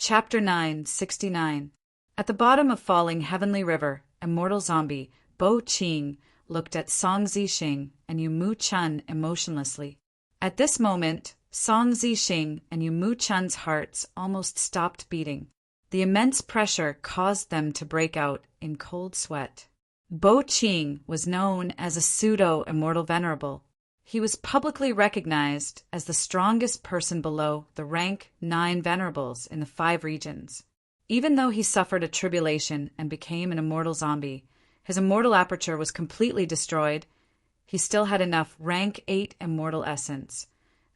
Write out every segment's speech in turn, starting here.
Chapter 969. At the bottom of falling heavenly river, immortal zombie Bo Qing looked at Song Zixing and Yu Mu Chun emotionlessly. At this moment, Song Zixing and Yu Mu Chun's hearts almost stopped beating. The immense pressure caused them to break out in cold sweat. Bo Qing was known as a pseudo-immortal venerable. He was publicly recognized as the strongest person below the rank 9 venerables in the 5 regions. Even though he suffered a tribulation and became an immortal zombie, his immortal aperture was completely destroyed. He still had enough rank 8 immortal essence,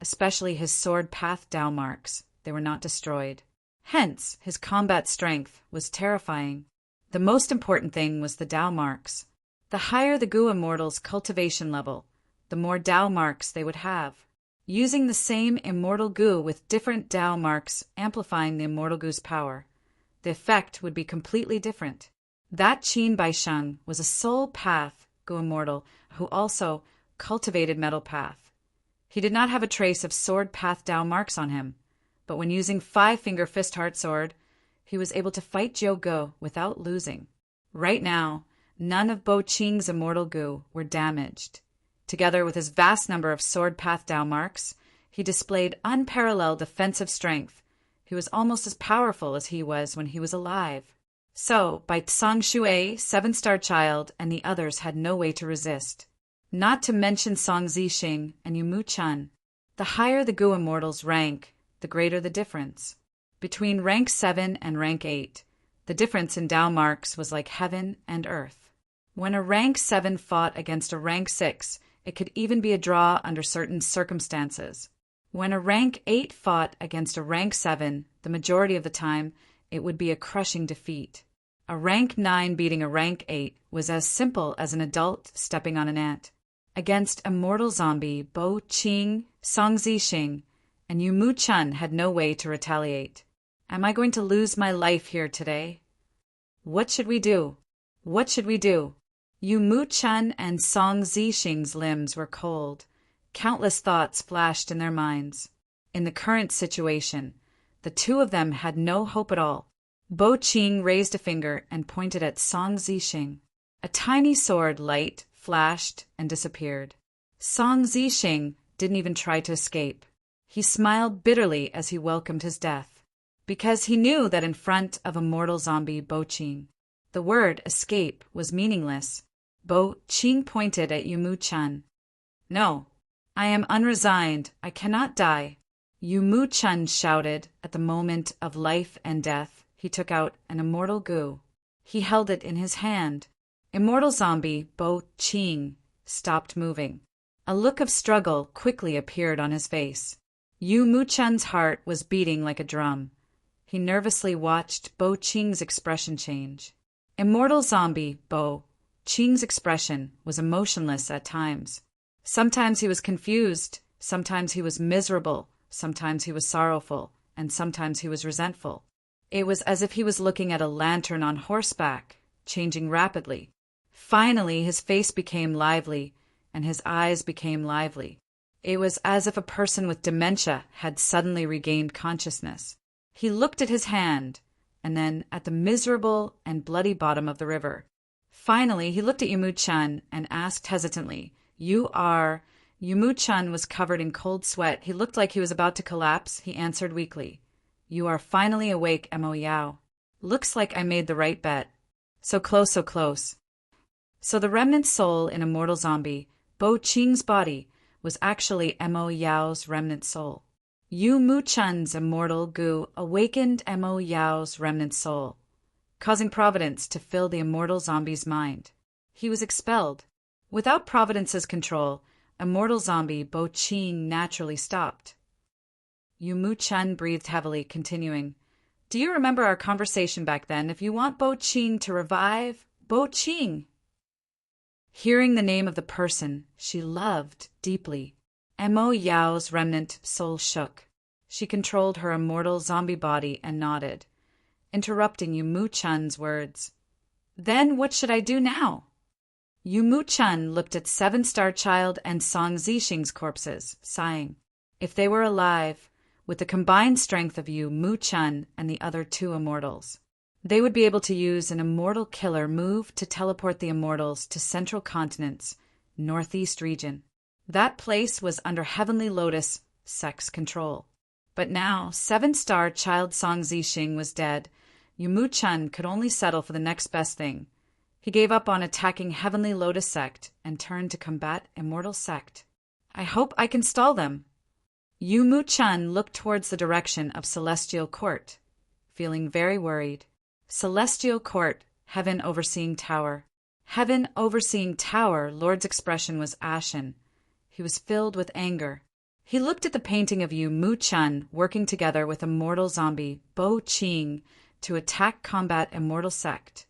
especially his sword path Dao marks. They were not destroyed. Hence, his combat strength was terrifying. The most important thing was the Dao marks. The higher the Gu immortal's cultivation level, the more Dao marks they would have. Using the same immortal Gu with different Dao marks amplifying the immortal Gu's power, the effect would be completely different. That Qin Baisheng was a soul path Gu immortal who also cultivated metal path. He did not have a trace of sword path Dao marks on him, but when using 5-finger fist heart sword, he was able to fight Jiu Gu without losing. Right now, none of Bo Qing's immortal Gu were damaged. Together with his vast number of sword path Dao marks, he displayed unparalleled defensive strength. He was almost as powerful as he was when he was alive. So, by Tsang Shui, 7-star child, and the others had no way to resist. Not to mention Song Zixing and Yu Mu Chun. The higher the Gu immortal's rank, the greater the difference. Between rank 7 and rank 8, the difference in Dao marks was like heaven and earth. When a rank 7 fought against a rank 6, it could even be a draw under certain circumstances. When a rank 8 fought against a rank 7, the majority of the time, it would be a crushing defeat. A rank 9 beating a rank 8 was as simple as an adult stepping on an ant. Against immortal zombie Bo Qing, Song Zixing, and Yu Mu Chun had no way to retaliate. Am I going to lose my life here today? What should we do? What should we do? Yu Mu Chun and Song Zixing's limbs were cold. Countless thoughts flashed in their minds. In the current situation, the two of them had no hope at all. Bo Qing raised a finger and pointed at Song Zixing. A tiny sword light flashed and disappeared. Song Zixing didn't even try to escape. He smiled bitterly as he welcomed his death, because he knew that in front of immortal zombie Bo Qing, the word escape was meaningless. Bo Qing pointed at Yu Mu Chun. No, I am unresigned. I cannot die. Yu Mu Chun shouted. At the moment of life and death, he took out an immortal Gu. He held it in his hand. Immortal zombie Bo Qing stopped moving. A look of struggle quickly appeared on his face. Yu Mu Chun's heart was beating like a drum. He nervously watched Bo Qing's expression change. Immortal zombie Bo Qing's expression was emotionless at times. Sometimes he was confused, sometimes he was miserable, sometimes he was sorrowful, and sometimes he was resentful. It was as if he was looking at a lantern on horseback, changing rapidly. Finally, his face became lively, and his eyes became lively. It was as if a person with dementia had suddenly regained consciousness. He looked at his hand, and then at the miserable and bloody bottom of the river. Finally, he looked at Yu Mu Chun and asked hesitantly, "You are—" Yu Mu Chun was covered in cold sweat. He looked like he was about to collapse. He answered weakly, "You are finally awake, Mo Yao. Looks like I made the right bet. So close, so close." So the remnant soul in immortal zombie Bo Qing's body was actually Mo Yao's remnant soul. Yu Mu Chun's immortal Gu awakened Mo Yao's remnant soul, causing Providence to fill the immortal zombie's mind. He was expelled. Without Providence's control, immortal zombie Bo Qing naturally stopped. Yu Mu Chun breathed heavily, continuing, "Do you remember our conversation back then? If you want Bo Qing to revive, Bo Qing." Hearing the name of the person she loved deeply, Mo Yao's remnant soul shook. She controlled her immortal zombie body and nodded, interrupting Yu Mu Chun's words. "Then what should I do now?" Yu Mu Chun looked at 7-star child and Song Zixing's corpses, sighing. If they were alive, with the combined strength of Yu Mu Chun and the other two immortals. They would be able to use an immortal killer move to teleport the immortals to Central Continent's northeast region. That place was under Heavenly Lotus sex control. But now, 7-star child Song Zixing was dead. Yu Mu Chun could only settle for the next best thing. He gave up on attacking Heavenly Lotus sect and turned to combat Immortal sect. I hope I can stall them. Yu Mu Chun looked towards the direction of Celestial Court, feeling very worried. Celestial Court, Heaven Overseeing Tower. Heaven Overseeing Tower, Lord's expression was ashen. He was filled with anger. He looked at the painting of Yu Mu Chun working together with Immortal Zombie Bo Qing to attack combat Immortal sect.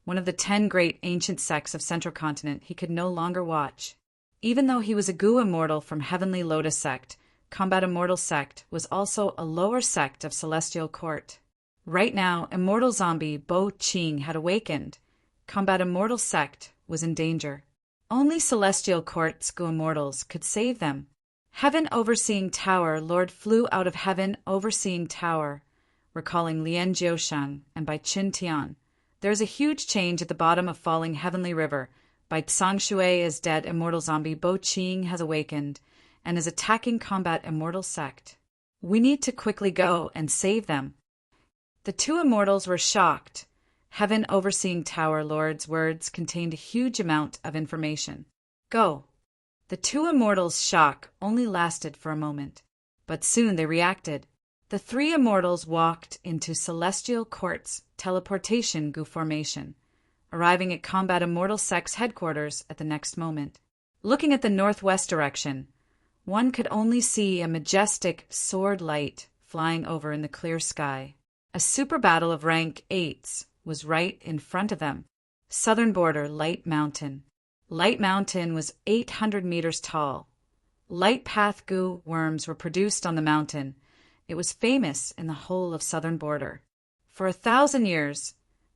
One of the 10 great ancient sects of Central Continent he could no longer watch. Even though he was a Gu Immortal from Heavenly Lotus sect, Combat Immortal sect was also a lower sect of Celestial Court. Right now, Immortal Zombie Bo Qing had awakened. Combat Immortal sect was in danger. Only Celestial Court's Gu Immortals could save them. Heaven Overseeing Tower, Lord flew out of Heaven Overseeing Tower, recalling Lian Jiusheng and by Qin Tian. There is a huge change at the bottom of falling Heavenly River. By Tsang Shui is dead, Immortal Zombie Bo Qing has awakened and is attacking combat Immortal sect. We need to quickly go and save them. The two immortals were shocked. Heaven Overseeing Tower Lord's words contained a huge amount of information. Go. The two immortals' shock only lasted for a moment, but soon they reacted. The 3 immortals walked into Celestial Court's teleportation Gu formation, arriving at Combat Immortal Sect's headquarters at the next moment. Looking at the northwest direction, one could only see a majestic sword light flying over in the clear sky. A super battle of rank 8s was right in front of them. Southern border Light Mountain. Light Mountain was 800 meters tall. Light path Gu worms were produced on the mountain. It was famous in the whole of southern border. For 1,000 years,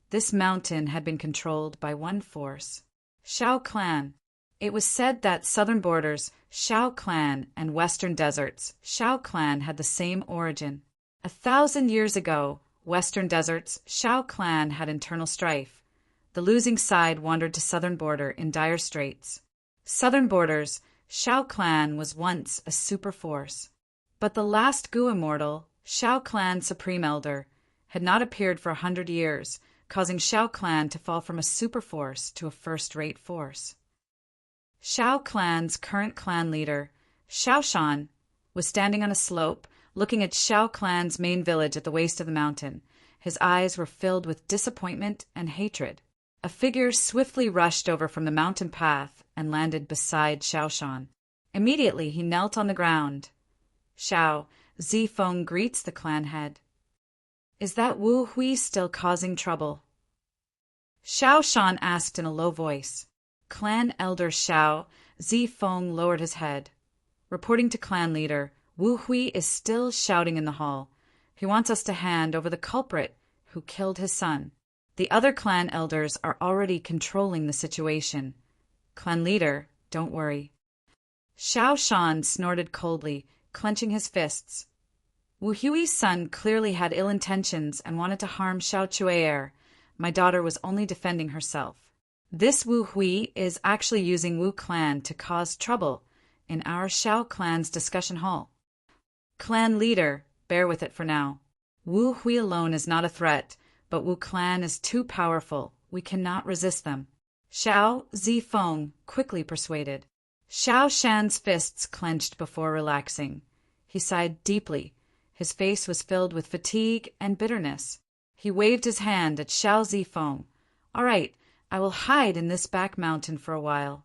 this mountain had been controlled by one force, Shao Clan. It was said that southern borders, Shao Clan, and western deserts, Shao Clan had the same origin. 1,000 years ago, western deserts, Shao Clan had internal strife. The losing side wandered to southern border in dire straits. Southern borders, Shao Clan was once a super force. But the last Gu Immortal, Shao Clan Supreme Elder, had not appeared for 100 years, causing Shao Clan to fall from a super force to a first-rate force. Shao Clan's current clan leader, Shao Shan, was standing on a slope, looking at Shao Clan's main village at the waist of the mountain. His eyes were filled with disappointment and hatred. A figure swiftly rushed over from the mountain path and landed beside Shao Shan. Immediately he knelt on the ground. Shao, Zifeng greets the clan head. Is that Wu Hui still causing trouble? Shao Shan asked in a low voice. Clan elder Shao, Zifeng lowered his head. Reporting to clan leader, Wu Hui is still shouting in the hall. He wants us to hand over the culprit who killed his son. The other clan elders are already controlling the situation. Clan leader, don't worry. Shao Shan snorted coldly, clenching his fists. Wu Hui's son clearly had ill intentions and wanted to harm Shao Chui'er. My daughter was only defending herself. This Wu Hui is actually using Wu clan to cause trouble in our Shao clan's discussion hall. Clan leader, bear with it for now. Wu Hui alone is not a threat, but Wu clan is too powerful. We cannot resist them. Shao Zifeng quickly persuaded. Shao Shan's fists clenched before relaxing. He sighed deeply. His face was filled with fatigue and bitterness. He waved his hand at Shao Zifeng. All right, I will hide in this back mountain for a while.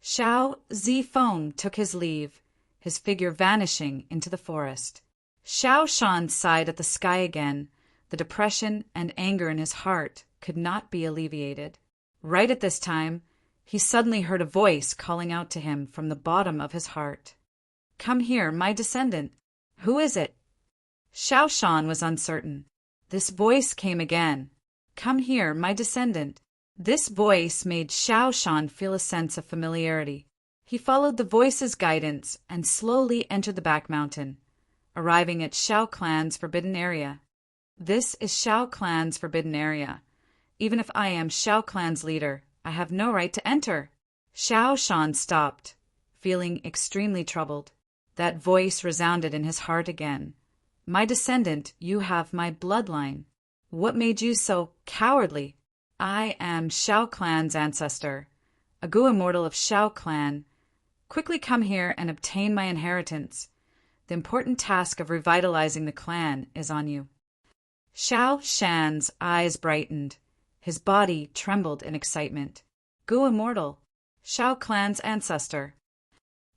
Shao Zifeng took his leave, his figure vanishing into the forest. Shao Shan sighed at the sky again. The depression and anger in his heart could not be alleviated. Right at this time, he suddenly heard a voice calling out to him from the bottom of his heart. Come here, my descendant. Who is it? Shao Shan was uncertain. This voice came again. Come here, my descendant. This voice made Shao Shan feel a sense of familiarity. He followed the voice's guidance and slowly entered the back mountain. arriving at Shao Clan's forbidden area. This is Shao Clan's forbidden area. Even if I am Shao Clan's leader, I have no right to enter. Shao Shan stopped, feeling extremely troubled. That voice resounded in his heart again. My descendant, you have my bloodline. What made you so cowardly? I am Shao Clan's ancestor, a Gu immortal of Shao Clan. Quickly come here and obtain my inheritance. The important task of revitalizing the clan is on you. Shao Shan's eyes brightened. His body trembled in excitement. Gu immortal, Shao Clan's ancestor.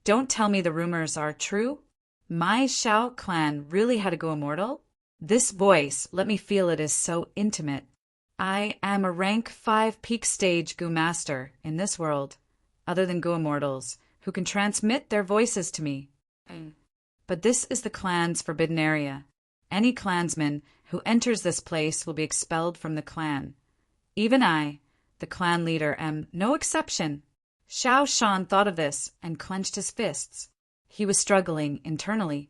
Don't tell me the rumors are true? My Shao Clan really had a Gu immortal? This voice, let me feel it, is so intimate. I am a rank 5 peak stage Gu master in this world, other than Gu immortals, who can transmit their voices to me. But this is the clan's forbidden area. Any clansman who enters this place will be expelled from the clan. Even I, the clan leader, am no exception. Shao Shan thought of this and clenched his fists. He was struggling internally.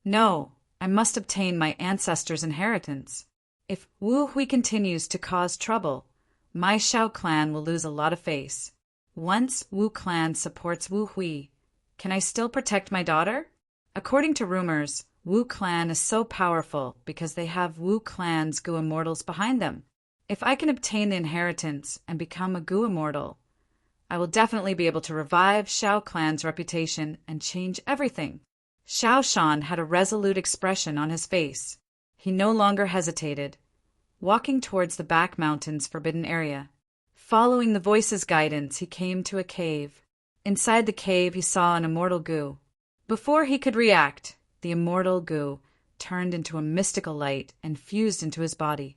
No, I must obtain my ancestors' inheritance. If Wu Hui continues to cause trouble, my Shao Clan will lose a lot of face. Once Wu Clan supports Wu Hui, can I still protect my daughter? According to rumors, Wu Clan is so powerful because they have Wu Clan's Gu immortals behind them. If I can obtain the inheritance and become a Gu immortal, I will definitely be able to revive Shao Clan's reputation and change everything. Shao Shan had a resolute expression on his face. He no longer hesitated, walking towards the back mountain's forbidden area. Following the voice's guidance, he came to a cave. Inside the cave, he saw an immortal Gu. Before he could react, the immortal Gu turned into a mystical light and fused into his body.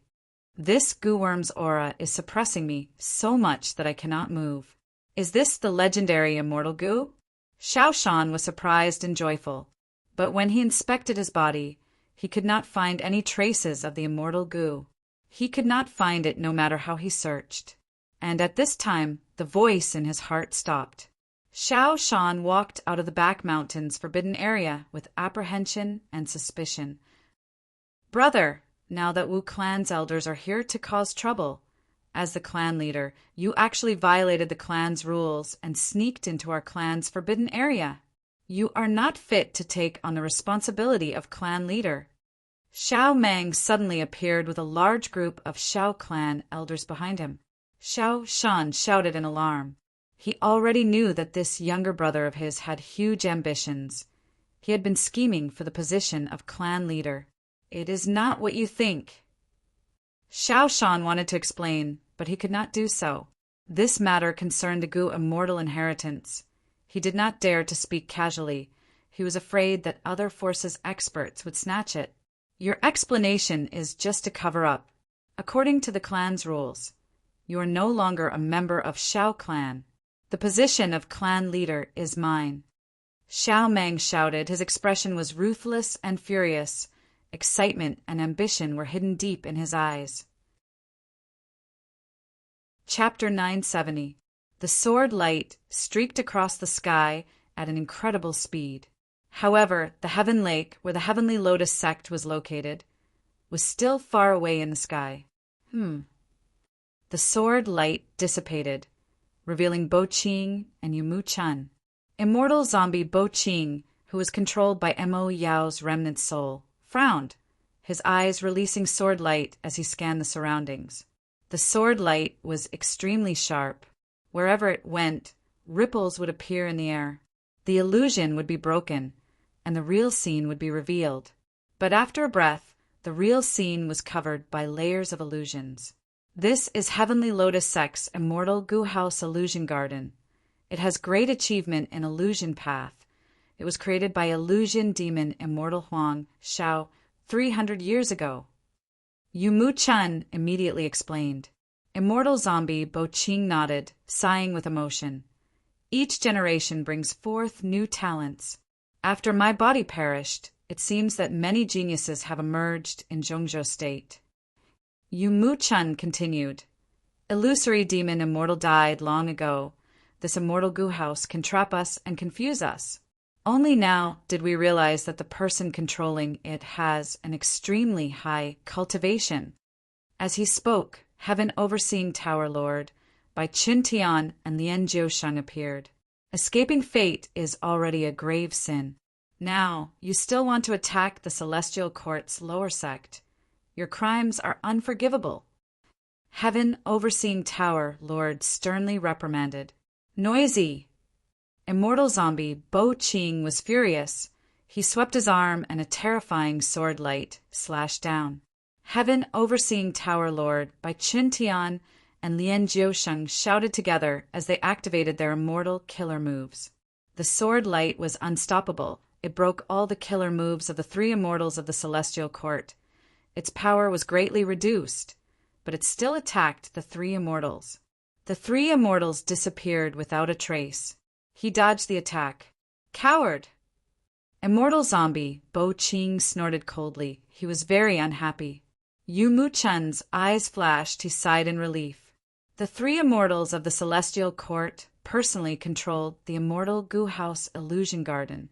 This Gu worm's aura is suppressing me so much that I cannot move. Is this the legendary immortal Gu? Shao Shan was surprised and joyful, but when he inspected his body, he could not find any traces of the immortal Gu. He could not find it no matter how he searched. And at this time, the voice in his heart stopped. Shao Shan walked out of the back mountain's forbidden area with apprehension and suspicion. Brother, now that Wu Clan's elders are here to cause trouble, as the clan leader, you actually violated the clan's rules and sneaked into our clan's forbidden area. You are not fit to take on the responsibility of clan leader. Shao Mang suddenly appeared with a large group of Shao Clan elders behind him. Shao Shan shouted in alarm. He already knew that this younger brother of his had huge ambitions. He had been scheming for the position of clan leader. It is not what you think. Shao Shan wanted to explain, but he could not do so. This matter concerned the Gu immortal inheritance. He did not dare to speak casually. He was afraid that other forces experts would snatch it. Your explanation is just a cover-up. According to the clan's rules, you are no longer a member of Shao Clan. The position of clan leader is mine. Shao Mang shouted. His expression was ruthless and furious. Excitement and ambition were hidden deep in his eyes. Chapter 970. The sword light streaked across the sky at an incredible speed. However, the Heaven Lake, where the Heavenly Lotus sect was located, was still far away in the sky. The sword light dissipated, revealing Bo Qing and Yumu Chun. Immortal zombie Bo Qing, who was controlled by Mo Yao's remnant soul, frowned, his eyes releasing sword light as he scanned the surroundings. The sword light was extremely sharp. Wherever it went, ripples would appear in the air. The illusion would be broken, and the real scene would be revealed. But after a breath, the real scene was covered by layers of illusions. This is Heavenly Lotus Sect's Immortal Gu House Illusion Garden. It has great achievement in Illusion Path. It was created by illusion demon Immortal Huang Shao 300 years ago. Yumu Chun immediately explained. Immortal zombie Bo Qing nodded, sighing with emotion. Each generation brings forth new talents. After my body perished, it seems that many geniuses have emerged in Zhongzhou State. Yumu Chun continued. Illusory demon Immortal died long ago. This Immortal Gu House can trap us and confuse us. Only now did we realize that the person controlling it has an extremely high cultivation. As he spoke, Heaven Overseeing Tower Lord, by Qin Tian and Lien Jiusheng appeared. Escaping fate is already a grave sin. Now, you still want to attack the Celestial Court's lower sect. Your crimes are unforgivable. Heaven Overseeing Tower Lord sternly reprimanded. Noisy! Immortal zombie Bo Qing was furious. He swept his arm and a terrifying sword light slashed down. Heaven Overseeing Tower Lord by Qin Tian and Lien Jiusheng shouted together as they activated their immortal killer moves. The sword light was unstoppable. It broke all the killer moves of the three immortals of the Celestial Court. Its power was greatly reduced, but it still attacked the three immortals. The three immortals disappeared without a trace. He dodged the attack. Coward! Immortal zombie Bo Qing snorted coldly. He was very unhappy. Yu Mu-chen's eyes flashed. He sighed in relief. The three immortals of the Celestial Court personally controlled the immortal Gu House Illusion Garden,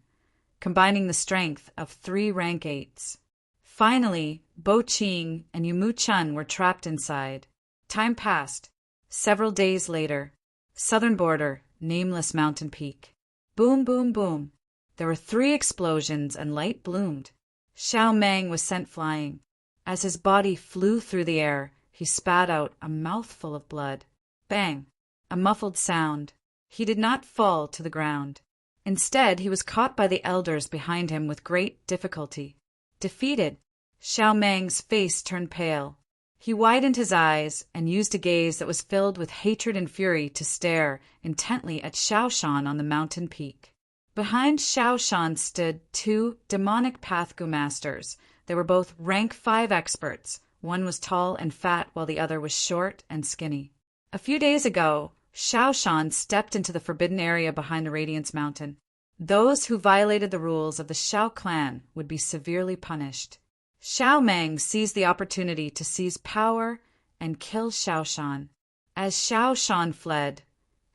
combining the strength of 3 rank 8s. Finally, Bo Qing and Yu Mu-chen were trapped inside. Time passed. Several days later, southern border, nameless mountain peak. Boom, boom, boom. There were 3 explosions and light bloomed. Xiao Meng was sent flying. As his body flew through the air, he spat out a mouthful of blood. Bang! A muffled sound. He did not fall to the ground. Instead, he was caught by the elders behind him with great difficulty. Defeated, Xiao Meng's face turned pale. He widened his eyes and used a gaze that was filled with hatred and fury to stare intently at Xiao Shan on the mountain peak. Behind Xiao Shan stood 2 demonic path Gu masters. They were both rank 5 experts. One was tall and fat while the other was short and skinny. A few days ago, Xiao Shan stepped into the forbidden area behind the Radiance Mountain. Those who violated the rules of the Xiao clan would be severely punished. Xiao Meng seized the opportunity to seize power and kill Xiao Shan. As Xiao Shan fled,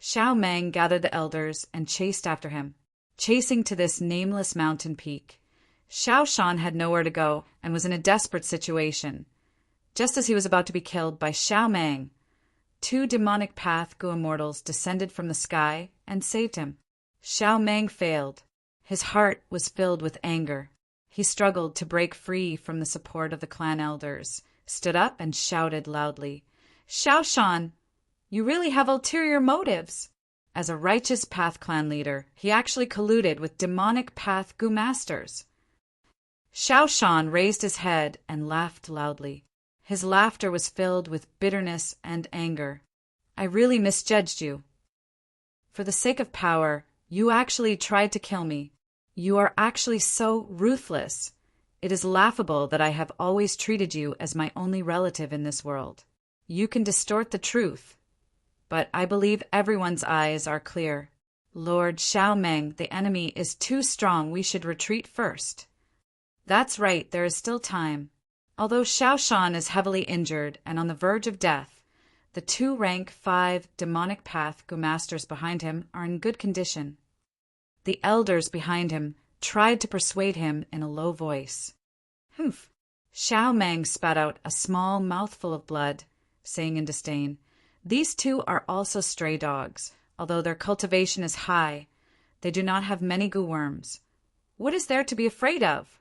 Xiao Meng gathered the elders and chased after him, chasing to this nameless mountain peak. Xiao Shan had nowhere to go and was in a desperate situation. Just as he was about to be killed by Xiao Meng, 2 demonic path Gu immortals descended from the sky and saved him. Xiao Meng failed. His heart was filled with anger. He struggled to break free from the support of the clan elders, stood up and shouted loudly, "Xiao Shan, you really have ulterior motives." As a righteous path clan leader, he actually colluded with demonic path Gu masters. Xiao Shan raised his head and laughed loudly. His laughter was filled with bitterness and anger. "I really misjudged you. For the sake of power, you actually tried to kill me. You are actually so ruthless. It is laughable that I have always treated you as my only relative in this world. You can distort the truth, but I believe everyone's eyes are clear. Lord Xiao Meng, the enemy is too strong. We should retreat first." "That's right, there is still time." Although Xiao Shan is heavily injured and on the verge of death, the 2 rank 5 demonic path Gu masters behind him are in good condition. The elders behind him tried to persuade him in a low voice. "Humph." Xiao Meng spat out a small mouthful of blood, saying in disdain, "These 2 are also stray dogs. Although their cultivation is high, they do not have many Gu worms. What is there to be afraid of?"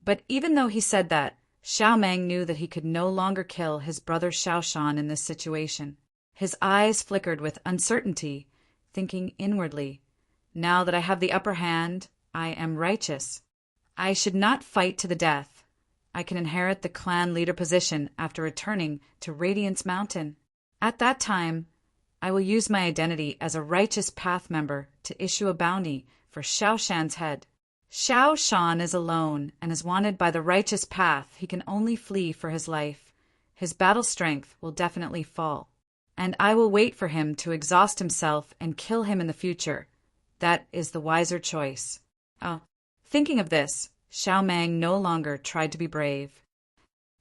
But even though he said that, Xiao Meng knew that he could no longer kill his brother Xiao Shan in this situation. His eyes flickered with uncertainty, thinking inwardly, "Now that I have the upper hand, I am righteous. I should not fight to the death. I can inherit the clan leader position after returning to Radiance Mountain. At that time, I will use my identity as a righteous path member to issue a bounty for Xiao Shan's head. Xiao Shan is alone and is wanted by the righteous path. He can only flee for his life. His battle strength will definitely fall, and I will wait for him to exhaust himself and kill him in the future. That is the wiser choice." Thinking of this, Xiao Meng no longer tried to be brave.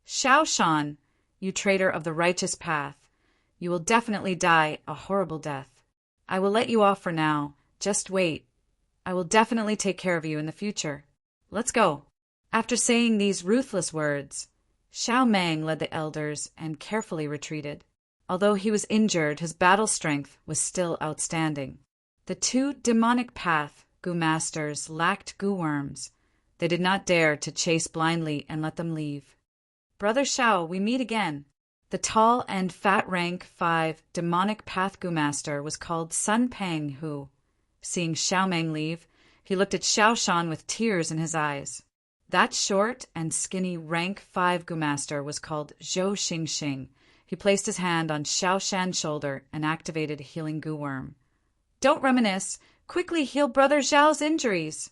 "Xiao Shan, you traitor of the righteous path, you will definitely die a horrible death. I will let you off for now. Just wait. I will definitely take care of you in the future. Let's go." After saying these ruthless words, Xiao Mang led the elders and carefully retreated. Although he was injured, his battle strength was still outstanding. The two demonic path Gu masters lacked Gu worms. They did not dare to chase blindly and let them leave. "Brother Xiao, we meet again." The tall and fat rank 5 demonic path Gu master was called Sun Pang, who, seeing Xiao Mang leave, he looked at Xiao Shan with tears in his eyes. That short and skinny rank 5 Gu master was called Zhou Xingxing. He placed his hand on Xiao Shan's shoulder and activated Healing Gu Worm. "Don't reminisce. Quickly heal Brother Xiao's injuries."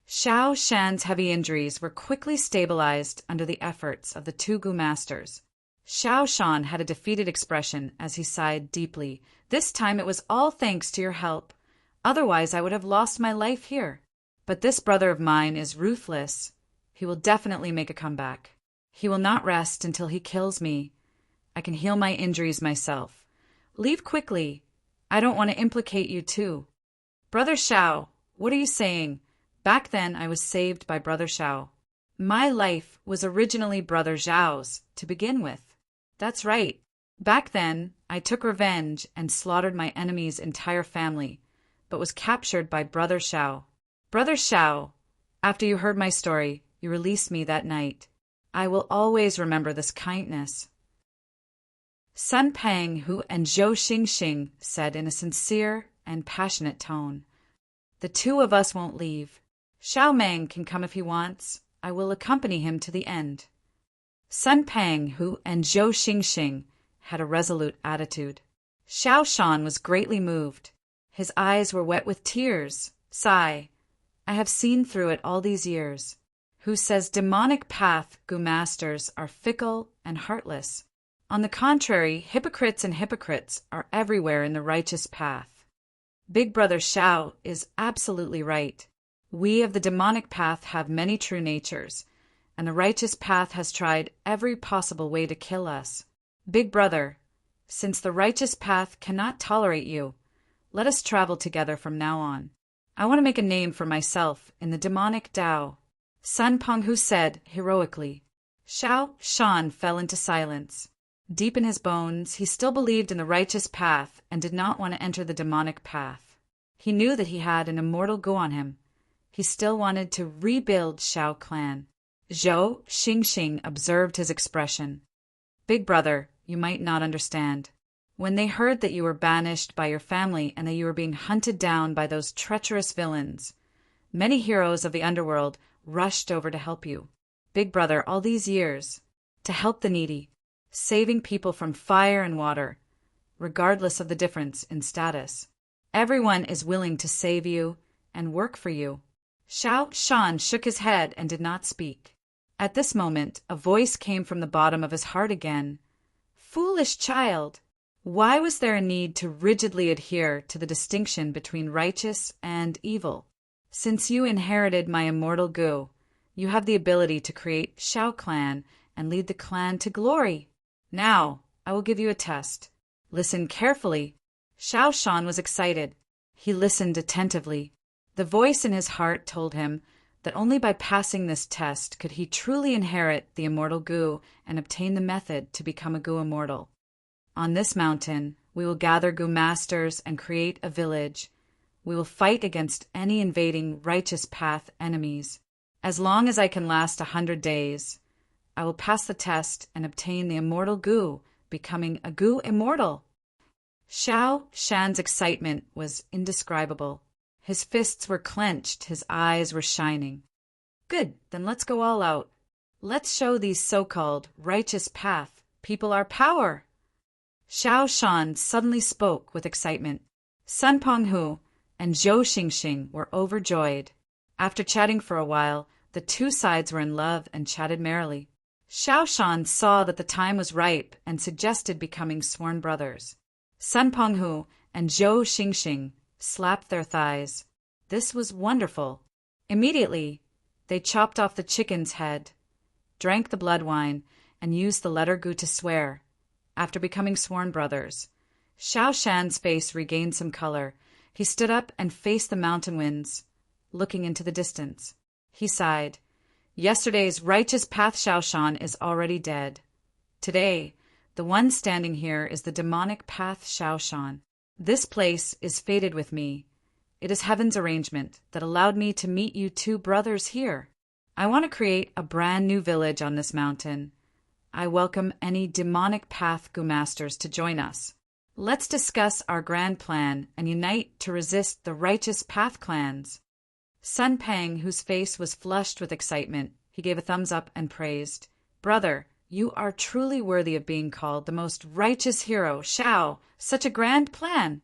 Xiao Shan's heavy injuries were quickly stabilized under the efforts of the two Gu masters. Xiao Shan had a defeated expression as he sighed deeply. "This time it was all thanks to your help. Otherwise I would have lost my life here. But this brother of mine is ruthless. He will definitely make a comeback. He will not rest until he kills me. I can heal my injuries myself. Leave quickly. I don't want to implicate you too." "Brother Xiao, what are you saying? Back then I was saved by Brother Xiao. My life was originally Brother Xiao's to begin with." "That's right. Back then I took revenge and slaughtered my enemy's entire family, but was captured by Brother Xiao. Brother Xiao, after you heard my story, you released me that night. I will always remember this kindness." Sun Pang Hu and Zhou Xingxing said in a sincere and passionate tone, "The two of us won't leave. Xiao Mang can come if he wants. I will accompany him to the end." Sun Pang Hu and Zhou Xingxing had a resolute attitude. Xiao Shan was greatly moved. His eyes were wet with tears. Sigh, "I have seen through it all these years. Who says demonic path Gu masters are fickle and heartless? On the contrary, hypocrites are everywhere in the righteous path. Big Brother Xiao is absolutely right. We of the demonic path have many true natures, and the righteous path has tried every possible way to kill us. Big Brother, since the righteous path cannot tolerate you, let us travel together from now on. I want to make a name for myself in the demonic Tao." Sun Penghu said heroically. Xiao Shan fell into silence. Deep in his bones, he still believed in the righteous path and did not want to enter the demonic path. He knew that he had an immortal Gu on him. He still wanted to rebuild Xiao clan. Zhou Xingxing observed his expression. "Big Brother, you might not understand. When they heard that you were banished by your family and that you were being hunted down by those treacherous villains, many heroes of the underworld rushed over to help you. Big Brother, all these years, to help the needy, saving people from fire and water, regardless of the difference in status. Everyone is willing to save you and work for you." Xiao Shan shook his head and did not speak. At this moment, a voice came from the bottom of his heart again. "Foolish child! Why was there a need to rigidly adhere to the distinction between righteous and evil? Since you inherited my immortal Gu, you have the ability to create Xiao clan and lead the clan to glory. Now, I will give you a test. Listen carefully." Xiao Shan was excited. He listened attentively. The voice in his heart told him that only by passing this test could he truly inherit the immortal Gu and obtain the method to become a Gu immortal. "On this mountain, we will gather Gu masters and create a village. We will fight against any invading righteous path enemies. As long as I can last 100 days, I will pass the test and obtain the immortal Gu, becoming a Gu immortal." Xiao Shan's excitement was indescribable. His fists were clenched, his eyes were shining. "Good, then let's go all out. Let's show these so-called righteous path people our power." Xiao Shan suddenly spoke with excitement. Sun Penghu and Zhou Xingxing were overjoyed. After chatting for a while, the two sides were in love and chatted merrily. Xiao Shan saw that the time was ripe and suggested becoming sworn brothers. Sun Penghu and Zhou Xingxing slapped their thighs. This was wonderful. Immediately, they chopped off the chicken's head, drank the blood wine, and used the letter Gu to swear. After becoming sworn brothers, Xiao Shan's face regained some color. He stood up and faced the mountain winds. looking into the distance. He sighed. Yesterday's righteous path Shaoshan is already dead. Today, the one standing here is the demonic path Shaoshan. This place is fated with me. It is heaven's arrangement that allowed me to meet you two brothers here. I want to create a brand new village on this mountain. I welcome any demonic path Gu Masters to join us. Let's discuss our grand plan and unite to resist the righteous path clans. Sun Pang, whose face was flushed with excitement, he gave a thumbs up and praised. Brother, you are truly worthy of being called the most righteous hero, Shao. Such a grand plan.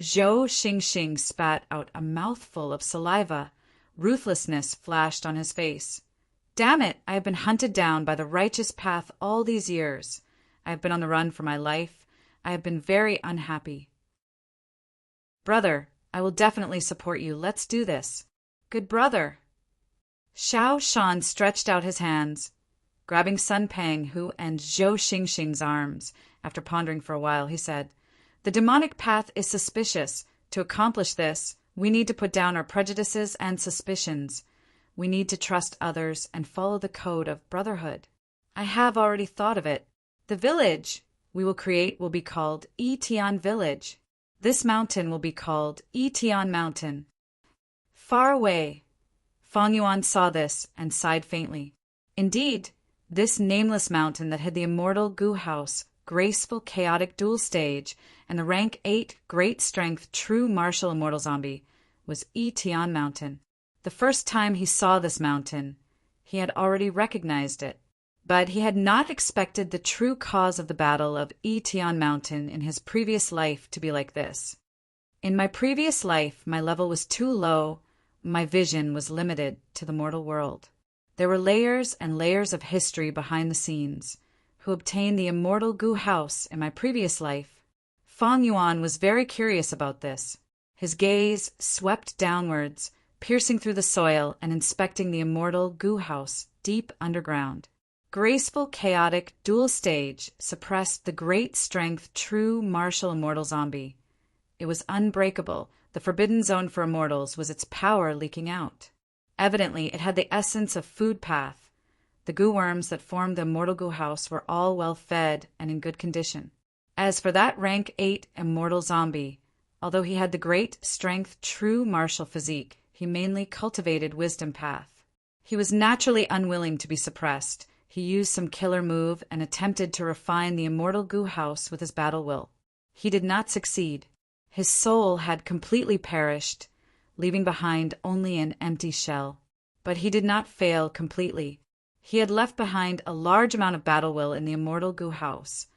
Zhou Xingxing spat out a mouthful of saliva. Ruthlessness flashed on his face. Damn it, I have been hunted down by the righteous path all these years. I have been on the run for my life. I have been very unhappy. Brother, I will definitely support you. Let's do this. Good brother. Shao Shan stretched out his hands, grabbing Sun Pang and Zhou Xingxing's arms. After pondering for a while, he said, The demonic path is suspicious. To accomplish this, we need to put down our prejudices and suspicions. We need to trust others and follow the code of brotherhood. I have already thought of it. The village we will create will be called Yitian Village. This mountain will be called Yitian Mountain. Far away, Fang Yuan saw this and sighed faintly. Indeed, this nameless mountain that had the immortal Gu House, graceful chaotic duel stage, and the rank 8 great strength true martial immortal zombie was Yitian Mountain. The first time he saw this mountain, he had already recognized it, but he had not expected the true cause of the battle of Yitian Mountain in his previous life to be like this. In my previous life, my level was too low, my vision was limited to the mortal world. There were layers and layers of history behind the scenes, who obtained the immortal Gu House in my previous life. Fang Yuan was very curious about this. His gaze swept downwards, piercing through the soil and inspecting the immortal Gu House deep underground. Graceful, chaotic, dual stage suppressed the great strength true martial immortal zombie. It was unbreakable. The forbidden zone for immortals was its power leaking out. Evidently, it had the essence of food path. The Gu worms that formed the immortal Gu House were all well fed and in good condition. As for that rank 8 immortal zombie, although he had the great strength true martial physique, he mainly cultivated wisdom path. He was naturally unwilling to be suppressed. He used some killer move and attempted to refine the immortal Gu House with his battle will. He did not succeed. His soul had completely perished, leaving behind only an empty shell. But he did not fail completely. He had left behind a large amount of battle will in the immortal Gu House.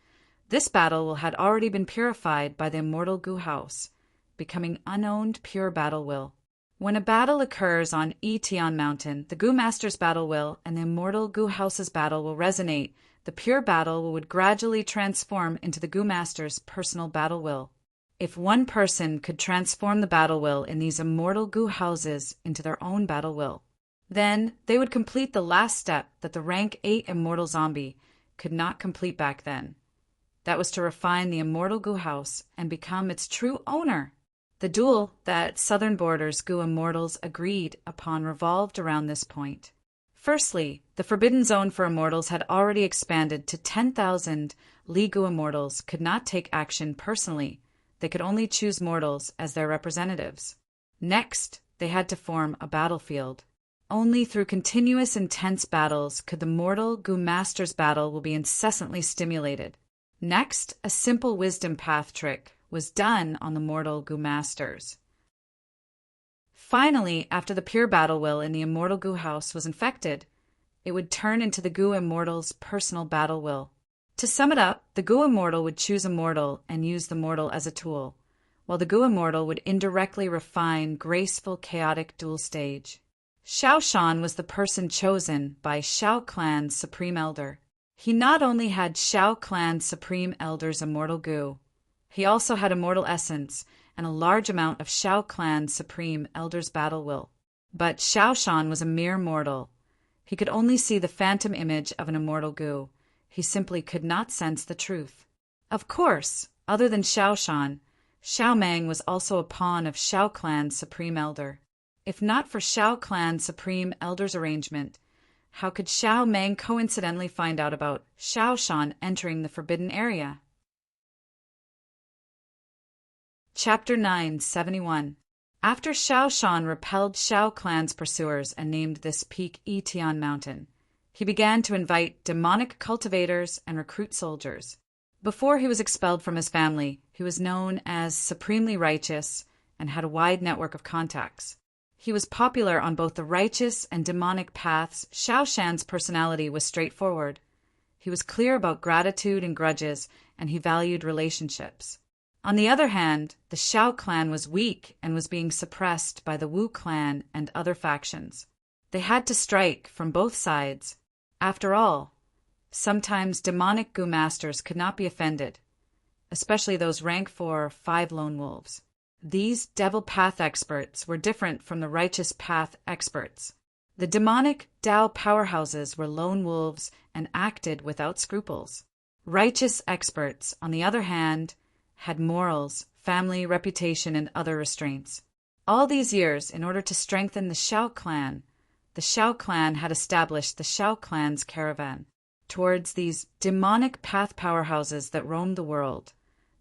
This battle will had already been purified by the immortal Gu House, becoming unowned pure battle will. When a battle occurs on Yitian Mountain, the Gu Master's battle will and the immortal Gu House's battle will resonate. The pure battle would gradually transform into the Gu Master's personal battle will. If one person could transform the battle will in these immortal Gu Houses into their own battle will, then they would complete the last step that the rank 8 immortal zombie could not complete back then. That was to refine the immortal Gu House and become its true owner. The duel that Southern Borders Gu Immortals agreed upon revolved around this point. Firstly, the forbidden zone for immortals had already expanded to 10,000. Li Gu Immortals could not take action personally. They could only choose mortals as their representatives. Next, they had to form a battlefield. Only through continuous intense battles could the mortal Gu Master's battle will be incessantly stimulated. Next, a simple wisdom path trick was done on the mortal Gu Masters. Finally, after the pure battle will in the immortal Gu House was infected, it would turn into the Gu Immortal's personal battle will. To sum it up, the Gu Immortal would choose a mortal and use the mortal as a tool, while the Gu Immortal would indirectly refine graceful chaotic dual stage. Shao Shan was the person chosen by Shao Clan's Supreme Elder. He not only had Shao Clan's Supreme Elder's immortal Gu, he also had immortal essence and a large amount of Shao Clan's Supreme Elder's battle will. But Shao Shan was a mere mortal. He could only see the phantom image of an immortal Gu. He simply could not sense the truth. Of course, other than Shao Shan, Xiao Meng was also a pawn of Shao Clan's Supreme Elder. If not for Shao Clan's Supreme Elders arrangement, how could Xiao Meng coincidentally find out about Shao Shan entering the forbidden area? Chapter 971. After Shao Shan repelled Shao Clan's pursuers and named this peak Yitian Mountain, he began to invite demonic cultivators and recruit soldiers. Before he was expelled from his family, he was known as supremely righteous and had a wide network of contacts. He was popular on both the righteous and demonic paths. Shao Shan's personality was straightforward. He was clear about gratitude and grudges, and he valued relationships. On the other hand, the Shao clan was weak and was being suppressed by the Wu clan and other factions. They had to strike from both sides. After all, sometimes demonic Gu masters could not be offended, especially those rank 4 or 5 lone wolves. These devil path experts were different from the righteous path experts. The demonic Dao powerhouses were lone wolves and acted without scruples. Righteous experts, on the other hand, had morals, family, reputation, and other restraints. All these years, in order to strengthen the Shao clan had established the Shao clan's caravan towards these demonic path powerhouses that roamed the world.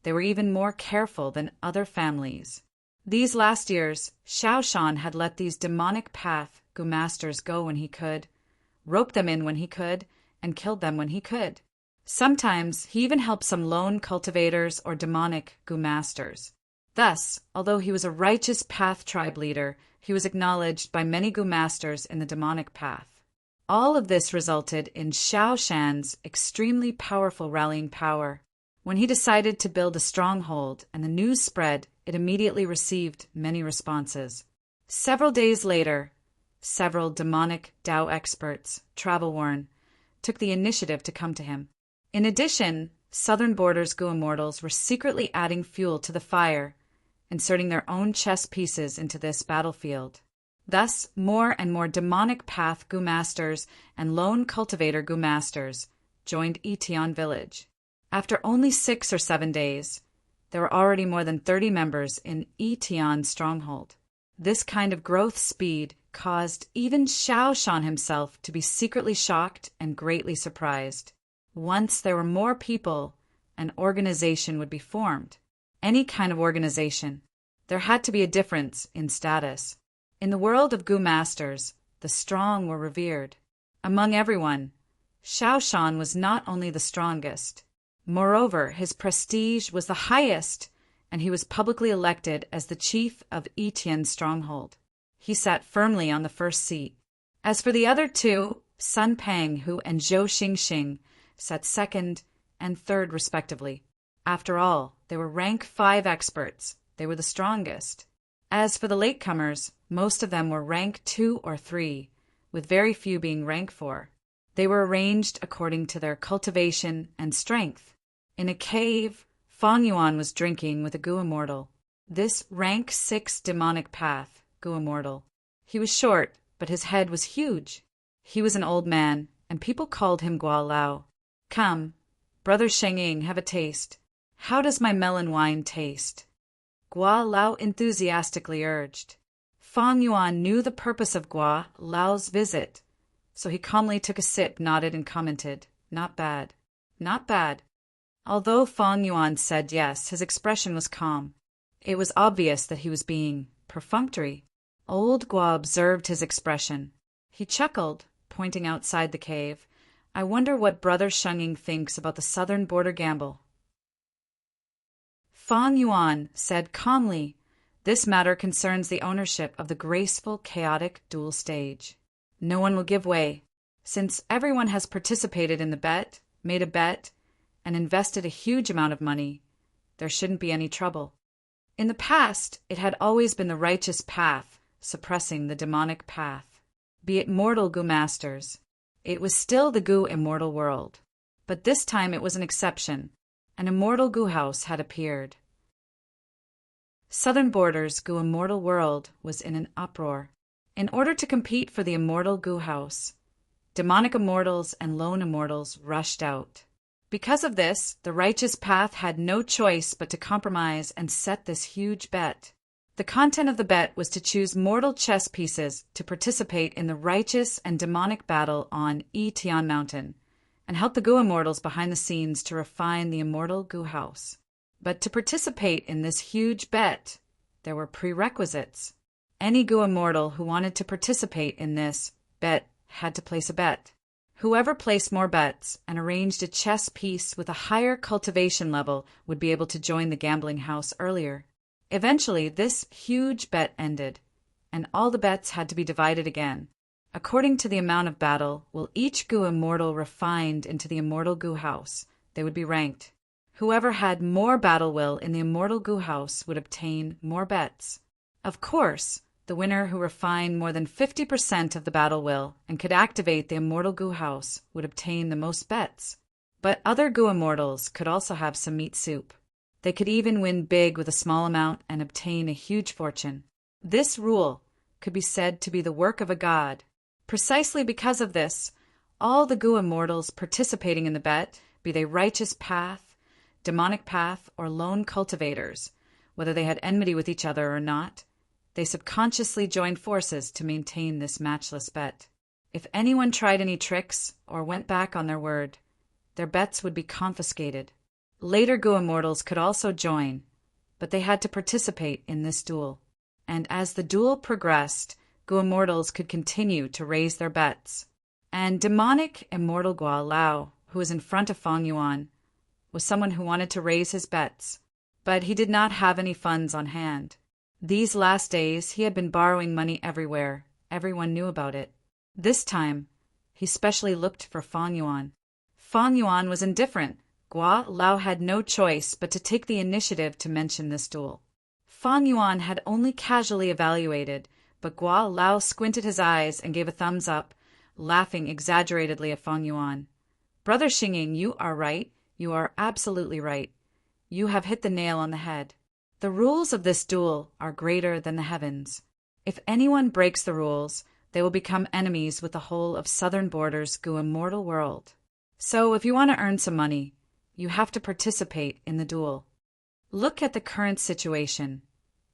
They were even more careful than other families. These last years, Shao Shan had let these demonic path Gu masters go when he could, roped them in when he could, and killed them when he could. Sometimes he even helped some lone cultivators or demonic Gu masters. Thus, although he was a righteous path tribe leader, he was acknowledged by many Gu masters in the demonic path. All of this resulted in Shao Shan's extremely powerful rallying power. When he decided to build a stronghold and the news spread, it immediately received many responses. Several days later, several demonic Dao experts, travel-worn, took the initiative to come to him. In addition, Southern Border's Gu Immortals were secretly adding fuel to the fire, inserting their own chess pieces into this battlefield. Thus, more and more demonic path Gu masters and lone cultivator Gu masters joined Yitian village. After only 6 or 7 days, there were already more than 30 members in Yitian's stronghold. This kind of growth speed caused even Shao Shan himself to be secretly shocked and greatly surprised. Once there were more people, an organization would be formed. Any kind of organization. There had to be a difference in status. In the world of Gu masters, the strong were revered. Among everyone, Shao Shan was not only the strongest. Moreover, his prestige was the highest, and he was publicly elected as the chief of Yitian's stronghold. He sat firmly on the first seat. As for the other two, Sun Penghu and Zhou Xingxing, sat second and third respectively. After all, they were rank 5 experts. They were the strongest. As for the latecomers, most of them were rank 2 or 3, with very few being rank 4. They were arranged according to their cultivation and strength. In a cave, Fang Yuan was drinking with a Gu Immortal. This rank 6 demonic path, Gu Immortal. He was short, but his head was huge. He was an old man, and people called him Gua Lao. "Come, Brother Shengying, have a taste. How does my melon wine taste?" Gua Lao enthusiastically urged. Fang Yuan knew the purpose of Gua Lao's visit, so he calmly took a sip, nodded, and commented, "Not bad. Not bad." Although Fang Yuan said yes, his expression was calm. It was obvious that he was being perfunctory. Old Gua observed his expression. He chuckled, pointing outside the cave. "I wonder what Brother Shengying thinks about the Southern Border gamble." Fang Yuan said calmly, "This matter concerns the ownership of the graceful, chaotic dual stage. No one will give way. Since everyone has participated in the bet, made a bet, and invested a huge amount of money, there shouldn't be any trouble. In the past, it had always been the righteous path, suppressing the demonic path. Be it mortal Gu masters, it was still the Gu immortal world. But this time it was an exception. An immortal Gu house had appeared. Southern Border's Gu immortal world was in an uproar. In order to compete for the immortal Gu house, demonic immortals and lone immortals rushed out. Because of this, the righteous path had no choice but to compromise and set this huge bet. The content of the bet was to choose mortal chess pieces to participate in the righteous and demonic battle on Tian Mountain, and help the Gu immortals behind the scenes to refine the immortal Gu house. But to participate in this huge bet, there were prerequisites. Any Gu immortal who wanted to participate in this bet had to place a bet. Whoever placed more bets and arranged a chess piece with a higher cultivation level would be able to join the gambling house earlier. Eventually, this huge bet ended, and all the bets had to be divided again. According to the amount of battle, will each Gu immortal refined into the immortal Gu house, they would be ranked. Whoever had more battle will in the immortal Gu house would obtain more bets. Of course, the winner who refined more than 50% of the battle will and could activate the immortal Gu house would obtain the most bets. But other Gu immortals could also have some meat soup. They could even win big with a small amount and obtain a huge fortune. This rule could be said to be the work of a god. Precisely because of this, all the Gu immortals participating in the bet, be they righteous path, demonic path, or lone cultivators, whether they had enmity with each other or not, they subconsciously joined forces to maintain this matchless bet. If anyone tried any tricks or went back on their word, their bets would be confiscated. Later Gu immortals could also join, but they had to participate in this duel. And as the duel progressed, Gu immortals could continue to raise their bets. And demonic immortal Guo Lao, who was in front of Feng Yuan, was someone who wanted to raise his bets, but he did not have any funds on hand. These last days he had been borrowing money everywhere. Everyone knew about it. This time, he specially looked for Feng Yuan. Feng Yuan was indifferent. Guo Lao had no choice but to take the initiative to mention this duel. Feng Yuan had only casually evaluated, but Guo Lao squinted his eyes and gave a thumbs up, laughing exaggeratedly at Feng Yuan. Brother Xingying, you are right. You are absolutely right. You have hit the nail on the head. The rules of this duel are greater than the heavens. If anyone breaks the rules, they will become enemies with the whole of Southern Border's Gu immortal world. So if you want to earn some money, you have to participate in the duel. Look at the current situation.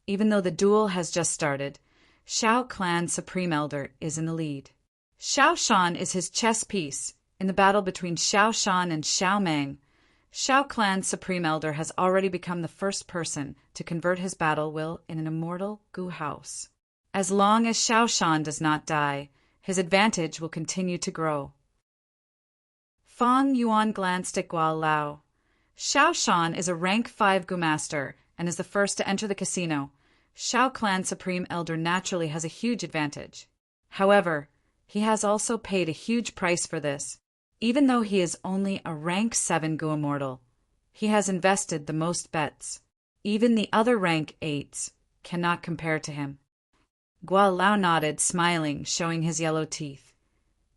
Even though the duel has just started, Shao Clan's Supreme Elder is in the lead. Shao Shan is his chess piece. In the battle between Shao Shan and Shao Meng, Shao Clan's Supreme Elder has already become the first person to convert his battle will in an immortal Gu house. As long as Shao Shan does not die, his advantage will continue to grow. Feng Yuan glanced at Guo Lao. Shao Shan is a rank 5 Gu master and is the first to enter the casino. Shao Clan's Supreme Elder naturally has a huge advantage. However, he has also paid a huge price for this. Even though he is only a rank 7 Gu immortal, he has invested the most bets. Even the other rank 8s cannot compare to him. Guo Lao nodded, smiling, showing his yellow teeth.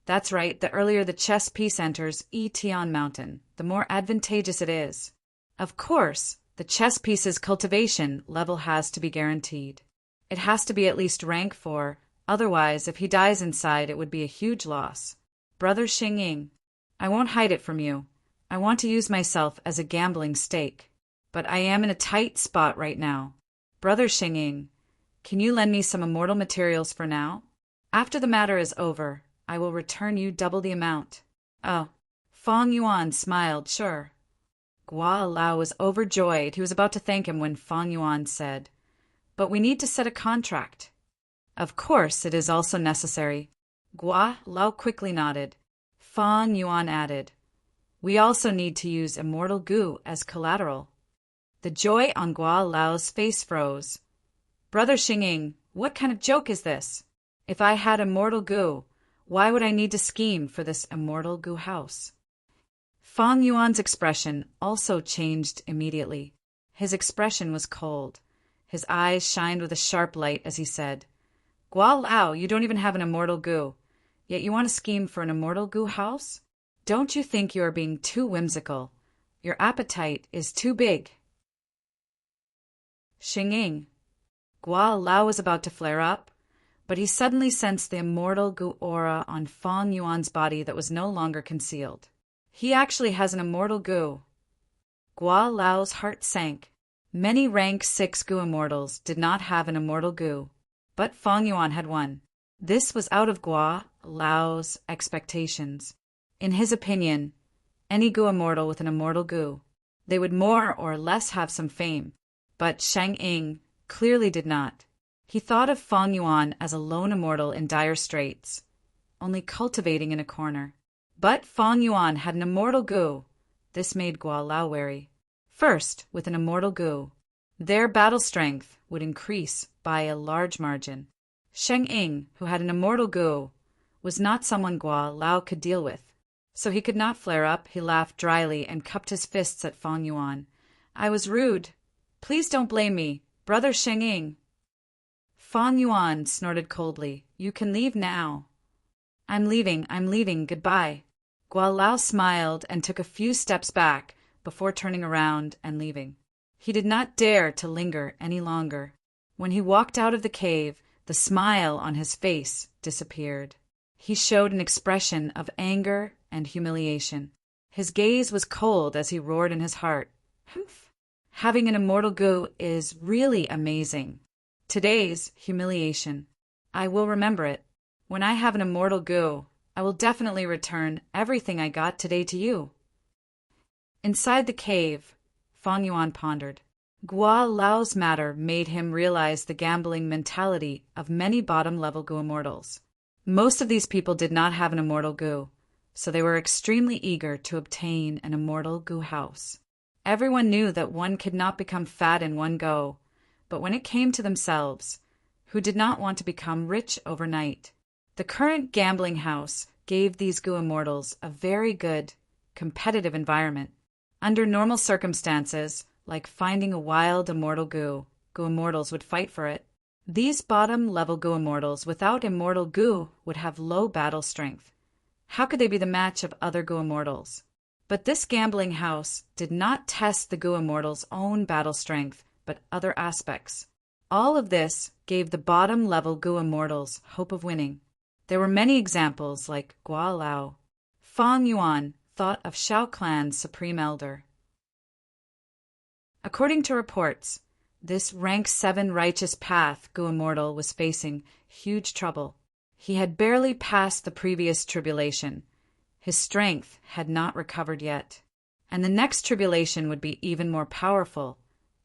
That's right, the earlier the chess piece enters Tian Mountain, the more advantageous it is. Of course, the chess piece's cultivation level has to be guaranteed. It has to be at least rank 4, otherwise if he dies inside it would be a huge loss. Brother Xingying, I won't hide it from you. I want to use myself as a gambling stake, but I am in a tight spot right now. Brother Xingying, can you lend me some immortal materials for now? After the matter is over, I will return you double the amount. Oh. Feng Yuan smiled, sure. Guo Lao was overjoyed. He was about to thank him when Feng Yuan said, but we need to set a contract. Of course, it is also necessary. Guo Lao quickly nodded. Feng Yuan added, we also need to use immortal Gu as collateral. The joy on Guo Lao's face froze. Brother Xingying, what kind of joke is this? If I had immortal Gu, why would I need to scheme for this immortal Gu house? Feng Yuan's expression also changed immediately. His expression was cold. His eyes shined with a sharp light as he said, Guo Lao, you don't even have an immortal Gu, yet you want to scheme for an immortal Gu house? Don't you think you are being too whimsical? Your appetite is too big. Xingying. Guo Lao was about to flare up, but he suddenly sensed the immortal Gu aura on Feng Yuan's body that was no longer concealed. He actually has an immortal Gu. Guo Lao's heart sank. Many rank 6 Gu immortals did not have an immortal Gu, but Fang Yuan had one. This was out of Guo Lao's expectations. In his opinion, any Gu immortal with an immortal Gu, they would more or less have some fame, but Shang Ying clearly did not. He thought of Fang Yuan as a lone immortal in dire straits, only cultivating in a corner. But Fang Yuan had an immortal Gu. This made Guo Lao wary. First, with an immortal Gu, their battle strength would increase by a large margin. Sheng Ying, who had an immortal Gu, was not someone Guo Lao could deal with. So he could not flare up. He laughed dryly and cupped his fists at Fang Yuan. I was rude. Please don't blame me, brother Sheng Ying. Fang Yuan snorted coldly. You can leave now. I'm leaving, goodbye. Guo Lao smiled and took a few steps back before turning around and leaving. He did not dare to linger any longer. When he walked out of the cave, the smile on his face disappeared. He showed an expression of anger and humiliation. His gaze was cold as he roared in his heart. Humph! Having an immortal Gu is really amazing. Today's humiliation. I will remember it. When I have an immortal Gu, I will definitely return everything I got today to you. Inside the cave, Fang Yuan pondered. Guo Lao's matter made him realize the gambling mentality of many bottom-level Gu immortals. Most of these people did not have an immortal Gu, so they were extremely eager to obtain an immortal Gu house. Everyone knew that one could not become fat in one go, but when it came to themselves, who did not want to become rich overnight? The current gambling house gave these Gu immortals a very good, competitive environment. Under normal circumstances, like finding a wild immortal Gu immortals would fight for it. These bottom-level Gu immortals without immortal Gu would have low battle strength. How could they be the match of other Gu immortals? But this gambling house did not test the Gu immortals' own battle strength, but other aspects. All of this gave the bottom-level Gu immortals hope of winning. There were many examples like Guo Lao. Fang Yuan thought of Shao Clan's supreme elder. According to reports, this rank 7 righteous path Gu immortal was facing huge trouble. He had barely passed the previous tribulation. His strength had not recovered yet. And the next tribulation would be even more powerful.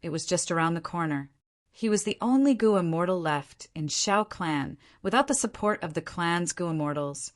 It was just around the corner. He was the only Gu immortal left in Shao Clan without the support of the clan's Gu immortals.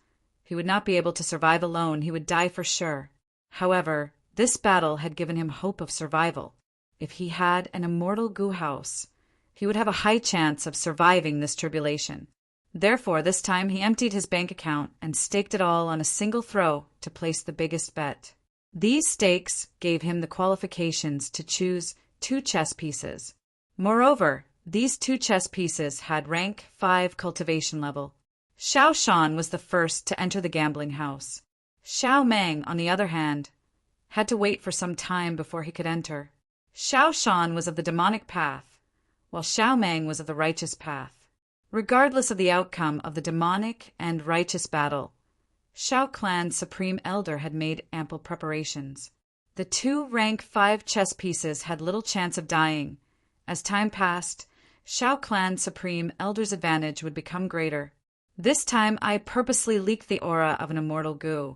He would not be able to survive alone. He would die for sure. However, this battle had given him hope of survival. If he had an immortal Gu house, he would have a high chance of surviving this tribulation. Therefore, this time he emptied his bank account and staked it all on a single throw to place the biggest bet. These stakes gave him the qualifications to choose 2 chess pieces. Moreover, these 2 chess pieces had rank 5 cultivation level. Xiao Shan was the first to enter the gambling house. Xiao Meng, on the other hand, had to wait for some time before he could enter. Xiao Shan was of the demonic path, while Xiao Meng was of the righteous path. Regardless of the outcome of the demonic and righteous battle, Shao Clan's supreme elder had made ample preparations. The 2 rank 5 chess pieces had little chance of dying. As time passed, Shao Clan's supreme elder's advantage would become greater. This time I purposely leaked the aura of an immortal Gu.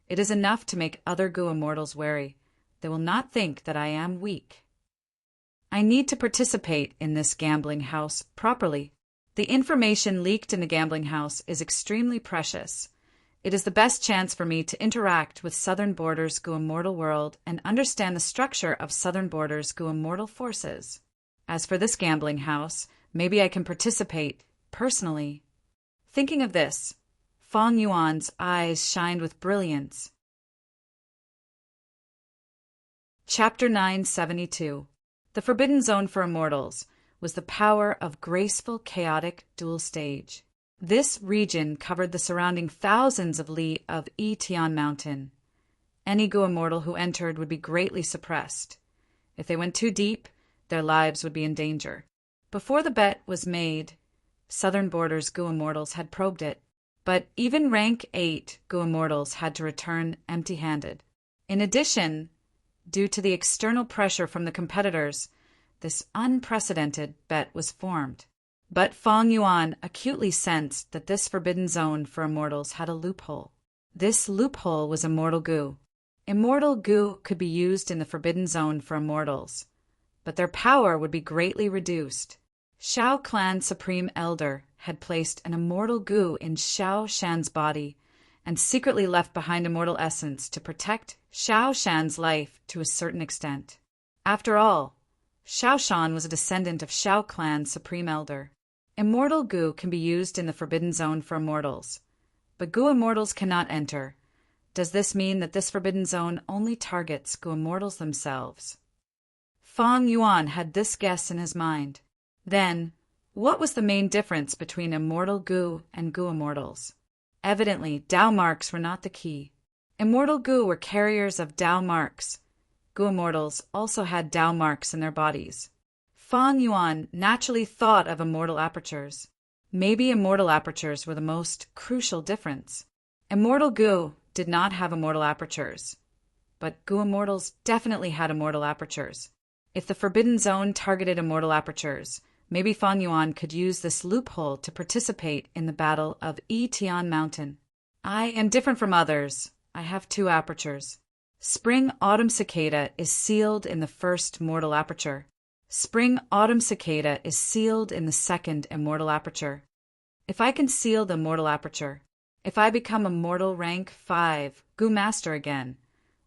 It is enough to make other Gu immortals wary. They will not think that I am weak. I need to participate in this gambling house properly. The information leaked in the gambling house is extremely precious. It is the best chance for me to interact with Southern Border's Gu immortal world and understand the structure of Southern Border's Gu immortal forces. As for this gambling house, maybe I can participate personally. Thinking of this, Fang Yuan's eyes shined with brilliance. Chapter 972. The Forbidden Zone for Immortals was the power of graceful, chaotic dual stage. This region covered the surrounding thousands of li of Tian Mountain. Any Gu immortal who entered would be greatly suppressed. If they went too deep, their lives would be in danger. Before the bet was made, Southern Border's Gu immortals had probed it, but even rank 8 Gu immortals had to return empty-handed. In addition, due to the external pressure from the competitors, this unprecedented bet was formed. But Feng Yuan acutely sensed that this forbidden zone for immortals had a loophole. This loophole was immortal goo. Immortal goo could be used in the forbidden zone for immortals, but their power would be greatly reduced. Shao Clan Supreme Elder had placed an immortal goo in Shao Shan's body and secretly left behind immortal essence to protect Shao Shan's life to a certain extent. After all, Shao Shan was a descendant of Shao Clan Supreme Elder. Immortal goo can be used in the forbidden zone for immortals, but goo immortals cannot enter. Does this mean that this forbidden zone only targets goo immortals themselves? Feng Yuan had this guess in his mind. Then, what was the main difference between immortal goo and goo immortals? Evidently, Dao marks were not the key. Immortal goo were carriers of Dao marks. Goo immortals also had Dao marks in their bodies. Feng Yuan naturally thought of immortal apertures. Maybe immortal apertures were the most crucial difference. Immortal goo did not have immortal apertures, but goo immortals definitely had immortal apertures. If the forbidden zone targeted immortal apertures, maybe Feng Yuan could use this loophole to participate in the battle of Tian Mountain. I am different from others. I have 2 apertures. Spring-autumn cicada is sealed in the first mortal aperture. Spring-autumn cicada is sealed in the second immortal aperture. If I can seal the mortal aperture, if I become a mortal rank 5 goo master again,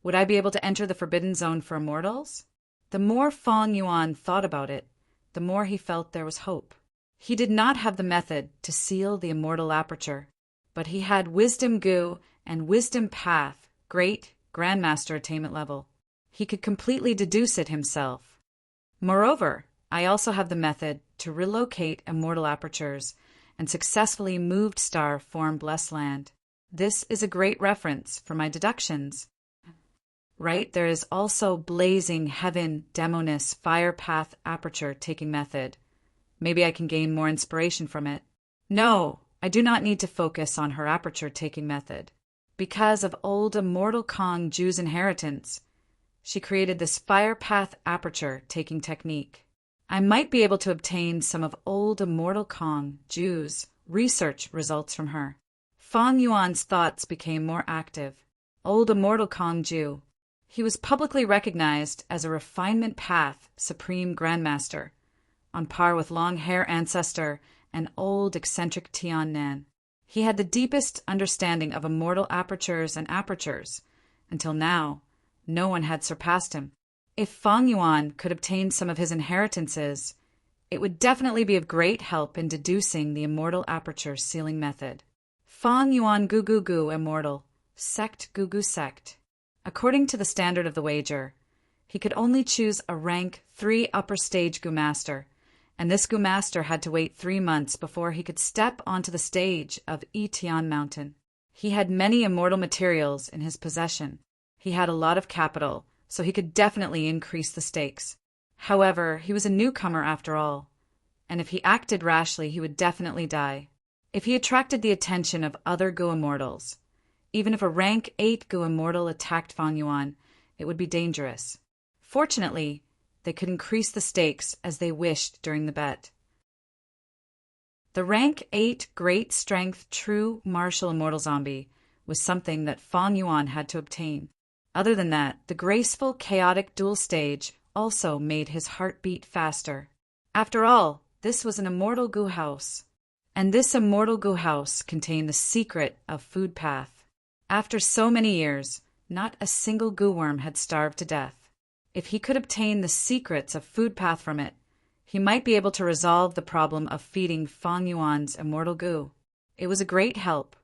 would I be able to enter the forbidden zone for immortals? The more Feng Yuan thought about it, the more he felt there was hope. He did not have the method to seal the immortal aperture, but he had wisdom goo and wisdom path, great grandmaster attainment level. He could completely deduce it himself. Moreover, I also have the method to relocate immortal apertures and successfully moved star form blessed land. This is a great reference for my deductions. Right, there is also blazing heaven demoness fire path aperture taking method. Maybe I can gain more inspiration from it. No, I do not need to focus on her aperture taking method. Because of old immortal Kong Ju's inheritance, she created this fire path aperture taking technique. I might be able to obtain some of old immortal Kong Ju's research results from her. Feng Yuan's thoughts became more active. Old immortal Kong Ju. He was publicly recognized as a refinement path supreme grandmaster, on par with long hair ancestor and old eccentric Tian Nan. He had the deepest understanding of immortal apertures and apertures. Until now, no one had surpassed him. If Feng Yuan could obtain some of his inheritances, it would definitely be of great help in deducing the immortal aperture sealing method. Feng Yuan Gu Gu Gu immortal, sect Gu Gu sect. According to the standard of the wager, he could only choose a rank 3 upper stage Gu master, and this Gu master had to wait 3 months before he could step onto the stage of Tian Mountain. He had many immortal materials in his possession. He had a lot of capital, so he could definitely increase the stakes. However, he was a newcomer after all, and if he acted rashly, he would definitely die. If he attracted the attention of other Gu immortals, even if a rank 8 Gu immortal attacked Feng Yuan, it would be dangerous. Fortunately, they could increase the stakes as they wished during the bet. The rank 8 great strength true martial immortal zombie was something that Feng Yuan had to obtain. Other than that, the graceful chaotic dual stage also made his heart beat faster. After all, this was an immortal Gu house. And this immortal Gu house contained the secret of food path. After so many years, not a single Gu worm had starved to death. If he could obtain the secrets of food path from it, he might be able to resolve the problem of feeding Feng Yuan's immortal Gu. It was a great help.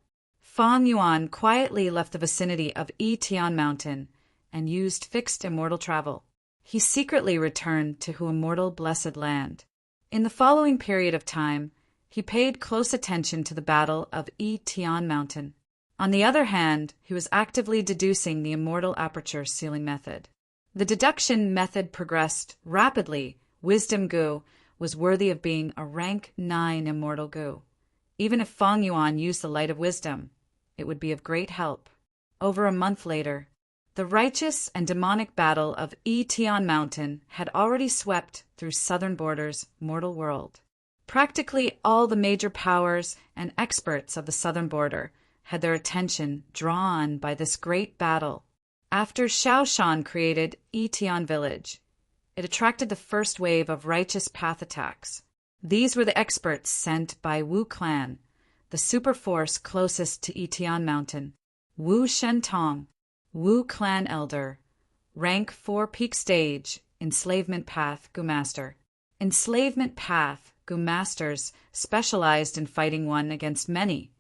Feng Yuan quietly left the vicinity of Tian Mountain and used fixed immortal travel. He secretly returned to Hu immortal blessed land. In the following period of time, he paid close attention to the battle of Tian Mountain. On the other hand, he was actively deducing the immortal aperture sealing method. The deduction method progressed rapidly. Wisdom Gu was worthy of being a rank 9 immortal Gu. Even if Feng Yuan used the light of wisdom, it would be of great help. Over a month later, The righteous and demonic battle of Etion Mountain had already swept through Southern Border's mortal world. Practically all the major powers and experts of the Southern Border had their attention drawn by this great battle. After Shaoshan created Etion Village, it attracted the first wave of righteous path attacks. These were the experts sent by Wu Clan, the super force closest to Etion Mountain. Wu Shentong, Wu Clan Elder, rank 4 peak stage, Enslavement Path Gu Master. Enslavement Path Gu Masters specialized in fighting one against many.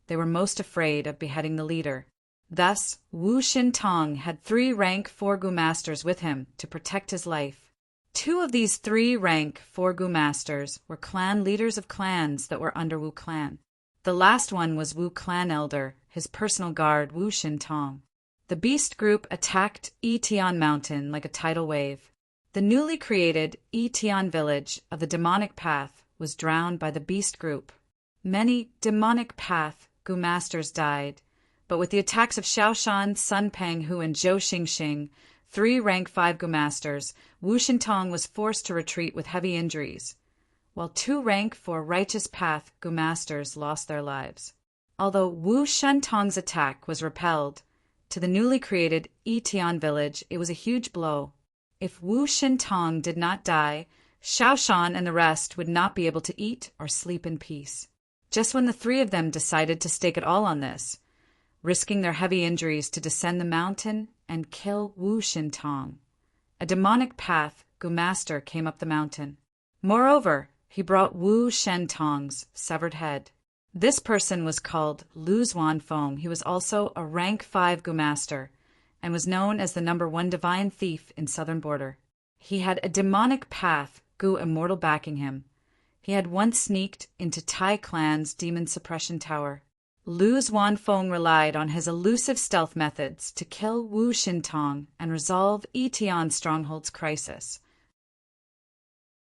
They were most afraid of beheading the leader. Thus, Wu Shentong had 3 rank 4 Gu Masters with him to protect his life. 2 of these 3 rank 4 Gu Masters were clan leaders of clans that were under Wu Clan. The last one was Wu Clan Elder, his personal guard Wu Shentong. The beast group attacked Etion Mountain like a tidal wave. The newly created Etion Village of the demonic path was drowned by the beast group. Many demonic path Gu Masters died, but with the attacks of Shaoshan, Sun Penghu, and Zhou Xingxing, 3 rank 5 Gu Masters, Wu Shentong was forced to retreat with heavy injuries, while 2 rank 4 righteous path Gu Masters lost their lives. Although Wu Shentong's attack was repelled, to the newly created Etion Village it was a huge blow. If Wu Shentong did not die, Shaoshan and the rest would not be able to eat or sleep in peace. Just when the 3 of them decided to stake it all on this, risking their heavy injuries to descend the mountain and kill Wu Shentong, a demonic path Gu Master came up the mountain. Moreover, he brought Wu Shentong's severed head. This person was called Lu Zuanfeng. He was also a rank 5 Gu Master and was known as the #1 divine thief in Southern Border. He had a demonic path Gu Immortal backing him. He had once sneaked into Tai Clan's demon suppression tower. Lu Zuanfeng relied on his elusive stealth methods to kill Wu Shentong and resolve Etion Stronghold's crisis.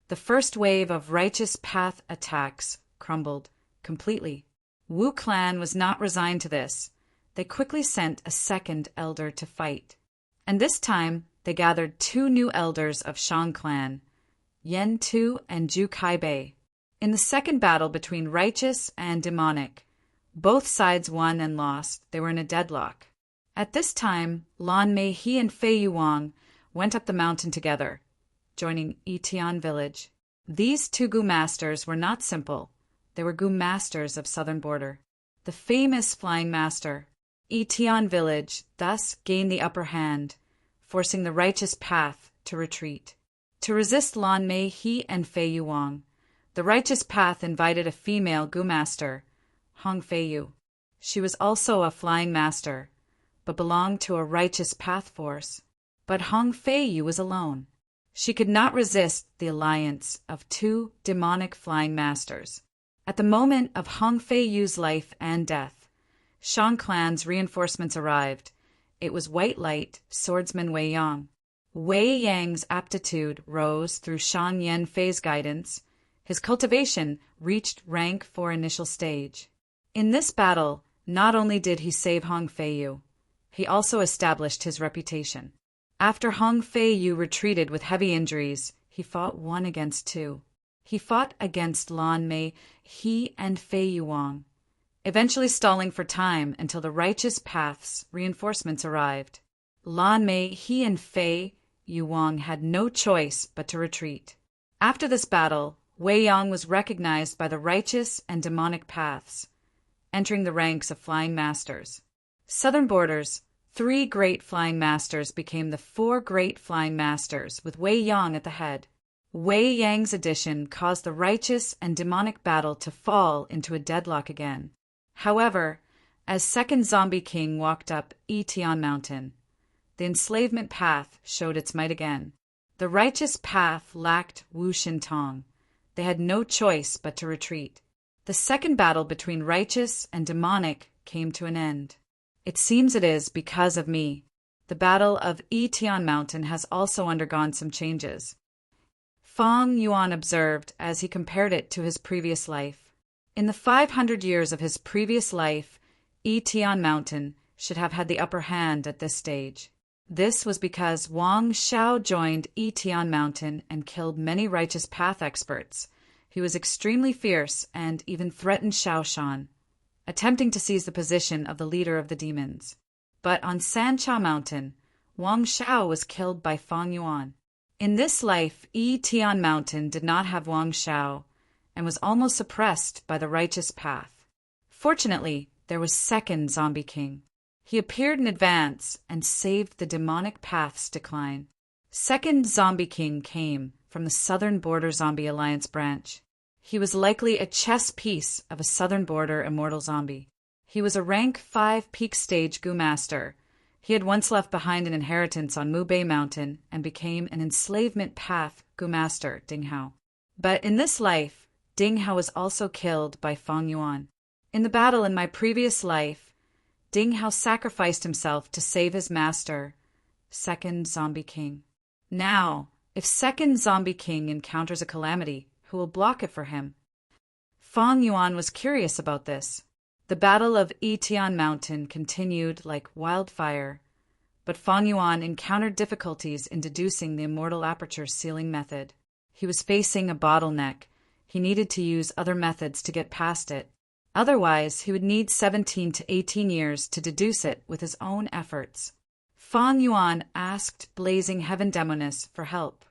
The first wave of righteous path attacks crumbled completely. Wu Clan was not resigned to this. They quickly sent a second elder to fight. And this time, they gathered 2 new elders of Shang Clan, Yen Tu and Zhu Kaibei. In the second battle between righteous and demonic, both sides won and lost. They were in a deadlock. At this time, Lan Mei He and Fei Yuang went up the mountain together, joining Etion Village. These 2 Gu Masters were not simple. They were Gu Masters of Southern Border. The famous Flying Master, Etion Village, thus gained the upper hand, forcing the righteous path to retreat. To resist Lan Mei He and Fei Yuang, the righteous path invited a female Gu Master, Hong Feiyu. She was also a Flying Master, but belonged to a righteous path force. But Hong Feiyu was alone. She could not resist the alliance of 2 demonic Flying Masters. At the moment of Hong Feiyu's life and death, Shang Clan's reinforcements arrived. It was White Light swordsman Wei Yang. Wei Yang's aptitude rose through Shang Yen Fei's guidance. His cultivation reached rank 4 initial stage. In this battle, not only did he save Hong Feiyu, he also established his reputation. After Hong Feiyu retreated with heavy injuries, he fought 1 against 2. He fought against Lan Mei He and Fei Yuang, eventually stalling for time until the righteous path's reinforcements arrived. Lan Mei He and Fei Yuang had no choice but to retreat. After this battle, Wei Yang was recognized by the righteous and demonic paths, entering the ranks of Flying Masters. Southern Border's 3 great Flying Masters became the 4 great Flying Masters, with Wei Yang at the head. Wei Yang's addition caused the righteous and demonic battle to fall into a deadlock again. However, as second Zombie King walked up Etion Mountain, the enslavement path showed its might again. The righteous path lacked Wu Shentong. They had no choice but to retreat. The second battle between righteous and demonic came to an end. It seems it is because of me. The battle of Etion Mountain has also undergone some changes. Fang Yuan observed as he compared it to his previous life. In the 500 years of his previous life, Etion Mountain should have had the upper hand at this stage. This was because Wang Shao joined Yitian Mountain and killed many righteous path experts. He was extremely fierce and even threatened Shaoshan, attempting to seize the position of the leader of the demons. But on Sanchao Mountain, Wang Shao was killed by Fang Yuan. In this life, Yitian Mountain did not have Wang Shao and was almost suppressed by the righteous path. Fortunately, there was second Zombie King. He appeared in advance and saved the demonic path's decline. Second Zombie King came from the Southern Border Zombie Alliance branch. He was likely a chess piece of a Southern Border immortal zombie. He was a rank 5 peak stage Gu Master. He had once left behind an inheritance on Mubei Mountain and became an enslavement path Gu Master, Ding Hao. But in this life, Ding Hao was also killed by Fang Yuan. In the battle in my previous life, Ding Hao sacrificed himself to save his master, Second Zombie King. Now, if Second Zombie King encounters a calamity, who will block it for him? Fang Yuan was curious about this. The Battle of Yitian Mountain continued like wildfire, but Fang Yuan encountered difficulties in deducing the immortal aperture sealing method. He was facing a bottleneck. He needed to use other methods to get past it. Otherwise, he would need 17 to 18 years to deduce it with his own efforts. Fang Yuan asked Blazing Heaven Demoness for help.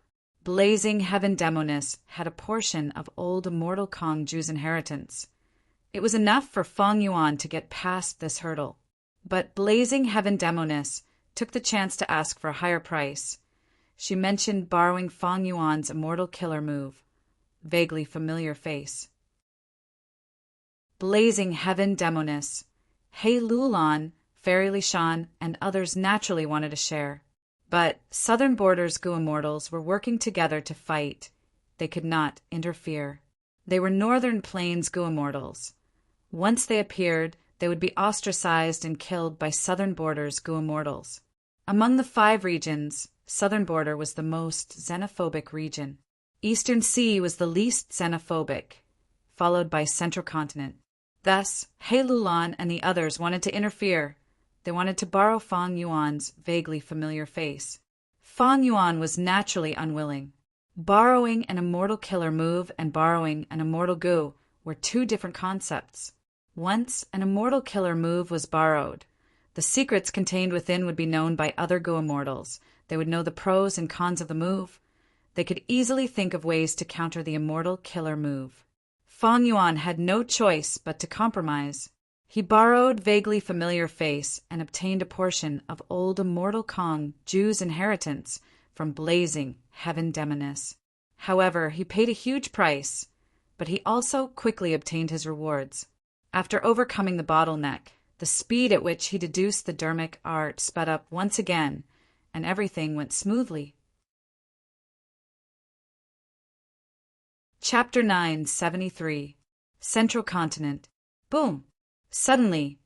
Blazing Heaven Demoness had a portion of old immortal Kong Ju's inheritance. It was enough for Fang Yuan to get past this hurdle. But Blazing Heaven Demoness took the chance to ask for a higher price. She mentioned borrowing Fang Yuan's immortal killer move, vaguely familiar face. Blazing Heaven Demoness, Hei Lulan, Fairy Lishan, and others naturally wanted a share. But Southern Border's Gu Immortals were working together to fight. They could not interfere. They were Northern Plains Gu Immortals. Once they appeared, they would be ostracized and killed by Southern Border's Gu Immortals. Among the 5 regions, Southern Border was the most xenophobic region. Eastern Sea was the least xenophobic, followed by Central Continent. Thus, Hei Lulan and the others wanted to interfere. They wanted to borrow Fang Yuan's vaguely familiar face. Fang Yuan was naturally unwilling. Borrowing an immortal killer move and borrowing an immortal Gu were 2 different concepts. Once an immortal killer move was borrowed, the secrets contained within would be known by other Gu Immortals. They would know the pros and cons of the move. They could easily think of ways to counter the immortal killer move. Fang Yuan had no choice but to compromise. He borrowed vaguely familiar face and obtained a portion of old immortal Kong Ju's inheritance from Blazing Heaven Demoness. However, he paid a huge price, but he also quickly obtained his rewards. After overcoming the bottleneck, the speed at which he deduced the dermic art sped up once again, and everything went smoothly. Chapter 973. Central Continent. Boom! Suddenly,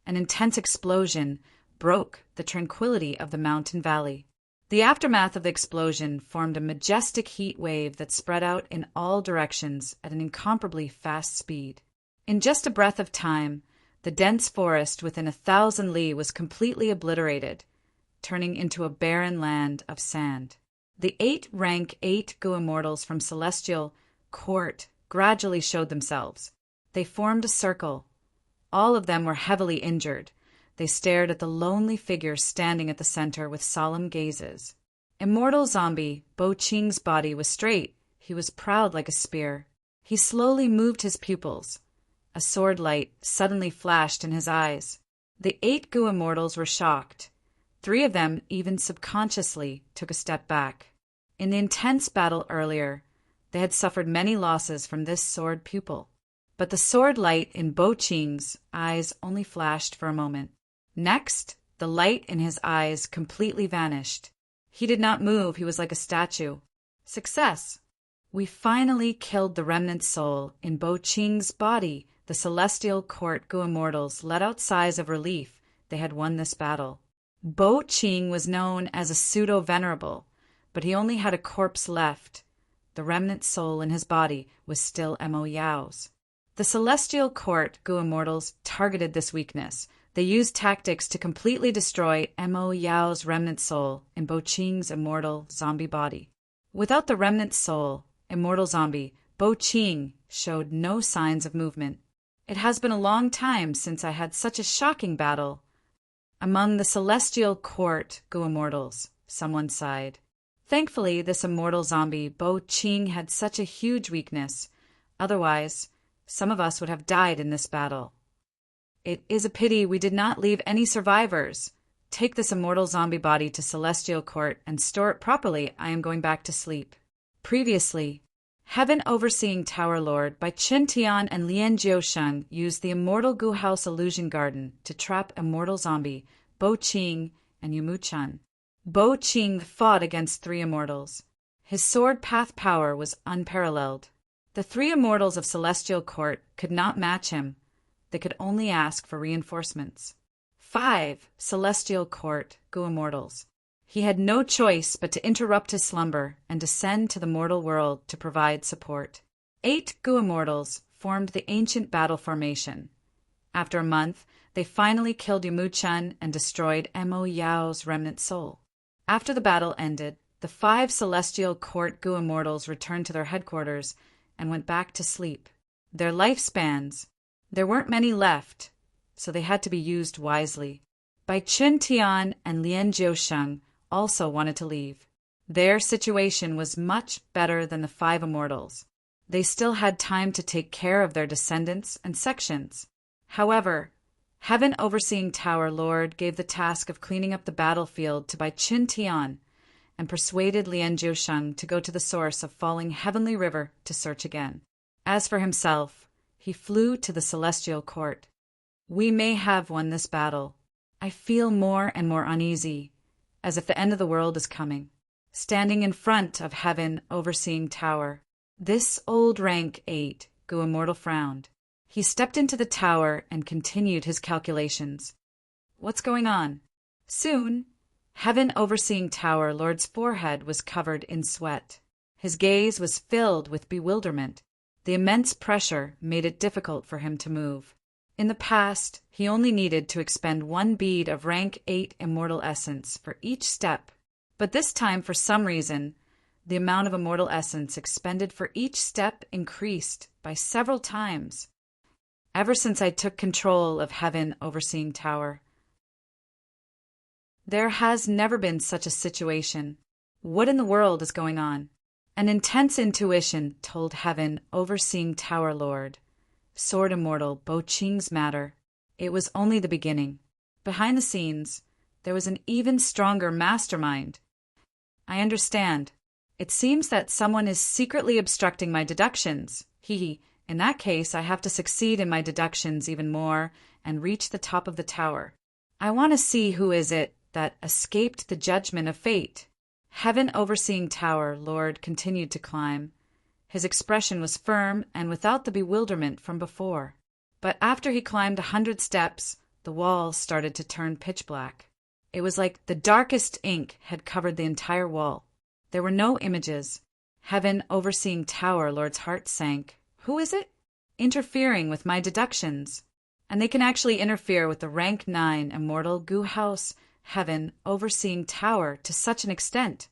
an intense explosion broke the tranquility of the mountain valley. The aftermath of the explosion formed a majestic heat wave that spread out in all directions at an incomparably fast speed. In just a breath of time, the dense forest within 1,000 li was completely obliterated, turning into a barren land of sand. The 8 rank 8 Gu Immortals from Celestial Court gradually showed themselves. They formed a circle. All of them were heavily injured. They stared at the lonely figure standing at the center with solemn gazes. Immortal zombie Bo Qing's body was straight. He was proud like a spear. He slowly moved his pupils. A sword light suddenly flashed in his eyes. The 8 Gu Immortals were shocked. 3 of them even subconsciously took a step back. In the intense battle earlier, they had suffered many losses from this sword pupil. But the sword light in Bo Qing's eyes only flashed for a moment. Next, the light in his eyes completely vanished. He did not move. He was like a statue. Success! We finally killed the remnant soul in Bo Qing's body. The Celestial Court Gu Immortals let out sighs of relief. They had won this battle. Bo Qing was known as a pseudo-venerable, but he only had a corpse left. The remnant soul in his body was still Mo Yao's. The Celestial Court Gu Immortals targeted this weakness. They used tactics to completely destroy Mo Yao's remnant soul in Bo Qing's immortal zombie body. Without the remnant soul, immortal zombie, Bo Qing showed no signs of movement. It has been a long time since I had such a shocking battle. Among the celestial court Gu immortals, someone sighed. Thankfully, this immortal zombie, Bo Qing, had such a huge weakness. Otherwise, some of us would have died in this battle. It is a pity we did not leave any survivors. Take this immortal zombie body to Celestial Court and store it properly. I am going back to sleep. Previously, Heaven Overseeing Tower Lord by Qin Tian and Lian Jiusheng used the immortal Gu House Illusion Garden to trap immortal zombie Bo Qing and Yumu Chun. Bo Qing fought against 3 immortals. His sword path power was unparalleled. The 3 immortals of Celestial Court could not match him. They could only ask for reinforcements. 5 Celestial Court Gu immortals. He had no choice but to interrupt his slumber and descend to the mortal world to provide support. 8 Gu immortals formed the ancient battle formation. After a month, they finally killed Yumu Chun and destroyed Mo Yao's remnant soul. After the battle ended, the 5 Celestial Court Gu immortals returned to their headquarters and went back to sleep. Their lifespans, there weren't many left, so they had to be used wisely. Bai Qin Tian and Lian Jiusheng also wanted to leave. Their situation was much better than the 5 immortals. They still had time to take care of their descendants and sections. However, Heaven Overseeing Tower Lord gave the task of cleaning up the battlefield to Bai Qin Tian and persuaded Lian Jiusheng to go to the source of falling heavenly river to search again. As for himself, he flew to the Celestial Court. We may have won this battle. I feel more and more uneasy, as if the end of the world is coming. Standing in front of Heaven Overseeing Tower, this old rank 8 Gu immortal frowned. He stepped into the tower and continued his calculations. What's going on? Soon, Heaven Overseeing Tower Lord's forehead was covered in sweat. His gaze was filled with bewilderment. The immense pressure made it difficult for him to move. In the past, he only needed to expend 1 bead of rank 8 immortal essence for each step, but this time, for some reason, the amount of immortal essence expended for each step increased by several times. Ever since I took control of Heaven Overseeing Tower, there has never been such a situation. What in the world is going on? An intense intuition told Heaven Overseeing Tower Lord, Sword Immortal Bo Qing's matter. It was only the beginning. Behind the scenes, there was an even stronger mastermind. I understand. It seems that someone is secretly obstructing my deductions. In that case, I have to succeed in my deductions even more and reach the top of the tower. I want to see who is it that escaped the judgment of fate. Heaven Overseeing Tower Lord continued to climb. His expression was firm and without the bewilderment from before. But after he climbed 100 steps, the walls started to turn pitch black. It was like the darkest ink had covered the entire wall. There were no images. Heaven Overseeing Tower Lord's heart sank. Who is it? Interfering with my deductions. And they can actually interfere with the rank 9 immortal Gu House Heaven Overseeing Tower to such an extent.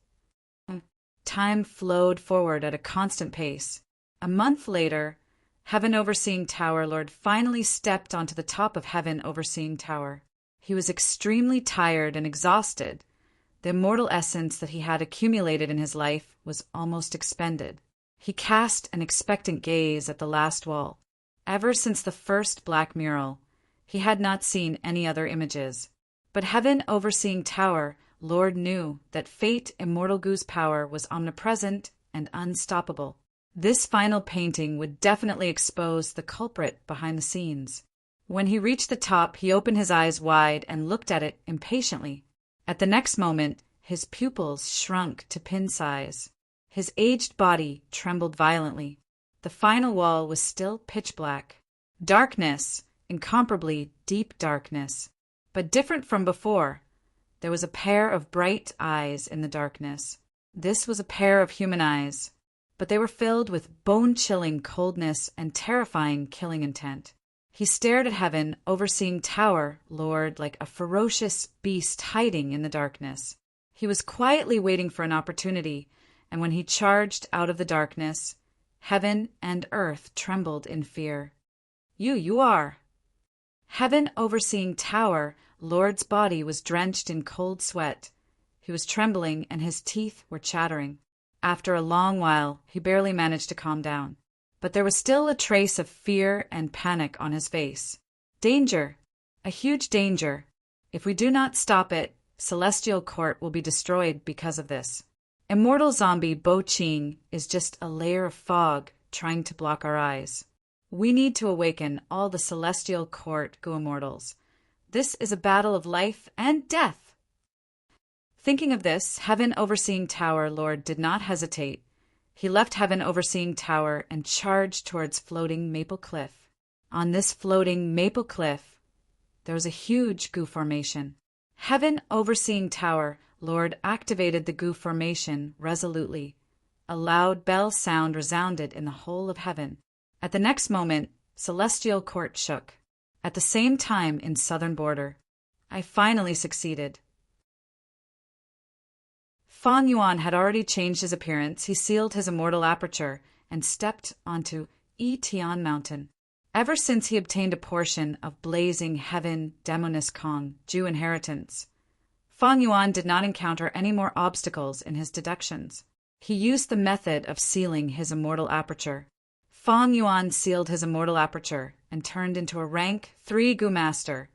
Time flowed forward at a constant pace. A month later, Heaven Overseeing Tower Lord finally stepped onto the top of Heaven Overseeing Tower. He was extremely tired and exhausted. The immortal essence that he had accumulated in his life was almost expended. He cast an expectant gaze at the last wall. Ever since the first black mural, he had not seen any other images. But Heaven Overseeing Tower Lord knew that Fate Immortal Gu's power was omnipresent and unstoppable. This final painting would definitely expose the culprit behind the scenes. When he reached the top, he opened his eyes wide and looked at it impatiently. At the next moment, his pupils shrunk to pin size. His aged body trembled violently. The final wall was still pitch black. Darkness, incomparably deep darkness. But different from before, there was a pair of bright eyes in the darkness. This was a pair of human eyes, but they were filled with bone-chilling coldness and terrifying killing intent. He stared at heaven, overseeing Tower, Lord, like a ferocious beast hiding in the darkness. He was quietly waiting for an opportunity, and when he charged out of the darkness, heaven and earth trembled in fear. You are. Heaven overseeing Tower, Lord's body was drenched in cold sweat. He was trembling and his teeth were chattering. After a long while, he barely managed to calm down. But there was still a trace of fear and panic on his face. Danger! A huge danger. If we do not stop it, Celestial Court will be destroyed because of this. Immortal zombie Bo Ching is just a layer of fog trying to block our eyes. We need to awaken all the Celestial Court Gu Immortals. This is a battle of life and death. Thinking of this, Heaven Overseeing Tower Lord did not hesitate. He left Heaven Overseeing Tower and charged towards floating Maple Cliff. On this floating Maple Cliff, there was a huge Gu formation. Heaven Overseeing Tower Lord activated the Gu formation resolutely. A loud bell sound resounded in the whole of heaven. At the next moment, Celestial Court shook. At the same time in southern border, I finally succeeded. Fang Yuan had already changed his appearance. He sealed his immortal aperture and stepped onto Tian Mountain. Ever since he obtained a portion of blazing heaven Demoness Kong, Jew inheritance, Fang Yuan did not encounter any more obstacles in his deductions. He used the method of sealing his immortal aperture. Fang Yuan sealed his immortal aperture and turned into a rank 3 Gu Master,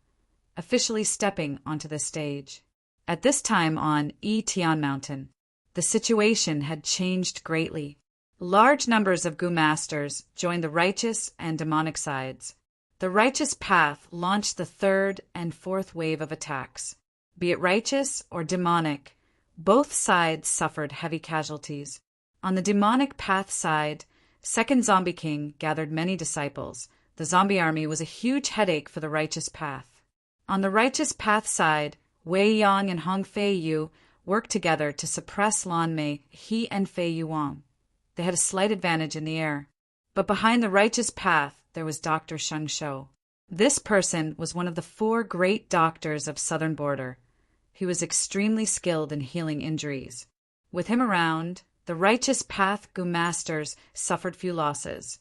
officially stepping onto the stage. At this time on Tian Mountain, the situation had changed greatly. Large numbers of Gu Masters joined the righteous and demonic sides. The righteous path launched the third and fourth wave of attacks. Be it righteous or demonic, both sides suffered heavy casualties. On the demonic path side, Second Zombie King gathered many disciples. The zombie army was a huge headache for the righteous path. On the righteous path side, Wei Yang and Hong Fei Yu worked together to suppress Lan Mei, He, and Fei Yuang. They had a slight advantage in the air. But behind the righteous path, there was Dr. Sheng Shou. This person was one of the 4 great doctors of southern border. He was extremely skilled in healing injuries. With him around, the righteous path Gu Masters suffered few losses.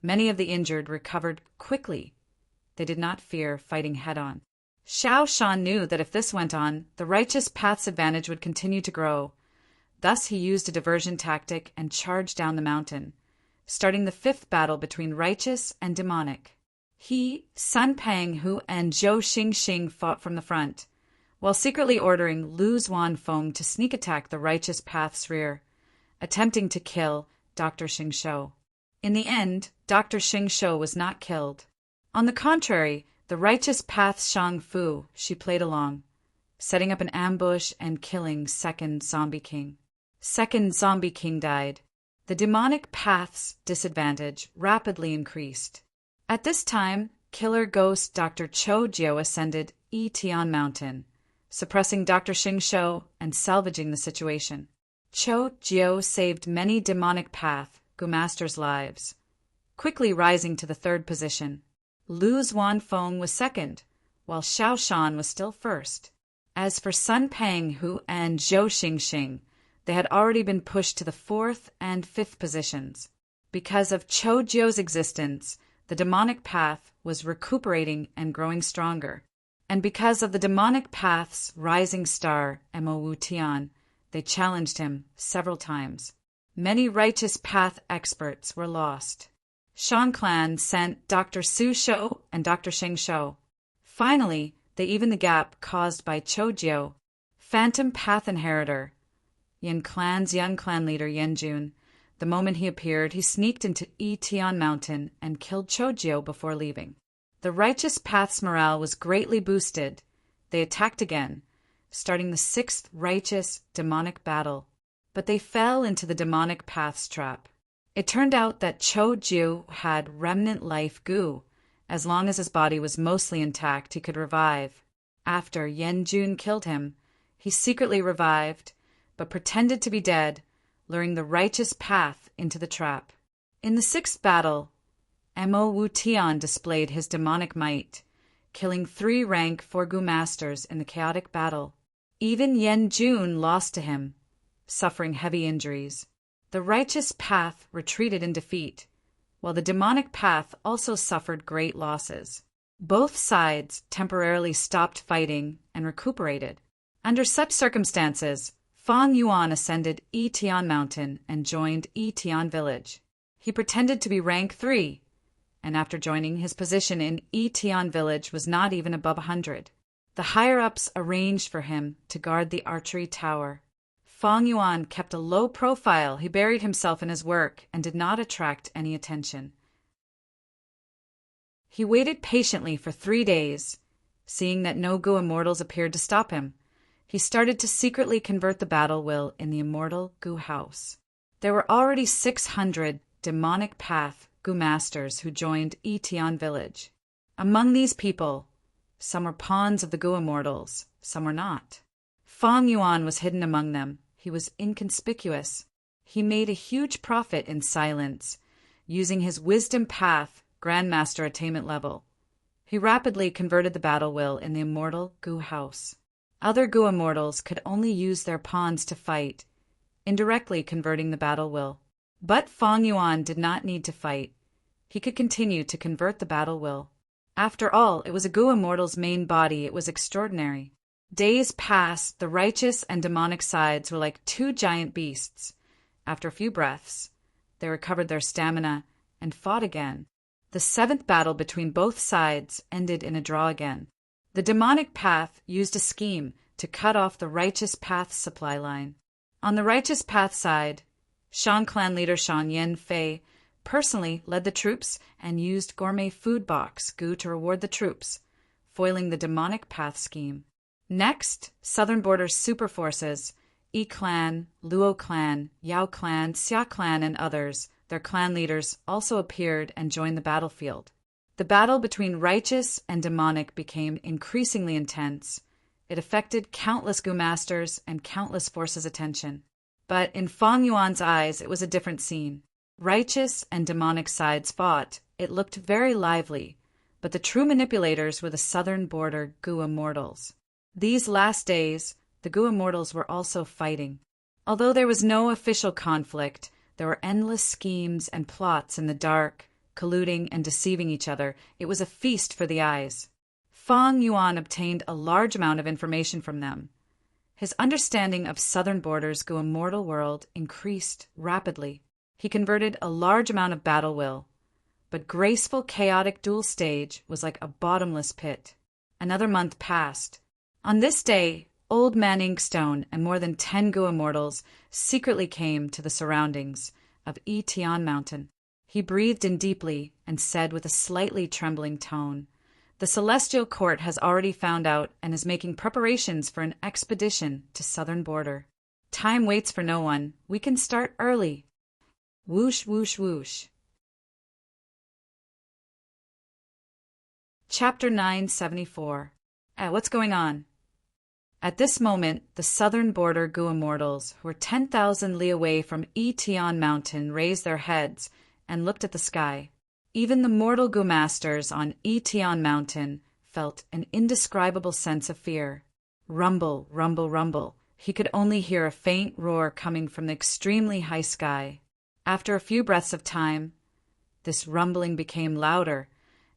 Many of the injured recovered quickly. They did not fear fighting head-on. Xiao Shan knew that if this went on, the righteous path's advantage would continue to grow. Thus he used a diversion tactic and charged down the mountain, starting the 5th battle between righteous and demonic. He, Sun Panghu, and Zhou Xingxing fought from the front, while secretly ordering Lu Zuanfeng to sneak attack the righteous path's rear, attempting to kill Dr. Xing Shou. In the end, Dr. Xing Shou was not killed. On the contrary, the righteous path's Shang Fu, she played along, setting up an ambush and killing Second Zombie King. Second Zombie King died. The demonic path's disadvantage rapidly increased. At this time, killer ghost Dr. Cho Jiao ascended Tian Mountain, suppressing Dr. Xing Shou and salvaging the situation. Cho Jiao saved many demonic path Gu Masters' lives, quickly rising to the 3rd position. Lu Zuanfeng was 2nd, while Xiao Shan was still 1st. As for Sun Panghu and Zhou Xingxing, they had already been pushed to the 4th and 5th positions. Because of Cho Jiao's existence, the demonic path was recuperating and growing stronger. And because of the demonic path's rising star, Mo Wu Tian, they challenged him several times. Many righteous path experts were lost. Shan Clan sent Dr. Su Shou and Dr. Sheng Shou. Finally, they evened the gap caused by Cho Jiao, Phantom Path Inheritor, Yin Clan's young clan leader Yen Jun. The moment he appeared, he sneaked into Tian Mountain and killed Cho Jiao before leaving. The righteous path's morale was greatly boosted. They attacked again, starting the 6th righteous demonic battle. But they fell into the demonic path's trap. It turned out that Cho Jiao had remnant life Gu. As long as his body was mostly intact, he could revive. After Yen Jun killed him, he secretly revived, but pretended to be dead, luring the righteous path into the trap. In the 6th battle, Mo Wu Tian displayed his demonic might, killing 3 rank 4 Gu masters in the chaotic battle. Even Yen Jun lost to him, suffering heavy injuries. The righteous path retreated in defeat, while the demonic path also suffered great losses. Both sides temporarily stopped fighting and recuperated. Under such circumstances, Fang Yuan ascended Yitian Mountain and joined Yitian Village. He pretended to be rank 3, and after joining, his position in Yitian Village was not even above 100. The higher-ups arranged for him to guard the archery tower. Fang Yuan kept a low profile. He buried himself in his work and did not attract any attention. He waited patiently for 3 days. Seeing that no Gu immortals appeared to stop him, he started to secretly convert the battle will in the immortal Gu house. There were already 600 demonic path Gu masters who joined Yitian Village. Among these people, some were pawns of the Gu immortals, some were not. Fang Yuan was hidden among them. He was inconspicuous. He made a huge profit in silence, using his wisdom path Grandmaster attainment level. He rapidly converted the battle will in the immortal Gu house. Other Gu immortals could only use their pawns to fight, indirectly converting the battle will. But Fang Yuan did not need to fight. He could continue to convert the battle will. After all, it was a Gu immortal's main body. It was extraordinary. Days passed. The righteous and demonic sides were like 2 giant beasts. After a few breaths, they recovered their stamina and fought again. The 7th battle between both sides ended in a draw again. The demonic path used a scheme to cut off the righteous path supply line. On the righteous path side, Shan clan leader Shan Yanfei personally led the troops and used gourmet food box Gu to reward the troops, foiling the demonic path scheme. Next, Southern Border super forces, Yi clan, Luo clan, Yao clan, Xia clan, and others, their clan leaders, also appeared and joined the battlefield. The battle between righteous and demonic became increasingly intense. It affected countless Gu masters and countless forces' attention. But in Fang Yuan's eyes, it was a different scene. Righteous and demonic sides fought. It looked very lively, but the true manipulators were the Southern Border Gu immortals. These last days, the Gu immortals were also fighting. Although there was no official conflict, there were endless schemes and plots in the dark, colluding and deceiving each other. It was a feast for the eyes. Fang Yuan obtained a large amount of information from them. His understanding of Southern Border's Gu immortal world increased rapidly. He converted a large amount of battle will, but graceful chaotic duel stage was like a bottomless pit. Another month passed. On this day, Old Man Inkstone and more than 10 Gu immortals secretly came to the surroundings of Yitian Mountain. He breathed in deeply and said with a slightly trembling tone, "The Celestial Court has already found out and is making preparations for an expedition to Southern Border. Time waits for no one. We can start early." Whoosh, whoosh, whoosh. Chapter 974. What's going on? At this moment, the Southern Border Gu immortals, who were 10,000 li away from Yitian Mountain, raised their heads and looked at the sky. Even the mortal Gu masters on Yitian Mountain felt an indescribable sense of fear. Rumble, rumble, rumble. He could only hear a faint roar coming from the extremely high sky. After a few breaths of time, this rumbling became louder,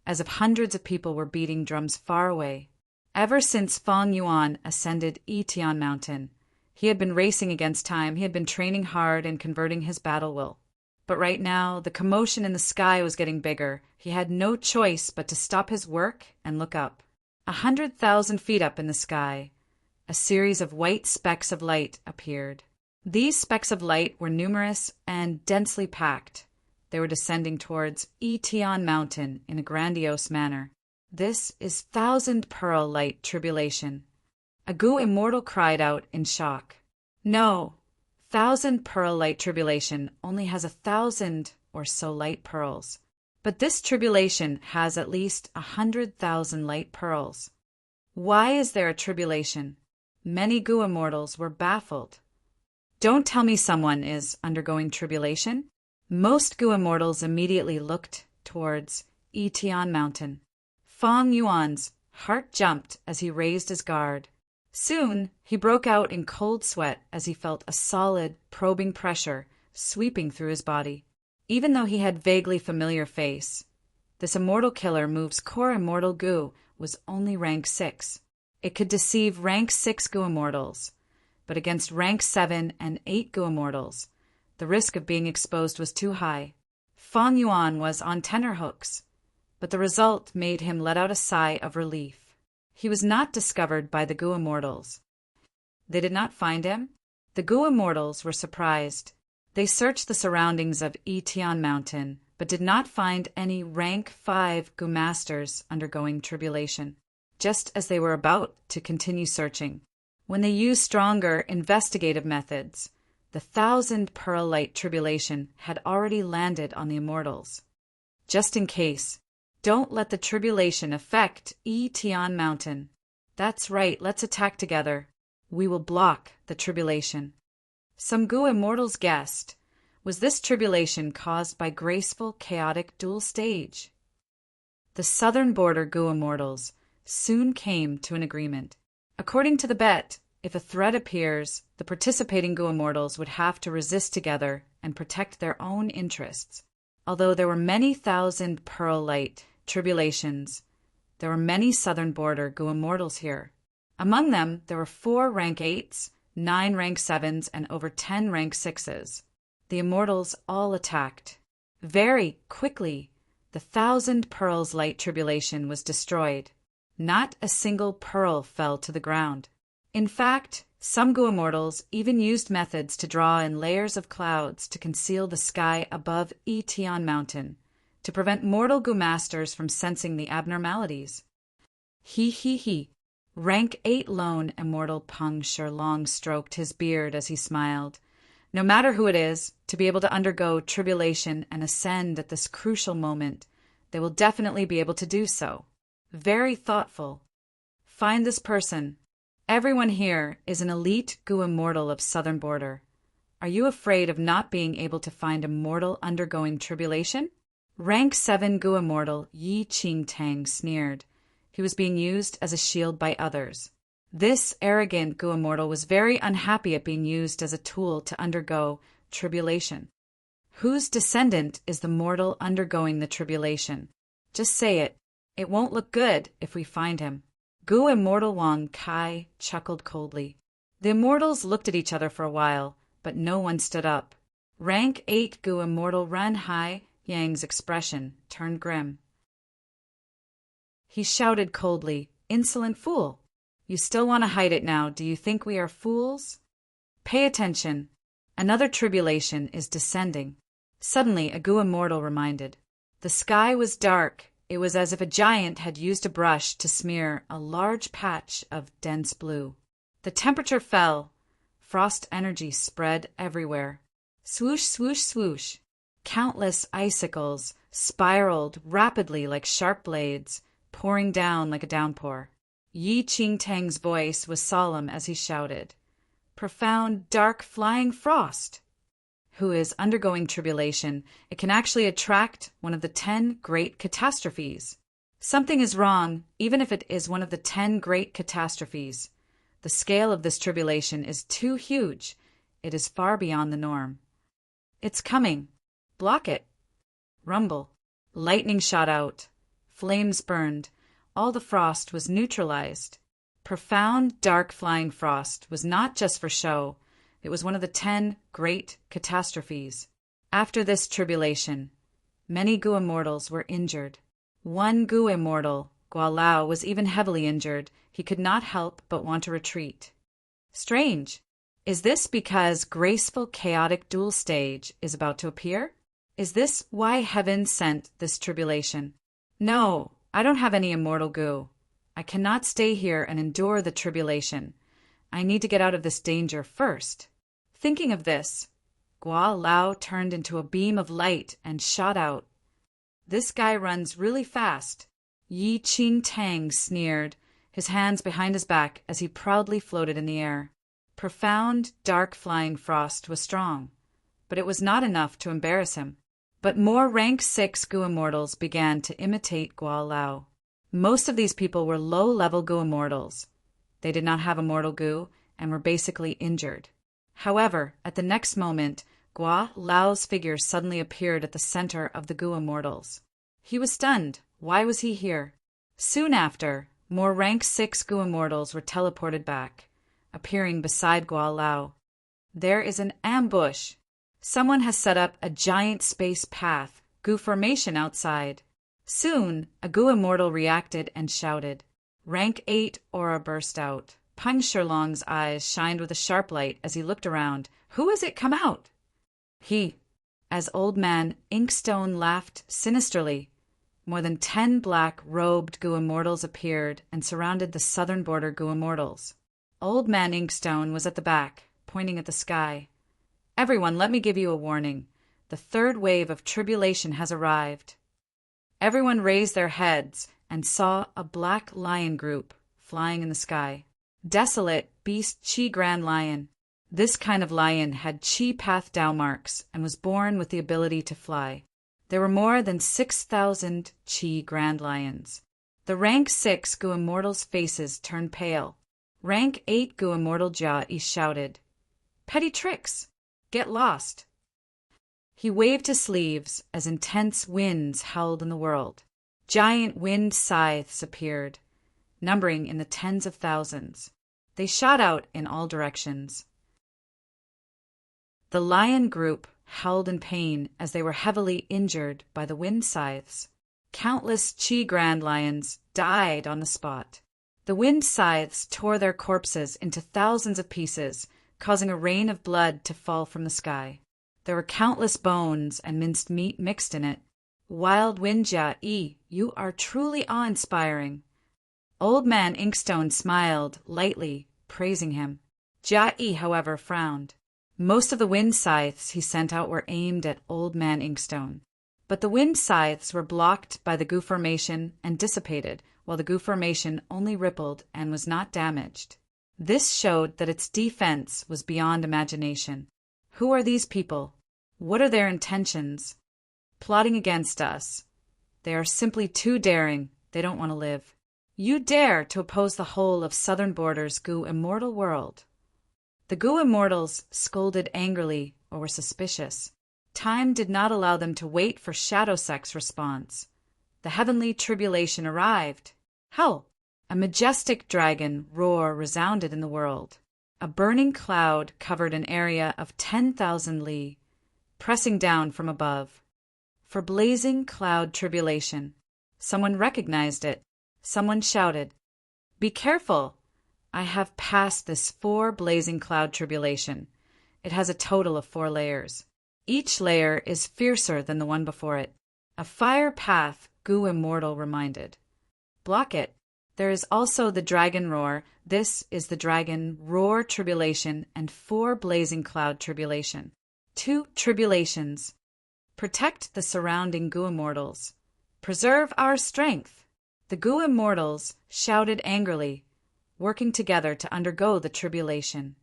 as if hundreds of people were beating drums far away. Ever since Fang Yuan ascended Yitian Mountain, he had been racing against time. He had been training hard and converting his battle will. But right now, the commotion in the sky was getting bigger. He had no choice but to stop his work and look up. 100,000 feet up in the sky, a series of white specks of light appeared. These specks of light were numerous and densely packed. They were descending towards Yitian Mountain in a grandiose manner. "This is 1,000 pearl light tribulation." A Gu immortal cried out in shock. "No, 1,000 pearl light tribulation only has 1,000 or so light pearls. But this tribulation has at least 100,000 light pearls. Why is there a tribulation?" Many Gu immortals were baffled. "Don't tell me someone is undergoing tribulation." Most Gu immortals immediately looked towards Yitian Mountain. Fang Yuan's heart jumped as he raised his guard. Soon, he broke out in cold sweat as he felt a solid, probing pressure sweeping through his body. Even though he had vaguely familiar face, this immortal killer move's core immortal goo was only rank 6. It could deceive rank 6 goo immortals, but against rank 7 and 8 goo immortals, the risk of being exposed was too high. Fang Yuan was on tenterhooks, but the result made him let out a sigh of relief. He was not discovered by the goo immortals. They did not find him. The goo immortals were surprised. They searched the surroundings of Yitian Mountain, but did not find any rank 5 goo masters undergoing tribulation, just as they were about to continue searching. When they used stronger investigative methods, the 1,000 pearl light tribulation had already landed on the immortals. Just in case, don't let the tribulation affect Yitian Mountain. That's right, let's attack together. We will block the tribulation. Some goo immortals guessed, was this tribulation caused by graceful, chaotic dual stage? The southern border goo immortals soon came to an agreement. According to the bet, if a threat appears, the participating goo immortals would have to resist together and protect their own interests. Although there were many 1,000 pearl light tribulations, there were many southern border goo immortals here. Among them, there were 4 rank 8s, 9 rank 7s, and over 10 rank 6s. The immortals all attacked. Very quickly, the 1,000 pearls light tribulation was destroyed. Not a single pearl fell to the ground. In fact, some goo immortals even used methods to draw in layers of clouds to conceal the sky above Yitian Mountain, to prevent mortal goo masters from sensing the abnormalities. He. Rank 8 lone immortal Peng Shilong stroked his beard as he smiled. No matter who it is, to be able to undergo tribulation and ascend at this crucial moment, they will definitely be able to do so. Very thoughtful. Find this person. Everyone here is an elite goo immortal of southern border. Are you afraid of not being able to find a mortal undergoing tribulation? Rank 7 goo immortal Yi Qing Tang sneered. He was being used as a shield by others. This arrogant goo immortal was very unhappy at being used as a tool to undergo tribulation. Whose descendant is the mortal undergoing the tribulation? Just say it. It won't look good if we find him. Goo immortal Wang Kai chuckled coldly. The immortals looked at each other for a while, but no one stood up. Rank 8 goo immortal Ren Hai Yang's expression turned grim. He shouted coldly, "Insolent fool! You still want to hide it now, do you think we are fools? Pay attention. Another tribulation is descending." Suddenly, a goo immortal reminded. The sky was dark. It was as if a giant had used a brush to smear a large patch of dense blue. The temperature fell. Frost energy spread everywhere. Swoosh, swoosh, swoosh. Countless icicles spiraled rapidly like sharp blades, pouring down like a downpour. Yi Qing Tang's voice was solemn as he shouted, "Profound, dark, flying frost!" Who is undergoing tribulation, it can actually attract one of the 10 great catastrophes. Something is wrong, even if it is one of the 10 great catastrophes. The scale of this tribulation is too huge. It is far beyond the norm. It's coming. Block it. Rumble. Lightning shot out. Flames burned. All the frost was neutralized. Profound, dark, flying frost was not just for show. It was one of the 10 great catastrophes. After this tribulation, many goo immortals were injured. One goo immortal, Gualao, was even heavily injured. He could not help but want to retreat. Strange. Is this because graceful, chaotic dual stage is about to appear? Is this why heaven sent this tribulation? No, I don't have any immortal goo. I cannot stay here and endure the tribulation. I need to get out of this danger first. Thinking of this, Gualao turned into a beam of light and shot out. This guy runs really fast. Yi Qing Tang sneered, his hands behind his back as he proudly floated in the air. Profound, dark flying frost was strong, but it was not enough to embarrass him. But more rank 6 Gu immortals began to imitate Guo Lao. Most of these people were low-level Gu immortals. They did not have immortal Gu and were basically injured. However, at the next moment, Guo Lao's figure suddenly appeared at the center of the Gu immortals. He was stunned. Why was he here? Soon after, more rank 6 Gu immortals were teleported back, appearing beside Guo Lao. There is an ambush. Someone has set up a giant space path, Gu formation outside. Soon, a Gu immortal reacted and shouted. Rank 8 aura burst out. Peng Shilong's eyes shined with a sharp light as he looked around. Who is it? Come out! As Old Man Inkstone laughed sinisterly, more than 10 black-robed Gu immortals appeared and surrounded the southern border Gu immortals. Old Man Inkstone was at the back, pointing at the sky. Everyone, let me give you a warning. The third wave of tribulation has arrived. Everyone raised their heads and saw a black lion group flying in the sky. Desolate beast Qi Grand Lion. This kind of lion had Qi Path Dao marks and was born with the ability to fly. There were more than 6,000 Qi Grand Lions. The rank 6 Gu immortals' faces turned pale. Rank 8 Gu immortal Jia shouted, "Petty tricks! Get lost!" He waved his sleeves as intense winds howled in the world. Giant wind scythes appeared, numbering in the tens of thousands. They shot out in all directions. The lion group howled in pain as they were heavily injured by the wind scythes. Countless Qi Grand Lions died on the spot. The wind scythes tore their corpses into thousands of pieces, causing a rain of blood to fall from the sky. There were countless bones and minced meat mixed in it. Wild Wind Jia, you are truly awe-inspiring. Old Man Inkstone smiled lightly, praising him. Jia, however, frowned. Most of the wind scythes he sent out were aimed at Old Man Inkstone. But the wind scythes were blocked by the Gu formation and dissipated, while the Gu formation only rippled and was not damaged. This showed that its defense was beyond imagination. Who are these people? What are their intentions? Plotting against us. They are simply too daring. They don't want to live. You dare to oppose the whole of Southern Border's Gu immortal world. The Gu immortals scolded angrily or were suspicious. Time did not allow them to wait for Shadowsek's response. The heavenly tribulation arrived. How? A majestic dragon roar resounded in the world. A burning cloud covered an area of 10,000 li, pressing down from above. For blazing cloud tribulation. Someone recognized it. Someone shouted, "Be careful! I have passed this 4 blazing cloud tribulation. It has a total of 4 layers. Each layer is fiercer than the one before it. A fire path," Gu Immortal reminded. "Block it. There is also the Dragon Roar. This is the Dragon Roar Tribulation and 4 Blazing Cloud Tribulation. 2 tribulations. Protect the surrounding Gu Immortals. Preserve our strength." The Gu Immortals shouted angrily, working together to undergo the tribulation.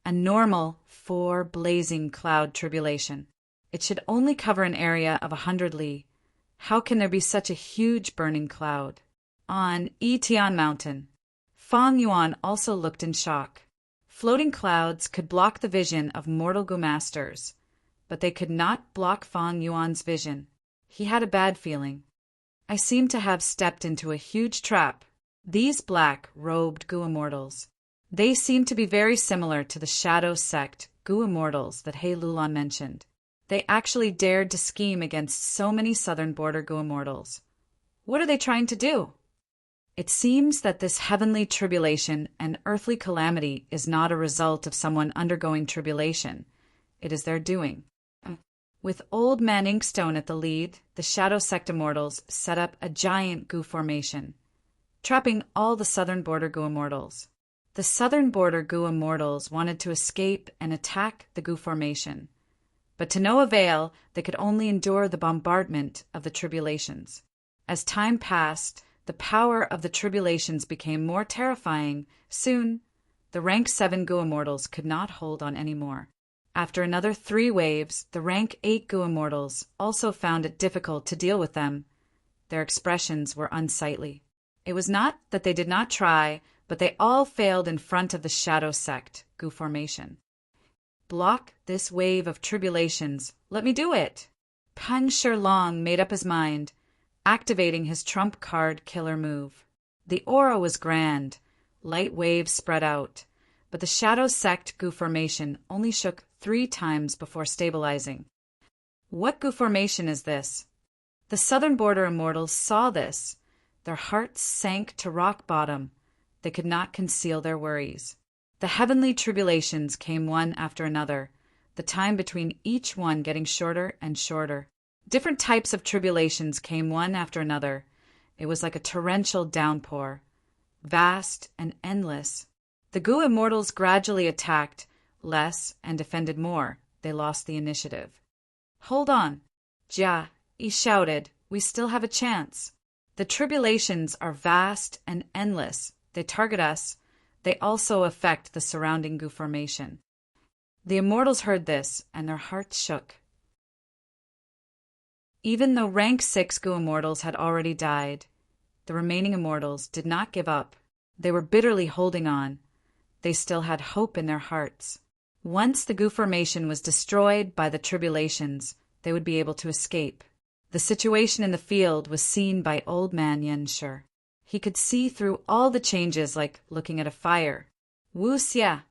A normal 4 blazing cloud tribulation. It should only cover an area of 100 li. How can there be such a huge burning cloud? On Yitian Mountain, Fang Yuan also looked in shock. Floating clouds could block the vision of mortal Gu masters, but they could not block Fang Yuan's vision. He had a bad feeling. I seem to have stepped into a huge trap. These black-robed Gu Immortals. They seem to be very similar to the Shadow Sect Gu Immortals that He Lulan mentioned. They actually dared to scheme against so many southern border Gu Immortals. What are they trying to do? It seems that this heavenly tribulation and earthly calamity is not a result of someone undergoing tribulation. It is their doing. With Old Man Inkstone at the lead, the Shadow Sect Immortals set up a giant Gu formation, trapping all the southern border Gu Immortals. The southern border Gu Immortals wanted to escape and attack the Gu formation, but to no avail. They could only endure the bombardment of the tribulations. As time passed, the power of the tribulations became more terrifying. Soon, the rank 7 Gu Immortals could not hold on anymore. After another 3 waves, the rank 8 Gu immortals also found it difficult to deal with them. Their expressions were unsightly. It was not that they did not try, but they all failed in front of the shadow sect, Gu formation. Block this wave of tribulations. Let me do it. Pan Shirlong made up his mind, activating his trump card killer move. The aura was grand. Light waves spread out, but the shadow sect Gu formation only shook 3 times before stabilizing. What Gu formation is this? The southern border immortals saw this. Their hearts sank to rock bottom. They could not conceal their worries. The heavenly tribulations came one after another, the time between each one getting shorter and shorter. Different types of tribulations came one after another. It was like a torrential downpour, vast and endless. The Gu immortals gradually attacked less and defended more. They lost the initiative. Hold on. Jia, he shouted, we still have a chance. The tribulations are vast and endless. They target us. They also affect the surrounding Gu formation. The immortals heard this, and their hearts shook. Even though rank 6 Gu immortals had already died, the remaining immortals did not give up. They were bitterly holding on. They still had hope in their hearts. Once the Gu formation was destroyed by the tribulations, they would be able to escape. The situation in the field was seen by Old Man Yenshi. He could see through all the changes like looking at a fire. Wu Xia,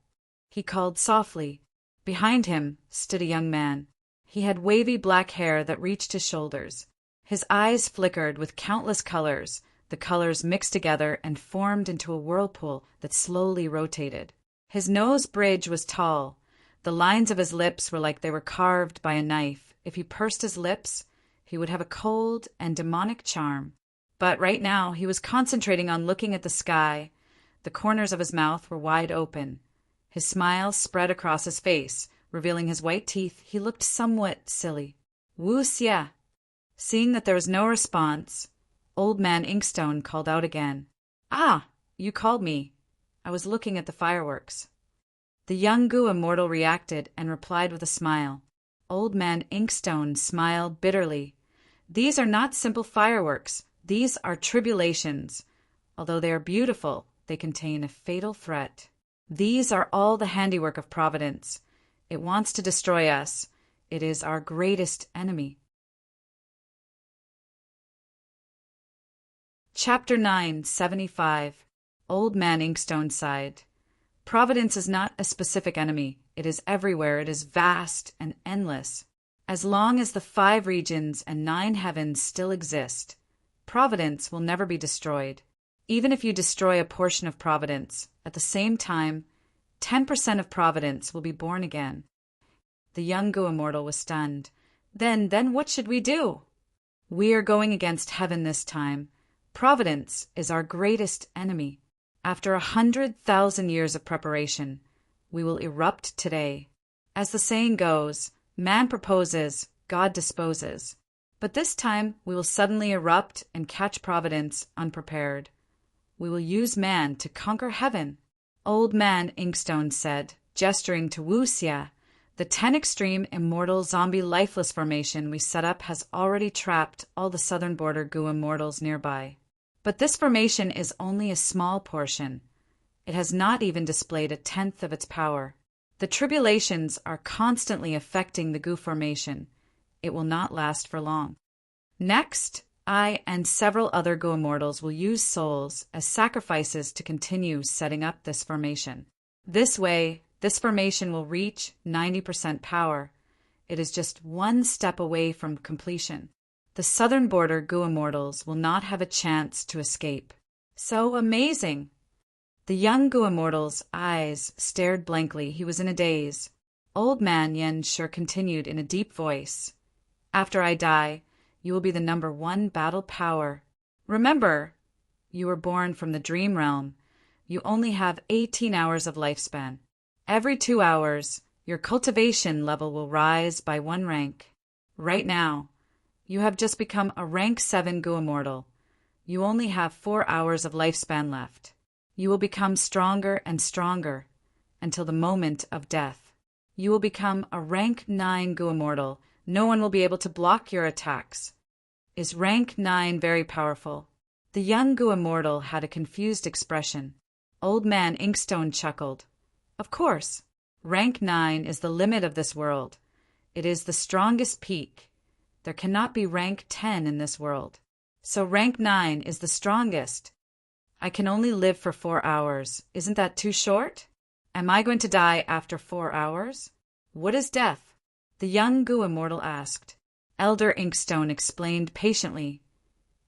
he called softly. Behind him stood a young man. He had wavy black hair that reached his shoulders. His eyes flickered with countless colors. The colors mixed together and formed into a whirlpool that slowly rotated. His nose bridge was tall. The lines of his lips were like they were carved by a knife. If he pursed his lips, he would have a cold and demonic charm. But right now he was concentrating on looking at the sky. The corners of his mouth were wide open. His smile spread across his face, revealing his white teeth. He looked somewhat silly. Wu Xia. Seeing that there was no response, Old Man Inkstone called out again. Ah, you called me. I was looking at the fireworks. The young Gu immortal reacted and replied with a smile. Old Man Inkstone smiled bitterly. These are not simple fireworks. These are tribulations. Although they are beautiful, they contain a fatal threat. These are all the handiwork of Providence. It wants to destroy us. It is our greatest enemy. Chapter 9, 75. Old Man Inkstone sighed. Providence is not a specific enemy. It is everywhere. It is vast and endless. As long as the 5 regions and 9 heavens still exist, Providence will never be destroyed. Even if you destroy a portion of Providence, at the same time, 10% of Providence will be born again. The young Gu immortal was stunned. Then what should we do? We are going against heaven this time. Providence is our greatest enemy. After 100,000 years of preparation, we will erupt today. As the saying goes, man proposes, God disposes. But this time we will suddenly erupt and catch Providence unprepared. We will use man to conquer heaven. Old Man Inkstone said, gesturing to Wu Xia. The 10 extreme immortal zombie lifeless formation we set up has already trapped all the southern border Gu immortals nearby. But this formation is only a small portion. It has not even displayed 1/10 of its power. The tribulations are constantly affecting the Gu formation. It will not last for long. Next, I and several other Gu immortals will use souls as sacrifices to continue setting up this formation. This way, this formation will reach 90% power. It is just one step away from completion. The southern border Gu immortals will not have a chance to escape. So amazing! The young Gu immortal's eyes stared blankly. He was in a daze. Old Man Yenshi continued in a deep voice. After I die, you will be the number 1 battle power. Remember, you were born from the dream realm. You only have 18 hours of lifespan. Every 2 hours, your cultivation level will rise by 1 rank. Right now, you have just become a rank 7 Gu immortal. You only have 4 hours of lifespan left. You will become stronger and stronger until the moment of death. you will become a rank 9 Goo Immortal. No one will be able to block your attacks. Is rank 9 very powerful? The young Goo Immortal had a confused expression. Old Man Inkstone chuckled. Of course. Rank 9 is the limit of this world. It is the strongest peak. There cannot be rank 10 in this world. So rank 9 is the strongest. I can only live for 4 hours. Isn't that too short? Am I going to die after 4 hours? What is death? The young Goo Immortal asked. Elder Inkstone explained patiently.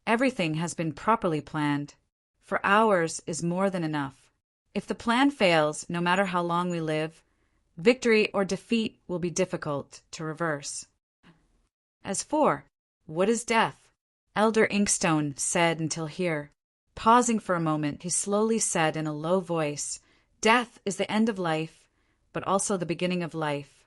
Everything has been properly planned. 4 hours is more than enough. If the plan fails, no matter how long we live, victory or defeat will be difficult to reverse. As for, what is death? Elder Inkstone said until here. Pausing for a moment, he slowly said in a low voice, Death is the end of life, but also the beginning of life.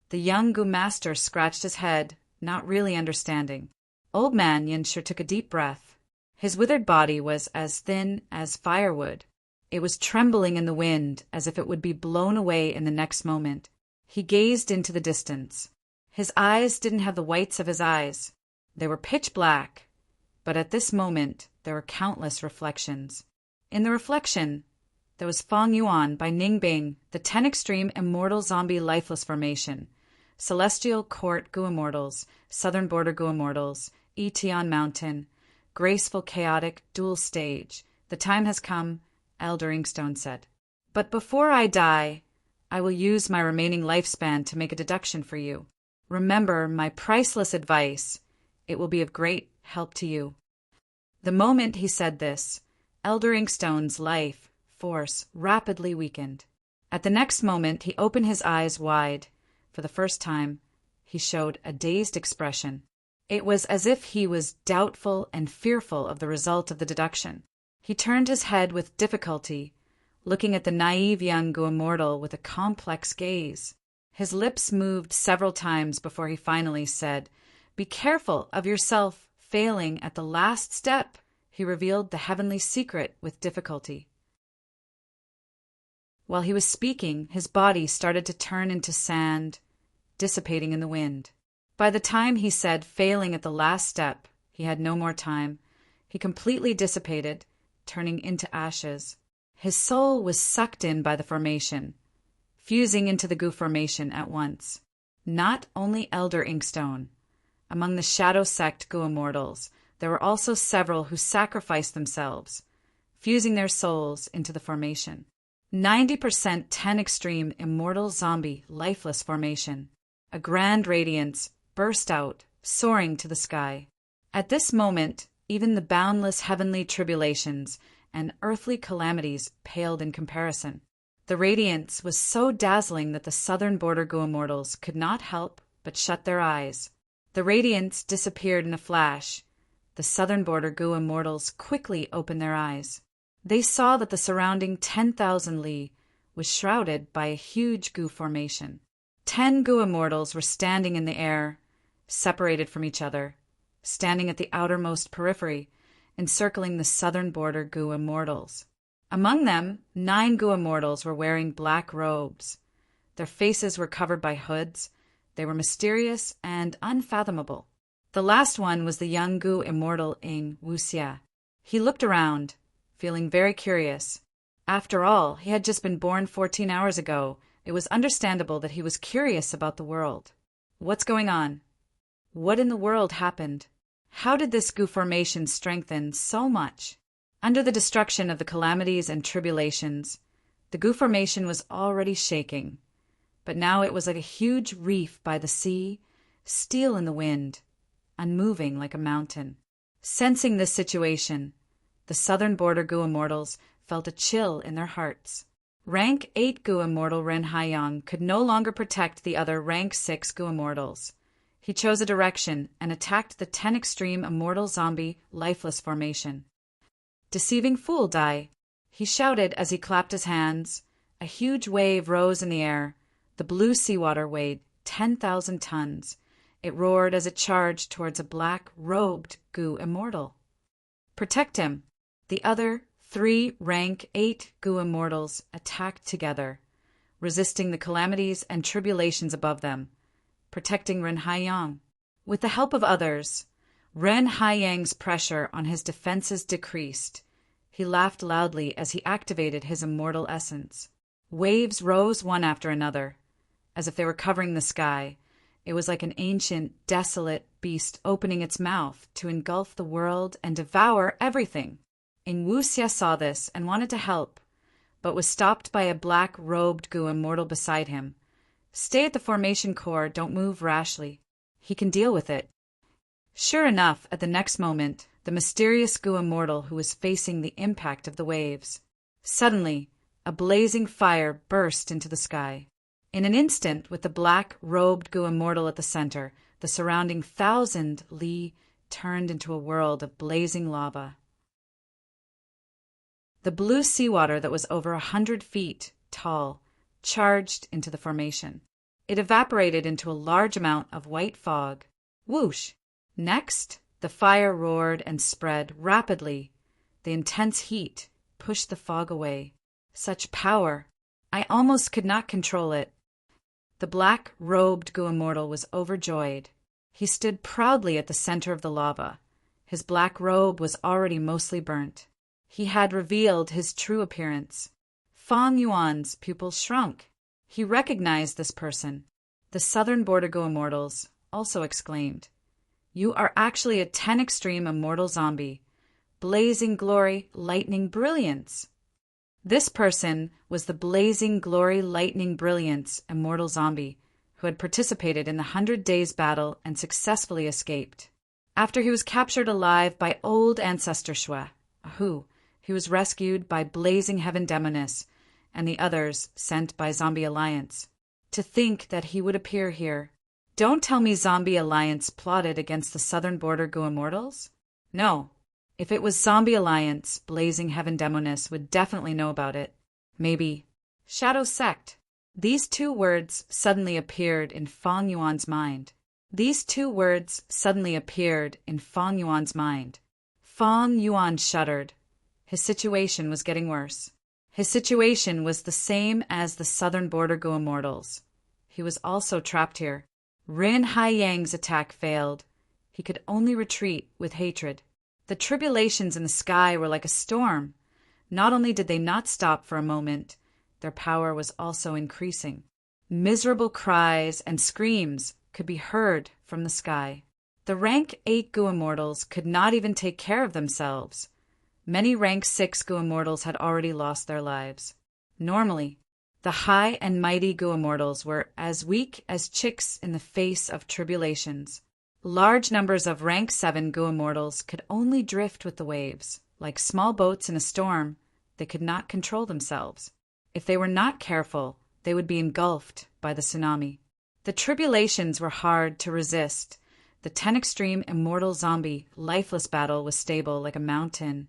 The young Goo Master scratched his head, not really understanding. Old Man Yinsher took a deep breath. His withered body was as thin as firewood. It was trembling in the wind as if it would be blown away in the next moment. He gazed into the distance. His eyes didn't have the whites of his eyes. They were pitch black, but at this moment there were countless reflections. In the reflection, there was Fong Yuan by Ningbing, the 10 extreme immortal zombie lifeless formation, Celestial Court Goo Immortals, Southern Border Goo Immortals, Etion Mountain, Graceful Chaotic Dual Stage. The time has come, Elder Inkstone said. But before I die, I will use my remaining lifespan to make a deduction for you. Remember my priceless advice. It will be of great help to you. The moment he said this, Elder Inkstone's life force rapidly weakened. At the next moment, he opened his eyes wide. For the first time, he showed a dazed expression. It was as if he was doubtful and fearful of the result of the deduction. He turned his head with difficulty, looking at the naive young Goo Immortal with a complex gaze. His lips moved several times before he finally said, Be careful of yourself failing at the last step. He revealed the heavenly secret with difficulty. While he was speaking, his body started to turn into sand, dissipating in the wind. By the time he said failing at the last step, he had no more time. He completely dissipated, turning into ashes. His soul was sucked in by the formation, fusing into the Goo formation at once. Not only Elder Inkstone. Among the Shadow Sect Goo Immortals, there were also several who sacrificed themselves, fusing their souls into the formation. 90% 10 extreme immortal zombie lifeless formation. A grand radiance burst out, soaring to the sky. At this moment, even the boundless heavenly tribulations and earthly calamities paled in comparison. The radiance was so dazzling that the Southern Border Goo Immortals could not help but shut their eyes. The radiance disappeared in a flash. The Southern Border Goo Immortals quickly opened their eyes. They saw that the surrounding 10,000 li was shrouded by a huge Goo formation. 10 Goo Immortals were standing in the air, separated from each other, standing at the outermost periphery, encircling the Southern Border Goo Immortals. Among them, 9 Goo Immortals were wearing black robes. Their faces were covered by hoods. They were mysterious and unfathomable. The last one was the young Goo Immortal Ing Wuxia. He looked around, feeling very curious. After all, he had just been born 14 hours ago. It was understandable that he was curious about the world. What's going on? What in the world happened? How did this Goo formation strengthen so much? Under the destruction of the calamities and tribulations, the Goo formation was already shaking. But now it was like a huge reef by the sea, steel in the wind, unmoving like a mountain. Sensing this situation, the Southern Border Goo Immortals felt a chill in their hearts. Rank 8 Goo Immortal Ren Haiyang could no longer protect the other Rank 6 Goo Immortals. He chose a direction and attacked the 10 extreme immortal zombie lifeless formation. Deceiving fool, Dai! He shouted as he clapped his hands. A huge wave rose in the air. The blue seawater weighed 10,000 tons. It roared as it charged towards a black-robed Goo Immortal. Protect him! The other 3 Rank 8 Goo Immortals attacked together. resisting the calamities and tribulations above them, protecting Ren Haiyang. With the help of others, Ren Haiyang's pressure on his defenses decreased. He laughed loudly as he activated his immortal essence. Waves rose one after another, as if they were covering the sky. It was like an ancient, desolate beast opening its mouth to engulf the world and devour everything. Ing Wuxia saw this and wanted to help, but was stopped by a black-robed Gu immortal beside him. Stay at the formation core, don't move rashly. He can deal with it. Sure enough, at the next moment, the mysterious Gu immortal who was facing the impact of the waves. Suddenly, a blazing fire burst into the sky. In an instant, with the black-robed Gu immortal at the center, the surrounding 1,000 li turned into a world of blazing lava. The blue seawater that was over 100 feet tall charged into the formation. It evaporated into a large amount of white fog. Whoosh! Next, the fire roared and spread rapidly. The intense heat pushed the fog away. Such power! I almost could not control it. The black-robed Gu immortal was overjoyed. He stood proudly at the center of the lava. His black robe was already mostly burnt. He had revealed his true appearance. Fang Yuan's pupils shrunk. He recognized this person. The southern border Gu immortals also exclaimed, "You are actually a 10 extreme immortal zombie. Blazing glory, lightning brilliance." This person was the blazing glory, lightning brilliance immortal zombie who had participated in the 100 Days battle and successfully escaped. After he was captured alive by old ancestor Shui, he was rescued by Blazing Heaven Demoness and the others sent by Zombie Alliance. To think that he would appear here. Don't tell me Zombie Alliance plotted against the southern border Gu immortals? No. If it was Zombie Alliance, Blazing Heaven Demoness would definitely know about it. Maybe Shadow Sect. These two words suddenly appeared in Fang Yuan's mind. Fang Yuan shuddered. His situation was getting worse. His situation was the same as the southern border Gu immortals. He was also trapped here. Ren Haiyang's attack failed. He could only retreat with hatred. The tribulations in the sky were like a storm. Not only did they not stop for a moment, their power was also increasing. Miserable cries and screams could be heard from the sky. The rank 8 Gu immortals could not even take care of themselves. Many rank 6 Gu immortals had already lost their lives. Normally, the high and mighty Gu immortals were as weak as chicks in the face of tribulations. Large numbers of rank 7 Gu immortals could only drift with the waves. Like small boats in a storm, they could not control themselves. If they were not careful, they would be engulfed by the tsunami. The tribulations were hard to resist. The 10 extreme immortal zombie lifeless battle was stable like a mountain.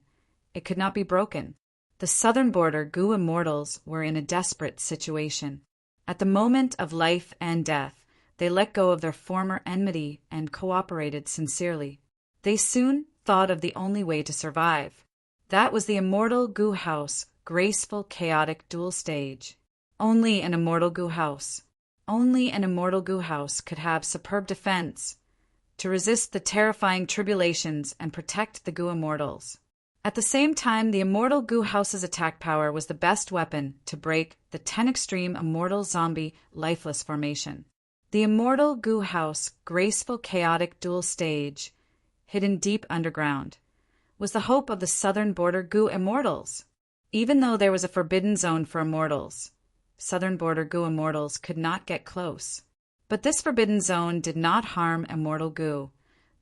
It could not be broken. The southern border Gu immortals were in a desperate situation. At the moment of life and death, they let go of their former enmity and cooperated sincerely. They soon thought of the only way to survive. That was the immortal Gu house, graceful, chaotic dual stage. Only an immortal Gu house. Only an immortal Gu house could have superb defense to resist the terrifying tribulations and protect the Gu immortals. At the same time, the immortal Gu house's attack power was the best weapon to break the 10 extreme immortal zombie lifeless formation. The immortal Gu house, graceful, chaotic dual stage, hidden deep underground, was the hope of the southern border Gu immortals. Even though there was a forbidden zone for immortals, southern border Gu immortals could not get close. But this forbidden zone did not harm immortal Gu.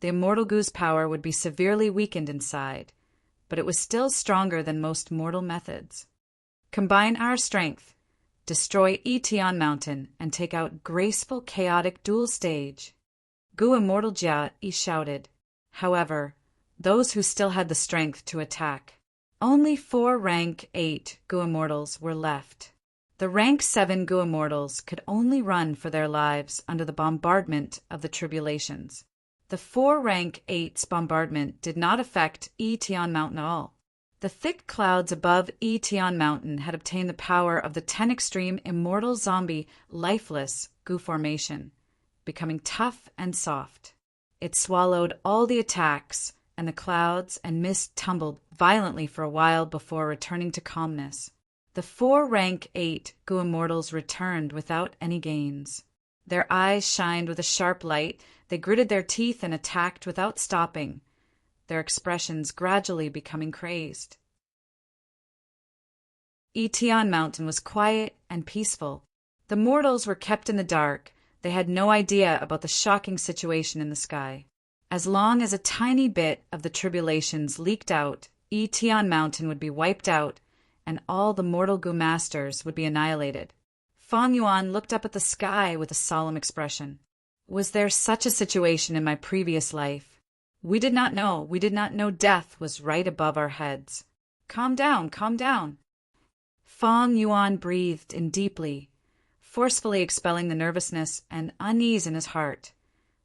The immortal Gu's power would be severely weakened inside, but it was still stronger than most mortal methods. Combine our strength, destroy Etion Mountain, and take out graceful, chaotic dual stage. Gu immortal Jia shouted. However, those who still had the strength to attack. Only 4 rank 8 Gu immortals were left. The rank 7 Gu immortals could only run for their lives under the bombardment of the tribulations. The 4 rank 8's bombardment did not affect Etion Mountain at all. The thick clouds above Etion Mountain had obtained the power of the 10 extreme immortal zombie lifeless goo formation, becoming tough and soft. It swallowed all the attacks, and the clouds and mist tumbled violently for a while before returning to calmness. The 4 rank 8 goo immortals returned without any gains. Their eyes shined with a sharp light, they gritted their teeth and attacked without stopping, their expressions gradually becoming crazed. Etion Mountain was quiet and peaceful. The mortals were kept in the dark. They had no idea about the shocking situation in the sky. As long as a tiny bit of the tribulations leaked out, Etion Mountain would be wiped out, and all the mortal goo masters would be annihilated. Fang Yuan looked up at the sky with a solemn expression. Was there such a situation in my previous life? We did not know. We did not know death was right above our heads. Calm down, calm down. Fang Yuan breathed in deeply, forcefully expelling the nervousness and unease in his heart,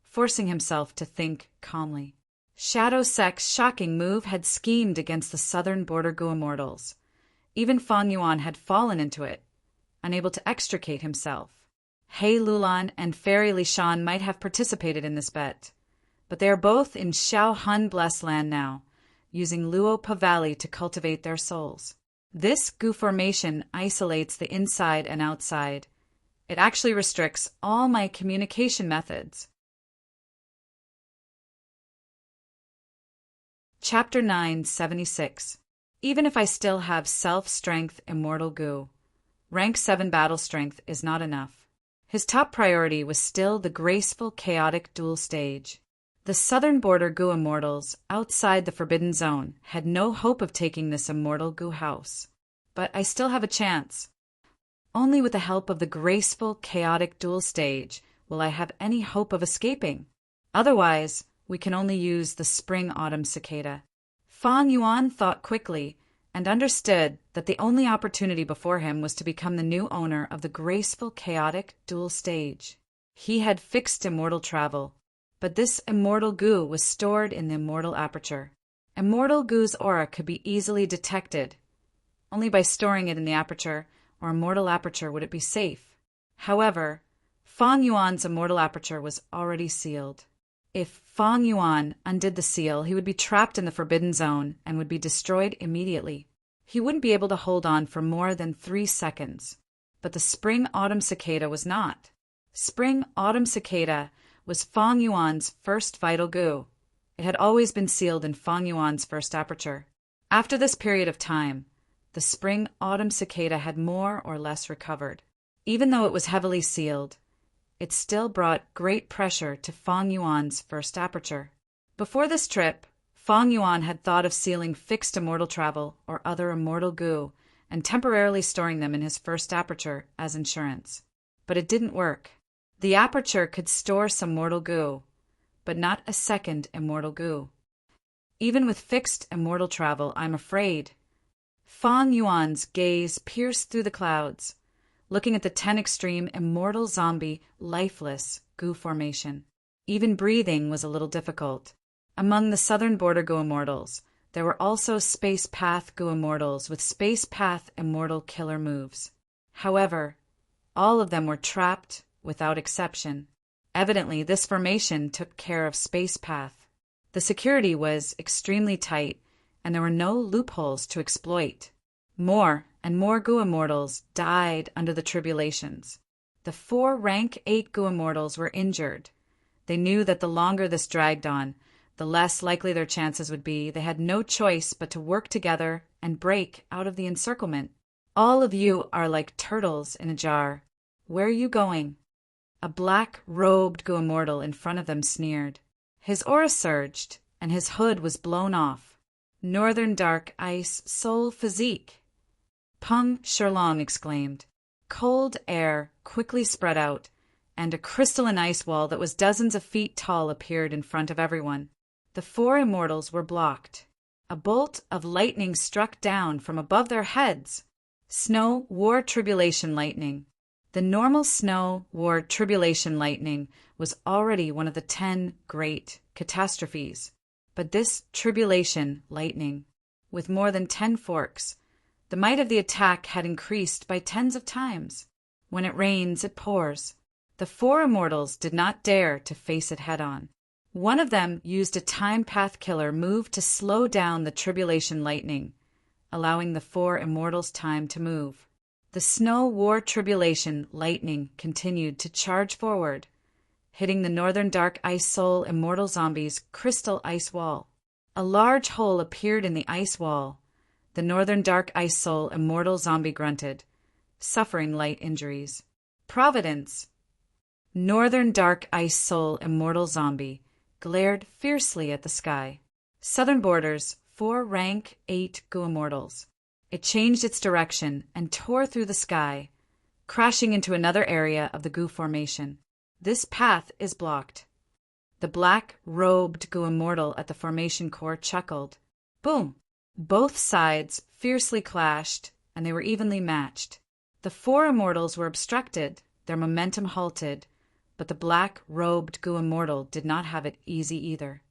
forcing himself to think calmly. Shadow Sect's shocking move had schemed against the southern border goo immortals. Even Fang Yuan had fallen into it, unable to extricate himself. He Lulan and Fairy Lishan might have participated in this bet, but they are both in Xiao Hun Blessed Land now, using Luopa Valley to cultivate their souls. This goo formation isolates the inside and outside. It actually restricts all my communication methods. Chapter 976. Even if I still have self-strength immortal goo, rank 7 battle strength is not enough. His top priority was still the graceful chaotic dual stage. The southern border goo immortals, outside the forbidden zone, had no hope of taking this immortal goo house. But I still have a chance. Only with the help of the graceful chaotic dual stage will I have any hope of escaping. Otherwise, we can only use the spring-autumn cicada. Fang Yuan thought quickly and understood that the only opportunity before him was to become the new owner of the graceful chaotic dual stage. He had fixed immortal travel, but this immortal goo was stored in the immortal aperture. Immortal goo's aura could be easily detected. Only by storing it in the aperture or immortal aperture would it be safe. However, Fang Yuan's immortal aperture was already sealed. If Fang Yuan undid the seal, he would be trapped in the forbidden zone and would be destroyed immediately. He wouldn't be able to hold on for more than 3 seconds. But the spring-autumn cicada was not. Spring-autumn cicada was Fang Yuan's first vital goo. It had always been sealed in Fang Yuan's first aperture. After this period of time, the spring-autumn cicada had more or less recovered. Even though it was heavily sealed, it still brought great pressure to Fang Yuan's first aperture. Before this trip, Fang Yuan had thought of sealing fixed immortal travel or other immortal goo and temporarily storing them in his first aperture as insurance. But it didn't work. The aperture could store some mortal goo, but not a second immortal goo. Even with fixed immortal travel, I'm afraid. Fang Yuan's gaze pierced through the clouds, looking at the 10 extreme immortal zombie lifeless goo formation. Even breathing was a little difficult. Among the southern border goo immortals, there were also space path goo immortals with space path immortal killer moves. However, all of them were trapped without exception. Evidently, this formation took care of space path. The security was extremely tight, and there were no loopholes to exploit. More and more goo immortals died under the tribulations. The 4 rank 8 goo immortals were injured. They knew that the longer this dragged on, the less likely their chances would be. They had no choice but to work together and break out of the encirclement. All of you are like turtles in a jar. Where are you going? A black-robed goo immortal in front of them sneered. His aura surged, and his hood was blown off. Northern dark ice soul physique. Peng Sherlong exclaimed. Cold air quickly spread out, and a crystalline ice wall that was dozens of feet tall appeared in front of everyone. The 4 immortals were blocked. A bolt of lightning struck down from above their heads. Snow war tribulation lightning. The normal snow war tribulation lightning was already one of the 10 great catastrophes. But this tribulation lightning with more than 10 forks. The might of the attack had increased by tens of times. When it rains, it pours. The 4 immortals did not dare to face it head-on. One of them used a time path killer move to slow down the tribulation lightning, allowing the 4 immortals time to move. The snow war tribulation lightning continued to charge forward, hitting the northern dark ice soul immortal zombie's crystal ice wall. A large hole appeared in the ice wall. The northern dark ice soul immortal zombie grunted, suffering light injuries. Providence. Northern dark ice soul immortal zombie glared fiercely at the sky. Southern borders, 4 rank 8 goo immortals. It changed its direction and tore through the sky, crashing into another area of the goo formation. This path is blocked. The black-robed goo immortal at the formation core chuckled. Boom! Both sides fiercely clashed, and they were evenly matched. The 4 immortals were obstructed, their momentum halted, but the black-robed goo immortal did not have it easy either.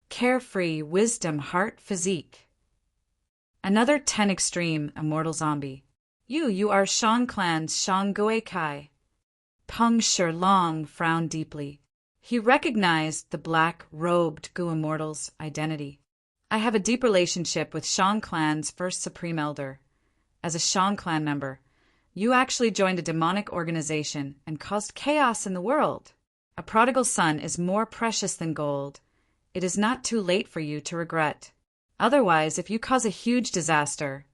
Carefree wisdom heart physique. Another 10 extreme immortal zombie. You are Shang Clan's Shang Gui Kai. Peng Shilong frowned deeply. He recognized the black-robed goo immortal's identity. I have a deep relationship with Shang Clan's first Supreme Elder. As a Shang Clan member, you actually joined a demonic organization and caused chaos in the world. A prodigal son is more precious than gold. It is not too late for you to regret. Otherwise, if you cause a huge disaster,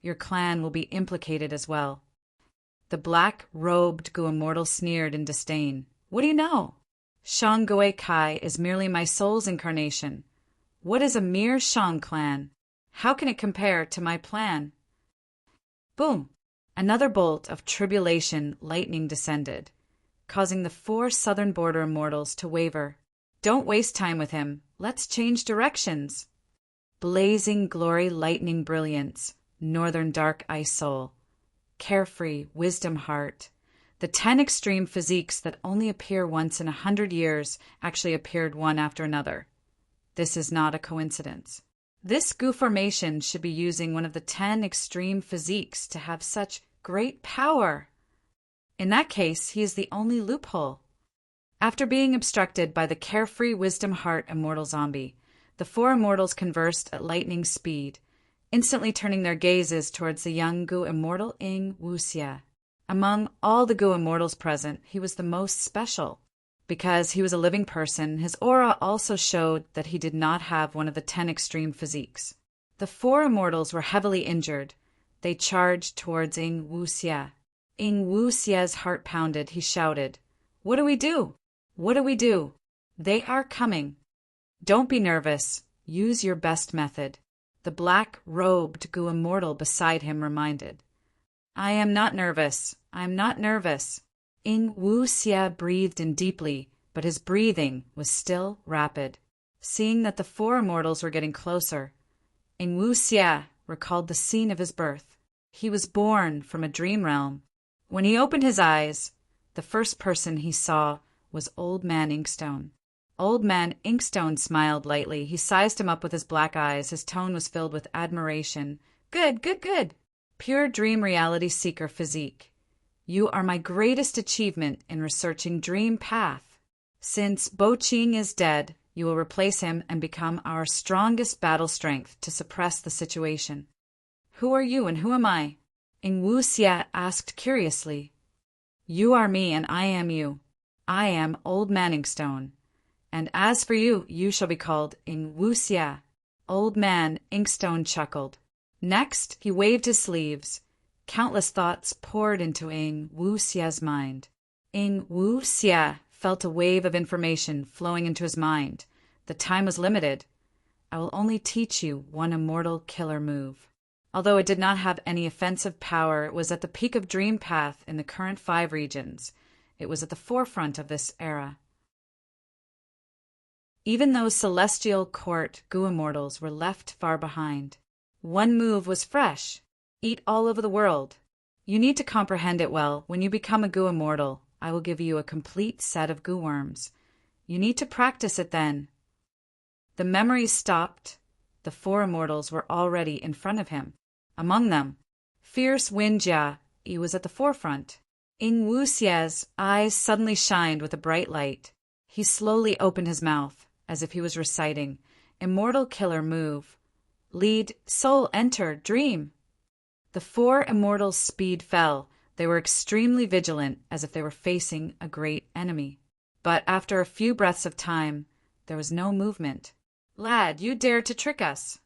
your clan will be implicated as well. The black-robed goo immortal sneered in disdain. What do you know? Shang Gui Kai is merely my soul's incarnation. What is a mere Shang clan? How can it compare to my plan? Boom! Another bolt of tribulation lightning descended, causing the 4 southern border immortals to waver. Don't waste time with him. Let's change directions. Blazing glory lightning brilliance, northern dark ice soul. Carefree wisdom heart. The 10 extreme physiques that only appear once in 100 years actually appeared one after another. This is not a coincidence. This goo formation should be using one of the 10 extreme physiques to have such great power. In that case, he is the only loophole. After being obstructed by the carefree wisdom heart immortal zombie, the 4 immortals conversed at lightning speed, instantly turning their gazes towards the young goo immortal Ing Wuxia. Among all the goo immortals present, he was the most special. Because he was a living person, his aura also showed that he did not have one of the 10 extreme physiques. The 4 immortals were heavily injured. They charged towards Ing Wuxia. Ing Wuxia's heart pounded. He shouted, "What do we do? What do we do? They are coming. Don't be nervous. Use your best method." The black-robed goo immortal beside him reminded. "I am not nervous. I am not nervous." Ing Wuxia breathed in deeply, but his breathing was still rapid. Seeing that the 4 immortals were getting closer, Ing Wuxia recalled the scene of his birth. He was born from a dream realm. When he opened his eyes, the first person he saw was Old Man Inkstone. Old Man Inkstone smiled lightly. He sized him up with his black eyes. His tone was filled with admiration. Good, good, good. Pure dream reality seeker physique. You are my greatest achievement in researching Dream Path. Since Bo Qing is dead, you will replace him and become our strongest battle strength to suppress the situation. Who are you and who am I? Ing Wuxia asked curiously. You are me and I am you. I am Old Man Inkstone. And as for you, you shall be called Ing Wuxia. Old Man Inkstone chuckled. Next, he waved his sleeves. Countless thoughts poured into Ing Wuxia's mind. Ing Wuxia felt a wave of information flowing into his mind. The time was limited. I will only teach you one immortal killer move. Although it did not have any offensive power, it was at the peak of Dream Path in the current 5 regions. It was at the forefront of this era. Even those celestial court goo immortals were left far behind. One move was fresh. Eat all over the world. You need to comprehend it well. When you become a goo immortal, I will give you a complete set of goo worms. You need to practice it then. The memories stopped. The four immortals were already in front of him. Among them, fierce Wen Jia was at the forefront. Ing Wuxia's eyes suddenly shined with a bright light. He slowly opened his mouth, as if he was reciting, Immortal Killer Move. Lead, Soul, Enter, Dream. The four immortals' speed fell. They were extremely vigilant, as if they were facing a great enemy. But after a few breaths of time, there was no movement. Lad, you dared to trick us.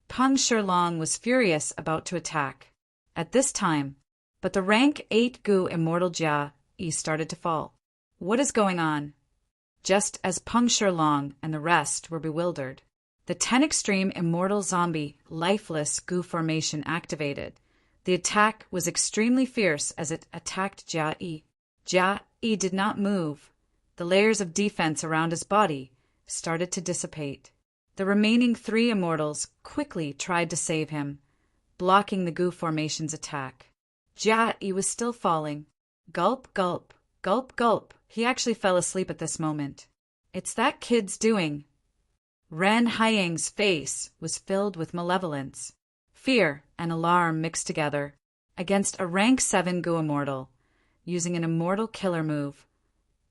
Peng Shilong was furious, about to attack. At this time, but the rank 8 Gu Immortal Jia started to fall. What is going on? Just as Peng Shilong and the rest were bewildered, the 10 Extreme Immortal Zombie Lifeless Gu formation activated. The attack was extremely fierce as it attacked Jia Yi. Jia Yi did not move. The layers of defense around his body started to dissipate. The remaining 3 immortals quickly tried to save him, blocking the Gu formation's attack. Jia Yi was still falling. Gulp, gulp, gulp, gulp. He actually fell asleep at this moment. It's that kid's doing. Ren Haiyang's face was filled with malevolence. Fear and alarm mixed together. Against a rank 7 Gu immortal, using an immortal killer move,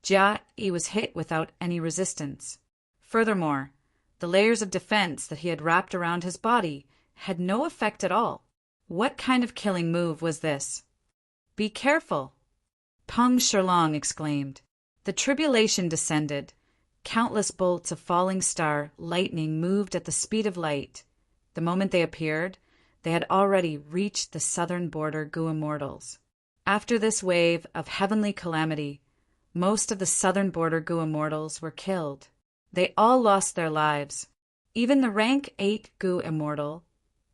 Jia Yi was hit without any resistance. Furthermore, the layers of defense that he had wrapped around his body had no effect at all. What kind of killing move was this? Be careful! Peng Shilong exclaimed. The tribulation descended. Countless bolts of falling star lightning moved at the speed of light. The moment they appeared, they had already reached the southern border Gu immortals. After this wave of heavenly calamity, most of the southern border Gu immortals were killed. They all lost their lives. Even the rank 8 Gu immortal,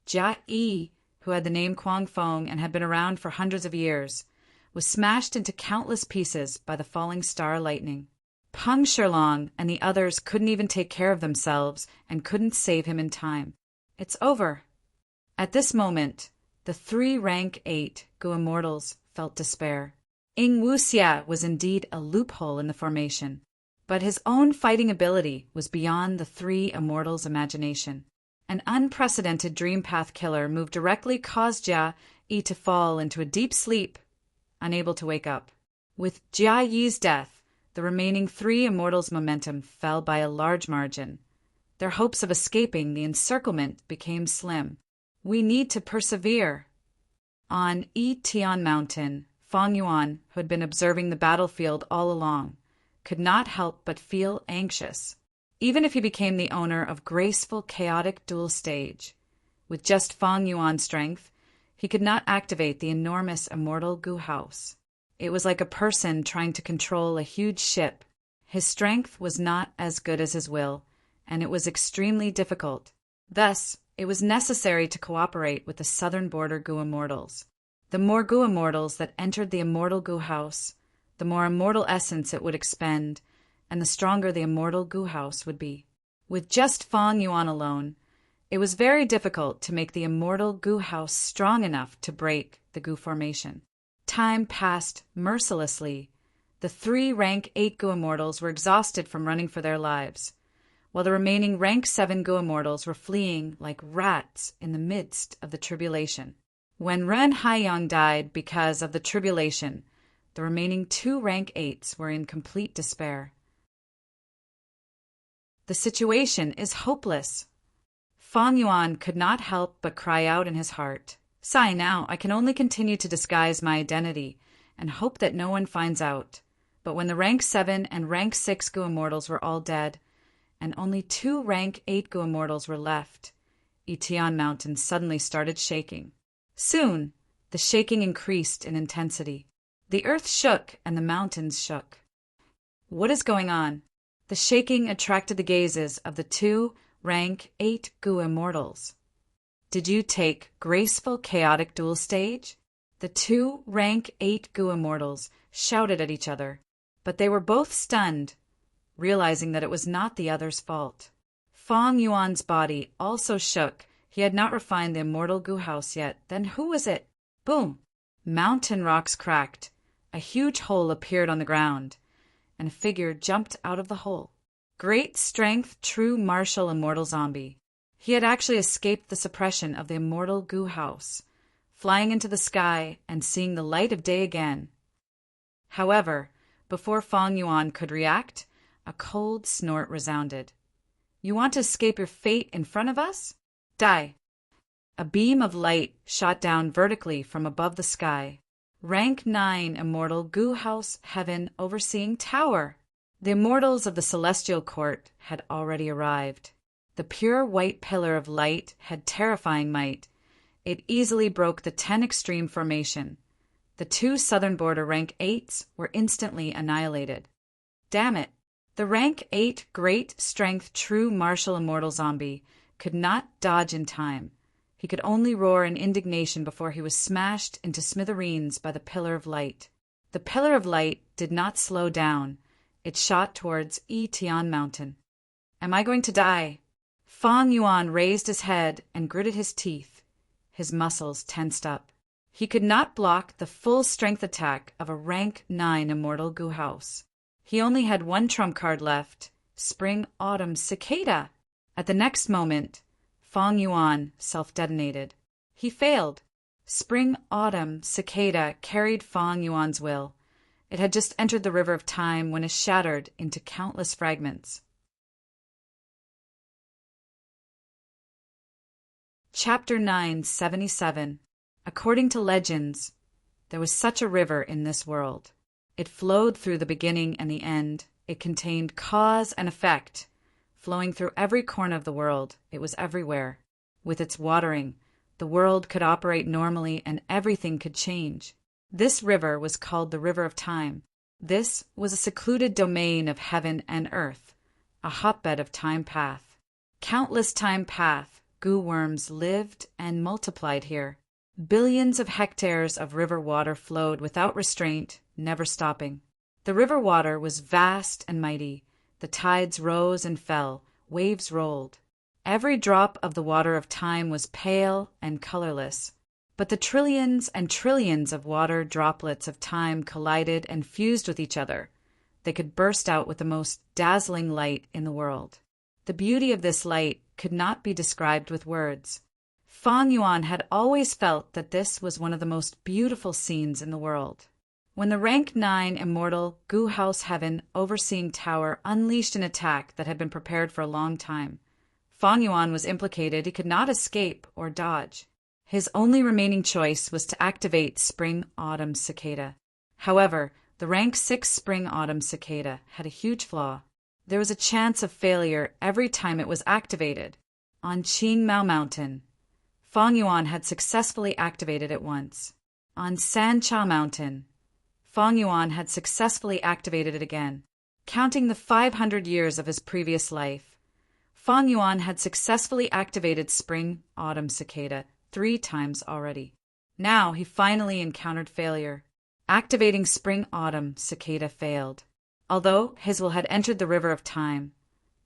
Jia Yi, who had the name Kuang Feng and had been around for hundreds of years, was smashed into countless pieces by the falling star lightning. Peng Shilong and the others couldn't even take care of themselves and couldn't save him in time. It's over. At this moment, the 3 rank 8 Gu immortals felt despair. Ing Wuxia was indeed a loophole in the formation, but his own fighting ability was beyond the 3 immortals' imagination. An unprecedented dream path killer move directly caused Jia Yi to fall into a deep sleep, unable to wake up. With Jia Yi's death, the remaining 3 immortals' momentum fell by a large margin. Their hopes of escaping the encirclement became slim. We need to persevere. On Yitian Mountain, Fang Yuan, who had been observing the battlefield all along, could not help but feel anxious. Even if he became the owner of graceful, chaotic dual stage, with just Fang Yuan's strength, he could not activate the enormous immortal Gu house. It was like a person trying to control a huge ship. His strength was not as good as his will, and it was extremely difficult. Thus, it was necessary to cooperate with the southern border Gu immortals. The more Gu immortals that entered the immortal Gu house, the more immortal essence it would expend, and the stronger the immortal Gu house would be. With just Fang Yuan alone, it was very difficult to make the immortal Gu house strong enough to break the Gu formation. Time passed mercilessly. The 3 rank 8 Gu immortals were exhausted from running for their lives, while the remaining rank 7 Gu immortals were fleeing like rats in the midst of the tribulation. When Ren Haiyang died because of the tribulation, the remaining 2 rank 8s were in complete despair. The situation is hopeless. Fang Yuan could not help but cry out in his heart. Sigh now, I can only continue to disguise my identity and hope that no one finds out. But when the rank 7 and rank 6 Gu immortals were all dead, and only 2 rank 8 Gu immortals were left, Yitian Mountain suddenly started shaking. Soon, the shaking increased in intensity. The earth shook and the mountains shook. What is going on? The shaking attracted the gazes of the 2 rank 8 Gu immortals. Did you take graceful, chaotic dual stage? The 2 rank 8 Gu immortals shouted at each other, but they were both stunned, realizing that it was not the other's fault. Fang Yuan's body also shook. He had not refined the immortal Gu house yet. Then who was it? Boom! Mountain rocks cracked. A huge hole appeared on the ground, and a figure jumped out of the hole. Great strength, true martial immortal zombie. He had actually escaped the suppression of the immortal goo house, flying into the sky and seeing the light of day again. However, before Fang Yuan could react, a cold snort resounded. You want to escape your fate in front of us? Die! A beam of light shot down vertically from above the sky. Rank 9 immortal goo house heaven overseeing tower. The immortals of the celestial court had already arrived. The pure white pillar of light had terrifying might. It easily broke the 10 extreme formation. The 2 southern border rank 8s were instantly annihilated. Damn it! The rank 8 great strength true martial immortal zombie could not dodge in time. He could only roar in indignation before he was smashed into smithereens by the pillar of light. The pillar of light did not slow down. It shot towards Tian Mountain. Am I going to die? Fang Yuan raised his head and gritted his teeth. His muscles tensed up. He could not block the full strength attack of a rank 9 immortal goo house. He only had one trump card left, Spring Autumn Cicada. At the next moment, Fang Yuan self-detonated. He failed. Spring Autumn Cicada carried Fang Yuan's will. It had just entered the river of time when it shattered into countless fragments. Chapter 977. According to legends, there was such a river in this world. It flowed through the beginning and the end. It contained cause and effect. Flowing through every corner of the world, it was everywhere. With its watering, the world could operate normally and everything could change. This river was called the River of Time. This was a secluded domain of heaven and earth, a hotbed of time path. Countless time path goo worms lived and multiplied here. Billions of hectares of river water flowed without restraint, never stopping. The river water was vast and mighty. The tides rose and fell, waves rolled. Every drop of the water of time was pale and colorless. But the trillions and trillions of water droplets of time collided and fused with each other. They could burst out with the most dazzling light in the world. The beauty of this light could not be described with words. Fang Yuan had always felt that this was one of the most beautiful scenes in the world. When the rank 9 immortal goo house heaven overseeing tower unleashed an attack that had been prepared for a long time, Fang Yuan was implicated. He could not escape or dodge. His only remaining choice was to activate Spring Autumn Cicada. However, the rank 6 Spring Autumn Cicada had a huge flaw. There was a chance of failure every time it was activated. On Qingmao Mountain, Fang Yuan had successfully activated it once. On Sancha Mountain, Fang Yuan had successfully activated it again. Counting the 500 years of his previous life, Fang Yuan had successfully activated Spring Autumn Cicada 3 times already. Now he finally encountered failure. Activating Spring Autumn Cicada failed. Although his will had entered the river of time,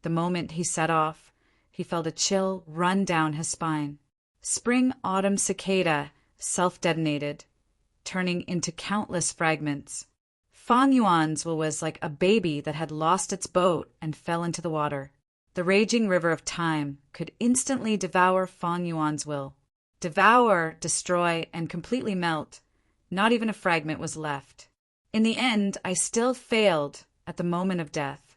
the moment he set off, he felt a chill run down his spine. Spring Autumn Cicada self-detonated, turning into countless fragments. Fang Yuan's will was like a baby that had lost its boat and fell into the water. The raging river of time could instantly devour Fang Yuan's will. Devour, destroy, and completely melt. Not even a fragment was left. In the end, I still failed at the moment of death.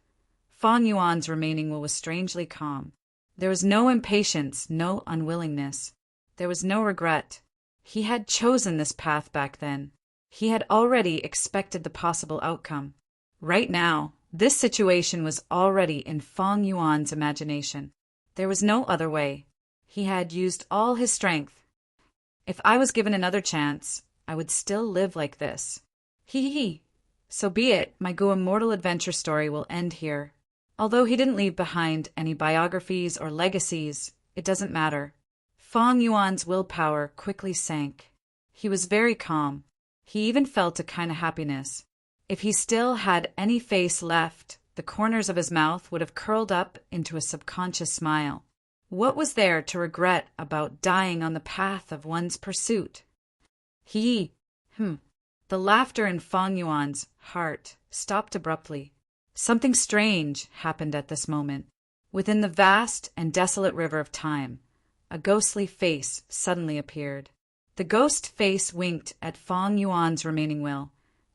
Fang Yuan's remaining will was strangely calm. There was no impatience, no unwillingness. There was no regret. He had chosen this path back then. He had already expected the possible outcome. Right now, this situation was already in Fang Yuan's imagination. There was no other way. He had used all his strength. If I was given another chance, I would still live like this. Hee. So be it, my Go Immortal adventure story will end here. Although he didn't leave behind any biographies or legacies, it doesn't matter. Fang Yuan's willpower quickly sank. He was very calm. He even felt a kind of happiness. If he still had any face left, the corners of his mouth would have curled up into a subconscious smile. What was there to regret about dying on the path of one's pursuit? The laughter in Fang Yuan's heart stopped abruptly. Something strange happened at this moment. Within the vast and desolate river of time, a ghostly face suddenly appeared. The ghost face winked at Feng Yuan's remaining will,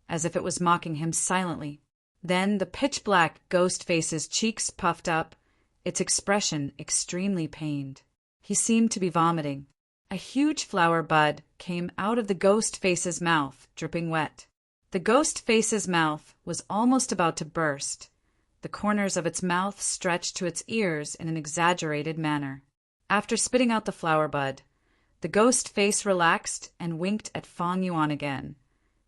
as if it was mocking him silently. Then the pitch-black ghost face's cheeks puffed up, its expression extremely pained. He seemed to be vomiting. A huge flower bud came out of the ghost face's mouth, dripping wet. The ghost face's mouth was almost about to burst. The corners of its mouth stretched to its ears in an exaggerated manner. After spitting out the flower bud, the ghost face relaxed and winked at Feng Yuan again,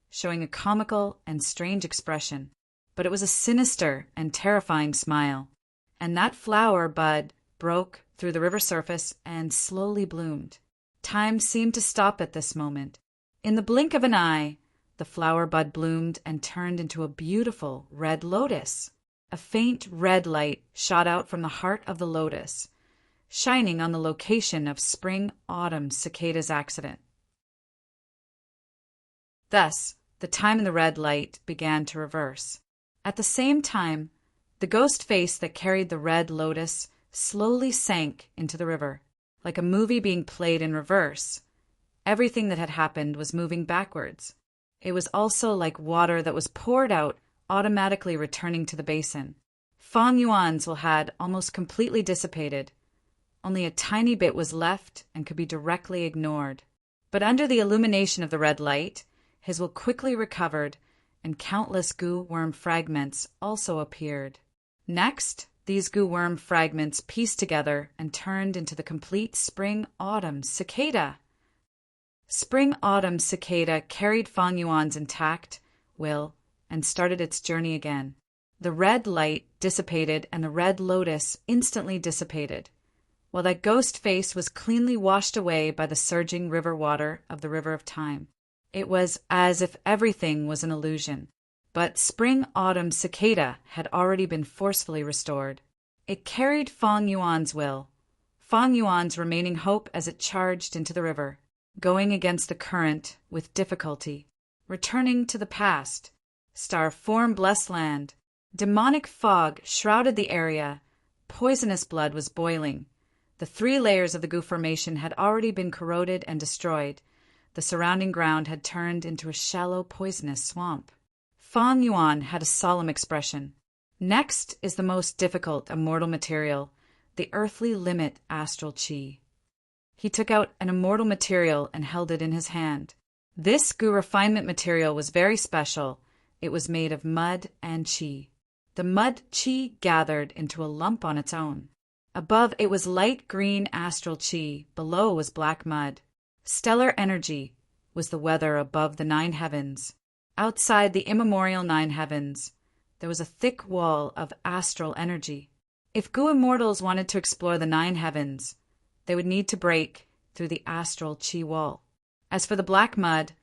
showing a comical and strange expression. But it was a sinister and terrifying smile, and that flower bud broke through the river surface and slowly bloomed. Time seemed to stop at this moment. In the blink of an eye, the flower bud bloomed and turned into a beautiful red lotus. A faint red light shot out from the heart of the lotus, shining on the location of spring-autumn cicada's accident. Thus, the time in the red light began to reverse. At the same time, the ghost face that carried the red lotus slowly sank into the river, like a movie being played in reverse. Everything that had happened was moving backwards. It was also like water that was poured out, automatically returning to the basin. Feng Yuan's will had almost completely dissipated. Only a tiny bit was left and could be directly ignored. But under the illumination of the red light, his will quickly recovered, and countless goo worm fragments also appeared. Next, these goo worm fragments pieced together and turned into the complete spring-autumn cicada. Spring-autumn cicada carried Feng Yuan's intact will and started its journey again. The red light dissipated and the red lotus instantly dissipated, while that ghost face was cleanly washed away by the surging river water of the river of time. It was as if everything was an illusion. But spring-autumn cicada had already been forcefully restored. It carried Feng Yuan's will, Feng Yuan's remaining hope as it charged into the river, going against the current with difficulty, returning to the past. Star-form blessed land. Demonic fog shrouded the area. Poisonous blood was boiling. The 3 layers of the goo formation had already been corroded and destroyed. The surrounding ground had turned into a shallow, poisonous swamp. Feng Yuan had a solemn expression. Next is the most difficult immortal material, the earthly limit astral chi. He took out an immortal material and held it in his hand. This goo refinement material was very special. It was made of mud and chi. The mud chi gathered into a lump on its own. Above it was light green astral chi, below was black mud. Stellar energy was the weather above the 9 heavens. Outside the immemorial 9 heavens, there was a thick wall of astral energy. If goo immortals wanted to explore the 9 heavens, they would need to break through the astral chi wall. As for the black mud,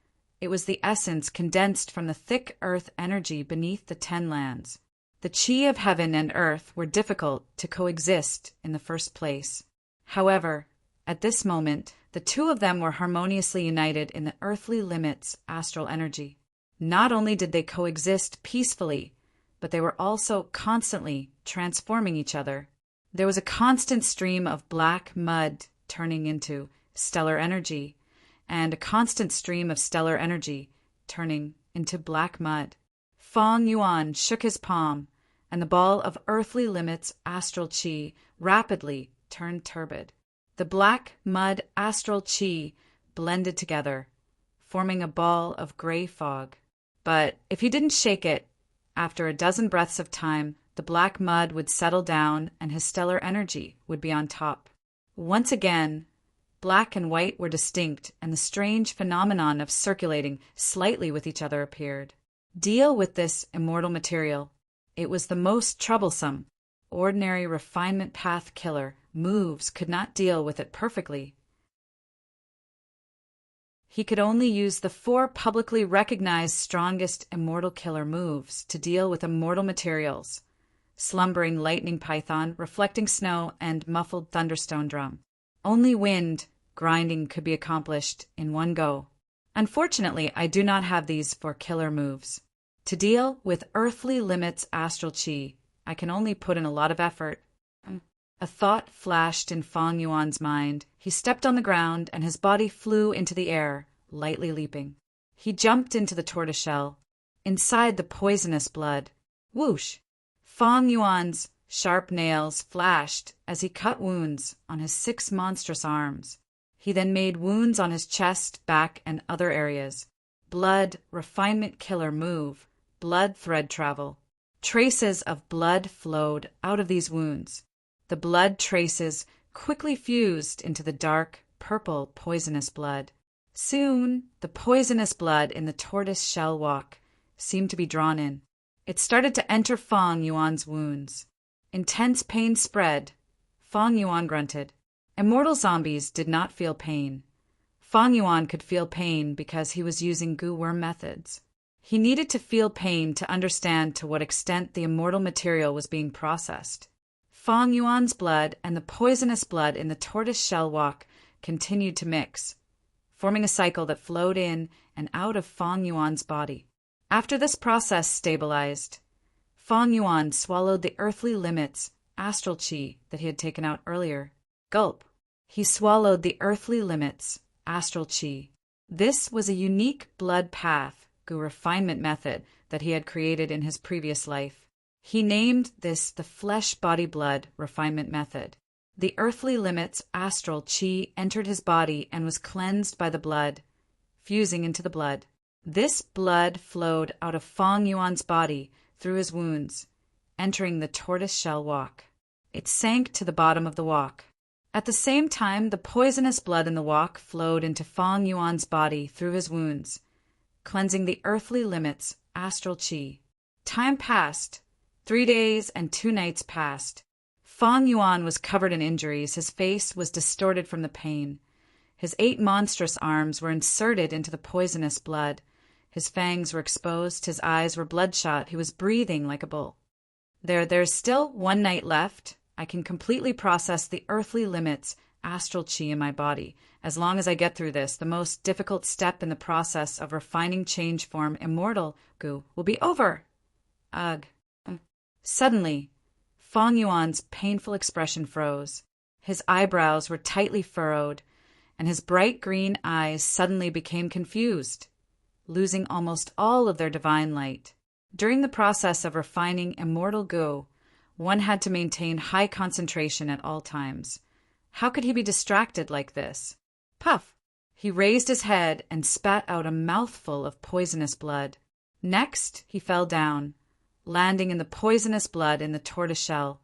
it was the essence condensed from the thick earth energy beneath the 10 lands. The chi of heaven and earth were difficult to coexist in the first place. However, at this moment, the 2 of them were harmoniously united in the earthly limits astral energy. Not only did they coexist peacefully, but they were also constantly transforming each other. There was a constant stream of black mud turning into stellar energy, and a constant stream of stellar energy turning into black mud. Feng Yuan shook his palm, and the ball of earthly limits astral chi rapidly turned turbid. The black mud astral chi blended together, forming a ball of gray fog. But if he didn't shake it, after a dozen breaths of time, the black mud would settle down and his stellar energy would be on top. Once again, black and white were distinct, and the strange phenomenon of circulating slightly with each other appeared. Deal with this immortal material. It was the most troublesome. Ordinary refinement path killer moves could not deal with it perfectly. He could only use the 4 publicly recognized strongest immortal killer moves to deal with immortal materials: slumbering lightning python, reflecting snow, and muffled thunderstone drum. Only wind grinding could be accomplished in one go. Unfortunately, I do not have these 4 killer moves. To deal with earthly limits astral chi, I can only put in a lot of effort. A thought flashed in Fang Yuan's mind. He stepped on the ground, and his body flew into the air, lightly leaping. He jumped into the tortoiseshell. Inside the poisonous blood. Whoosh! Fang Yuan's sharp nails flashed as he cut wounds on his 6 monstrous arms. He then made wounds on his chest, back, and other areas. Blood, refinement killer move. Blood thread travel. Traces of blood flowed out of these wounds. The blood traces quickly fused into the dark, purple, poisonous blood. Soon, the poisonous blood in the tortoise shell walk seemed to be drawn in. It started to enter Fang Yuan's wounds. Intense pain spread. Fang Yuan grunted. Immortal zombies did not feel pain. Fang Yuan could feel pain because he was using goo worm methods. He needed to feel pain to understand to what extent the immortal material was being processed. Fang Yuan's blood and the poisonous blood in the tortoise shell walk continued to mix, forming a cycle that flowed in and out of Fang Yuan's body. After this process stabilized, Fang Yuan swallowed the earthly limits, astral chi, that he had taken out earlier. Gulp. He swallowed the earthly limits, astral chi. This was a unique blood path, goo refinement method that he had created in his previous life. He named this the flesh-body-blood refinement method. The earthly limits, astral chi, entered his body and was cleansed by the blood, fusing into the blood. This blood flowed out of Fang Yuan's body through his wounds, entering the tortoise shell walk. It sank to the bottom of the walk. At the same time, the poisonous blood in the walk flowed into Fang Yuan's body through his wounds, cleansing the earthly limits, astral chi. Time passed. 3 days and 2 nights passed. Fang Yuan was covered in injuries. His face was distorted from the pain. His 8 monstrous arms were inserted into the poisonous blood. His fangs were exposed. His eyes were bloodshot. He was breathing like a bull. There's still 1 night left. I can completely process the earthly limits, astral chi in my body. As long as I get through this, the most difficult step in the process of refining change form immortal goo will be over. Ugh. Suddenly, Fang Yuan's painful expression froze. His eyebrows were tightly furrowed, and his bright green eyes suddenly became confused, losing almost all of their divine light. During the process of refining immortal goo, one had to maintain high concentration at all times. How could he be distracted like this? Puff! He raised his head and spat out a mouthful of poisonous blood. Next, he fell down, landing in the poisonous blood in the tortoiseshell,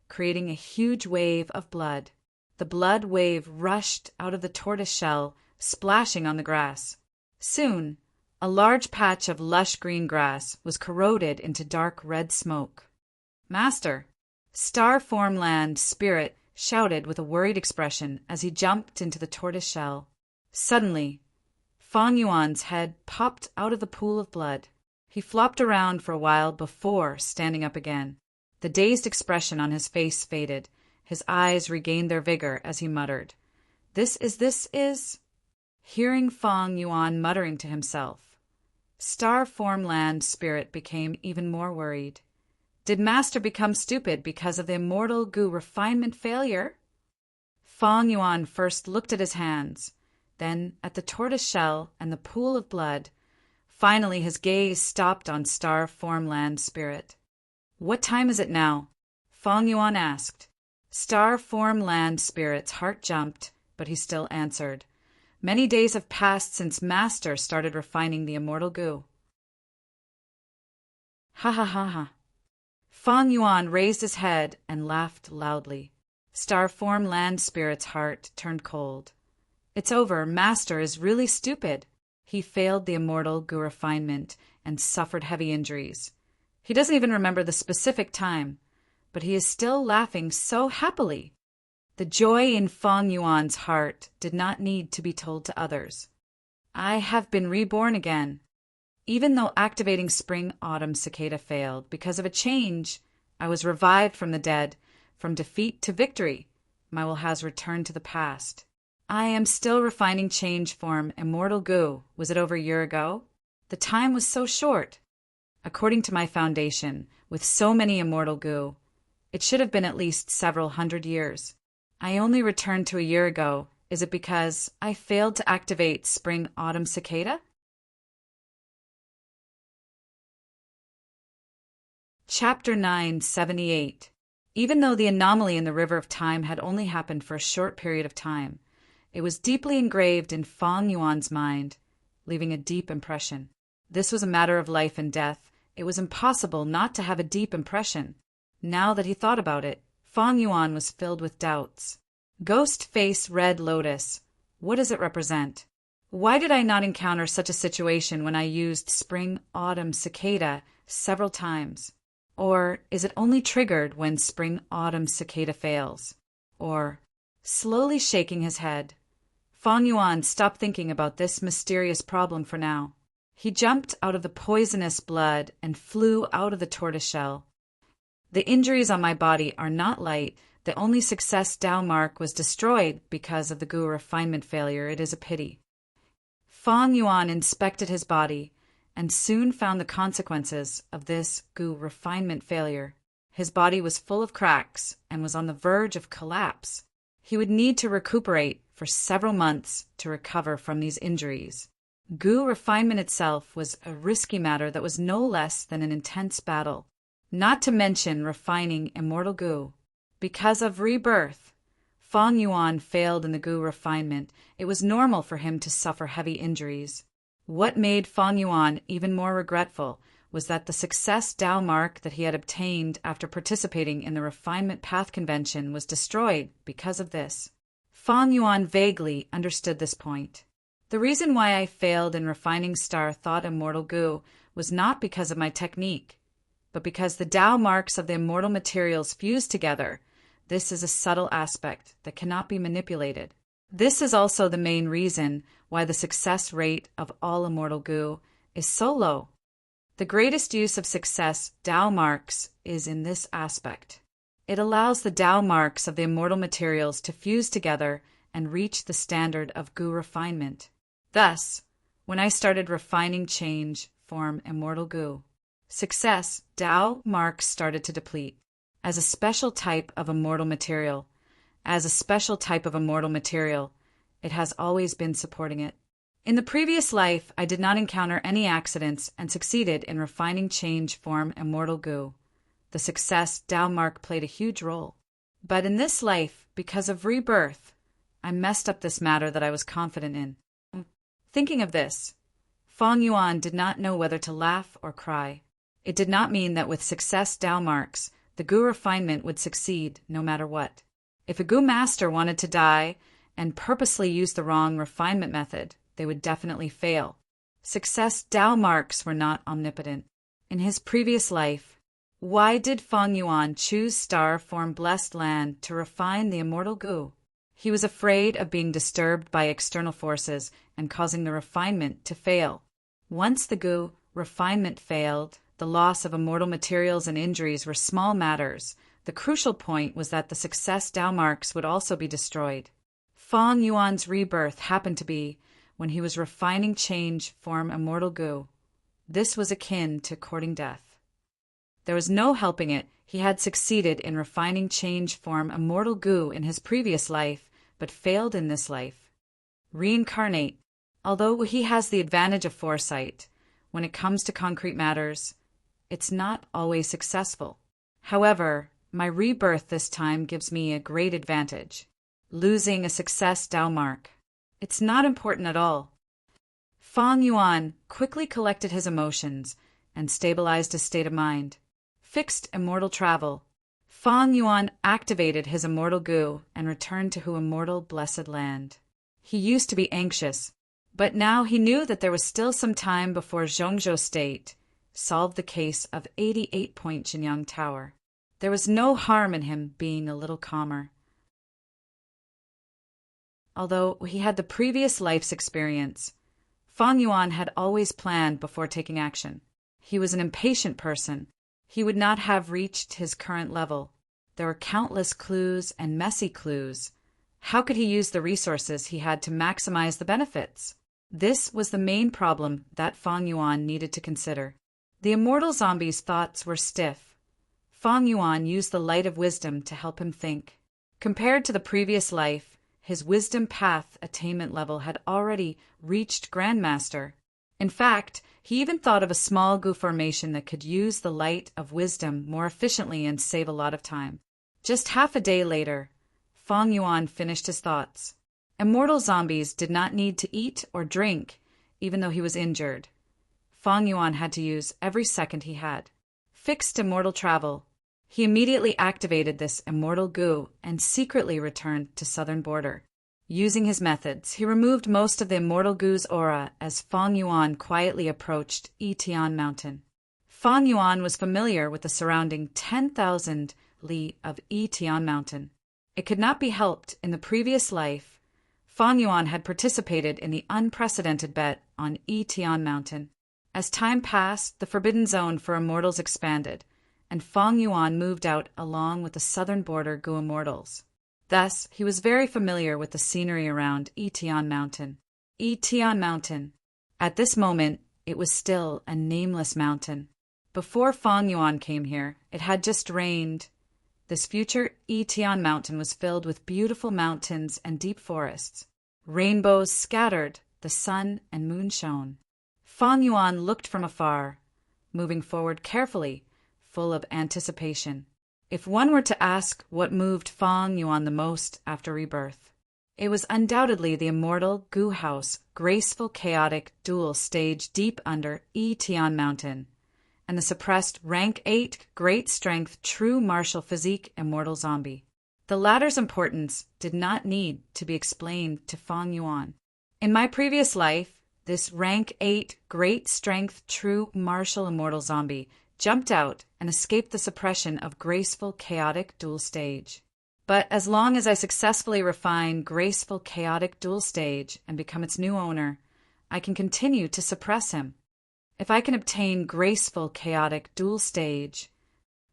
creating a huge wave of blood. The blood wave rushed out of the tortoiseshell, splashing on the grass. Soon, a large patch of lush green grass was corroded into dark red smoke. Master! Star Form Land Spirit shouted with a worried expression as he jumped into the tortoiseshell. Suddenly, Fang Yuan's head popped out of the pool of blood. He flopped around for a while before standing up again. The dazed expression on his face faded. His eyes regained their vigor as he muttered, This is... Hearing Fang Yuan muttering to himself, Star Form Land Spirit became even more worried. Did Master become stupid because of the immortal goo refinement failure? Fang Yuan first looked at his hands, then at the tortoise shell and the pool of blood. Finally, his gaze stopped on Star Form Land Spirit. What time is it now? Fang Yuan asked. Star Form Land Spirit's heart jumped, but he still answered. Many days have passed since Master started refining the immortal goo. Ha ha ha ha. Fang Yuan raised his head and laughed loudly. Star Form Land Spirit's heart turned cold. It's over. Master is really stupid. He failed the immortal goo refinement and suffered heavy injuries. He doesn't even remember the specific time, but he is still laughing so happily. The joy in Fang Yuan's heart did not need to be told to others. I have been reborn again. Even though activating Spring-Autumn Cicada failed, because of a change, I was revived from the dead. From defeat to victory, my will has returned to the past. I am still refining change form immortal goo. Was it over a year ago? The time was so short. According to my foundation, with so many immortal goo, it should have been at least several hundred years. I only returned to a year ago. Is it because I failed to activate Spring-Autumn Cicada? Chapter 978. Even though the anomaly in the river of time had only happened for a short period of time, it was deeply engraved in Fang Yuan's mind, leaving a deep impression. This was a matter of life and death. It was impossible not to have a deep impression. Now that he thought about it, Fang Yuan was filled with doubts. Ghost Face Red Lotus. What does it represent? Why did I not encounter such a situation when I used Spring-Autumn Cicada several times? Or is it only triggered when Spring-Autumn Cicada fails? Or, slowly shaking his head, Fang Yuan stopped thinking about this mysterious problem for now. He jumped out of the poisonous blood and flew out of the tortoiseshell. The injuries on my body are not light. The only success Tao mark was destroyed because of the Gu refinement failure. It is a pity. Fang Yuan inspected his body and soon found the consequences of this Gu refinement failure. His body was full of cracks and was on the verge of collapse. He would need to recuperate for several months to recover from these injuries. Gu refinement itself was a risky matter that was no less than an intense battle. Not to mention refining immortal Gu. Because of rebirth, Fang Yuan failed in the Gu refinement. It was normal for him to suffer heavy injuries. What made Fang Yuan even more regretful was that the success Tao mark that he had obtained after participating in the Refinement Path Convention was destroyed because of this. Fang Yuan vaguely understood this point. The reason why I failed in refining Star Thought Immortal Gu was not because of my technique, but because the Tao marks of the immortal materials fused together. This is a subtle aspect that cannot be manipulated. This is also the main reason why the success rate of all immortal Gu is so low. The greatest use of success Tao marks is in this aspect. It allows the Tao marks of the immortal materials to fuse together and reach the standard of Gu refinement. Thus, when I started refining change form immortal Gu, success Tao marks started to deplete. As a special type of immortal material, it has always been supporting it. In the previous life, I did not encounter any accidents and succeeded in refining change form immortal Gu. The success Tao mark played a huge role. But in this life, because of rebirth, I messed up this matter that I was confident in. Thinking of this, Fang Yuan did not know whether to laugh or cry. It did not mean that with success Tao marks, the Gu refinement would succeed no matter what. If a Gu master wanted to die and purposely use the wrong refinement method, they would definitely fail. Success Tao marks were not omnipotent. In his previous life, why did Fang Yuan choose star form blessed land to refine the immortal Gu? He was afraid of being disturbed by external forces and causing the refinement to fail. Once the Gu refinement failed, the loss of immortal materials and injuries were small matters. The crucial point was that the success Tao marks would also be destroyed. Fang Yuan's rebirth happened to be when he was refining change form immortal Gu. This was akin to courting death. There was no helping it. He had succeeded in refining change form immortal Gu in his previous life, but failed in this life. Reincarnate. Although he has the advantage of foresight, when it comes to concrete matters, it's not always successful. However, my rebirth this time gives me a great advantage. Losing a success Tao mark. It's not important at all. Fang Yuan quickly collected his emotions and stabilized his state of mind. Fixed immortal travel. Fang Yuan activated his immortal Gu and returned to Hu immortal blessed land. He used to be anxious, but now he knew that there was still some time before Zhongzhou State solved the case of 88-point Jinyang Tower. There was no harm in him being a little calmer. Although he had the previous life's experience, Fang Yuan had always planned before taking action. He was an impatient person. He would not have reached his current level. There were countless clues and messy clues. How could he use the resources he had to maximize the benefits? This was the main problem that Fang Yuan needed to consider. The immortal zombie's thoughts were stiff. Fang Yuan used the light of wisdom to help him think. Compared to the previous life, his wisdom path attainment level had already reached Grandmaster. In fact, he even thought of a small goo formation that could use the light of wisdom more efficiently and save a lot of time. Just half a day later, Fang Yuan finished his thoughts. Immortal zombies did not need to eat or drink, even though he was injured. Fang Yuan had to use every second he had. Fixed immortal travel. He immediately activated this immortal goo and secretly returned to southern border. Using his methods, he removed most of the immortal goo's aura as Fang Yuan quietly approached Yitian Mountain. Fang Yuan was familiar with the surrounding 10,000 li of Yitian Mountain. It could not be helped in the previous life. Fang Yuan had participated in the unprecedented bet on Yitian Mountain. As time passed, the forbidden zone for immortals expanded, and Fang Yuan moved out along with the southern border Gu immortals. Thus, he was very familiar with the scenery around Yitian Mountain. Yitian Mountain. At this moment, it was still a nameless mountain. Before Fang Yuan came here, it had just rained. This future Yitian Mountain was filled with beautiful mountains and deep forests. Rainbows scattered, the sun and moon shone. Fang Yuan looked from afar, moving forward carefully, full of anticipation. If one were to ask what moved Fang Yuan the most after rebirth, it was undoubtedly the immortal Gu House, graceful, chaotic, dual stage deep under Yitian Mountain, and the suppressed rank 8, great strength, true martial physique, immortal zombie. The latter's importance did not need to be explained to Fang Yuan. In my previous life, this rank 8, great strength, true martial immortal zombie jumped out and escaped the suppression of graceful, chaotic, dual stage. But as long as I successfully refine graceful, chaotic, dual stage and become its new owner, I can continue to suppress him. If I can obtain graceful, chaotic, dual stage.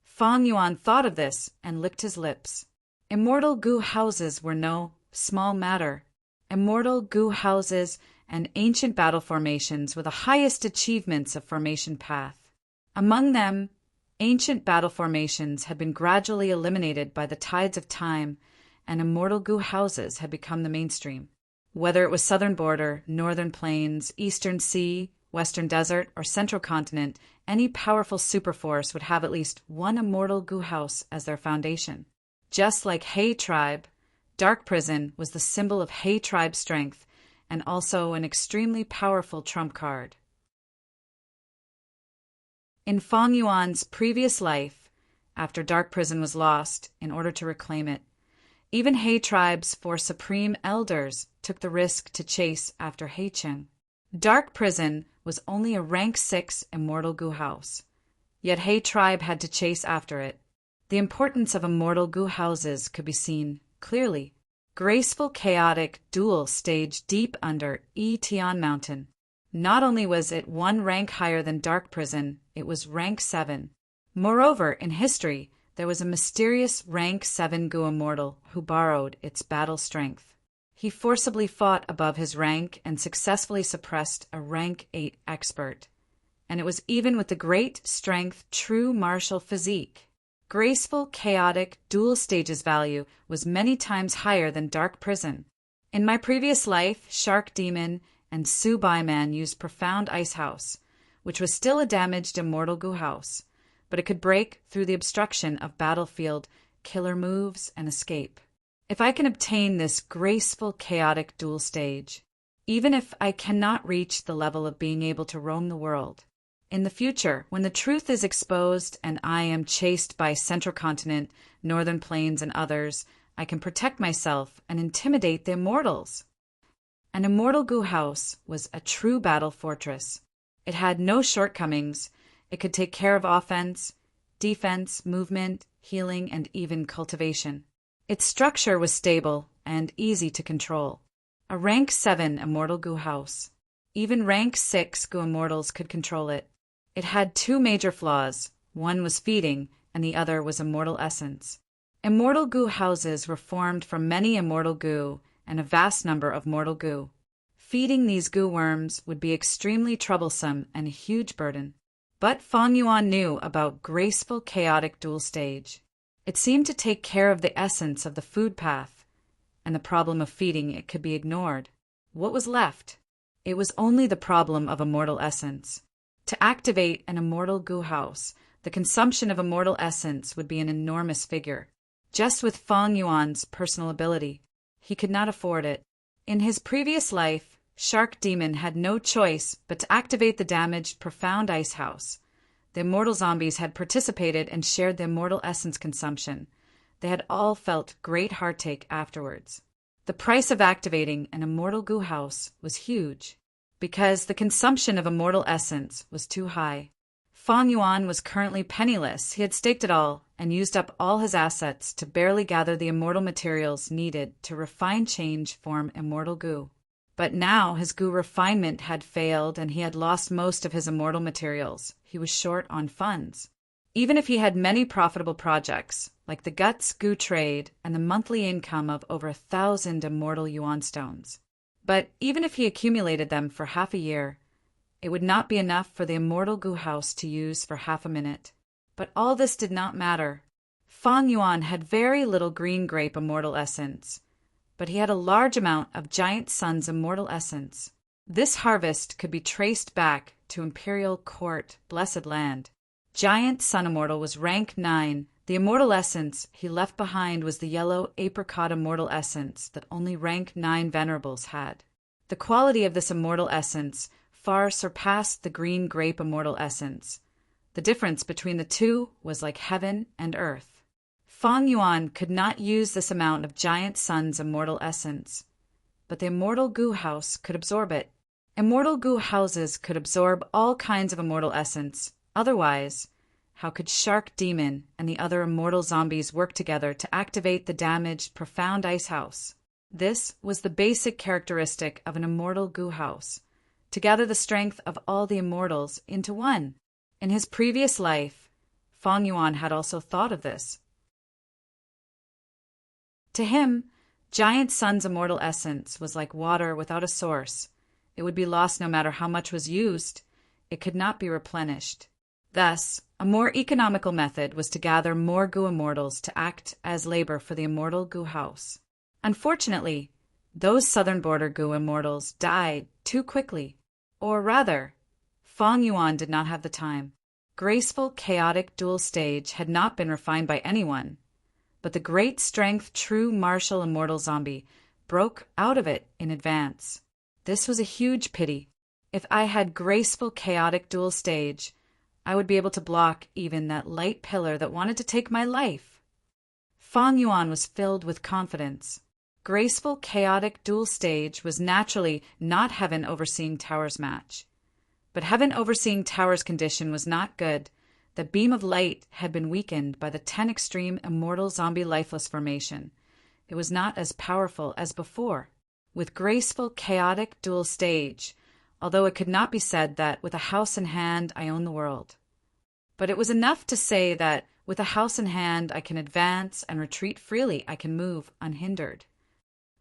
Fang Yuan thought of this and licked his lips. Immortal Gu houses were no small matter. Immortal Gu houses and ancient battle formations were the highest achievements of formation path. Among them, ancient battle formations had been gradually eliminated by the tides of time, and immortal Gu houses had become the mainstream. Whether it was southern border, northern plains, eastern sea, western desert, or central continent, any powerful superforce would have at least one immortal Gu house as their foundation. Just like He tribe, Dark Prison was the symbol of He tribe strength, and also an extremely powerful trump card. In Fang Yuan's previous life, after Dark Prison was lost in order to reclaim it, even He tribe's 4 supreme elders took the risk to chase after He Chen. Dark Prison was only a rank 6 immortal Gu house, yet He tribe had to chase after it. The importance of immortal Gu houses could be seen clearly. Graceful, chaotic, dual stage deep under Yitian Mountain. Not only was it 1 rank higher than Dark Prison, it was rank 7. Moreover, in history, there was a mysterious rank 7 Gu immortal who borrowed its battle strength. He forcibly fought above his rank and successfully suppressed a rank 8 expert. And it was even with the great strength, true martial physique. Graceful, chaotic, dual stages value was many times higher than Dark Prison. In my previous life, Shark Demon and Su Bai Man used Profound Ice House, which was still a damaged immortal Gu house, but it could break through the obstruction of battlefield killer moves and escape. If I can obtain this graceful, chaotic dual stage, even if I cannot reach the level of being able to roam the world, in the future, when the truth is exposed and I am chased by Central Continent, Northern Plains, and others, I can protect myself and intimidate the immortals. An immortal Gu house was a true battle fortress. It had no shortcomings. It could take care of offense, defense, movement, healing, and even cultivation. Its structure was stable and easy to control. A rank 7 immortal Gu house. Even rank 6 Gu immortals could control it. It had 2 major flaws. One was feeding, and the other was immortal essence. Immortal Gu houses were formed from many immortal Gu and a vast number of mortal Gu. Feeding these Gu worms would be extremely troublesome and a huge burden. But Fang Yuan knew about graceful chaotic dual stage. It seemed to take care of the essence of the food path, and the problem of feeding it could be ignored. What was left? It was only the problem of immortal essence. To activate an immortal goo house, the consumption of immortal essence would be an enormous figure. Just with Fang Yuan's personal ability, he could not afford it. In his previous life, Shark Demon had no choice but to activate the damaged Profound Ice House. The immortal zombies had participated and shared the immortal essence consumption. They had all felt great heartache afterwards. The price of activating an immortal goo house was huge, because the consumption of immortal essence was too high. Fang Yuan was currently penniless. He had staked it all and used up all his assets to barely gather the immortal materials needed to refine change form immortal goo. But now his goo refinement had failed and he had lost most of his immortal materials. He was short on funds. Even if he had many profitable projects, like the Guts Goo trade and the monthly income of over 1,000 immortal yuan stones. But even if he accumulated them for half a year, it would not be enough for the immortal goo house to use for half a minute. But all this did not matter. Fang Yuan had very little green grape immortal essence, but he had a large amount of Giant Sun's immortal essence. This harvest could be traced back to Imperial Court, Blessed Land. Giant Sun Immortal was rank 9. The immortal essence he left behind was the yellow apricot immortal essence that only rank 9 Venerables had. The quality of this immortal essence far surpassed the green grape immortal essence. The difference between the two was like heaven and earth. Fang Yuan could not use this amount of Giant Sun's immortal essence, but the immortal goo house could absorb it. Immortal goo houses could absorb all kinds of immortal essence. Otherwise, how could Shark Demon and the other immortal zombies work together to activate the damaged Profound Ice House? This was the basic characteristic of an immortal goo house, to gather the strength of all the immortals into one. In his previous life, Fang Yuan had also thought of this. To him, Giant Sun's immortal essence was like water without a source. It would be lost no matter how much was used. It could not be replenished. Thus, a more economical method was to gather more goo immortals to act as labor for the immortal goo house. Unfortunately, those southern border goo immortals died too quickly. Or rather, Fang Yuan did not have the time. Graceful, chaotic dual stage had not been refined by anyone, but the great strength true martial immortal zombie broke out of it in advance. This was a huge pity. If I had graceful, chaotic dual stage, I would be able to block even that light pillar that wanted to take my life. Fang Yuan was filled with confidence. Graceful, chaotic dual stage was naturally not Heaven Overseeing Towers match. But Heaven Overseeing Towers' condition was not good. The beam of light had been weakened by the 10 extreme immortal zombie lifeless formation. It was not as powerful as before. With graceful, chaotic dual stage, although it could not be said that with a house in hand I own the world. But it was enough to say that with a house in hand I can advance and retreat freely, I can move unhindered.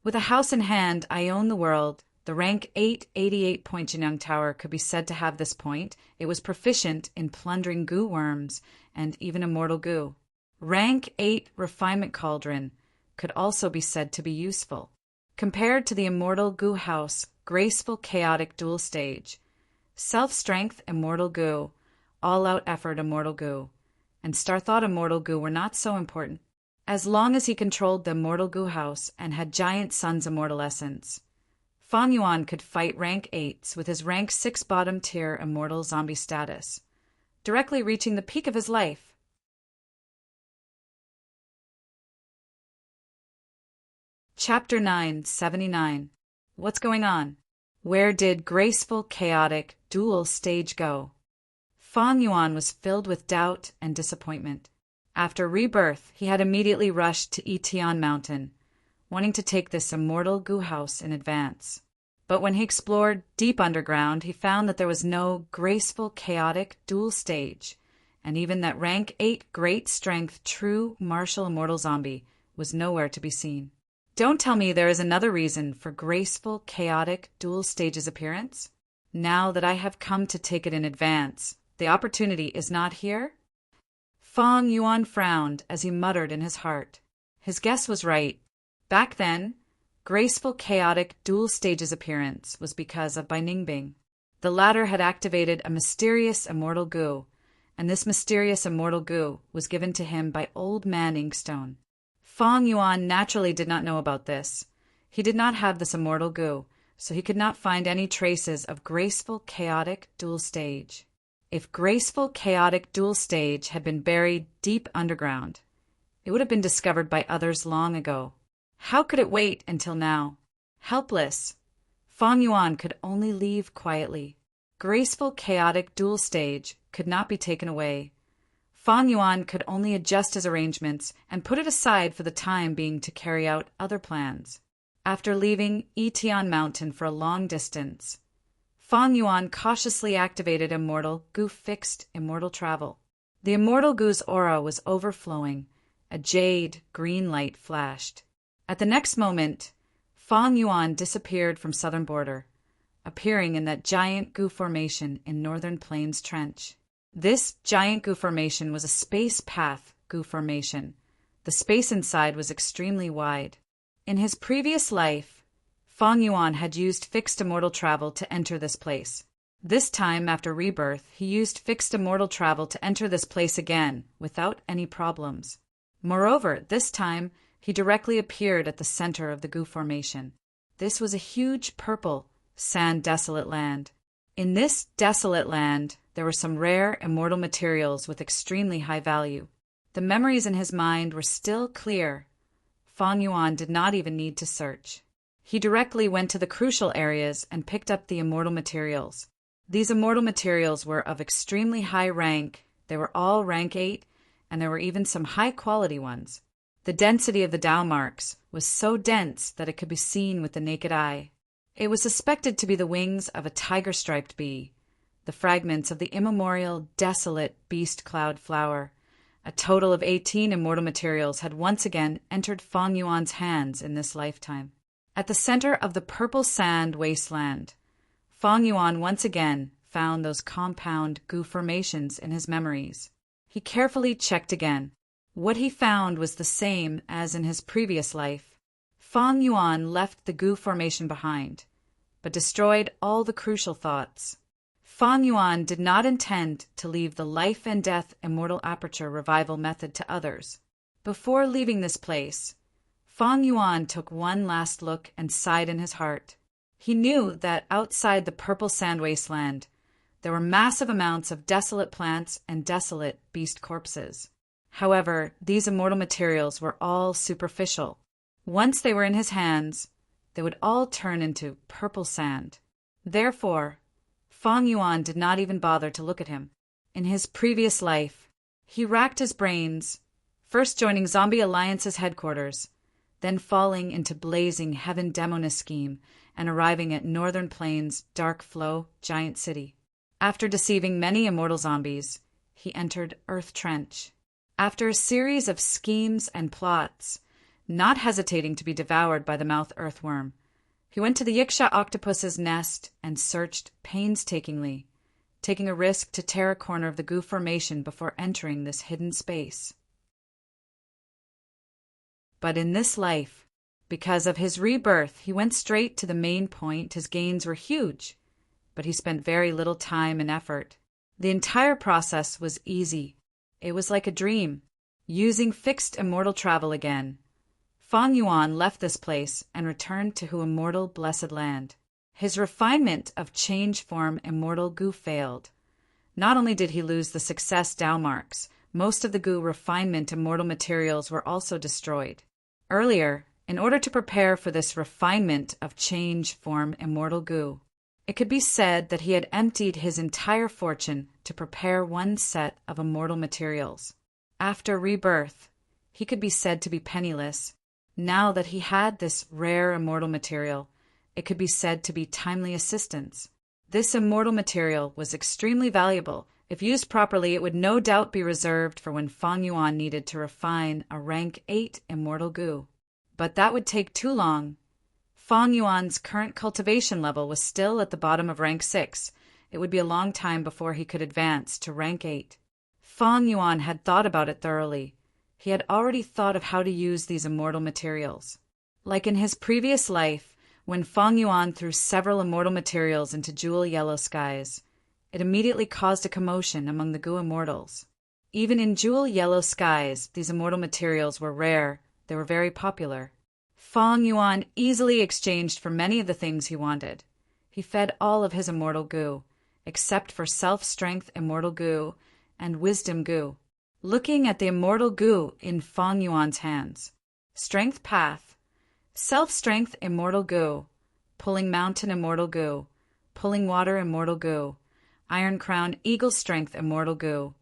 With a house in hand I own the world. The rank 8 88-point Jinyang Tower could be said to have this point. It was proficient in plundering goo worms and even immortal goo. Rank 8 Refinement Cauldron could also be said to be useful. Compared to the immortal goo house, graceful chaotic dual stage, self-strength immortal goo, all-out effort immortal goo, and Star Thought immortal goo were not so important, as long as he controlled the immortal goo house and had Giant Sun's immortal essence. Fang Yuan could fight rank 8s with his rank 6 bottom tier immortal zombie status, directly reaching the peak of his life. Chapter 979. What's going on? Where did graceful, chaotic, dual stage go? Fang Yuan was filled with doubt and disappointment. After rebirth, he had immediately rushed to Etian Mountain, wanting to take this immortal goo house in advance. But when he explored deep underground, he found that there was no graceful, chaotic, dual stage, and even that rank 8 great strength, true martial immortal zombie was nowhere to be seen. Don't tell me there is another reason for graceful, chaotic, dual stage's appearance. Now that I have come to take it in advance, The opportunity is not here? Fang Yuan frowned as he muttered in his heart. His guess was right. Back then, graceful chaotic dual stage's appearance was because of Bai Ningbing. The latter had activated a mysterious immortal goo, and this mysterious immortal goo was given to him by Old Man Inkstone. Fang Yuan naturally did not know about this. He did not have this immortal goo, so he could not find any traces of graceful chaotic dual stage. If graceful chaotic dual stage had been buried deep underground, it would have been discovered by others long ago. How could it wait until now? Helpless, Fang Yuan could only leave quietly. Graceful chaotic dual stage could not be taken away. Fang Yuan could only adjust his arrangements and put it aside for the time being to carry out other plans. After leaving Yitian Mountain for a long distance, Fang Yuan cautiously activated Immortal Goo Fixed Immortal Travel. The Immortal Goo's aura was overflowing. A jade green light flashed. At the next moment, Fang Yuan disappeared from southern border, appearing in that giant goo formation in Northern Plains Trench. This giant goo formation was a space path goo formation. The space inside was extremely wide. In his previous life, Fang Yuan had used fixed immortal travel to enter this place. This time, after rebirth, he used fixed immortal travel to enter this place again, without any problems. Moreover, this time, he directly appeared at the center of the goo formation. This was a huge purple, sand desolate land. In this desolate land, there were some rare immortal materials with extremely high value. The memories in his mind were still clear. Fang Yuan did not even need to search. He directly went to the crucial areas and picked up the immortal materials. These immortal materials were of extremely high rank. They were all rank 8, and there were even some high-quality ones. The density of the Tao marks was so dense that it could be seen with the naked eye. It was suspected to be the wings of a tiger-striped bee, the fragments of the immemorial, desolate beast cloud flower. A total of 18 immortal materials had once again entered Fang Yuan's hands in this lifetime. At the center of the purple sand wasteland, Fang Yuan once again found those compound goo formations in his memories. He carefully checked again. What he found was the same as in his previous life. Fang Yuan left the goo formation behind, but destroyed all the crucial thoughts. Fang Yuan did not intend to leave the life and death immortal aperture revival method to others. Before leaving this place, Fang Yuan took one last look and sighed in his heart. He knew that outside the purple sand wasteland, there were massive amounts of desolate plants and desolate beast corpses. However, these immortal materials were all superficial. Once they were in his hands, they would all turn into purple sand. Therefore, Fang Yuan did not even bother to look at him. In his previous life, he racked his brains, first joining Zombie Alliance's headquarters, then falling into blazing Heaven Demonist scheme and arriving at Northern Plains' Dark Flow giant city. After deceiving many immortal zombies, he entered Earth Trench. After a series of schemes and plots, not hesitating to be devoured by the mouth earthworm, he went to the Yiksha octopus's nest and searched painstakingly, taking a risk to tear a corner of the goo formation before entering this hidden space. But in this life, because of his rebirth, he went straight to the main point. His gains were huge, but he spent very little time and effort. The entire process was easy. It was like a dream. Using fixed immortal travel again, Fang Yuan left this place and returned to Hu Immortal Blessed Land. His refinement of change form immortal goo failed. Not only did he lose the success Tao marks, most of the goo refinement immortal materials were also destroyed. Earlier, in order to prepare for this refinement of change form immortal goo, it could be said that he had emptied his entire fortune to prepare one set of immortal materials. After rebirth, he could be said to be penniless. Now that he had this rare immortal material, it could be said to be timely assistance. This immortal material was extremely valuable. If used properly, it would no doubt be reserved for when Fang Yuan needed to refine a rank 8 immortal goo. But that would take too long. Fang Yuan's current cultivation level was still at the bottom of rank 6, it would be a long time before he could advance to rank 8. Fang Yuan had thought about it thoroughly. He had already thought of how to use these immortal materials. Like in his previous life, when Fang Yuan threw several immortal materials into jewel yellow skies, it immediately caused a commotion among the Gu immortals. Even in jewel yellow skies, these immortal materials were rare, they were very popular. Fang Yuan easily exchanged for many of the things he wanted. He fed all of his immortal Gu, except for self-strength immortal Gu and wisdom Gu. Looking at the immortal Gu in Fang Yuan's hands. Strength path. Self-strength immortal Gu. Pulling mountain immortal Gu. Pulling water immortal Gu. Iron crown eagle strength immortal Gu.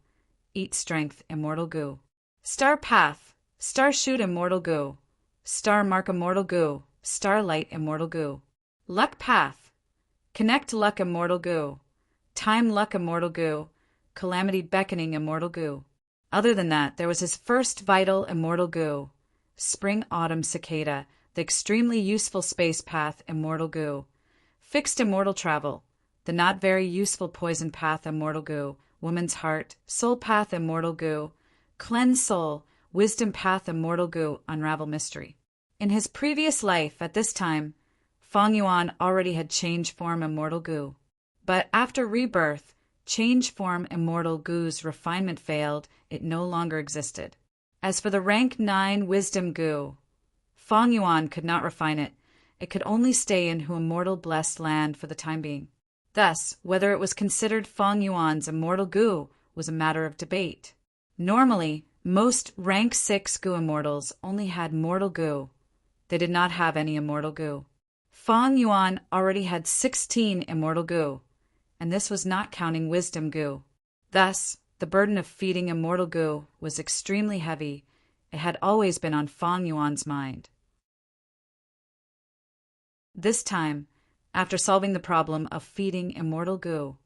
Eat strength immortal Gu. Star path. Star shoot immortal Gu. Star mark immortal Gu. Starlight immortal Gu. Luck path. Connect luck immortal Gu. Time luck immortal Gu. Calamity beckoning immortal Gu. Other than that, there was his first vital immortal Gu. Spring autumn cicada, the extremely useful space path immortal Gu. Fixed immortal travel, the not very useful poison path immortal Gu. Woman's heart, soul path immortal Gu. Cleanse soul, wisdom path immortal Gu. Unravel mystery. In his previous life, at this time, Fang Yuan already had change form immortal Gu. But after rebirth, change form immortal Gu's refinement failed, it no longer existed. As for the rank 9 wisdom Gu, Fang Yuan could not refine it. It could only stay in Hu immortal blessed land for the time being. Thus, whether it was considered Fang Yuan's immortal Gu was a matter of debate. Normally, most rank 6 Gu immortals only had mortal Gu. They did not have any immortal Gu. Fang Yuan already had 16 immortal Gu, and this was not counting wisdom Gu. Thus, the burden of feeding immortal Gu was extremely heavy. It had always been on Fang Yuan's mind. This time, after solving the problem of feeding immortal Gu,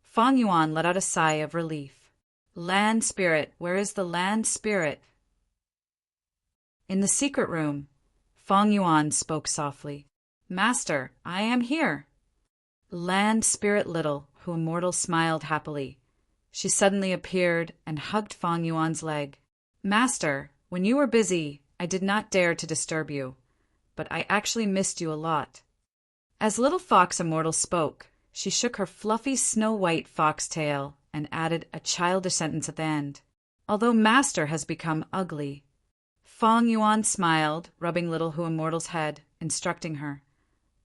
Fang Yuan let out a sigh of relief. Land spirit, where is the land spirit? In the secret room, Fang Yuan spoke softly. Master, I am here. Land spirit little, Hu immortal smiled happily. She suddenly appeared and hugged Fang Yuan's leg. Master, when you were busy, I did not dare to disturb you, but I actually missed you a lot. As little fox immortal spoke, she shook her fluffy snow-white fox tail and added a childish sentence at the end. Although Master has become ugly. Fang Yuan smiled, rubbing little Hu immortal's head, instructing her.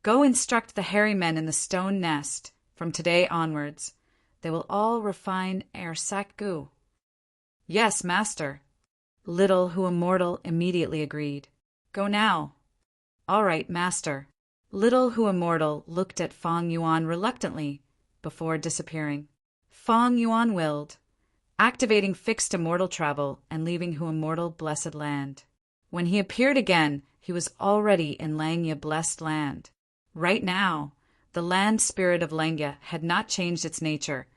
Go instruct the hairy men in the stone nest. From today onwards, they will all refine air sac Gu. Yes, Master. Little Hu immortal immediately agreed. Go now. All right, Master. Little Hu immortal looked at Fang Yuan reluctantly before disappearing. Fang Yuan willed, activating fixed immortal travel and leaving Hu immortal blessed land. When he appeared again, he was already in Langya blessed land. Right now, the land spirit of Langya had not changed its nature.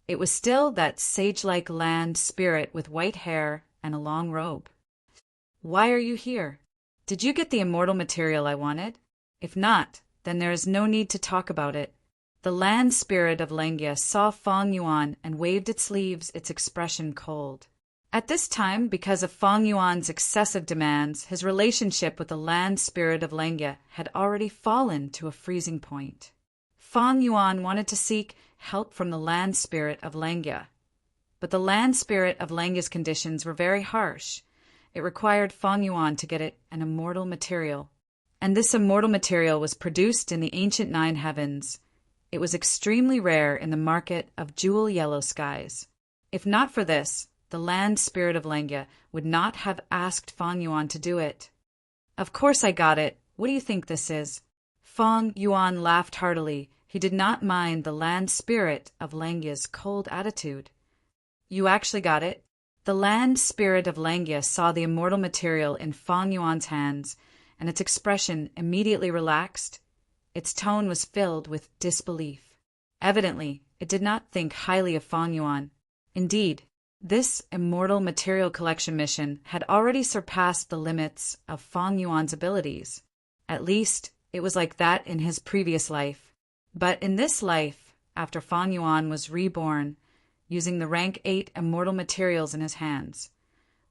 It was still that sage-like land spirit with white hair and a long robe. Why are you here? Did you get the immortal material I wanted? If not, then there is no need to talk about it. The land spirit of Langya saw Fang Yuan and waved its leaves, its expression cold. At this time, because of Fang Yuan's excessive demands, his relationship with the land spirit of Langya had already fallen to a freezing point. Fang Yuan wanted to seek help from the land spirit of Langya. But the land spirit of Langya's conditions were very harsh. It required Fang Yuan to get it an immortal material. And this immortal material was produced in the ancient 9 heavens. It was extremely rare in the market of jewel yellow skies. If not for this, the land spirit of Langya would not have asked Fang Yuan to do it. Of course I got it. What do you think this is? Fang Yuan laughed heartily. He did not mind the land spirit of Langya's cold attitude. You actually got it? The land spirit of Langya saw the immortal material in Fang Yuan's hands, and its expression immediately relaxed. Its tone was filled with disbelief. Evidently, it did not think highly of Fang Yuan. Indeed, this immortal material collection mission had already surpassed the limits of Fang Yuan's abilities. At least, it was like that in his previous life. But in this life, after Fang Yuan was reborn, using the rank 8 immortal materials in his hands.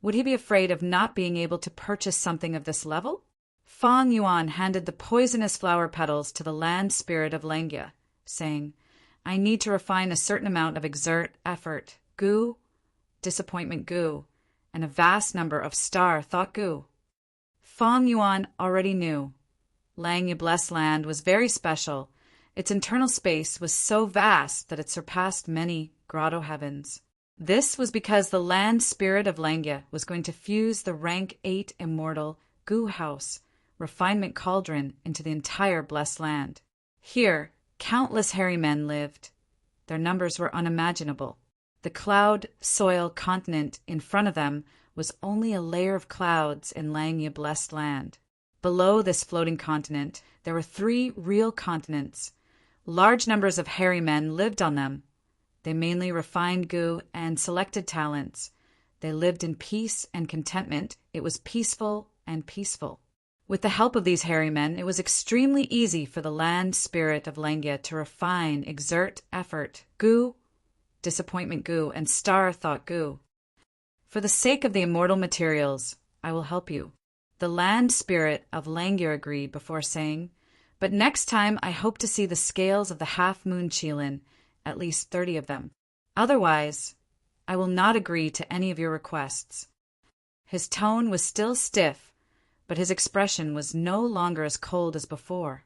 Would he be afraid of not being able to purchase something of this level? Fang Yuan handed the poisonous flower petals to the land spirit of Lengya, saying, I need to refine a certain amount of exert, effort, gu, disappointment gu, and a vast number of star thought gu. Fang Yuan already knew. Lengya Blessed Land was very special. Its internal space was so vast that it surpassed many grotto heavens. This was because the land spirit of Lengya was going to fuse the rank 8 immortal gu house, refinement cauldron, into the entire blessed land. Here, countless hairy men lived. Their numbers were unimaginable. The cloud soil continent in front of them was only a layer of clouds in Lengya Blessed Land. Below this floating continent, there were 3 real continents. Large numbers of hairy men lived on them. They mainly refined gu and selected talents. They lived in peace and contentment. It was peaceful and peaceful. With the help of these hairy men, it was extremely easy for the land spirit of Lengya to refine, exert, effort, gu, disappointment gu, and star thought gu. For the sake of the immortal materials, I will help you. The land spirit of Lengya agreed before saying, but next time I hope to see the scales of the half-moon Qilin, at least 30 of them. Otherwise, I will not agree to any of your requests. His tone was still stiff, but his expression was no longer as cold as before.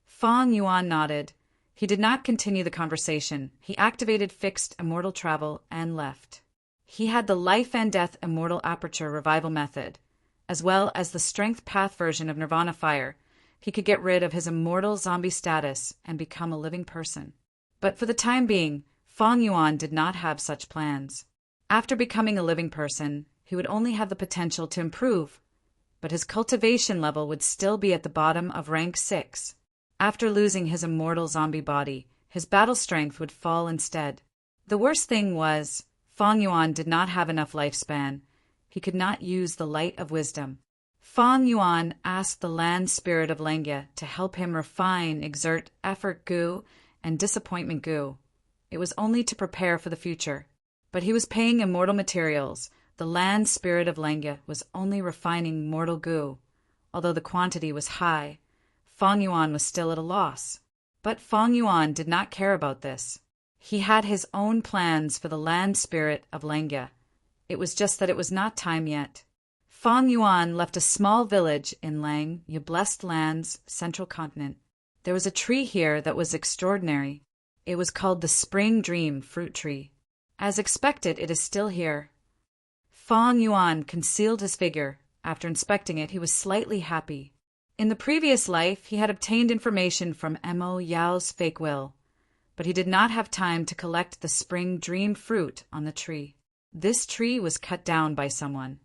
Fang Yuan nodded. He did not continue the conversation. He activated fixed immortal travel and left. He had the life and death immortal aperture revival method, as well as the strength path version of Nirvana Fire. He could get rid of his immortal zombie status and become a living person. But for the time being, Fang Yuan did not have such plans. After becoming a living person, he would only have the potential to improve, but his cultivation level would still be at the bottom of rank 6. After losing his immortal zombie body, his battle strength would fall instead. The worst thing was, Fang Yuan did not have enough lifespan. He could not use the light of wisdom. Fang Yuan asked the land spirit of Lengya to help him refine, exert, effort gu, and disappointment gu. It was only to prepare for the future. But he was paying immortal materials. The land spirit of Lengya was only refining mortal gu. Although the quantity was high, Fang Yuan was still at a loss. But Fang Yuan did not care about this. He had his own plans for the land spirit of Lengya. It was just that it was not time yet. Fang Yuan left a small village in Lengya Blessed Land's central continent. There was a tree here that was extraordinary. It was called the Spring Dream Fruit Tree. As expected, it is still here. Fang Yuan concealed his figure. After inspecting it, he was slightly happy. In the previous life, he had obtained information from Mo Yao's fake will, but he did not have time to collect the spring dream fruit on the tree. This tree was cut down by someone.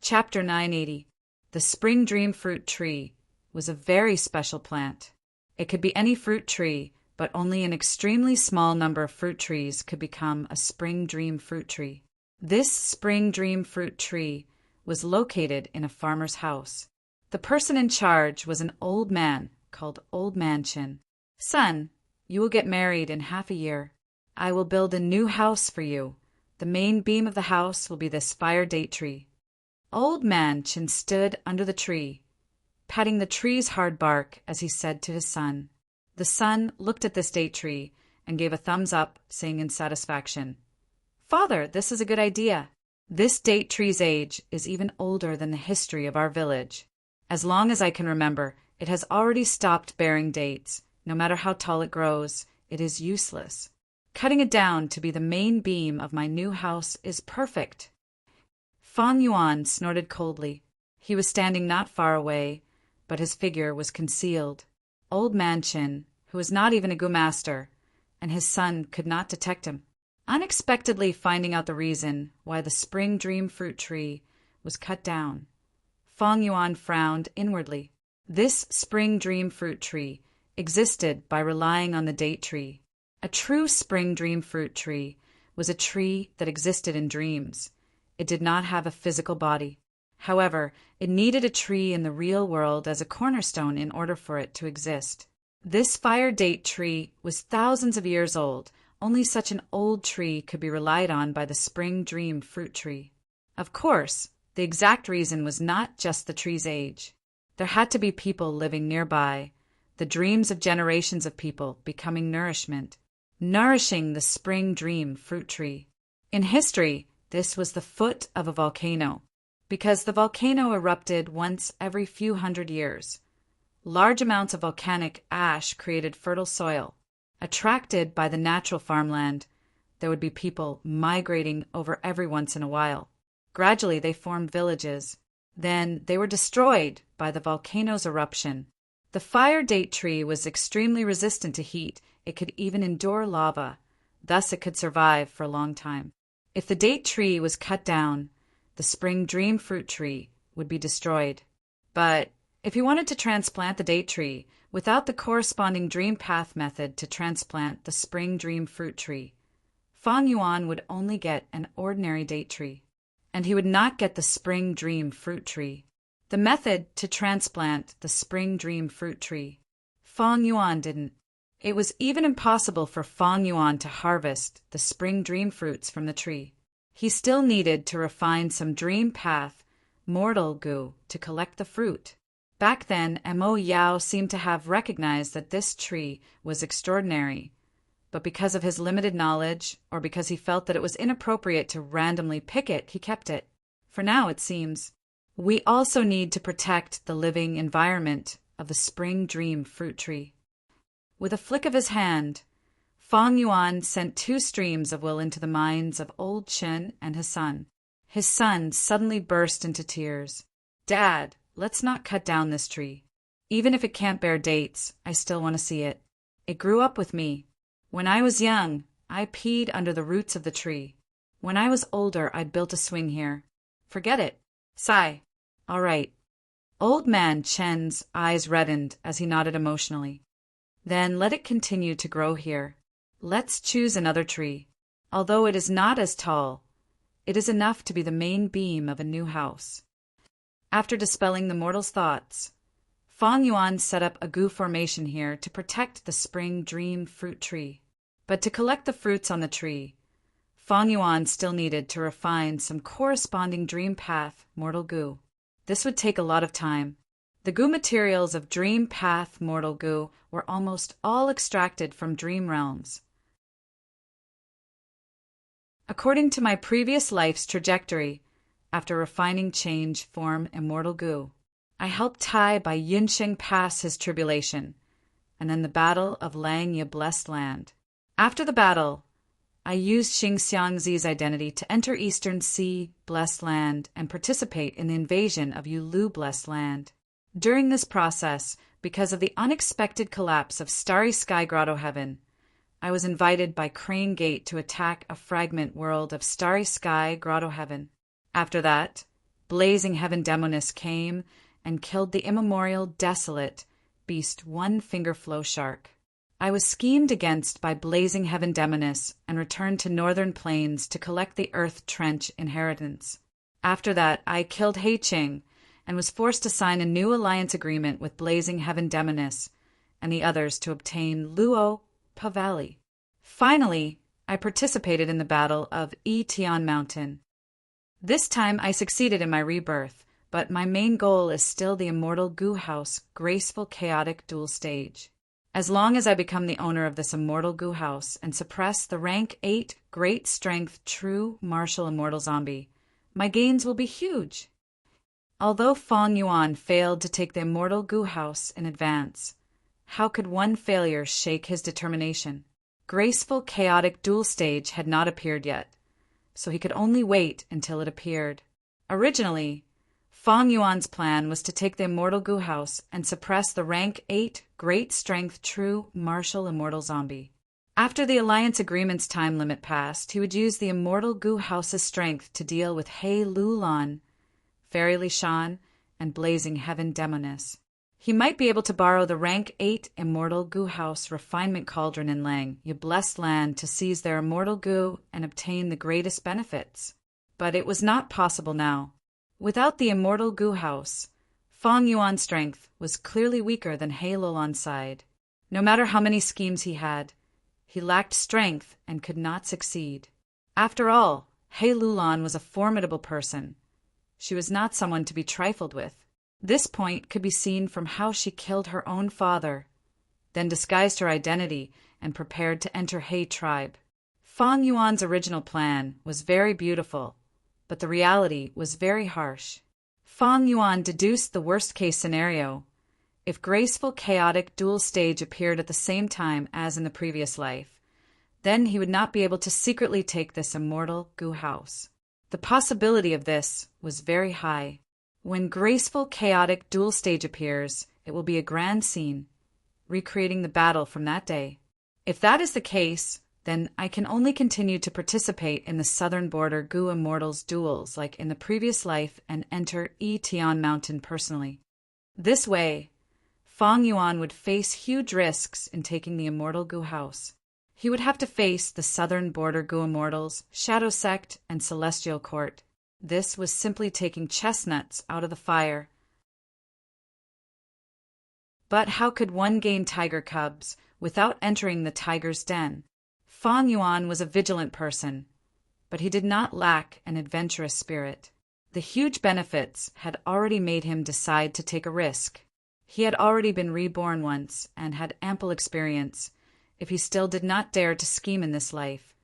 Chapter 980. The spring dream fruit tree was a very special plant. It could be any fruit tree, but only an extremely small number of fruit trees could become a spring dream fruit tree. This spring dream fruit tree was located in a farmer's house. The person in charge was an old man called Old Man Chin. Son, you will get married in half a year. I will build a new house for you. The main beam of the house will be this fire date tree. Old Man Chin stood under the tree, patting the tree's hard bark as he said to his son. The son looked at this date tree and gave a thumbs up, saying in satisfaction, Father, this is a good idea. This date tree's age is even older than the history of our village. As long as I can remember, it has already stopped bearing dates. No matter how tall it grows, it is useless. Cutting it down to be the main beam of my new house is perfect. Fang Yuan snorted coldly. He was standing not far away, but his figure was concealed. Old Man Chin, who was not even a Gu master, and his son could not detect him. Unexpectedly finding out the reason why the spring dream fruit tree was cut down, Fang Yuan frowned inwardly. This spring dream fruit tree existed by relying on the date tree. A true spring dream fruit tree was a tree that existed in dreams. It did not have a physical body. However, it needed a tree in the real world as a cornerstone in order for it to exist. This fire date tree was thousands of years old. Only such an old tree could be relied on by the spring dream fruit tree. Of course, the exact reason was not just the tree's age. There had to be people living nearby, the dreams of generations of people becoming nourishment, nourishing the spring dream fruit tree. In history, this was the foot of a volcano, because the volcano erupted once every few hundred years. Large amounts of volcanic ash created fertile soil. Attracted by the natural farmland, there would be people migrating over every once in a while. Gradually, they formed villages. Then they were destroyed by the volcano's eruption. The fire date tree was extremely resistant to heat. It could even endure lava. Thus, it could survive for a long time. If the date tree was cut down, the spring dream fruit tree would be destroyed. But if you wanted to transplant the date tree without the corresponding dream path method to transplant the spring dream fruit tree, Fang Yuan would only get an ordinary date tree, and he would not get the spring dream fruit tree. The method to transplant the spring dream fruit tree, Fang Yuan didn't. It was even impossible for Fang Yuan to harvest the spring dream fruits from the tree. He still needed to refine some dream path mortal goo to collect the fruit. Back then, Mo Yao seemed to have recognized that this tree was extraordinary, but because of his limited knowledge, or because he felt that it was inappropriate to randomly pick it, he kept it. For now, it seems. We also need to protect the living environment of the spring dream fruit tree. With a flick of his hand, Fang Yuan sent 2 streams of will into the minds of old Chen and his son. His son suddenly burst into tears. "Dad, let's not cut down this tree. Even if it can't bear dates, I still want to see it. It grew up with me. When I was young, I peed under the roots of the tree. When I was older, I built a swing here. Forget it. Sigh. All right." Old man Chen's eyes reddened as he nodded emotionally. "Then let it continue to grow here. Let's choose another tree. Although it is not as tall, it is enough to be the main beam of a new house." After dispelling the mortal's thoughts, Fang Yuan set up a goo formation here to protect the spring dream fruit tree. But to collect the fruits on the tree, Fang Yuan still needed to refine some corresponding dream path mortal goo. This would take a lot of time. The goo materials of dream path mortal goo were almost all extracted from dream realms. According to my previous life's trajectory, after refining change, form, immortal goo, I helped Tai by Yunsheng pass his tribulation, and then the Battle of Langye Blessed Land. After the battle, I used Xingxiangzi's identity to enter Eastern Sea Blessed Land and participate in the invasion of Yulu Blessed Land. During this process, because of the unexpected collapse of Starry Sky Grotto Heaven, I was invited by Crane Gate to attack a fragment world of Starry Sky Grotto Heaven. After that, Blazing Heaven Demoness came and killed the immemorial, desolate beast One Finger Flow Shark. I was schemed against by Blazing Heaven Demoness and returned to Northern Plains to collect the Earth Trench inheritance. After that, I killed Hei Ching and was forced to sign a new alliance agreement with Blazing Heaven Demoness and the others to obtain Luo Pavali. Finally, I participated in the battle of Tian Mountain. This time I succeeded in my rebirth, but my main goal is still the immortal Goo House graceful chaotic dual stage. As long as I become the owner of this immortal Goo House and suppress the rank 8 great strength true martial immortal zombie, my gains will be huge. Although Fang Yuan failed to take the immortal Goo House in advance, how could one failure shake his determination? Graceful chaotic dual stage had not appeared yet, so he could only wait until it appeared. Originally, Fang Yuan's plan was to take the immortal Goo House and suppress the rank 8 great strength true martial immortal zombie. After the alliance agreement's time limit passed, he would use the immortal Goo House's strength to deal with Hei Lulan, Fairy Li Shan, and Blazing Heaven Demoness. He might be able to borrow the rank 8 immortal Goo House refinement cauldron in Lang, Ye Blessed Land, to seize their immortal goo and obtain the greatest benefits. But it was not possible now. Without the immortal goo house, Fang Yuan's strength was clearly weaker than He Lulan's side. No matter how many schemes he lacked strength and could not succeed. After all, He Lulan was a formidable person. She was not someone to be trifled with. This point could be seen from how she killed her own father, then disguised her identity and prepared to enter He tribe. Fang Yuan's original plan was very beautiful, but the reality was very harsh. Fang Yuan deduced the worst-case scenario. If graceful chaotic dual stage appeared at the same time as in the previous life, then he would not be able to secretly take this immortal goo house. The possibility of this was very high. When graceful chaotic dual stage appears, it will be a grand scene, recreating the battle from that day. If that is the case, then I can only continue to participate in the southern border Goo Immortals duels like in the previous life and enter Tian Mountain personally. This way, Fang Yuan would face huge risks in taking the immortal Goo house. He would have to face the southern border Goo Immortals, Shadow Sect, and Celestial Court. This was simply taking chestnuts out of the fire. But how could one gain tiger cubs without entering the tiger's den? Fang Yuan was a vigilant person, but he did not lack an adventurous spirit. The huge benefits had already made him decide to take a risk. He had already been reborn once and had ample experience. If he still did not dare to scheme in this life,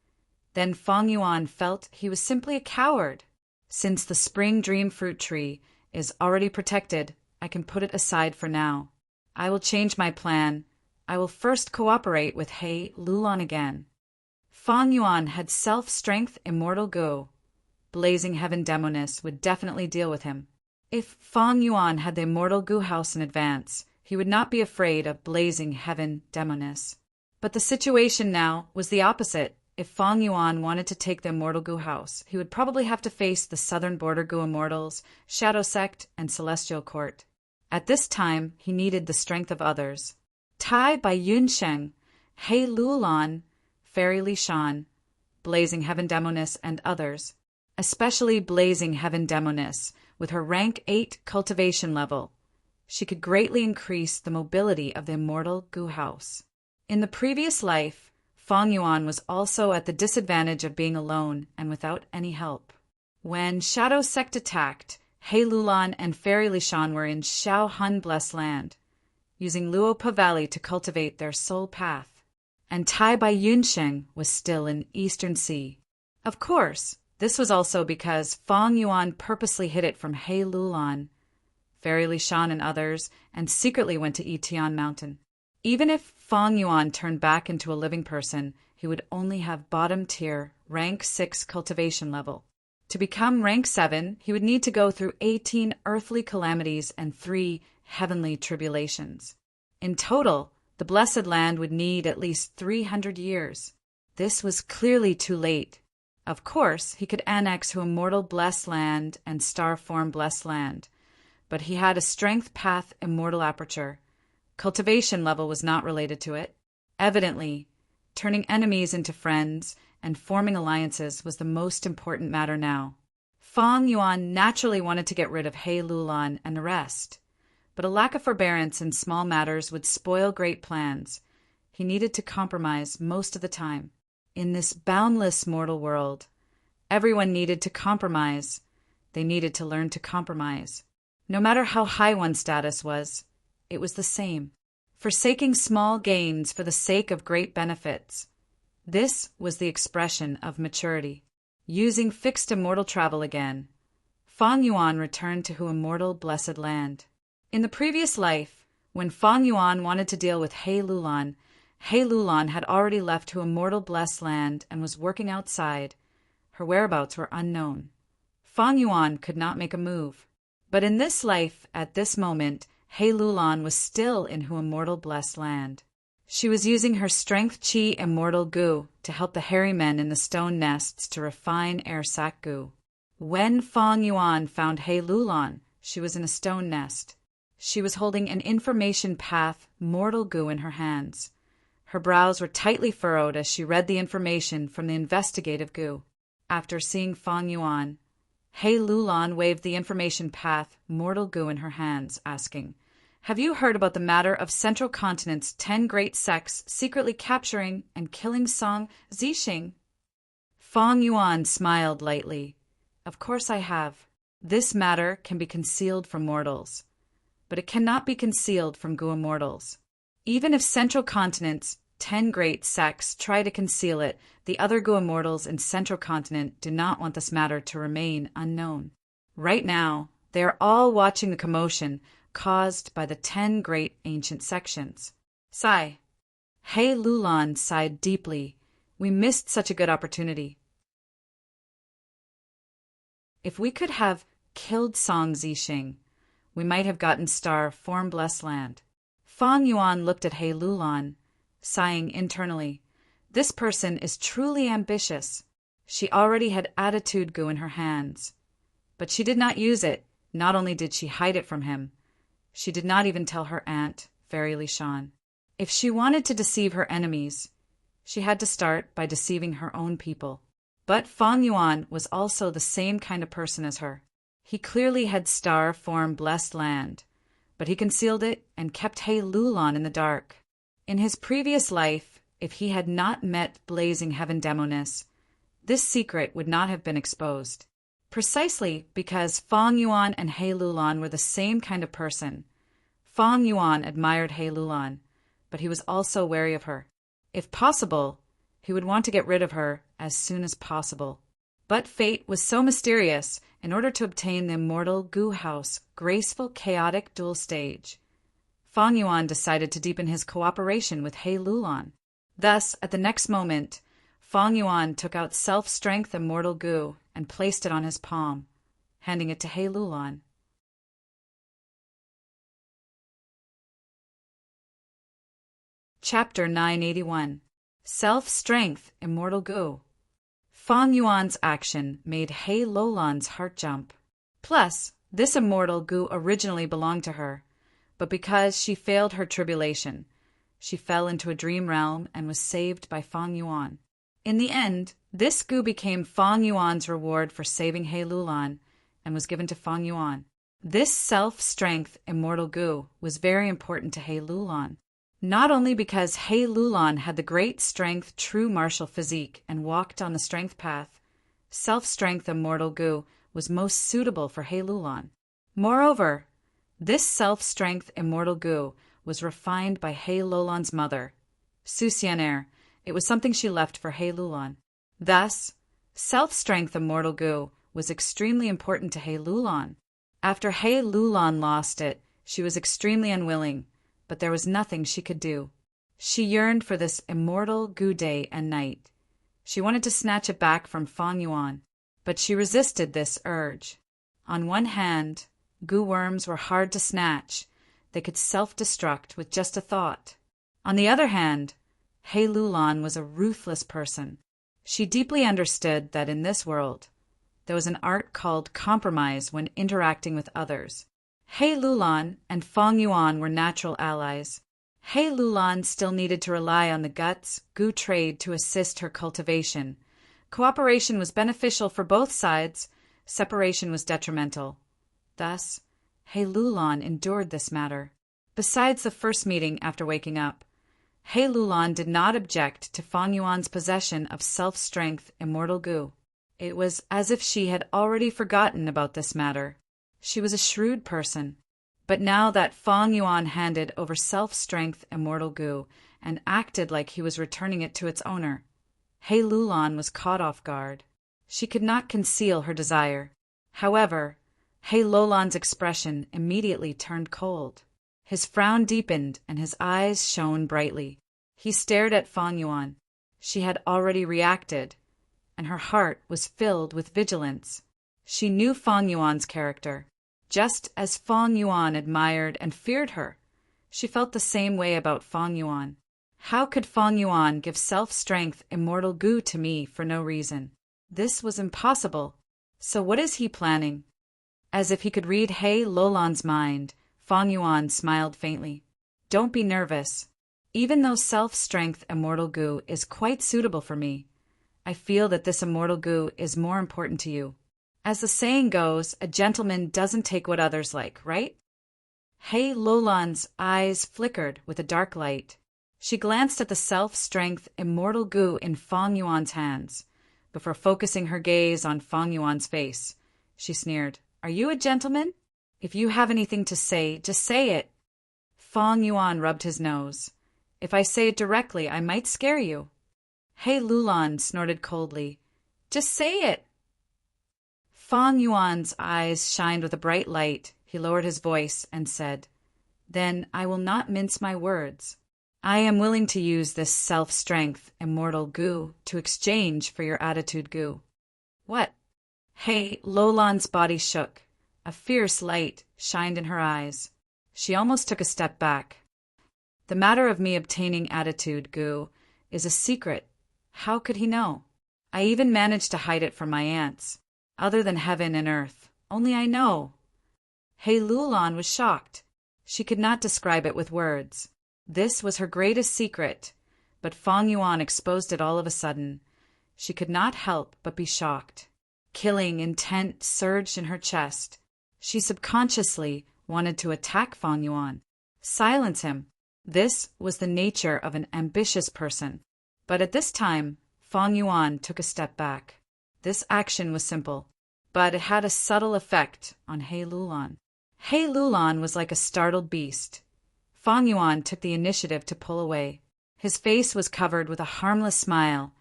then Fang Yuan felt he was simply a coward. Since the spring dream fruit tree is already protected, I can put it aside for now. I will change my plan. I will first cooperate with He Lulan again. Fang Yuan had self-strength immortal Go. Blazing Heaven Demoness would definitely deal with him. If Fang Yuan had the immortal Goo house in advance, he would not be afraid of Blazing Heaven Demoness. But the situation now was the opposite. If Fang Yuan wanted to take the immortal Goo house, he would probably have to face the southern border Goo Immortals, Shadow Sect, and Celestial Court. At this time, he needed the strength of others. Tai by Yunsheng, He Lulan, Fairy Li Shan, Blazing Heaven Demoness, and others, especially Blazing Heaven Demoness, with her rank 8 cultivation level. She could greatly increase the mobility of the immortal Goo house. In the previous life, Fang Yuan was also at the disadvantage of being alone and without any help. When Shadow Sect attacked, He Lulan and Fairy Li Shan were in Xiao Han Blessed Land, using Luopa Valley to cultivate their soul path. And Tai Bai Yunsheng was still in Eastern Sea. Of course, this was also because Fang Yuan purposely hid it from He Lulan, Fairy Li Shan and others, and secretly went to Tian Mountain. Even if Fang Yuan turned back into a living person, he would only have bottom tier, rank 6 cultivation level. To become rank 7, he would need to go through 18 earthly calamities and 3 heavenly tribulations. In total, the Blessed Land would need at least 300 years. This was clearly too late. Of course, he could annex to Immortal Blessed Land and Star Form Blessed Land, but he had a Strength Path Immortal Aperture. Cultivation level was not related to it. Evidently, turning enemies into friends and forming alliances was the most important matter now. Fang Yuan naturally wanted to get rid of He Lulan and the rest, but a lack of forbearance in small matters would spoil great plans. He needed to compromise most of the time. In this boundless mortal world, everyone needed to compromise. They needed to learn to compromise. No matter how high one's status was, it was the same. Forsaking small gains for the sake of great benefits. This was the expression of maturity. Using fixed immortal travel again, Fang Yuan returned to Hu Immortal Blessed Land. In the previous life, when Fang Yuan wanted to deal with He Lulan had already left Hu Immortal Blessed Land and was working outside. Her whereabouts were unknown. Fang Yuan could not make a move. But in this life, at this moment, He Lulan was still in Hu Immortal Blessed Land. She was using her Strength Chi Immortal Goo to help the hairy men in the stone nests to refine air sac goo. When Fang Yuan found He Lulan, she was in a stone nest. She was holding an information path mortal goo in her hands. Her brows were tightly furrowed as she read the information from the investigative goo. After seeing Fang Yuan, He Lulan waved the information path, mortal goo in her hands, asking, "Have you heard about the matter of Central Continent's 10 great sects secretly capturing and killing Song Zixing?" Fang Yuan smiled lightly. "Of course I have. This matter can be concealed from mortals, but it cannot be concealed from Gua mortals. Even if Central Continent's 10 great sects try to conceal it, the other Gua mortals in Central Continent do not want this matter to remain unknown. Right now, they are all watching the commotion caused by the 10 great ancient sections." Sigh. He Lulan sighed deeply. "We missed such a good opportunity. If we could have killed Song Zixing, we might have gotten Star Form Blessed Land." Fang Yuan looked at He Lulan, sighing internally. This person is truly ambitious. She already had attitude goo in her hands, but she did not use it. Not only did she hide it from him, she did not even tell her aunt, Fairy Lishan. If she wanted to deceive her enemies, she had to start by deceiving her own people. But Fang Yuan was also the same kind of person as her. He clearly had Star Form Blessed Land, but he concealed it and kept He Lulan in the dark. In his previous life, if he had not met Blazing Heaven Demoness, this secret would not have been exposed. Precisely because Fang Yuan and He Lulan were the same kind of person, Fang Yuan admired He Lulan, but he was also wary of her. If possible, he would want to get rid of her as soon as possible. But fate was so mysterious. In order to obtain the immortal Goo House graceful chaotic dual stage, Fang Yuan decided to deepen his cooperation with He Lulan. Thus, at the next moment, Fang Yuan took out self-strength immortal goo and placed it on his palm, handing it to He Lulan. Chapter 981. Self-strength immortal goo. Fang Yuan's action made He Lulan's heart jump. Plus, this immortal goo originally belonged to her, but because she failed her tribulation, she fell into a dream realm and was saved by Fang Yuan. In the end, this goo became Fang Yuan's reward for saving He Lulan and was given to Fang Yuan. This self-strength immortal goo was very important to He Lulan. Not only because He Lulan had the great strength true martial physique and walked on the strength path, self-strength immortal goo was most suitable for He Lulan. Moreover, this self-strength immortal goo was refined by He Lulan's mother, Su Xianer. It was something she left for He Lulan. Thus, self-strength immortal goo was extremely important to He Lulan. After He Lulan lost it, she was extremely unwilling, but there was nothing she could do. She yearned for this immortal goo day and night. She wanted to snatch it back from Fang Yuan, but she resisted this urge. On one hand, goo worms were hard to snatch. They could self-destruct with just a thought. On the other hand, He Lulan was a ruthless person. She deeply understood that in this world, there was an art called compromise when interacting with others. He Lulan and Fang Yuan were natural allies. He Lulan still needed to rely on the guts, goo trade to assist her cultivation. Cooperation was beneficial for both sides. Separation was detrimental. Thus, He Lulan endured this matter. Besides the first meeting after waking up, He Lulan did not object to Fang Yuan's possession of self-strength immortal goo. It was as if she had already forgotten about this matter. She was a shrewd person. But now that Fang Yuan handed over self-strength immortal goo and acted like he was returning it to its owner, He Lulan was caught off guard. She could not conceal her desire. However, He Lulan's expression immediately turned cold. His frown deepened and his eyes shone brightly. He stared at Fang Yuan. She had already reacted, and her heart was filled with vigilance. She knew Fang Yuan's character. Just as Fang Yuan admired and feared her, she felt the same way about Fang Yuan. How could Fang Yuan give self-strength immortal goo to me for no reason? This was impossible. So what is he planning? As if he could read He Lulan's mind, Fang Yuan smiled faintly. Don't be nervous. Even though self-strength immortal goo is quite suitable for me, I feel that this immortal goo is more important to you. As the saying goes, a gentleman doesn't take what others like, right? Hei Lolan's eyes flickered with a dark light. She glanced at the self-strength immortal goo in Fang Yuan's hands. Before focusing her gaze on Fang Yuan's face, she sneered, "Are you a gentleman? If you have anything to say, just say it." Fang Yuan rubbed his nose. "If I say it directly, I might scare you." Hei Lulan snorted coldly, "Just say it." Fang Yuan's eyes shined with a bright light. He lowered his voice and said, "Then I will not mince my words. I am willing to use this self-strength immortal goo to exchange for your attitude goo." "What?" Hei Lolan's body shook. A fierce light shined in her eyes. She almost took a step back. "The matter of me obtaining attitude goo is a secret. How could he know? I even managed to hide it from my aunts. Other than heaven and earth, only I know." Hei Lulan was shocked. She could not describe it with words. This was her greatest secret, but Fang Yuan exposed it all of a sudden. She could not help but be shocked. Killing intent surged in her chest. She subconsciously wanted to attack Fang Yuan, silence him. This was the nature of an ambitious person. But at this time, Fang Yuan took a step back. This action was simple, but it had a subtle effect on Hei Lulan. Hei Lulan was like a startled beast. Fang Yuan took the initiative to pull away. His face was covered with a harmless smile,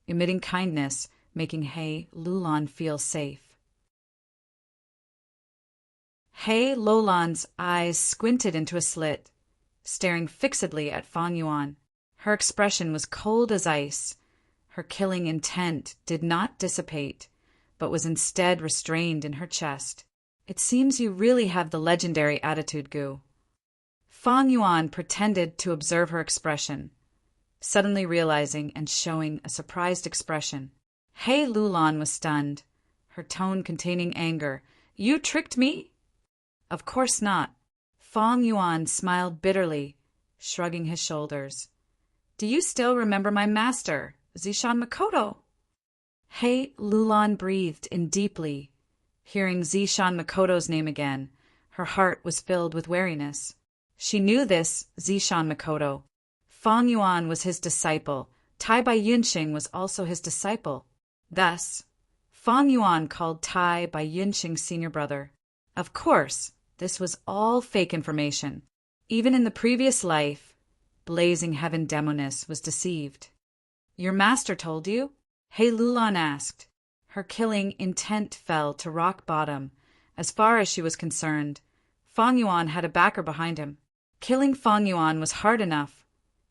emitting kindness, making Hei Lulan feel safe. Hei Lulan's eyes squinted into a slit, staring fixedly at Fang Yuan. Her expression was cold as ice. Her killing intent did not dissipate, but was instead restrained in her chest. "It seems you really have the legendary attitude goo." Fang Yuan pretended to observe her expression, suddenly realizing and showing a surprised expression. Hei Lulan was stunned, her tone containing anger. "You tricked me?" "Of course not." Fang Yuan smiled bitterly, shrugging his shoulders. "Do you still remember my master, Zishan Makoto?" Hei Lulan breathed in deeply. Hearing Zishan Makoto's name again, her heart was filled with wariness. She knew this Zishan Makoto. Fang Yuan was his disciple. Tai Bai Yunxing was also his disciple. Thus, Fang Yuan called Tai Bai Yunxing's senior brother. Of course, this was all fake information. Even in the previous life, Blazing Heaven Demoness was deceived. "Your master told you?" Hei Lulan asked. Her killing intent fell to rock bottom. As far as she was concerned, Fang Yuan had a backer behind him. Killing Fang Yuan was hard enough.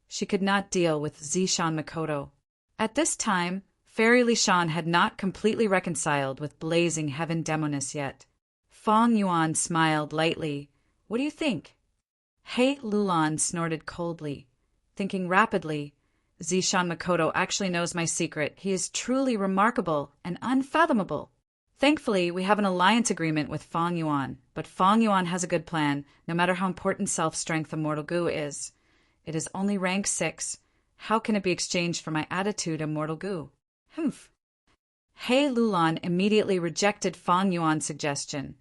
She could not deal with Zishan Makoto. At this time, Fairy Lishan had not completely reconciled with Blazing Heaven Demoness yet. Fang Yuan smiled lightly. "What do you think?" Hei Lulan snorted coldly. Thinking rapidly, "Zishan Makoto actually knows my secret. He is truly remarkable and unfathomable. Thankfully, we have an alliance agreement with Fang Yuan, but Fang Yuan has a good plan, no matter how important self-strength Immortal Goo is. It is only rank 6. How can it be exchanged for my attitude Immortal Goo?" Humph. Hei Lulan immediately rejected Fang Yuan's suggestion.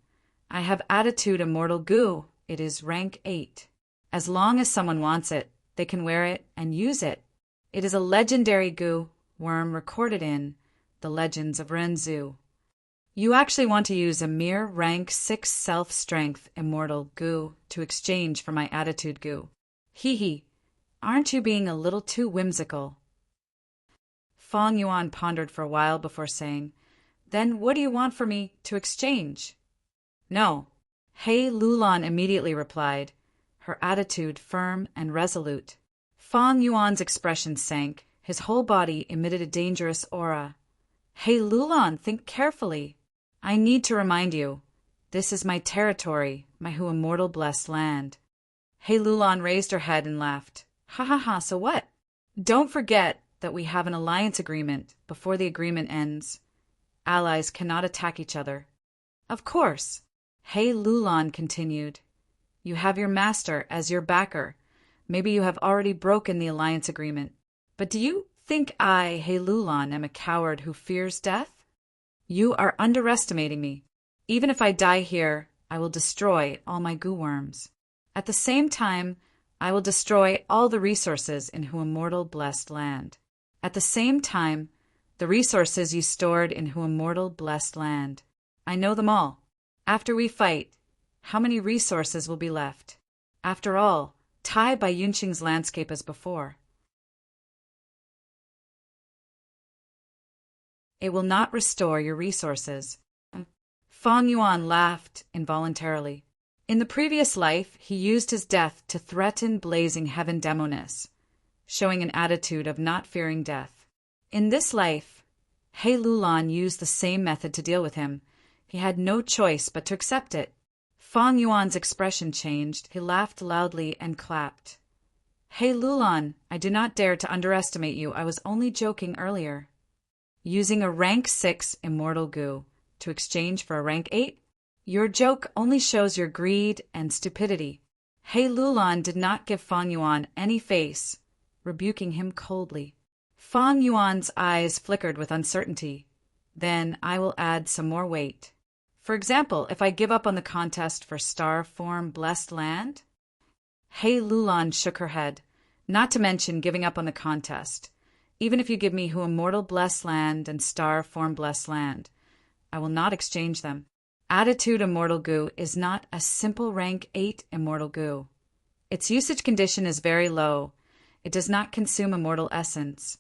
"I have attitude Immortal Goo. It is rank 8. As long as someone wants it, they can wear it and use it. It is a legendary goo, worm recorded in the Legends of Renzu. You actually want to use a mere rank 6 self-strength immortal goo to exchange for my attitude goo. Hee hee, aren't you being a little too whimsical?" Fang Yuan pondered for a while before saying, "Then what do you want for me to exchange?" "No." Hei Lulan immediately replied, her attitude firm and resolute. Fang Yuan's expression sank. His whole body emitted a dangerous aura. "Hei Lulan, think carefully. I need to remind you, this is my territory, my who immortal blessed land." Hei Lulan raised her head and laughed. "Ha ha ha, so what? Don't forget that we have an alliance agreement. Before the agreement ends, allies cannot attack each other." "Of course." Hei Lulan continued. "You have your master as your backer. Maybe you have already broken the alliance agreement. But do you think I, Hei Lulan, am a coward who fears death? You are underestimating me. Even if I die here, I will destroy all my goo worms. At the same time, I will destroy all the resources in Who Immortal Blessed Land. At the same time, the resources you stored in Who Immortal Blessed Land. I know them all. After we fight, how many resources will be left? After all, tie by Yunqing's landscape as before. It will not restore your resources. Fang Yuan laughed involuntarily. In the previous life, he used his death to threaten blazing heaven demoness, showing an attitude of not fearing death. In this life, He Lulan used the same method to deal with him. He had no choice but to accept it. Fang Yuan's expression changed. He laughed loudly and clapped. He Lulan, I do not dare to underestimate you. I was only joking earlier. Using a rank 6 immortal goo to exchange for a rank 8? Your joke only shows your greed and stupidity. He Lulan did not give Fang Yuan any face, rebuking him coldly. Fang Yuan's eyes flickered with uncertainty. Then I will add some more weight. For example, if I give up on the contest for Star Form Blessed Land? He Lulan shook her head, not to mention giving up on the contest. Even if you give me Who Immortal Blessed Land and Star Form Blessed Land, I will not exchange them. Attitude Immortal Goo is not a simple rank 8 Immortal Goo. Its usage condition is very low. It does not consume immortal essence,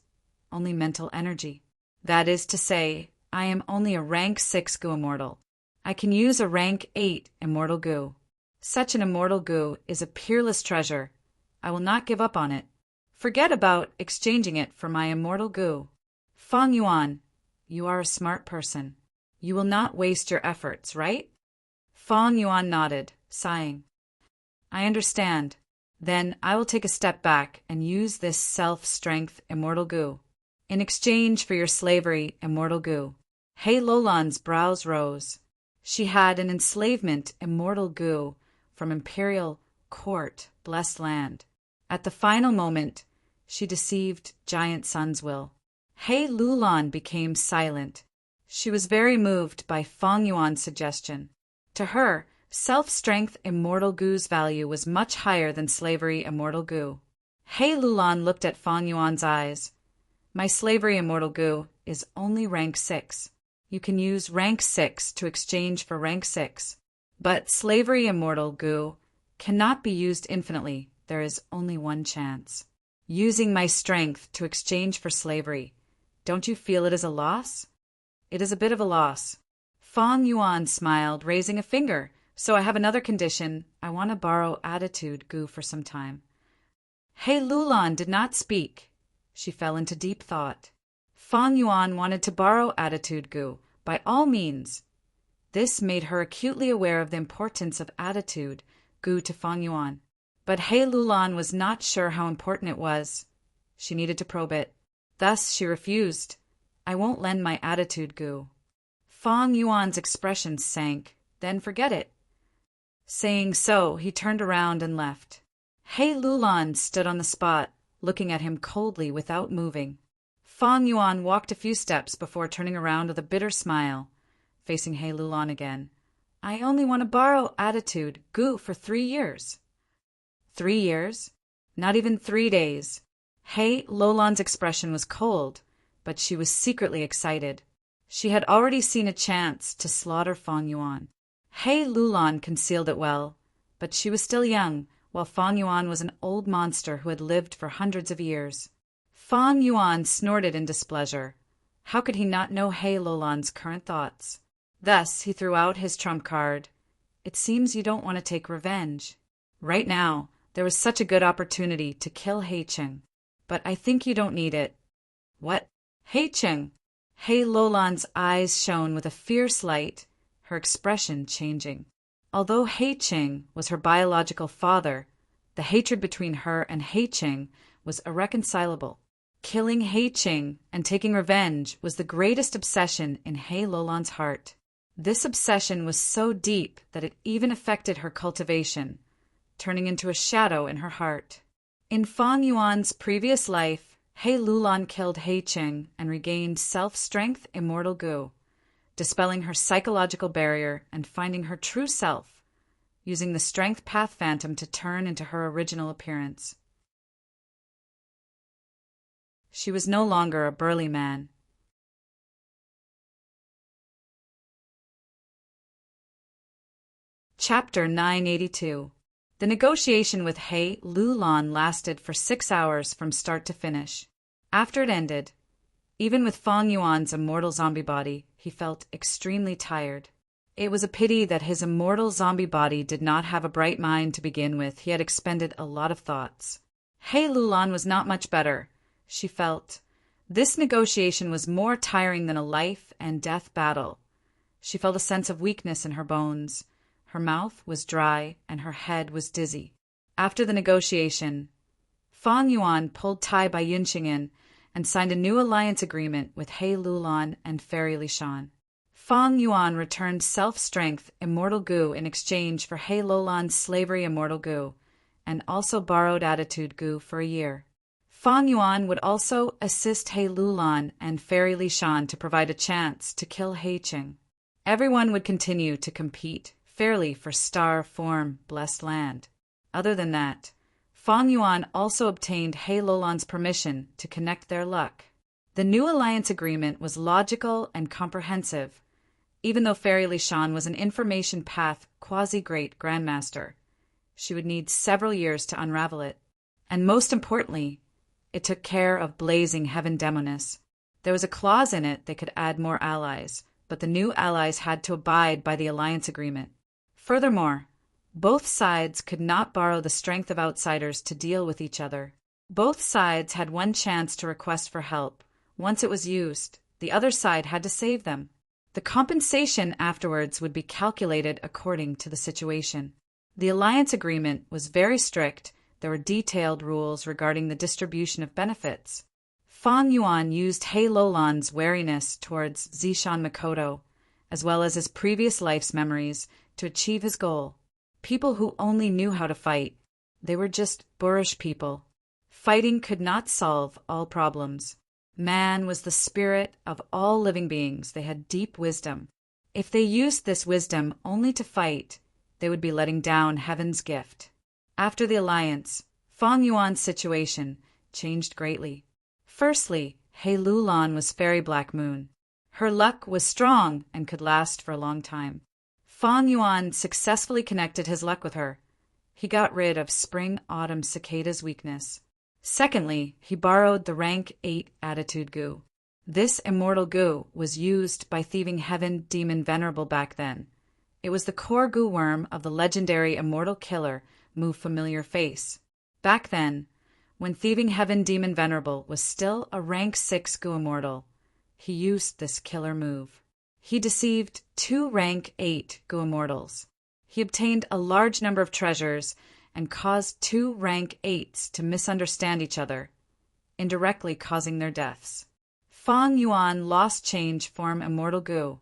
only mental energy. That is to say, I am only a rank 6 Goo Immortal. I can use a rank 8 Immortal Goo. Such an Immortal Goo is a peerless treasure. I will not give up on it. Forget about exchanging it for my Immortal Goo. Fang Yuan, you are a smart person. You will not waste your efforts, right? Fang Yuan nodded, sighing. I understand. Then I will take a step back and use this self-strength Immortal Goo in exchange for your slavery Immortal Goo. He Lulan's brows rose. She had an enslavement Immortal Goo from Imperial Court, Blessed Land. At the final moment, she deceived Giant Sun's will. He Lulan became silent. She was very moved by Fang Yuan's suggestion. To her, self-strength Immortal Goo's value was much higher than slavery Immortal Goo. He Lulan looked at Fang Yuan's eyes. My slavery Immortal Goo is only rank 6. You can use rank 6 to exchange for rank 6. But slavery Immortal Goo cannot be used infinitely. There is only one chance. Using my strength to exchange for slavery, don't you feel it is a loss? It is a bit of a loss. Fang Yuan smiled, raising a finger. So I have another condition. I want to borrow Attitude Goo for some time. He Lulan did not speak. She fell into deep thought. Fang Yuan wanted to borrow Attitude Goo, by all means. This made her acutely aware of the importance of Attitude Goo to Fang Yuan. But He Lulan was not sure how important it was. She needed to probe it. Thus she refused. I won't lend my Attitude Goo. Fang Yuan's expression sank. Then forget it. Saying so, he turned around and left. He Lulan stood on the spot, looking at him coldly without moving. Fang Yuan walked a few steps before turning around with a bitter smile, facing He Lulan again. I only want to borrow Attitude Goo for 3 years. 3 years? Not even 3 days. He Lulan's expression was cold, but she was secretly excited. She had already seen a chance to slaughter Fang Yuan. He Lulan concealed it well, but she was still young, while Fang Yuan was an old monster who had lived for hundreds of years. Fang Yuan snorted in displeasure. How could he not know He Lulan's current thoughts? Thus he threw out his trump card. It seems you don't want to take revenge. Right now, there was such a good opportunity to kill He Cheng, but I think you don't need it. What? He Cheng? He Lulan's eyes shone with a fierce light, her expression changing. Although He Cheng was her biological father, the hatred between her and He Cheng was irreconcilable. Killing He Cheng and taking revenge was the greatest obsession in He Lulan's heart. This obsession was so deep that it even affected her cultivation, turning into a shadow in her heart. In Fang Yuan's previous life, He Lulan killed He Cheng and regained self-strength Immortal Goo. dispelling her psychological barrier and finding her true self, using the Strength Path Phantom to turn into her original appearance. She was no longer a burly man. Chapter 982. The negotiation with He Lulan lasted for 6 hours from start to finish. After it ended, even with Fang Yuan's immortal zombie body, he felt extremely tired. It was a pity that his immortal zombie body did not have a bright mind to begin with. He had expended a lot of thoughts. He Lulan was not much better, she felt. This negotiation was more tiring than a life and death battle. She felt a sense of weakness in her bones. Her mouth was dry and her head was dizzy. After the negotiation, Fang Yuan pulled Tai Bai Yunxing in and signed a new alliance agreement with He Lulan and Fairy Li Shan. Fang Yuan returned self-strength immortal goo in exchange for He Lulan's slavery immortal goo, and also borrowed attitude goo for a year. Fang Yuan would also assist He Lulan and Fairy Li Shan to provide a chance to kill He Qing. Everyone would continue to compete fairly for star form blessed land. Other than that, Fang Yuan also obtained He Lulan's permission to connect their luck. The new alliance agreement was logical and comprehensive, even though Fairy Li Shan was an information path quasi-great grandmaster. She would need several years to unravel it. And most importantly, it took care of blazing heaven demoness. There was a clause in it they could add more allies, but the new allies had to abide by the alliance agreement. Furthermore, both sides could not borrow the strength of outsiders to deal with each other. Both sides had one chance to request for help. Once it was used, the other side had to save them. The compensation afterwards would be calculated according to the situation. The alliance agreement was very strict. There were detailed rules regarding the distribution of benefits. Fang Yuan used He Lulan's wariness towards Zishan Makoto, as well as his previous life's memories, to achieve his goal. People who only knew how to fight. They were just boorish people. Fighting could not solve all problems. Man was the spirit of all living beings. They had deep wisdom. If they used this wisdom only to fight, they would be letting down heaven's gift. After the alliance, Fang Yuan's situation changed greatly. Firstly, He Lulan was Fairy Black Moon. Her luck was strong and could last for a long time. Fang Yuan successfully connected his luck with her. He got rid of Spring-Autumn Cicada's weakness. Secondly, he borrowed the rank 8 attitude goo. This immortal goo was used by thieving heaven demon Venerable back then. It was the core goo worm of the legendary immortal killer Mu Familiar Face. Back then, when thieving heaven demon Venerable was still a rank 6 goo immortal, he used this killer move. He deceived 2 rank 8 goo immortals. He obtained a large number of treasures and caused 2 rank 8s to misunderstand each other, indirectly causing their deaths. Fang Yuan lost change form immortal goo,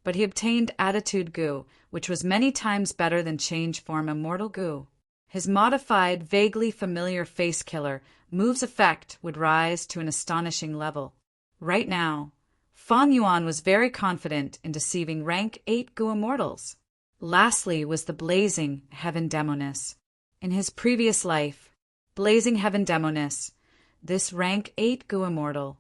but he obtained attitude goo, which was many times better than change form immortal goo. His modified, vaguely familiar face killer move's effect would rise to an astonishing level. Right now, Fang Yuan was very confident in deceiving rank 8 goo immortals. Lastly was the blazing heaven demoness. In his previous life, blazing heaven demoness, this rank 8 goo immortal,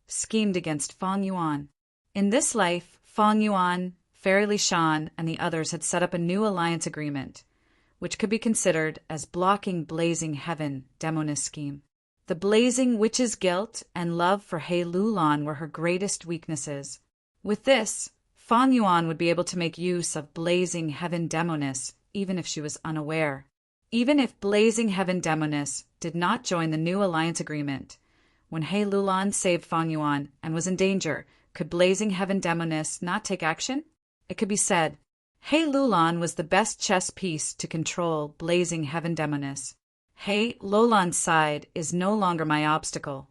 schemed against Fang Yuan. In this life, Fang Yuan, Fairy Li Shan, and the others had set up a new alliance agreement, which could be considered as blocking blazing heaven demoness scheme. The blazing witch's guilt and love for He Lulan were her greatest weaknesses. With this, Fang Yuan would be able to make use of blazing heaven demoness even if she was unaware. Even if blazing heaven demoness did not join the new alliance agreement, when He Lulan saved Fang Yuan and was in danger, could blazing heaven demoness not take action? It could be said, He Lulan was the best chess piece to control blazing heaven demoness. He Lulan's side is no longer my obstacle.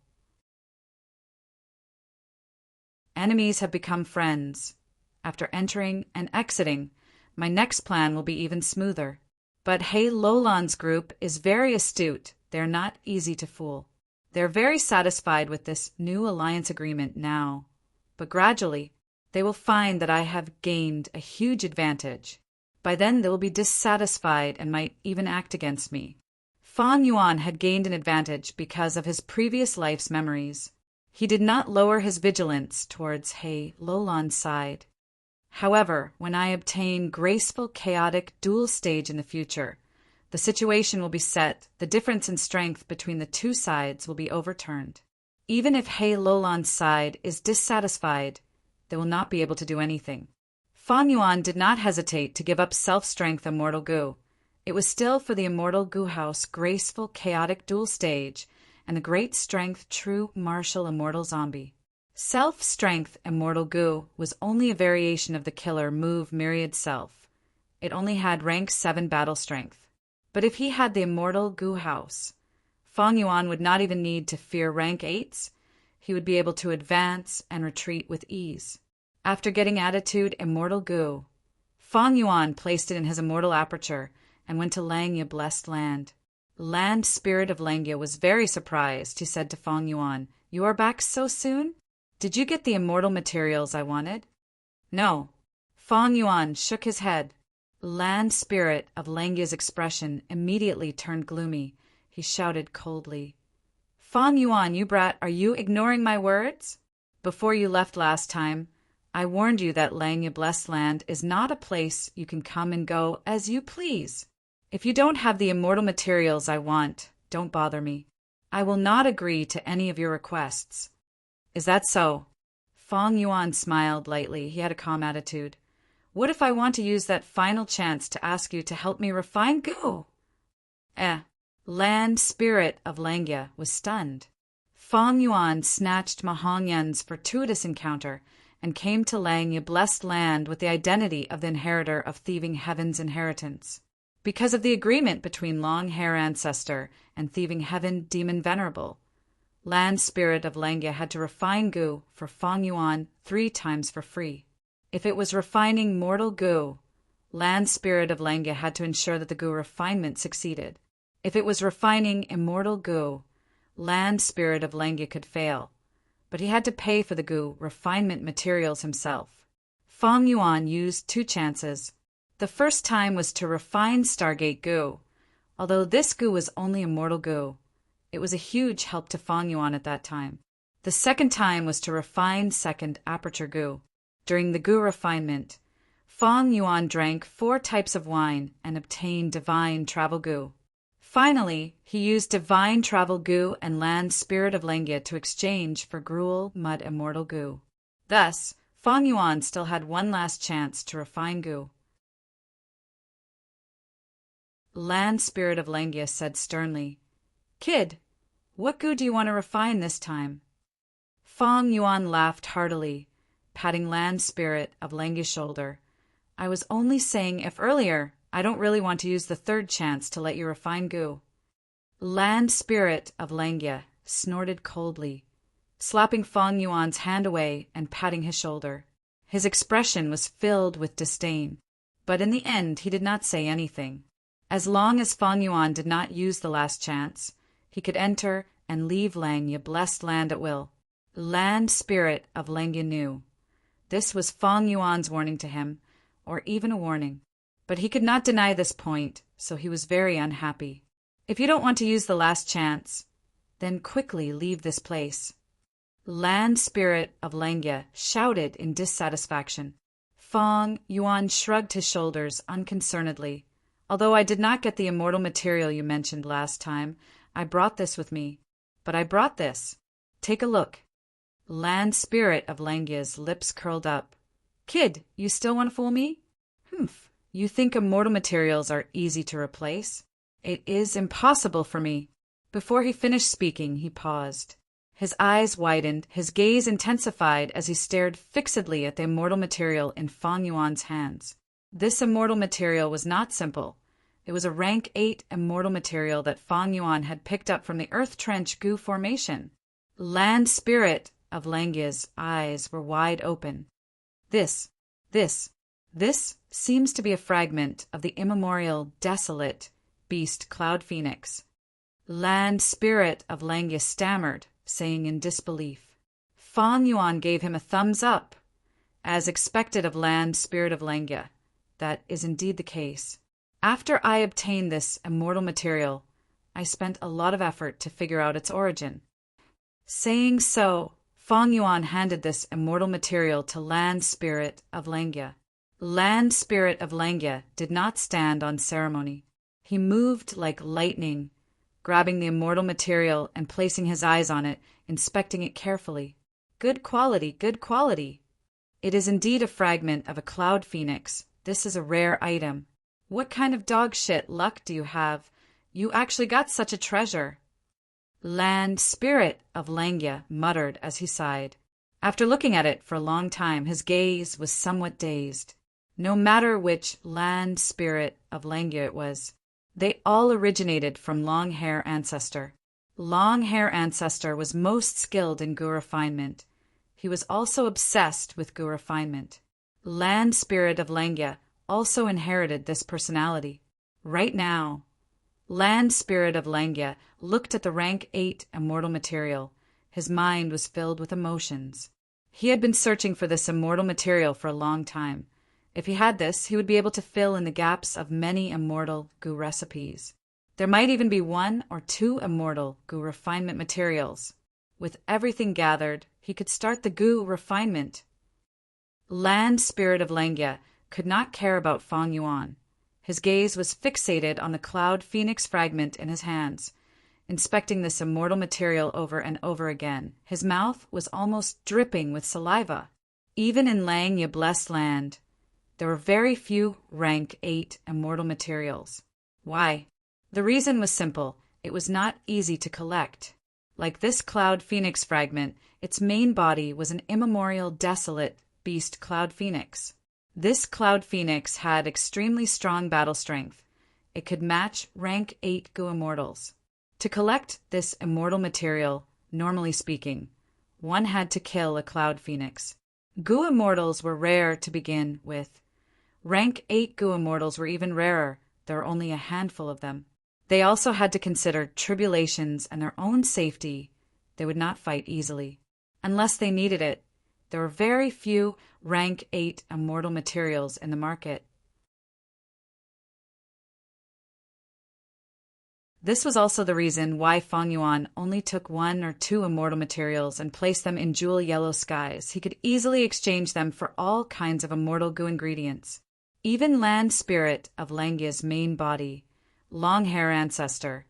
Enemies have become friends. After entering and exiting, my next plan will be even smoother. But He Lulan's group is very astute. They're not easy to fool. They're very satisfied with this new alliance agreement now. But gradually, they will find that I have gained a huge advantage. By then they will be dissatisfied and might even act against me. Fang Yuan had gained an advantage because of his previous life's memories. He did not lower his vigilance towards He Lolan's side. However, when I obtain graceful chaotic dual stage in the future, the situation will be set, the difference in strength between the two sides will be overturned. Even if He Lolan's side is dissatisfied, they will not be able to do anything. Fang Yuan did not hesitate to give up self-strength immortal Gu. It was still for the immortal Gu house graceful chaotic dual stage and the great strength true martial immortal zombie. Self-strength immortal Gu was only a variation of the killer move myriad self. It only had rank 7 battle strength. But if he had the immortal Gu house, Fang Yuan would not even need to fear rank 8s. He would be able to advance and retreat with ease. After getting attitude immortal Gu, Fang Yuan placed it in his immortal aperture and went to Langya blessed land. Land spirit of Langya was very surprised. He said to Fang Yuan, "You are back so soon? Did you get the immortal materials I wanted?" "No." Fang Yuan shook his head. Land spirit of Langya's expression immediately turned gloomy. He shouted coldly, "Fang Yuan, you brat, are you ignoring my words? Before you left last time, I warned you that Langya Blessed Land is not a place you can come and go as you please. If you don't have the immortal materials I want, don't bother me. I will not agree to any of your requests." "Is that so?" Fang Yuan smiled lightly. He had a calm attitude. "What if I want to use that final chance to ask you to help me refine Gu?" Land spirit of Langya was stunned. Fang Yuan snatched Mahongyan's fortuitous encounter and came to Langya blessed land with the identity of the inheritor of Thieving Heaven's inheritance. Because of the agreement between Long Hair Ancestor and Thieving Heaven Demon Venerable, Land Spirit of Langya had to refine Gu for Fang Yuan 3 times for free. If it was refining mortal Gu, Land Spirit of Langya had to ensure that the Gu refinement succeeded. If it was refining immortal Gu, Land Spirit of Langya could fail, but he had to pay for the Gu refinement materials himself. Fang Yuan used 2 chances. The first time was to refine Stargate Gu. Although this Gu was only immortal Gu, it was a huge help to Fang Yuan at that time. The second time was to refine second aperture Gu. During the Gu refinement, Fang Yuan drank 4 types of wine and obtained divine travel Gu. Finally, he used divine travel Gu and Land Spirit of Langya to exchange for Gruel Mud Immortal Gu. Thus, Fang Yuan still had one last chance to refine Gu. Land Spirit of Langya said sternly, "Kid, what Gu do you want to refine this time?" Fang Yuan laughed heartily, patting Land Spirit of Langya's shoulder. "I was only saying if earlier I don't really want to use the 3rd chance to let you refine Gu." Land Spirit of Langya snorted coldly, slapping Fang Yuan's hand away and patting his shoulder. His expression was filled with disdain, but in the end he did not say anything. As long as Fang Yuan did not use the last chance, he could enter and leave Langya blessed land at will. Land Spirit of Langya knew. This was Fang Yuan's warning to him, or even a warning. But he could not deny this point, so he was very unhappy. "If you don't want to use the last chance, then quickly leave this place." Land Spirit of Langya shouted in dissatisfaction. Fang Yuan shrugged his shoulders unconcernedly. "Although I did not get the immortal material you mentioned last time, I brought this with me. But I brought this. Take a look." Land Spirit of Langya's lips curled up. "Kid, you still want to fool me? Humph. You think immortal materials are easy to replace? It is impossible for me." Before he finished speaking, he paused. His eyes widened, his gaze intensified as he stared fixedly at the immortal material in Fang Yuan's hands. This immortal material was not simple. It was a rank 8 immortal material that Fang Yuan had picked up from the Earth Trench Gu formation. Land Spirit of Langya's eyes were wide open. This seems to be a fragment of the immemorial, desolate beast Cloud Phoenix. Land Spirit of Langya stammered, saying in disbelief. Fang Yuan gave him a thumbs up as expected of land spirit of Langya. That is indeed the case. After I obtained this immortal material, I spent a lot of effort to figure out its origin. Saying so, Feng Yuan handed this immortal material to land spirit of Langya. Land spirit of Langya did not stand on ceremony. He moved like lightning, grabbing the immortal material and placing his eyes on it, inspecting it carefully. Good quality, good quality. It is indeed a fragment of a cloud phoenix. This is a rare item. What kind of dog shit luck do you have? You actually got such a treasure. Land spirit of Langya muttered as he sighed. After looking at it for a long time, his gaze was somewhat dazed. No matter which land spirit of Langya it was, they all originated from Long Hair Ancestor. Long Hair Ancestor was most skilled in Gu refinement. He was also obsessed with Gu refinement. Land spirit of Langya also inherited this personality. Right now, Land spirit of Langya looked at the rank 8 immortal material. His mind was filled with emotions. He had been searching for this immortal material for a long time. If he had this, he would be able to fill in the gaps of many immortal Gu recipes. There might even be 1 or 2 immortal Gu refinement materials. With everything gathered, he could start the Gu refinement. Land spirit of Langya could not care about Feng Yuan. His gaze was fixated on the cloud phoenix fragment in his hands, inspecting this immortal material over and over again. His mouth was almost dripping with saliva. Even in Langya blessed land, there were very few rank 8 immortal materials. Why? The reason was simple. It was not easy to collect. Like this cloud phoenix fragment, its main body was an immemorial desolate beast cloud phoenix. This cloud phoenix had extremely strong battle strength. It could match rank 8 Gu immortals. To collect this immortal material, normally speaking, one had to kill a cloud phoenix. Gu immortals were rare to begin with. Rank 8 Gu immortals were even rarer. There were only a handful of them. They also had to consider tribulations and their own safety. They would not fight easily. Unless they needed it, there were very few rank 8 immortal materials in the market. This was also the reason why Feng Yuan only took 1 or 2 immortal materials and placed them in jewel yellow skies. He could easily exchange them for all kinds of immortal Gu ingredients. Even land spirit of Langya's main body, Long Hair Ancestor,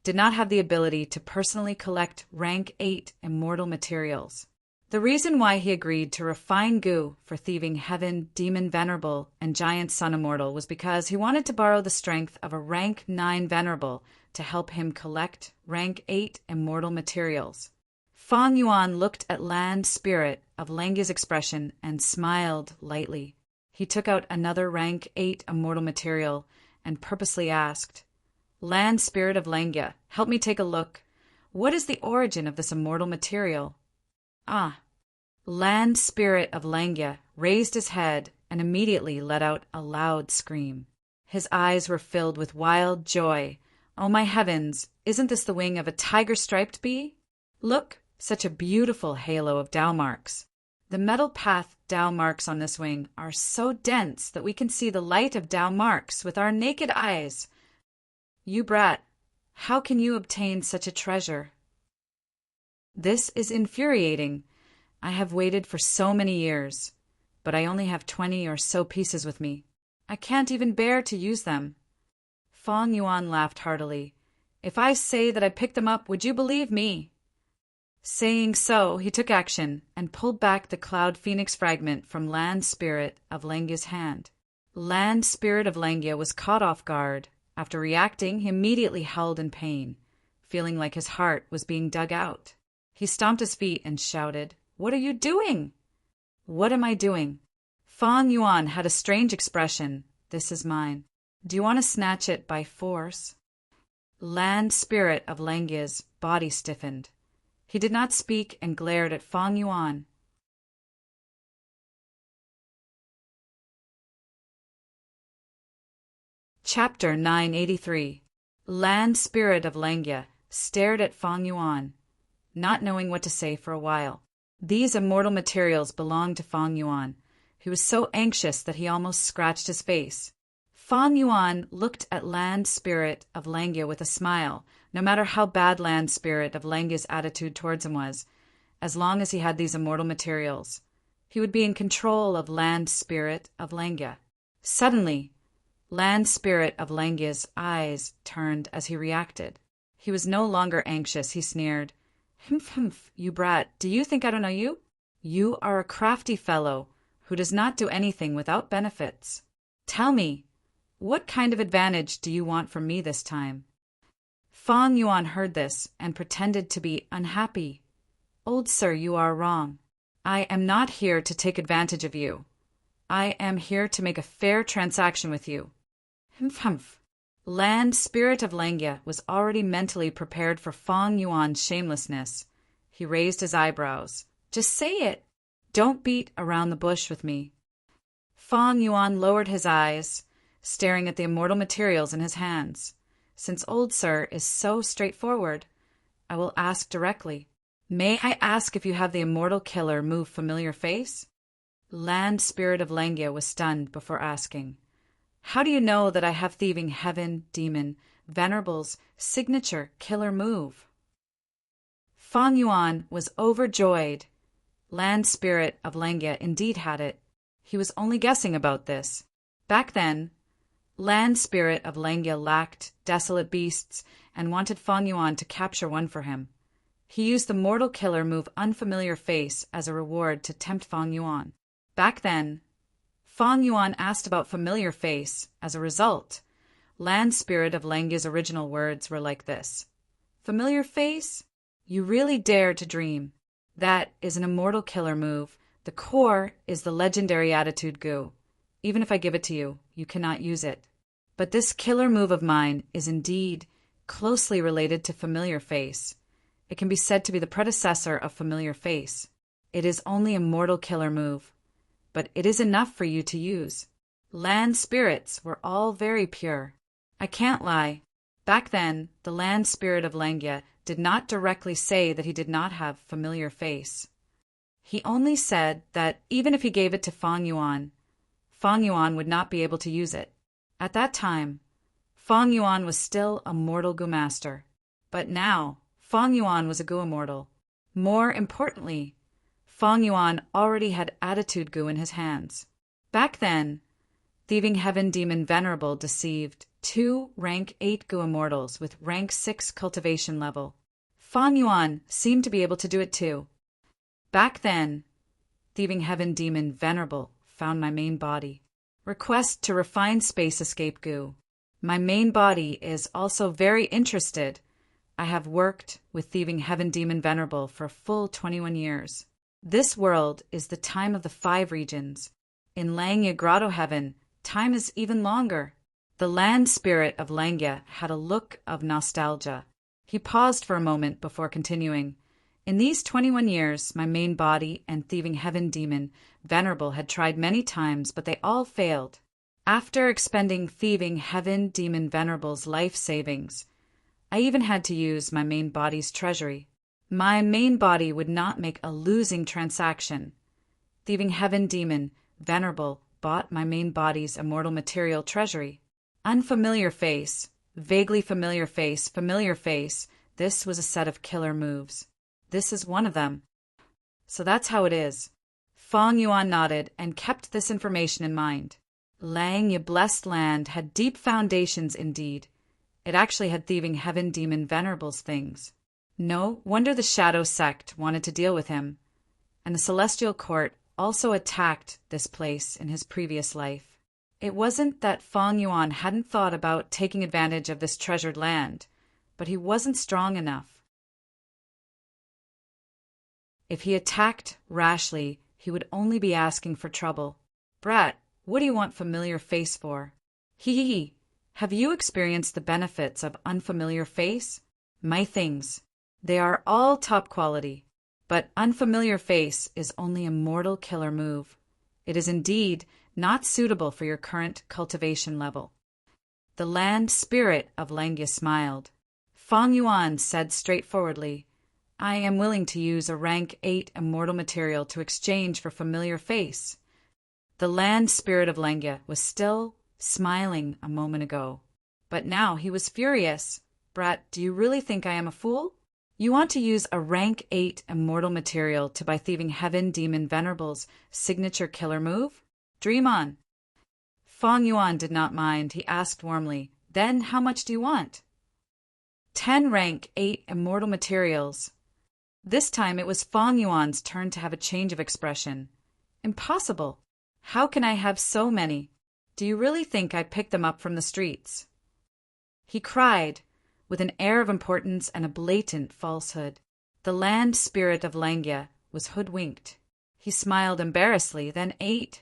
did not have the ability to personally collect rank 8 immortal materials. The reason why he agreed to refine Gu for thieving Heaven, Demon Venerable, and Giant Sun Immortal was because he wanted to borrow the strength of a rank 9 Venerable to help him collect rank 8 immortal materials. Feng Yuan looked at land spirit of Langya's expression and smiled lightly. He took out another rank 8 immortal material and purposely asked, Land spirit of Langya, help me take a look. What is the origin of this immortal material? Ah, land spirit of Langya raised his head and immediately let out a loud scream. His eyes were filled with wild joy. Oh my heavens, isn't this the wing of a tiger-striped bee? Look, such a beautiful halo of Tao marks. The metal path Tao marks on this wing are so dense that we can see the light of Tao marks with our naked eyes. You brat, how can you obtain such a treasure? This is infuriating. I have waited for so many years, but I only have 20 or so pieces with me. I can't even bear to use them. Feng Yuan laughed heartily. If I say that I picked them up, would you believe me? Saying so, he took action and pulled back the cloud phoenix fragment from land spirit of Langya's hand. Land spirit of Langya was caught off guard. After reacting, he immediately howled in pain, feeling like his heart was being dug out. He stomped his feet and shouted, What are you doing? What am I doing? Feng Yuan had a strange expression. This is mine. Do you want to snatch it by force? Land spirit of Langya's body stiffened. He did not speak and glared at Feng Yuan. Chapter 983. Land spirit of Langya stared at Feng Yuan, not knowing what to say for a while. These immortal materials belonged to Feng Yuan. He was so anxious that he almost scratched his face. Fang Yuan looked at Land Spirit of Langya with a smile, no matter how bad Land Spirit of Langya's attitude towards him was. As long as he had these immortal materials, he would be in control of Land Spirit of Langya. Suddenly, Land Spirit of Langya's eyes turned as he reacted. He was no longer anxious. He sneered. Humph, you brat, do you think I don't know you? You are a crafty fellow who does not do anything without benefits. Tell me, what kind of advantage do you want from me this time? Fang Yuan heard this and pretended to be unhappy. Old sir, you are wrong. I am not here to take advantage of you. I am here to make a fair transaction with you. Humph. Land Spirit of Langya was already mentally prepared for Fang Yuan's shamelessness. He raised his eyebrows. Just say it. Don't beat around the bush with me. Fang Yuan lowered his eyes, staring at the immortal materials in his hands. Since old sir is so straightforward, I will ask directly. May I ask if you have the immortal killer move familiar face? Land Spirit of Langya was stunned before asking. How do you know that I have thieving heaven, demon, Venerable's signature killer move? Fang Yuan was overjoyed. Land Spirit of Langya indeed had it. He was only guessing about this. Back then, Land Spirit of Langya lacked desolate beasts and wanted Fang Yuan to capture one for him. He used the mortal killer move Unfamiliar Face as a reward to tempt Fang Yuan. Back then, Fang Yuan asked about Familiar Face. As a result, Land Spirit of Langya's original words were like this. Familiar Face? You really dare to dream. That is an immortal killer move. The core is the legendary attitude goo. Even if I give it to you, you cannot use it. But this killer move of mine is indeed closely related to Familiar Face. It can be said to be the predecessor of Familiar Face. It is only a mortal killer move, but it is enough for you to use. Land spirits were all very pure. I can't lie. Back then, the Land Spirit of Langya did not directly say that he did not have Familiar Face. He only said that even if he gave it to Fang Yuan would not be able to use it. At that time, Fang Yuan was still a mortal Gu master. But now, Fang Yuan was a Gu immortal. More importantly, Fang Yuan already had attitude Gu in his hands. Back then, Thieving Heaven Demon Venerable deceived 2 rank 8 Gu immortals with rank 6 cultivation level. Fang Yuan seemed to be able to do it too. Back then, Thieving Heaven Demon Venerable found my main body. Request to refine space escape Gu. My main body is also very interested. I have worked with Thieving Heaven Demon Venerable for a full 21 years. This world is the time of the 5 regions. In Langya Grotto Heaven, time is even longer. The Land Spirit of Langya had a look of nostalgia. He paused for a moment before continuing. In these 21 years, my main body and Thieving Heaven Demon Venerable had tried many times, but they all failed. After expending Thieving Heaven Demon Venerable's life savings, I even had to use my main body's treasury. My main body would not make a losing transaction. Thieving Heaven Demon Venerable bought my main body's immortal material treasury. Unfamiliar Face, vaguely familiar face, familiar face. This was a set of killer moves. This is one of them. So that's how it is. Fang Yuan nodded and kept this information in mind. Langya Blessed Land had deep foundations indeed. It actually had Thieving Heaven Demon Venerable's things. No wonder the Shadow Sect wanted to deal with him. And the Celestial Court also attacked this place in his previous life. It wasn't that Fang Yuan hadn't thought about taking advantage of this treasured land, but he wasn't strong enough. If he attacked rashly, he would only be asking for trouble. Brat, what do you want Familiar Face for? Hee. Have you experienced the benefits of Unfamiliar Face? My things. They are all top quality. But Unfamiliar Face is only a mortal killer move. It is indeed not suitable for your current cultivation level. The Land Spirit of Langya smiled. Fang Yuan said straightforwardly, I am willing to use a rank 8 immortal material to exchange for Familiar Face. The land spirit of Lengya was still smiling a moment ago. But now he was furious. Brat, do you really think I am a fool? You want to use a rank 8 immortal material to buy thieving heaven demon Venerable's signature killer move? Dream on. Feng Yuan did not mind. He asked warmly, Then how much do you want? 10 rank 8 immortal materials. This time it was Feng Yuan's turn to have a change of expression. Impossible. How can I have so many? Do you really think I picked them up from the streets? He cried, with an air of importance and a blatant falsehood. The land spirit of Lengya was hoodwinked. He smiled embarrassedly, then ate.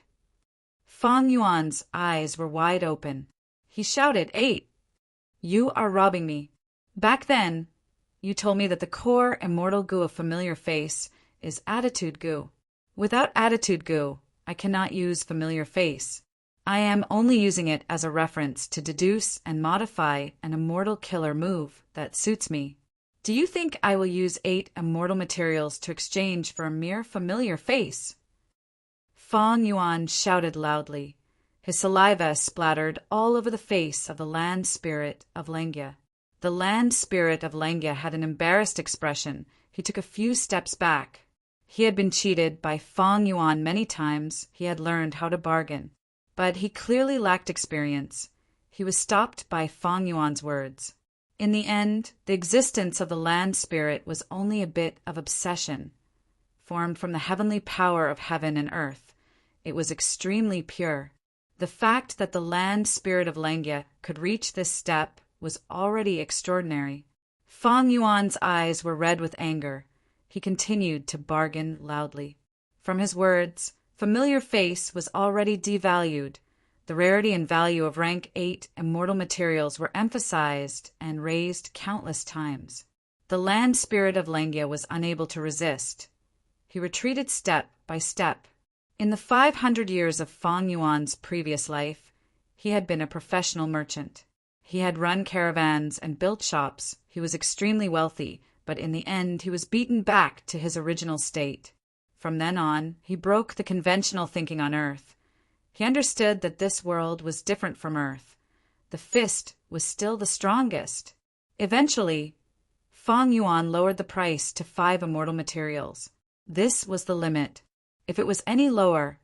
Feng Yuan's eyes were wide open. He shouted, 8! You are robbing me. Back then, you told me that the core immortal goo of familiar face is attitude goo. Without attitude goo, I cannot use familiar face. I am only using it as a reference to deduce and modify an immortal killer move that suits me. Do you think I will use 8 immortal materials to exchange for a mere familiar face? Feng Yuan shouted loudly. His saliva splattered all over the face of the land spirit of Lengya. The land spirit of Lengya had an embarrassed expression. He took a few steps back. He had been cheated by Feng Yuan many times. He had learned how to bargain. But he clearly lacked experience. He was stopped by Feng Yuan's words. In the end, the existence of the land spirit was only a bit of obsession, formed from the heavenly power of heaven and earth. It was extremely pure. The fact that the land spirit of Lengya could reach this step was already extraordinary. Feng Yuan's eyes were red with anger. He continued to bargain loudly. From his words, familiar face was already devalued. The rarity and value of rank 8 immortal materials were emphasized and raised countless times. The land spirit of Lengya was unable to resist. He retreated step by step. In the 500 years of Feng Yuan's previous life, he had been a professional merchant. He had run caravans and built shops. He was extremely wealthy, but in the end he was beaten back to his original state. From then on, he broke the conventional thinking on Earth. He understood that this world was different from Earth. The fist was still the strongest. Eventually, Feng Yuan lowered the price to 5 immortal materials. This was the limit. If it was any lower,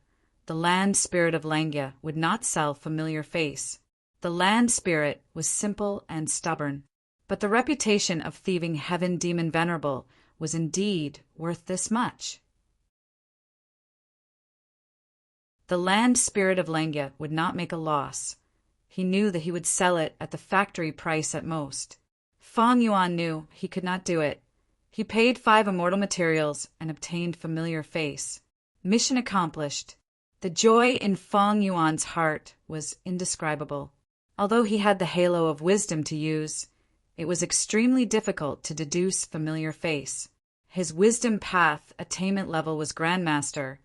the land spirit of Lengya would not sell familiar face. The land spirit was simple and stubborn. But the reputation of thieving heaven demon Venerable was indeed worth this much. The land spirit of Lengya would not make a loss. He knew that he would sell it at the factory price at most. Feng Yuan knew he could not do it. He paid 5 immortal materials and obtained familiar face. Mission accomplished. The joy in Feng Yuan's heart was indescribable. Although he had the halo of wisdom to use, it was extremely difficult to deduce familiar face. His wisdom path attainment level was Grandmaster,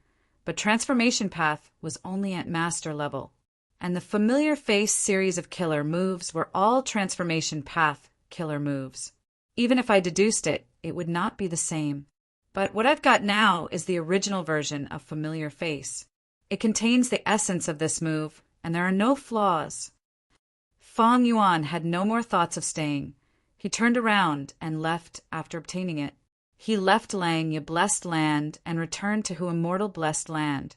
but transformation path was only at master level. And the familiar face series of killer moves were all transformation path killer moves. Even if I deduced it, it would not be the same. But what I've got now is the original version of familiar face. It contains the essence of this move, and there are no flaws. Feng Yuan had no more thoughts of staying. He turned around and left after obtaining it. He left Lengya blessed land and returned to Hu immortal blessed land,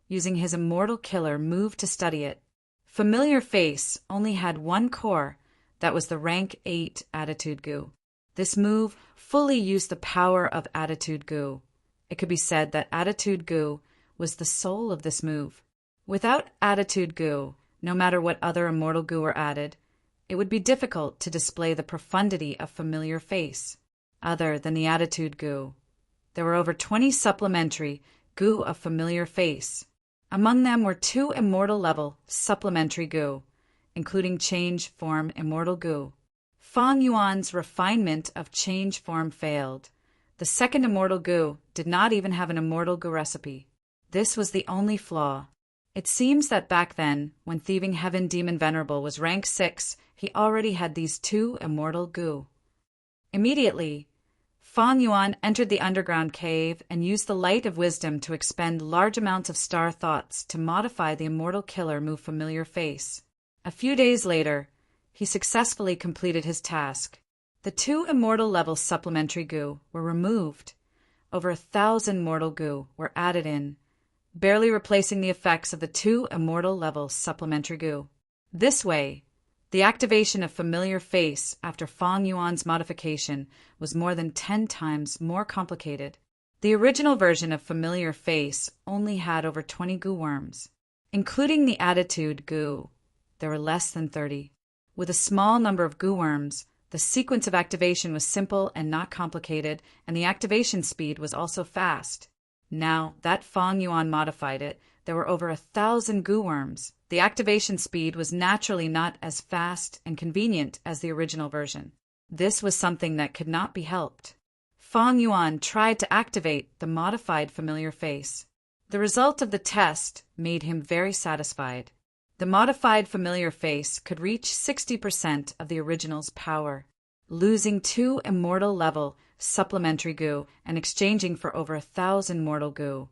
using his immortal killer move to study it. Familiar face only had one core, that was the rank 8 attitude goo. This move fully used the power of attitude goo. It could be said that attitude goo was the soul of this move. Without attitude goo, no matter what other immortal goo were added, it would be difficult to display the profundity of familiar face. Other than the attitude goo, there were over 20 supplementary goo of familiar face. Among them were 2 immortal level supplementary goo, including change form immortal goo. Feng Yuan's refinement of change form failed. The second immortal goo did not even have an immortal goo recipe. This was the only flaw. It seems that back then, when thieving heaven demon Venerable was rank 6, he already had these 2 immortal goo. Immediately, Fang Yuan entered the underground cave and used the light of wisdom to expend large amounts of star thoughts to modify the immortal killer move familiar face. A few days later, he successfully completed his task. The 2 immortal level supplementary goo were removed. Over 1,000 mortal goo were added in, barely replacing the effects of the 2 immortal level supplementary goo. This way, the activation of familiar face after Fang Yuan's modification was more than 10 times more complicated. The original version of familiar face only had over 20 goo worms. Including the attitude goo, there were less than 30. With a small number of goo worms, the sequence of activation was simple and not complicated, and the activation speed was also fast. Now that Fang Yuan modified it, there were over 1,000 goo worms. The activation speed was naturally not as fast and convenient as the original version. This was something that could not be helped. Fang Yuan tried to activate the modified familiar face. The result of the test made him very satisfied. The modified familiar face could reach 60% of the original's power, losing 2 immortal level supplementary goo and exchanging for over 1,000 mortal goo.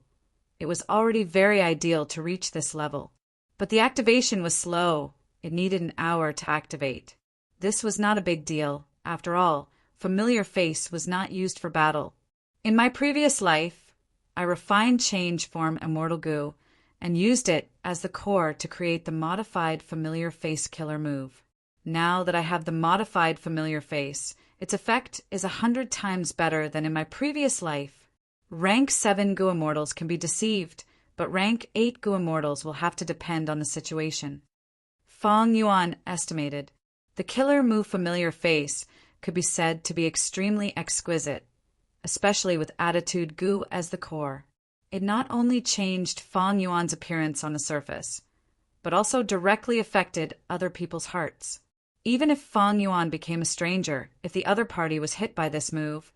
It was already very ideal to reach this level. But the activation was slow. It needed an hour to activate. This was not a big deal. After all, familiar face was not used for battle. In my previous life, I refined change form immortal goo and used it as the core to create the modified familiar face killer move. Now that I have the modified familiar face, its effect is 100 times better than in my previous life. Rank 7 goo immortals can be deceived, but rank 8 goo immortals will have to depend on the situation. Fang Yuan estimated the killer move familiar face could be said to be extremely exquisite, especially with attitude goo as the core. It not only changed Fang Yuan's appearance on the surface, but also directly affected other people's hearts. Even if Fang Yuan became a stranger, if the other party was hit by this move,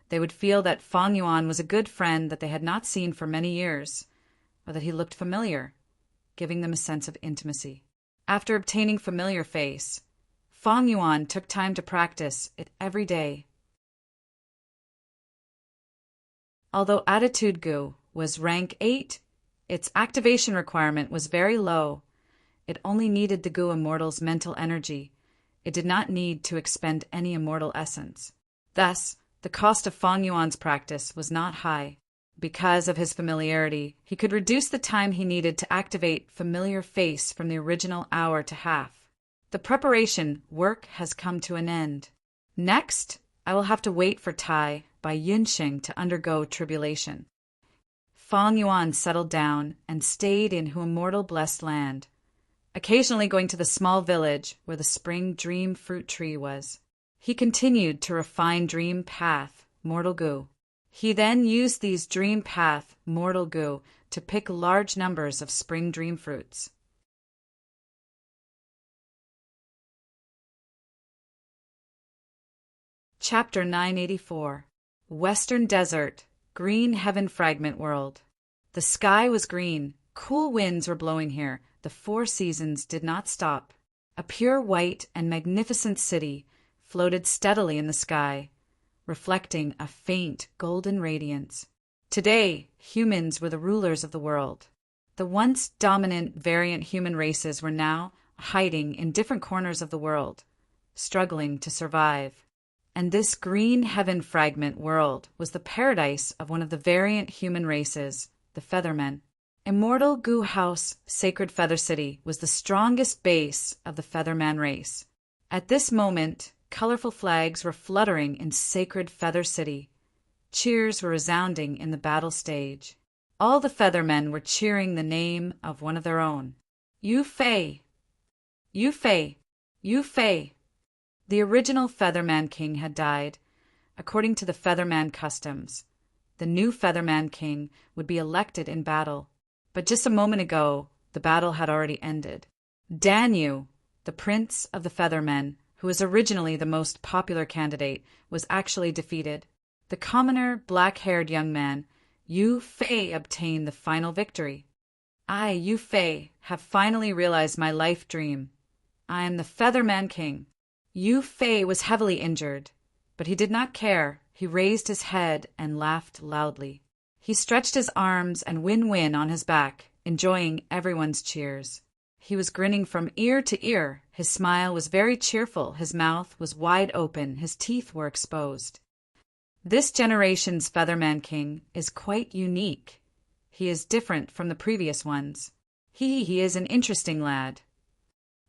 they would feel that Fang Yuan was a good friend that they had not seen for many years, or that he looked familiar, giving them a sense of intimacy. After obtaining familiar face, Fang Yuan took time to practice it every day. Although attitude goo was rank 8, its activation requirement was very low. It only needed the goo immortal's mental energy. It did not need to expend any immortal essence. Thus, the cost of Fang Yuan's practice was not high. Because of his familiarity, he could reduce the time he needed to activate familiar face from the original hour to half. The preparation work has come to an end. Next, I will have to wait for Tai by Yunxing to undergo tribulation. Fang Yuan settled down and stayed in Hu Immortal Blessed Land, occasionally going to the small village where the spring dream fruit tree was. He continued to refine dream path, mortal goo. He then used these dream path, mortal goo, to pick large numbers of spring dream fruits. Chapter 984. Western Desert, Green Heaven Fragment World. The sky was green, cool winds were blowing here, the 4 seasons did not stop. A pure white and magnificent city floated steadily in the sky, reflecting a faint golden radiance. Today, humans were the rulers of the world. The once dominant variant human races were now hiding in different corners of the world, struggling to survive. And this green heaven fragment world was the paradise of one of the variant human races, the Feathermen. Immortal Goo House, Sacred Feather City, was the strongest base of the Featherman race. At this moment, colorful flags were fluttering in Sacred Feather City. Cheers were resounding in the battle stage. All the Feathermen were cheering the name of one of their own. Yu Fei! Yu Fei! Yu Fei! The original Featherman King had died. According to the Featherman customs, the new Featherman King would be elected in battle. But just a moment ago, the battle had already ended. Danyu, the prince of the Feathermen, who was originally the most popular candidate, was actually defeated. The commoner, black-haired young man, Yu Fei, obtained the final victory. I, Yu Fei, have finally realized my life dream. I am the Featherman King. Yu Fei was heavily injured, but he did not care He raised his head and laughed loudly. He stretched his arms and win-win on his back, enjoying everyone's cheers. He was grinning from ear to ear. His smile was very cheerful. His mouth was wide open. His teeth were exposed. This generation's Featherman King is quite unique. He is different from the previous ones. He is an interesting lad.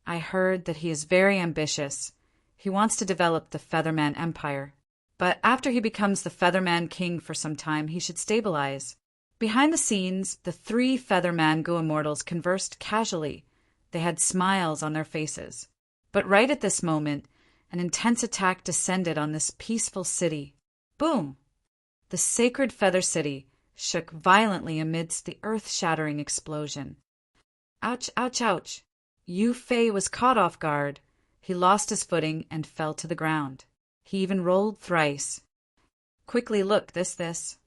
I heard that he is very ambitious. He wants to develop the Featherman Empire. But after he becomes the Featherman King for some time, he should stabilize. Behind the scenes, the 3 Featherman Gu Immortals conversed casually. They had smiles on their faces. But right at this moment, an intense attack descended on this peaceful city. Boom! The sacred Feather City shook violently amidst the earth-shattering explosion. Ouch, ouch, ouch! Yu Fei was caught off guard. He lost his footing and fell to the ground. He even rolled thrice. Quickly look, this.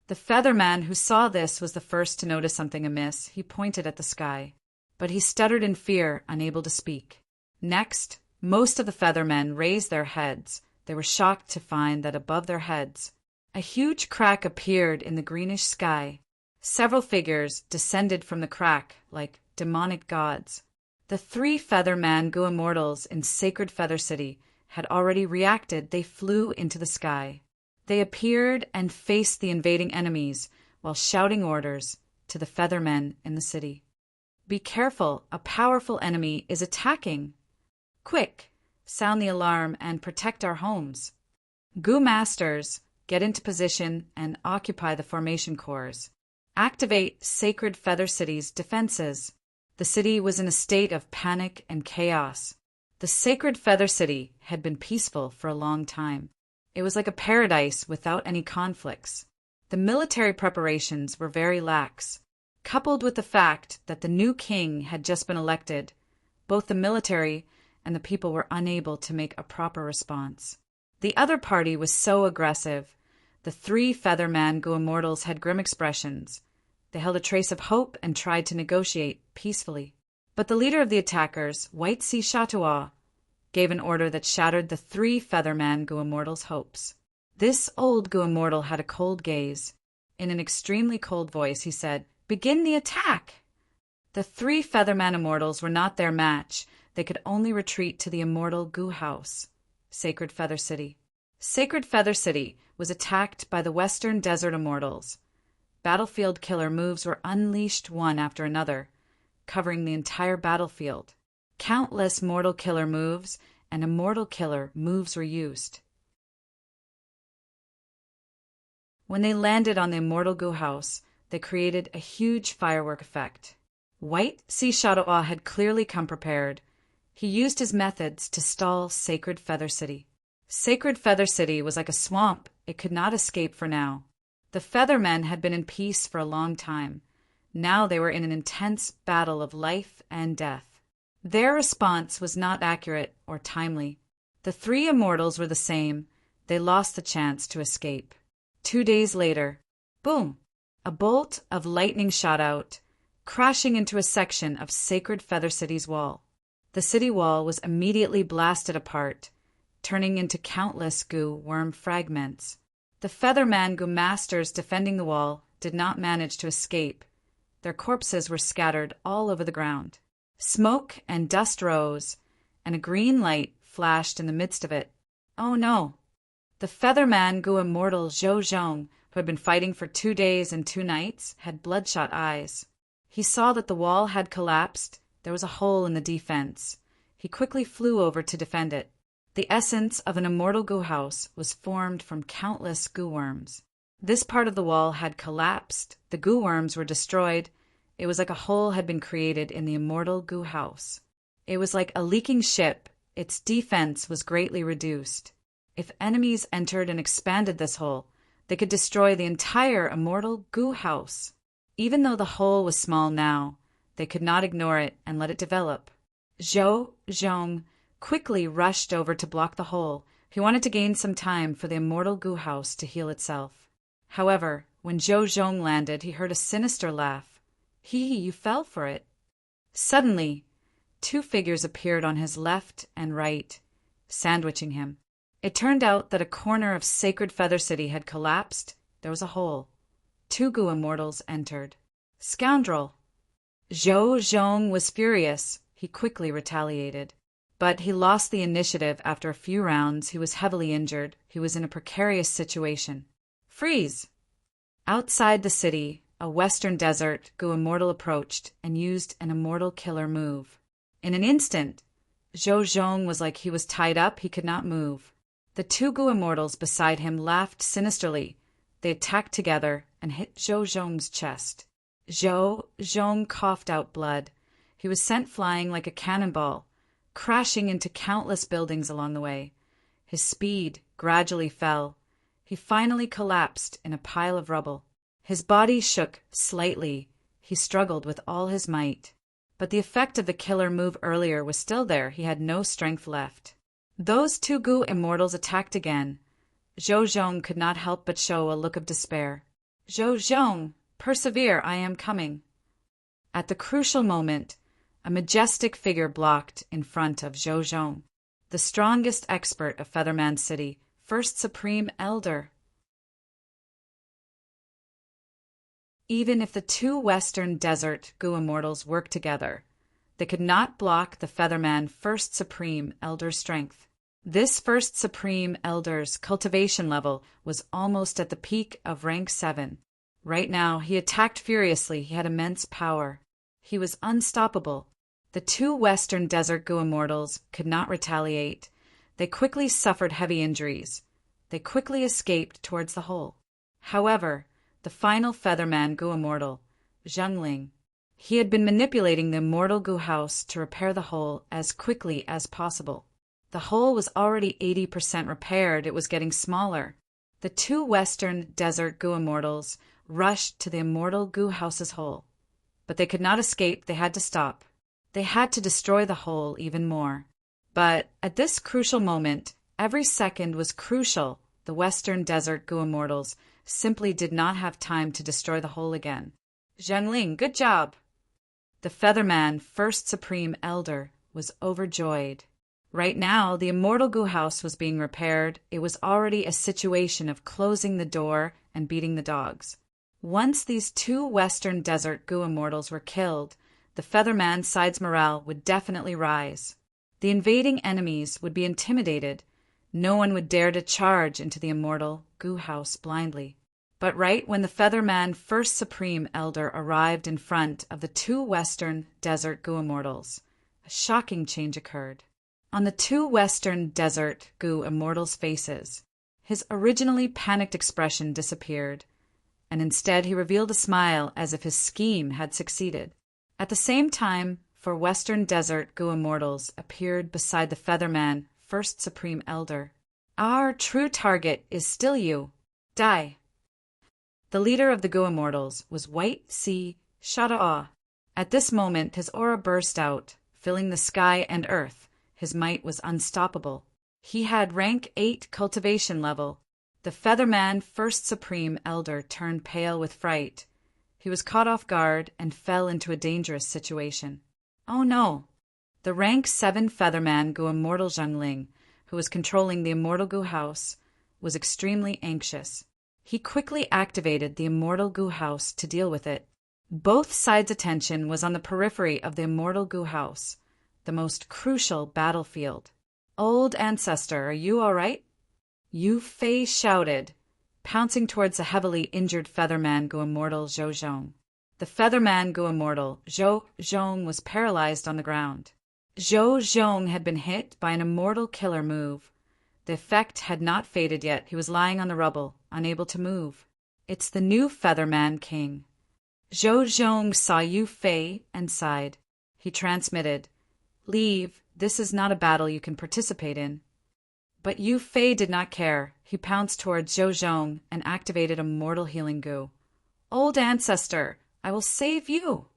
The Featherman who saw this was the first to notice something amiss. He pointed at the sky. But he stuttered in fear, unable to speak. Next, most of the Feathermen raised their heads. They were shocked to find that above their heads, a huge crack appeared in the greenish sky. Several figures descended from the crack like demonic gods. The 3 Featherman Gu Immortals in Sacred Feather City had already reacted. They flew into the sky. They appeared and faced the invading enemies while shouting orders to the Feathermen in the city. Be careful, a powerful enemy is attacking. Quick, sound the alarm and protect our homes. Gu Masters, get into position and occupy the formation cores. Activate Sacred Feather City's defenses. The city was in a state of panic and chaos. The Sacred Feather City had been peaceful for a long time. It was like a paradise without any conflicts. The military preparations were very lax. Coupled with the fact that the new king had just been elected, both the military and the people were unable to make a proper response. The other party was so aggressive. The 3 Featherman Gu Immortals had grim expressions. They held a trace of hope and tried to negotiate peacefully. But the leader of the attackers, White Sea Chatua, gave an order that shattered the 3 Featherman Gu Immortals' hopes. This old Gu Immortal had a cold gaze. In an extremely cold voice, he said, "Begin the attack!" The 3 Featherman Immortals were not their match. They could only retreat to the immortal Gu House, Sacred Feather City. Sacred Feather City was attacked by the Western Desert Immortals. Battlefield killer moves were unleashed one after another, covering the entire battlefield. Countless mortal killer moves and immortal killer moves were used. When they landed on the immortal Gu House, they created a huge firework effect. White Sea Shadow had clearly come prepared. He used his methods to stall Sacred Feather City. Sacred Feather City was like a swamp. It could not escape for now. The Feathermen had been in peace for a long time. Now they were in an intense battle of life and death. Their response was not accurate or timely. The 3 immortals were the same. They lost the chance to escape. 2 days later, boom! A bolt of lightning shot out, crashing into a section of Sacred Feather City's wall. The city wall was immediately blasted apart, turning into countless Gu worm fragments. The Featherman Gu Masters defending the wall did not manage to escape. Their corpses were scattered all over the ground. Smoke and dust rose, and a green light flashed in the midst of it. Oh no! The Featherman Gu Immortal Zhou Zhong, who had been fighting for 2 days and 2 nights, had bloodshot eyes. He saw that the wall had collapsed. There was a hole in the defense. He quickly flew over to defend it. The essence of an immortal Gu house was formed from countless Gu worms. This part of the wall had collapsed. The Gu worms were destroyed. It was like a hole had been created in the immortal Gu house. It was like a leaking ship. Its defense was greatly reduced. If enemies entered and expanded this hole, they could destroy the entire immortal Gu house. Even though the hole was small now, they could not ignore it and let it develop. Zhou Zhong quickly rushed over to block the hole. He wanted to gain some time for the immortal Gu house to heal itself. However, when Zhou Zhong landed, he heard a sinister laugh. You fell for it. Suddenly, 2 figures appeared on his left and right, sandwiching him. It turned out that a corner of sacred Feather City had collapsed. There was a hole. 2 Gu immortals entered. Scoundrel! Zhou Zhong was furious. He quickly retaliated. But he lost the initiative after a few rounds. He was heavily injured. He was in a precarious situation. Freeze! Outside the city, a western desert Gu immortal approached and used an immortal killer move. In an instant, Zhou Zhong was like he was tied up. He could not move. The 2 Gu immortals beside him laughed sinisterly. They attacked together and hit Zhou Zhong's chest. Zhou Zhong coughed out blood. He was sent flying like a cannonball, crashing into countless buildings along the way. His speed gradually fell. He finally collapsed in a pile of rubble. His body shook slightly. He struggled with all his might. But the effect of the killer move earlier was still there. He had no strength left. Those 2 Gu immortals attacked again. Zhou Zhong could not help but show a look of despair. Zhou Zhong, persevere, I am coming. At the crucial moment, a majestic figure blocked in front of Zhou Zhong, the strongest expert of Featherman City, First Supreme Elder. Even if the 2 Western Desert Gu immortals worked together, they could not block the Featherman First Supreme Elder's strength. This First Supreme Elder's cultivation level was almost at the peak of rank 7. Right now, he attacked furiously. He had immense power. He was unstoppable. The 2 Western Desert Gu immortals could not retaliate. They quickly suffered heavy injuries. They quickly escaped towards the hole. However, the final Featherman Gu immortal, Zhengling, he had been manipulating the immortal Gu house to repair the hole as quickly as possible. The hole was already 80% repaired. It was getting smaller. The 2 Western Desert Gu immortals rushed to the immortal Gu house's hole. But they could not escape. They had to stop. They had to destroy the hole even more. But at this crucial moment, every second was crucial. The Western Desert Gu immortals simply did not have time to destroy the hole again. Zhengling, good job! The Featherman First Supreme Elder was overjoyed. Right now, the immortal Gu house was being repaired. It was already a situation of closing the door and beating the dogs. Once these 2 Western Desert Gu immortals were killed, the Featherman side's morale would definitely rise. The invading enemies would be intimidated. No one would dare to charge into the immortal Gu house blindly. But right when the Featherman First Supreme Elder arrived in front of the 2 Western Desert Gu immortals, a shocking change occurred. On the 2 Western Desert Gu immortals' faces, his originally panicked expression disappeared, and instead he revealed a smile as if his scheme had succeeded. At the same time, 4 Western Desert Gu immortals appeared beside the Featherman First Supreme Elder. Our true target is still you. Die. The leader of the Gu immortals was White Sea Shadaw. At this moment his aura burst out, filling the sky and earth. His might was unstoppable. He had rank 8 cultivation level. The Featherman First Supreme Elder turned pale with fright. He was caught off guard and fell into a dangerous situation. Oh no! The rank 7 Featherman Gu immortal Zhengling, who was controlling the immortal Gu house, was extremely anxious. He quickly activated the immortal Gu house to deal with it. Both sides' attention was on the periphery of the immortal Gu house, the most crucial battlefield. Old ancestor, are you all right? Yu Fei shouted, pouncing towards the heavily injured Featherman Gu immortal Zhou Zhong. The Featherman Gu immortal Zhou Zhong was paralyzed on the ground. Zhou Zhong had been hit by an immortal killer move. The effect had not faded yet. He was lying on the rubble, unable to move. It's the new Featherman King. Zhou Zhong saw Yu Fei and sighed. He transmitted, "Leave. This is not a battle you can participate in." But Yu Fei did not care. He pounced towards Zhou Zhong and activated a mortal healing Gu. "Old ancestor, I will save you."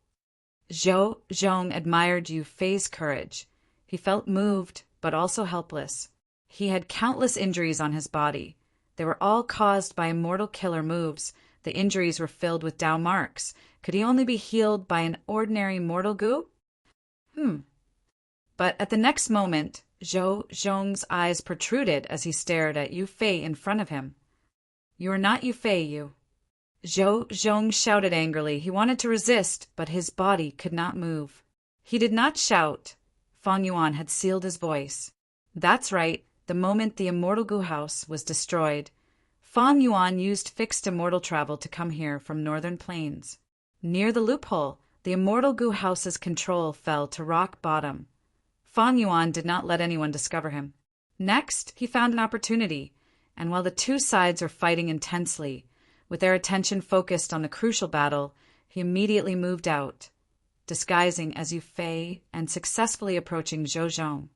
Zhou Zhong admired Yu Fei's courage. He felt moved, but also helpless. He had countless injuries on his body. They were all caused by immortal killer moves. The injuries were filled with Dao marks. Could he only be healed by an ordinary mortal Gu? But at the next moment, Zhou Zhong's eyes protruded as he stared at Yu Fei in front of him. You are not Yu Fei, you. Zhou Zhong shouted angrily. He wanted to resist, but his body could not move. He did not shout. Fang Yuan had sealed his voice. That's right, the moment the immortal Gu house was destroyed, Fang Yuan used fixed immortal travel to come here from northern plains. Near the loophole, the immortal Gu house's control fell to rock bottom. Fang Yuan did not let anyone discover him. Next, he found an opportunity, and while the two sides were fighting intensely, with their attention focused on the crucial battle, he immediately moved out, disguising as Yu Fei and successfully approaching Zhou Zhong.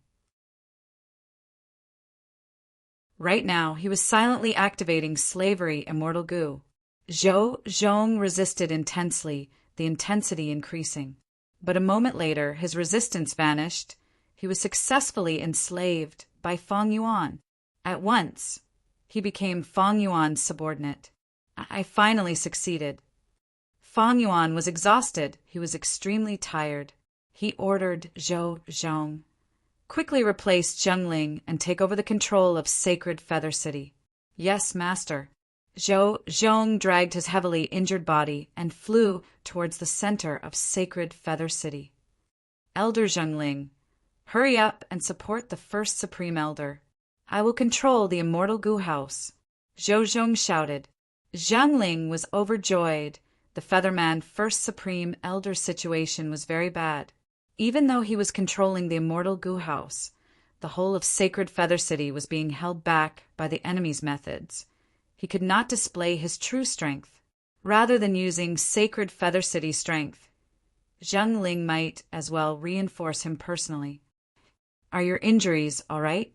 Right now, he was silently activating slavery immortal Gu. Zhou Zhong resisted intensely, the intensity increasing. But a moment later, his resistance vanished. He was successfully enslaved by Fang Yuan. At once, he became Fang Yuan's subordinate. I finally succeeded. Fang Yuan was exhausted. He was extremely tired. He ordered Zhou Zhong, quickly replace Zhengling and take over the control of Sacred Feather City. Yes, master. Zhou Zhong dragged his heavily injured body and flew towards the center of Sacred Feather City. Elder Zhengling, hurry up and support the first Supreme Elder. I will control the immortal Gu house. Zhou Zhong shouted. Zhengling was overjoyed. The Featherman First Supreme Elder's situation was very bad. Even though he was controlling the immortal Gu house, the whole of Sacred Feather City was being held back by the enemy's methods. He could not display his true strength. Rather than using Sacred Feather City's strength, Zhengling might as well reinforce him personally. Are your injuries all right?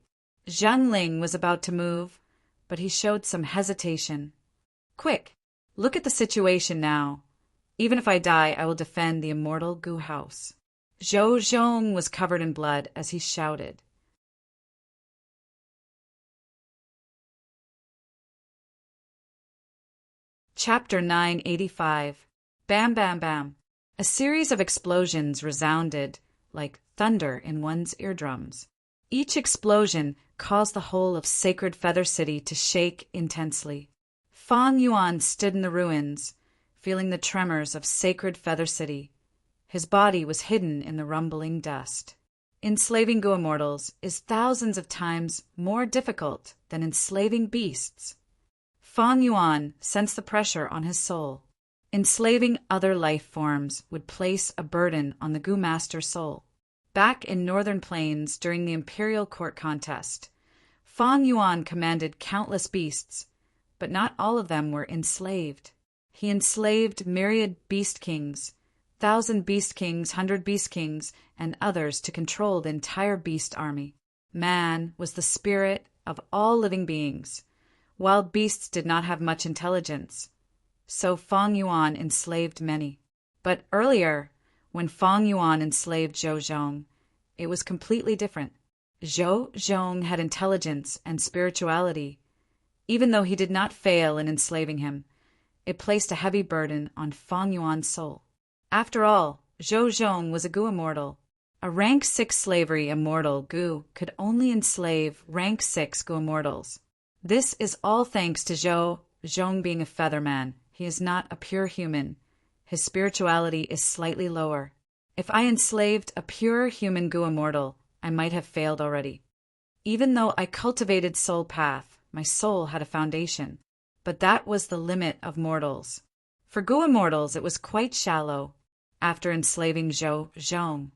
Zhengling was about to move, but he showed some hesitation. Quick, look at the situation now. Even if I die, I will defend the immortal Gu house. Zhou Zhong was covered in blood as he shouted. Chapter 985. Bam Bam Bam. A series of explosions resounded like thunder in one's eardrums. Each explosion caused the whole of Sacred Feather City to shake intensely. Fang Yuan stood in the ruins, feeling the tremors of Sacred Feather City. His body was hidden in the rumbling dust. Enslaving Gu immortals is thousands of times more difficult than enslaving beasts. Fang Yuan sensed the pressure on his soul. Enslaving other life forms would place a burden on the Gu Master's soul. Back in northern plains during the imperial court contest, Fang Yuan commanded countless beasts, but not all of them were enslaved. He enslaved myriad beast kings, 1,000 beast kings, 100 beast kings, and others to control the entire beast army. Man was the spirit of all living beings. Wild beasts did not have much intelligence, so Fang Yuan enslaved many. But earlier, when Fang Yuan enslaved Zhou Zhong, it was completely different. Zhou Zhong had intelligence and spirituality. Even though he did not fail in enslaving him, it placed a heavy burden on Fang Yuan's soul. After all, Zhou Zhong was a Gu immortal. A rank 6 slavery immortal Gu could only enslave rank 6 Gu immortals. This is all thanks to Zhou Zhong being a featherman. He is not a pure human. His spirituality is slightly lower. If I enslaved a pure human Gu immortal, I might have failed already. Even though I cultivated soul path, my soul had a foundation. But that was the limit of mortals. For Gu immortals, it was quite shallow. After enslaving Zhou Zhong,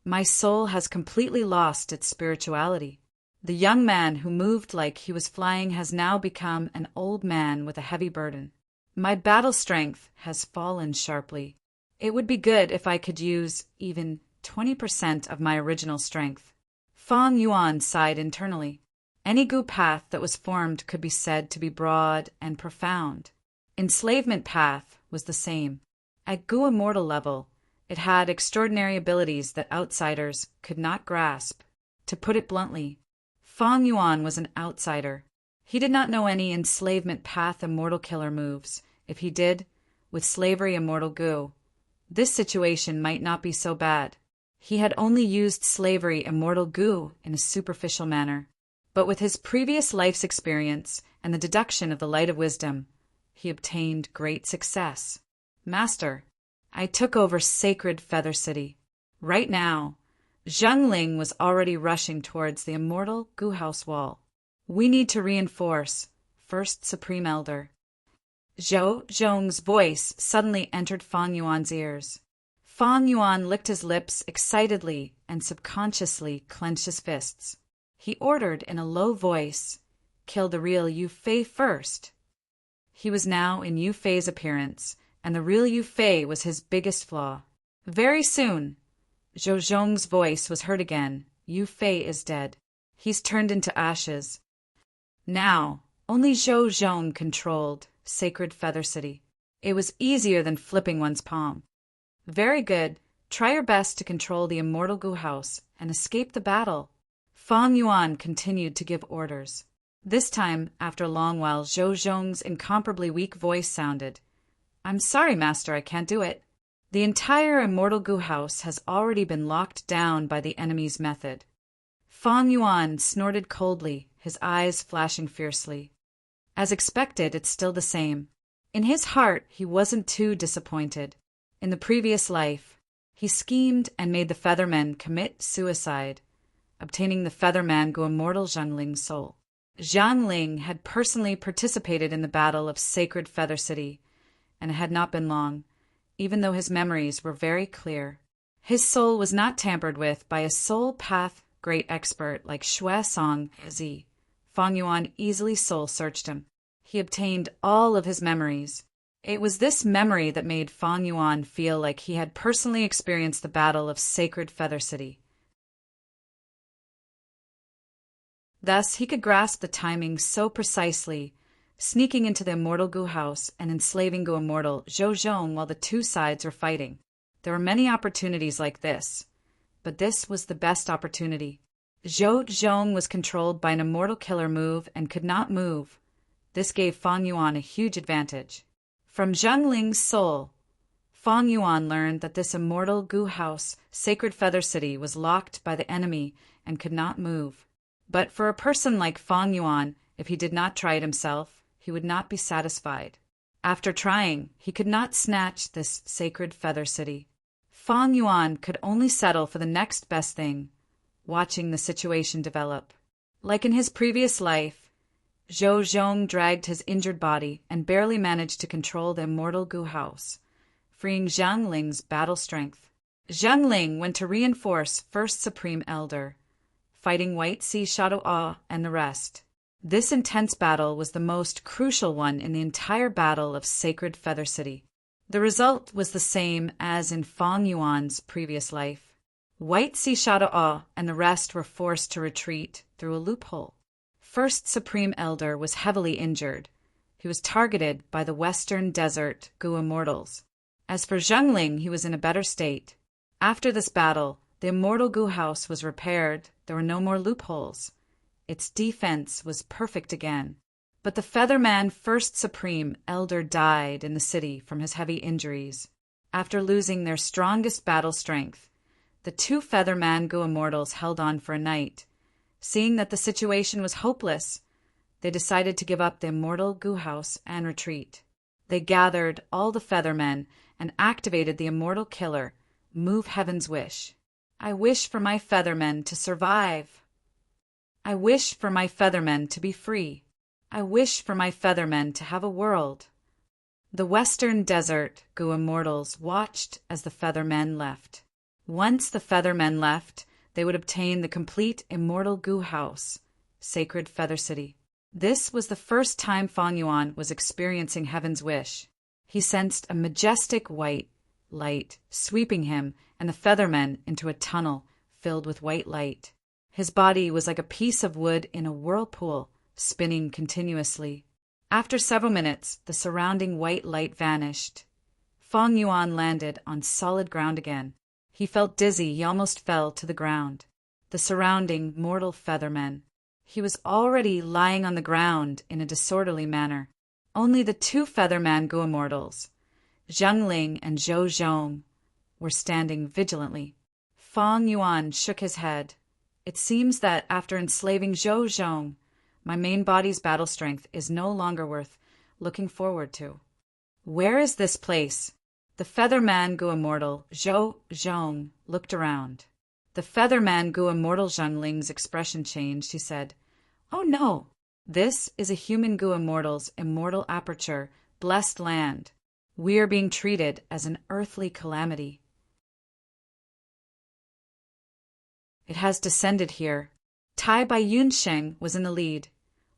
my soul has completely lost its spirituality. The young man who moved like he was flying has now become an old man with a heavy burden. My battle strength has fallen sharply. It would be good if I could use even 20% of my original strength. Fang Yuan sighed internally. Any Gu path that was formed could be said to be broad and profound. Enslavement path was the same. At Gu immortal level, it had extraordinary abilities that outsiders could not grasp. To put it bluntly, Fang Yuan was an outsider. He did not know any enslavement path immortal killer moves. If he did, with slavery immortal Gu, this situation might not be so bad. He had only used slavery immortal goo in a superficial manner. But with his previous life's experience and the deduction of the light of wisdom, he obtained great success. Master, I took over sacred Feather City. Right now, Zheng Ling was already rushing towards the immortal goo house wall. We need to reinforce, First Supreme Elder. Zhou Zhong's voice suddenly entered Fang Yuan's ears. Fang Yuan licked his lips excitedly and subconsciously clenched his fists. He ordered in a low voice, "Kill the real Yu Fei first." He was now in Yu Fei's appearance, and the real Yu Fei was his biggest flaw. Very soon, Zhou Zhong's voice was heard again. Yu Fei is dead. He's turned into ashes. Now, only Zhou Zhong controlled Sacred Feather City. It was easier than flipping one's palm. Very good. Try your best to control the immortal goo house and escape the battle. Fang Yuan continued to give orders. This time, after a long while, Zhou Zhong's incomparably weak voice sounded. "I'm sorry, Master, I can't do it. The entire immortal goo house has already been locked down by the enemy's method." Fang Yuan snorted coldly, his eyes flashing fiercely. As expected, it's still the same. In his heart, he wasn't too disappointed. In the previous life, he schemed and made the Feathermen commit suicide, obtaining the Featherman go immortal Zheng Ling's soul. Zheng Ling had personally participated in the battle of Sacred Feather City, and it had not been long, even though his memories were very clear. His soul was not tampered with by a soul path great expert like Xue Song Zi. Fang Yuan easily soul-searched him. He obtained all of his memories. It was this memory that made Fang Yuan feel like he had personally experienced the battle of Sacred Feather City. Thus, he could grasp the timing so precisely, sneaking into the immortal goo house and enslaving Go Immortal Zhou Zhong while the two sides were fighting. There were many opportunities like this, but this was the best opportunity. Zhou Zhong was controlled by an immortal killer move and could not move. This gave Fang Yuan a huge advantage. From Zheng Ling's soul, Fang Yuan learned that this immortal goo house, Sacred Feather City, was locked by the enemy and could not move. But for a person like Fang Yuan, if he did not try it himself, he would not be satisfied. After trying, he could not snatch this Sacred Feather City. Fang Yuan could only settle for the next best thing, watching the situation develop. Like in his previous life, Zhou Zhong dragged his injured body and barely managed to control the immortal goo house, freeing Zheng Ling's battle strength. Zheng Ling went to reinforce First Supreme Elder, fighting White Sea Shadow Awe and the rest. This intense battle was the most crucial one in the entire battle of Sacred Feather City. The result was the same as in Fang Yuan's previous life. White Sea Shadow Awe and the rest were forced to retreat through a loophole. First Supreme Elder was heavily injured. He was targeted by the Western Desert Goo Immortals. As for Zheng Ling, he was in a better state. After this battle, the immortal goo house was repaired. There were no more loopholes. Its defense was perfect again. But the Featherman First Supreme Elder died in the city from his heavy injuries. After losing their strongest battle strength, the two Featherman Goo Immortals held on for a night. Seeing that the situation was hopeless, they decided to give up the immortal goo house and retreat. They gathered all the Feathermen and activated the immortal killer, Move Heaven's Wish. I wish for my Feathermen to survive. I wish for my Feathermen to be free. I wish for my Feathermen to have a world. The Western Desert Goo Immortals watched as the Feathermen left. Once the Feathermen left, they would obtain the complete immortal goo house, Sacred Feather City. This was the first time Fang Yuan was experiencing Heaven's Wish. He sensed a majestic white light sweeping him and the Feathermen into a tunnel filled with white light. His body was like a piece of wood in a whirlpool, spinning continuously. After several minutes, the surrounding white light vanished. Fang Yuan landed on solid ground again. He felt dizzy, he almost fell to the ground. The surrounding mortal Feathermen. He was already lying on the ground in a disorderly manner. Only the two Featherman Goo Immortals, Zheng Ling and Zhou Zhong, were standing vigilantly. Fang Yuan shook his head. It seems that after enslaving Zhou Zhong, my main body's battle strength is no longer worth looking forward to. Where is this place? The feather man Gu immortal Zhou Zhong looked around. The feather man Gu immortal Zhengling's expression changed. He said, "Oh no, this is a human Gu immortal's immortal aperture, blessed land. We are being treated as an earthly calamity. It has descended here." Tai Bai Yunsheng was in the lead,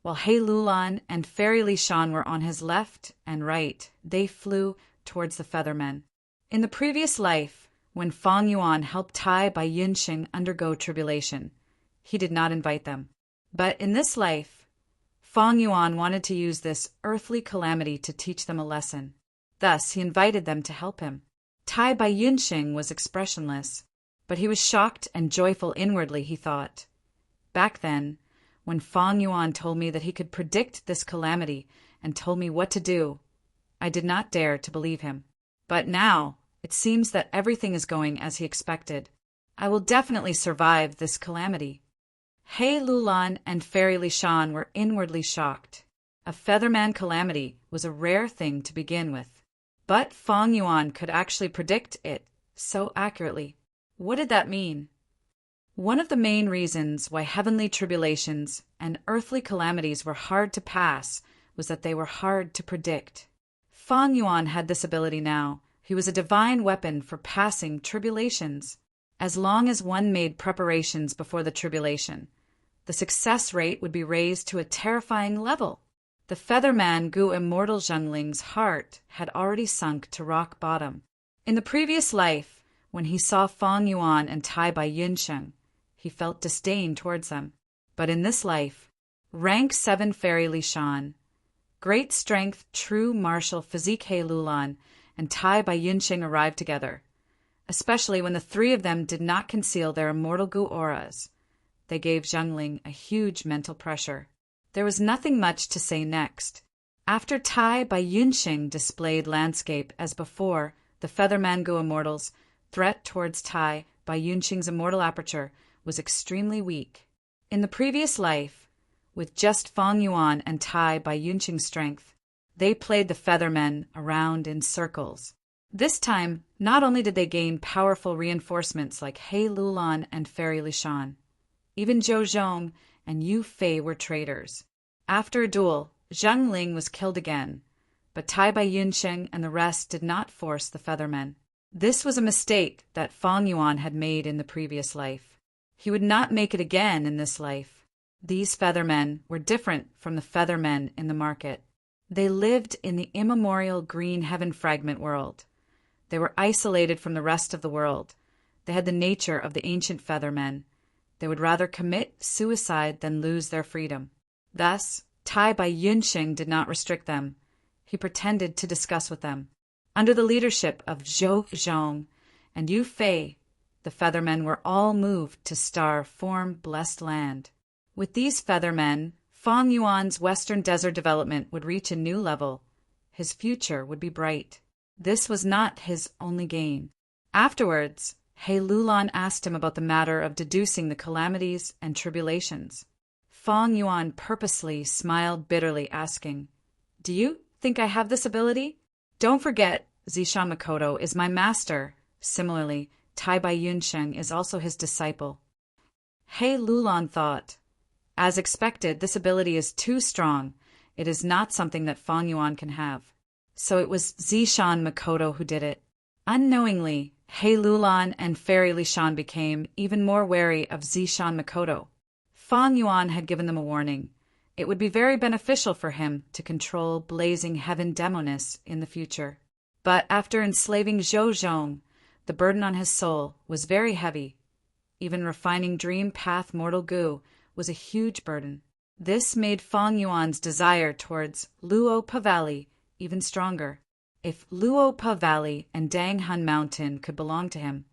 while He Lulan and Fairy Li Shan were on his left and right. They flew towards the feathermen. In the previous life, when Fang Yuan helped Tai Bai Yunsheng undergo tribulation, he did not invite them. But in this life, Fang Yuan wanted to use this earthly calamity to teach them a lesson. Thus, he invited them to help him. Tai Bai Yunsheng was expressionless, but he was shocked and joyful inwardly, he thought. Back then, when Fang Yuan told me that he could predict this calamity and told me what to do, I did not dare to believe him. But now, it seems that everything is going as he expected. I will definitely survive this calamity. He Lulan and Fairy Li Shan were inwardly shocked. A featherman calamity was a rare thing to begin with. But Fang Yuan could actually predict it so accurately. What did that mean? One of the main reasons why heavenly tribulations and earthly calamities were hard to pass was that they were hard to predict. Fang Yuan had this ability now. He was a divine weapon for passing tribulations. As long as one made preparations before the tribulation, the success rate would be raised to a terrifying level. The featherman Gu immortal Zhengling's heart had already sunk to rock bottom. In the previous life, when he saw Fang Yuan and Tai Bai Yunsheng, he felt disdain towards them. But in this life, rank 7 Fairy Li Shan, great strength, true martial physique He Lulan, and Tai Bai Yunsheng arrived together, especially when the three of them did not conceal their immortal Gu auras. They gave Zhengling a huge mental pressure. There was nothing much to say next. After Tai Bai Yunsheng displayed landscape as before, the featherman Gu immortals' threat towards Tai Bai Yunsheng's immortal aperture was extremely weak. In the previous life, with just Fang Yuan and Tai Bai Yunsheng's strength, they played the feathermen around in circles. This time, not only did they gain powerful reinforcements like He Lulan and Fairy Li Shan, even Zhou Zhong and Yu Fei were traitors. After a duel, Zhengling was killed again, but Tai Bai Yunsheng and the rest did not force the feathermen. This was a mistake that Fang Yuan had made in the previous life. He would not make it again in this life. These feathermen were different from the feathermen in the market. They lived in the immemorial green heaven fragment world. They were isolated from the rest of the world. They had the nature of the ancient feathermen. They would rather commit suicide than lose their freedom. Thus, Tai Bai Yunsheng did not restrict them. He pretended to discuss with them. Under the leadership of Zhou Zhong and Yu Fei, the feathermen were all moved to star-form blessed land. With these feathermen, Fang Yuan's western desert development would reach a new level. His future would be bright. This was not his only gain. Afterwards, He Lulan asked him about the matter of deducing the calamities and tribulations. Fang Yuan purposely smiled bitterly, asking, "Do you think I have this ability? Don't forget, Zishan Makoto is my master. Similarly, Tai Bai Yunsheng is also his disciple." He Lulan thought, as expected, this ability is too strong. It is not something that Fang Yuan can have. So it was Zishan Makoto who did it. Unknowingly, He Lulan and Fairy Li Shan became even more wary of Zishan Makoto. Fang Yuan had given them a warning. It would be very beneficial for him to control blazing heaven demoness in the future. But after enslaving Zhou Zhong, the burden on his soul was very heavy. Even refining Dream Path Mortal Gu was a huge burden. This made Fang Yuan's desire towards Luopa Valley even stronger. If Luopa Valley and Danghun Mountain could belong to him,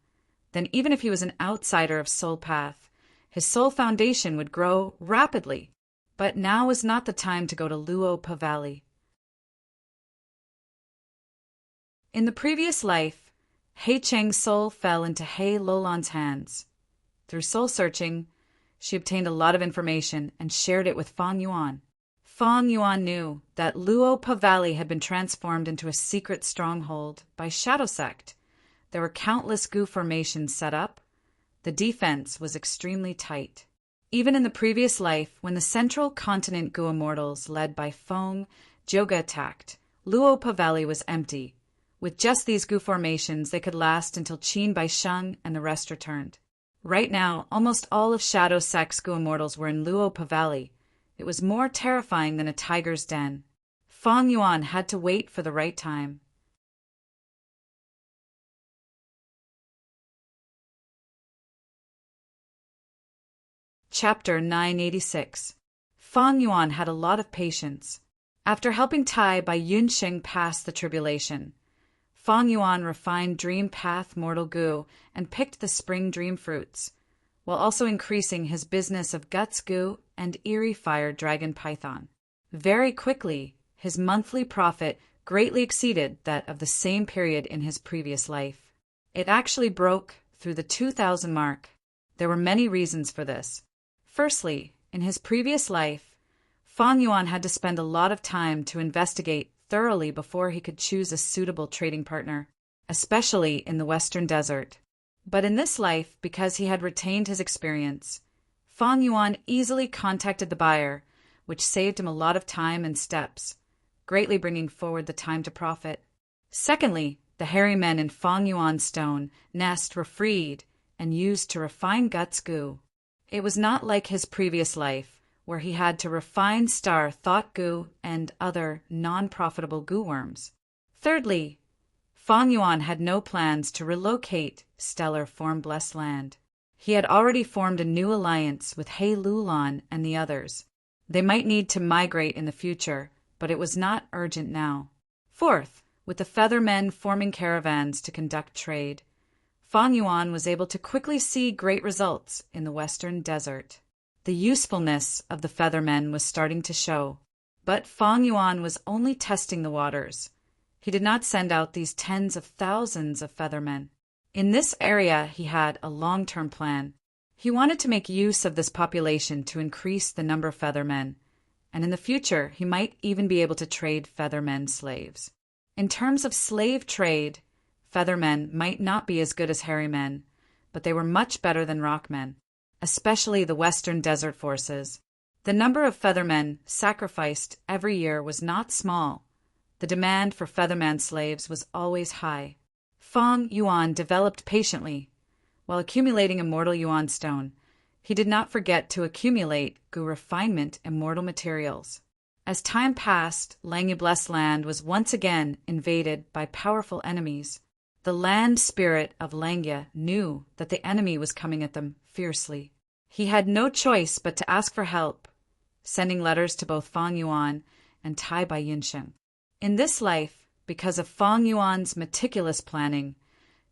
then even if he was an outsider of Soul Path, his soul foundation would grow rapidly. But now was not the time to go to Luopa Valley. In the previous life, He Cheng's soul fell into He Lolan's hands. Through soul-searching, she obtained a lot of information and shared it with Fang Yuan. Fang Yuan knew that Luopa Valley had been transformed into a secret stronghold by Shadow Sect. There were countless Gu formations set up. The defense was extremely tight. Even in the previous life, when the Central Continent Gu Immortals, led by Feng Joga, attacked, Luopa Valley was empty. With just these Gu formations, they could last until Qin Bai Sheng and the rest returned. Right now, almost all of Shadow Sect's Gu Immortals were in Luopa Valley. It was more terrifying than a tiger's den. Fang Yuan had to wait for the right time. Chapter 986. Fang Yuan had a lot of patience. After helping Tai Bai Yunxing pass the tribulation, Fang Yuan refined Dream Path Mortal Gu and picked the Spring Dream Fruits, while also increasing his business of Guts Gu and Eerie Fire Dragon Python. Very quickly, his monthly profit greatly exceeded that of the same period in his previous life. It actually broke through the 2,000 mark. There were many reasons for this. Firstly, in his previous life, Fang Yuan had to spend a lot of time to investigate thoroughly before he could choose a suitable trading partner, especially in the Western Desert. But in this life, because he had retained his experience, Fang Yuan easily contacted the buyer, which saved him a lot of time and steps, greatly bringing forward the time to profit. Secondly, the hairy men in Fang Yuan's stone nest were freed and used to refine Guts Gu. It was not like his previous life, where he had to refine Star Thought Gu and other non-profitable Gu worms. Thirdly, Fang Yuan had no plans to relocate Stellar Form Blessed Land. He had already formed a new alliance with He Lulan and the others. They might need to migrate in the future, but it was not urgent now. Fourth, with the feather men forming caravans to conduct trade, Fang Yuan was able to quickly see great results in the Western Desert. The usefulness of the feathermen was starting to show, but Fang Yuan was only testing the waters. He did not send out these tens of thousands of feathermen. In this area, he had a long-term plan. He wanted to make use of this population to increase the number of feathermen, and in the future, he might even be able to trade feathermen slaves. In terms of slave trade, feathermen might not be as good as hairy men, but they were much better than rockmen, especially the Western Desert forces. The number of feathermen sacrificed every year was not small. The demand for featherman slaves was always high. Fang Yuan developed patiently. While accumulating immortal Yuan stone, he did not forget to accumulate Gu refinement immortal materials. As time passed, Langya Blessed Land was once again invaded by powerful enemies. The land spirit of Langya knew that the enemy was coming at them fiercely. He had no choice but to ask for help, sending letters to both Fang Yuan and Tai Bai Yunxing. In this life, because of Fang Yuan's meticulous planning,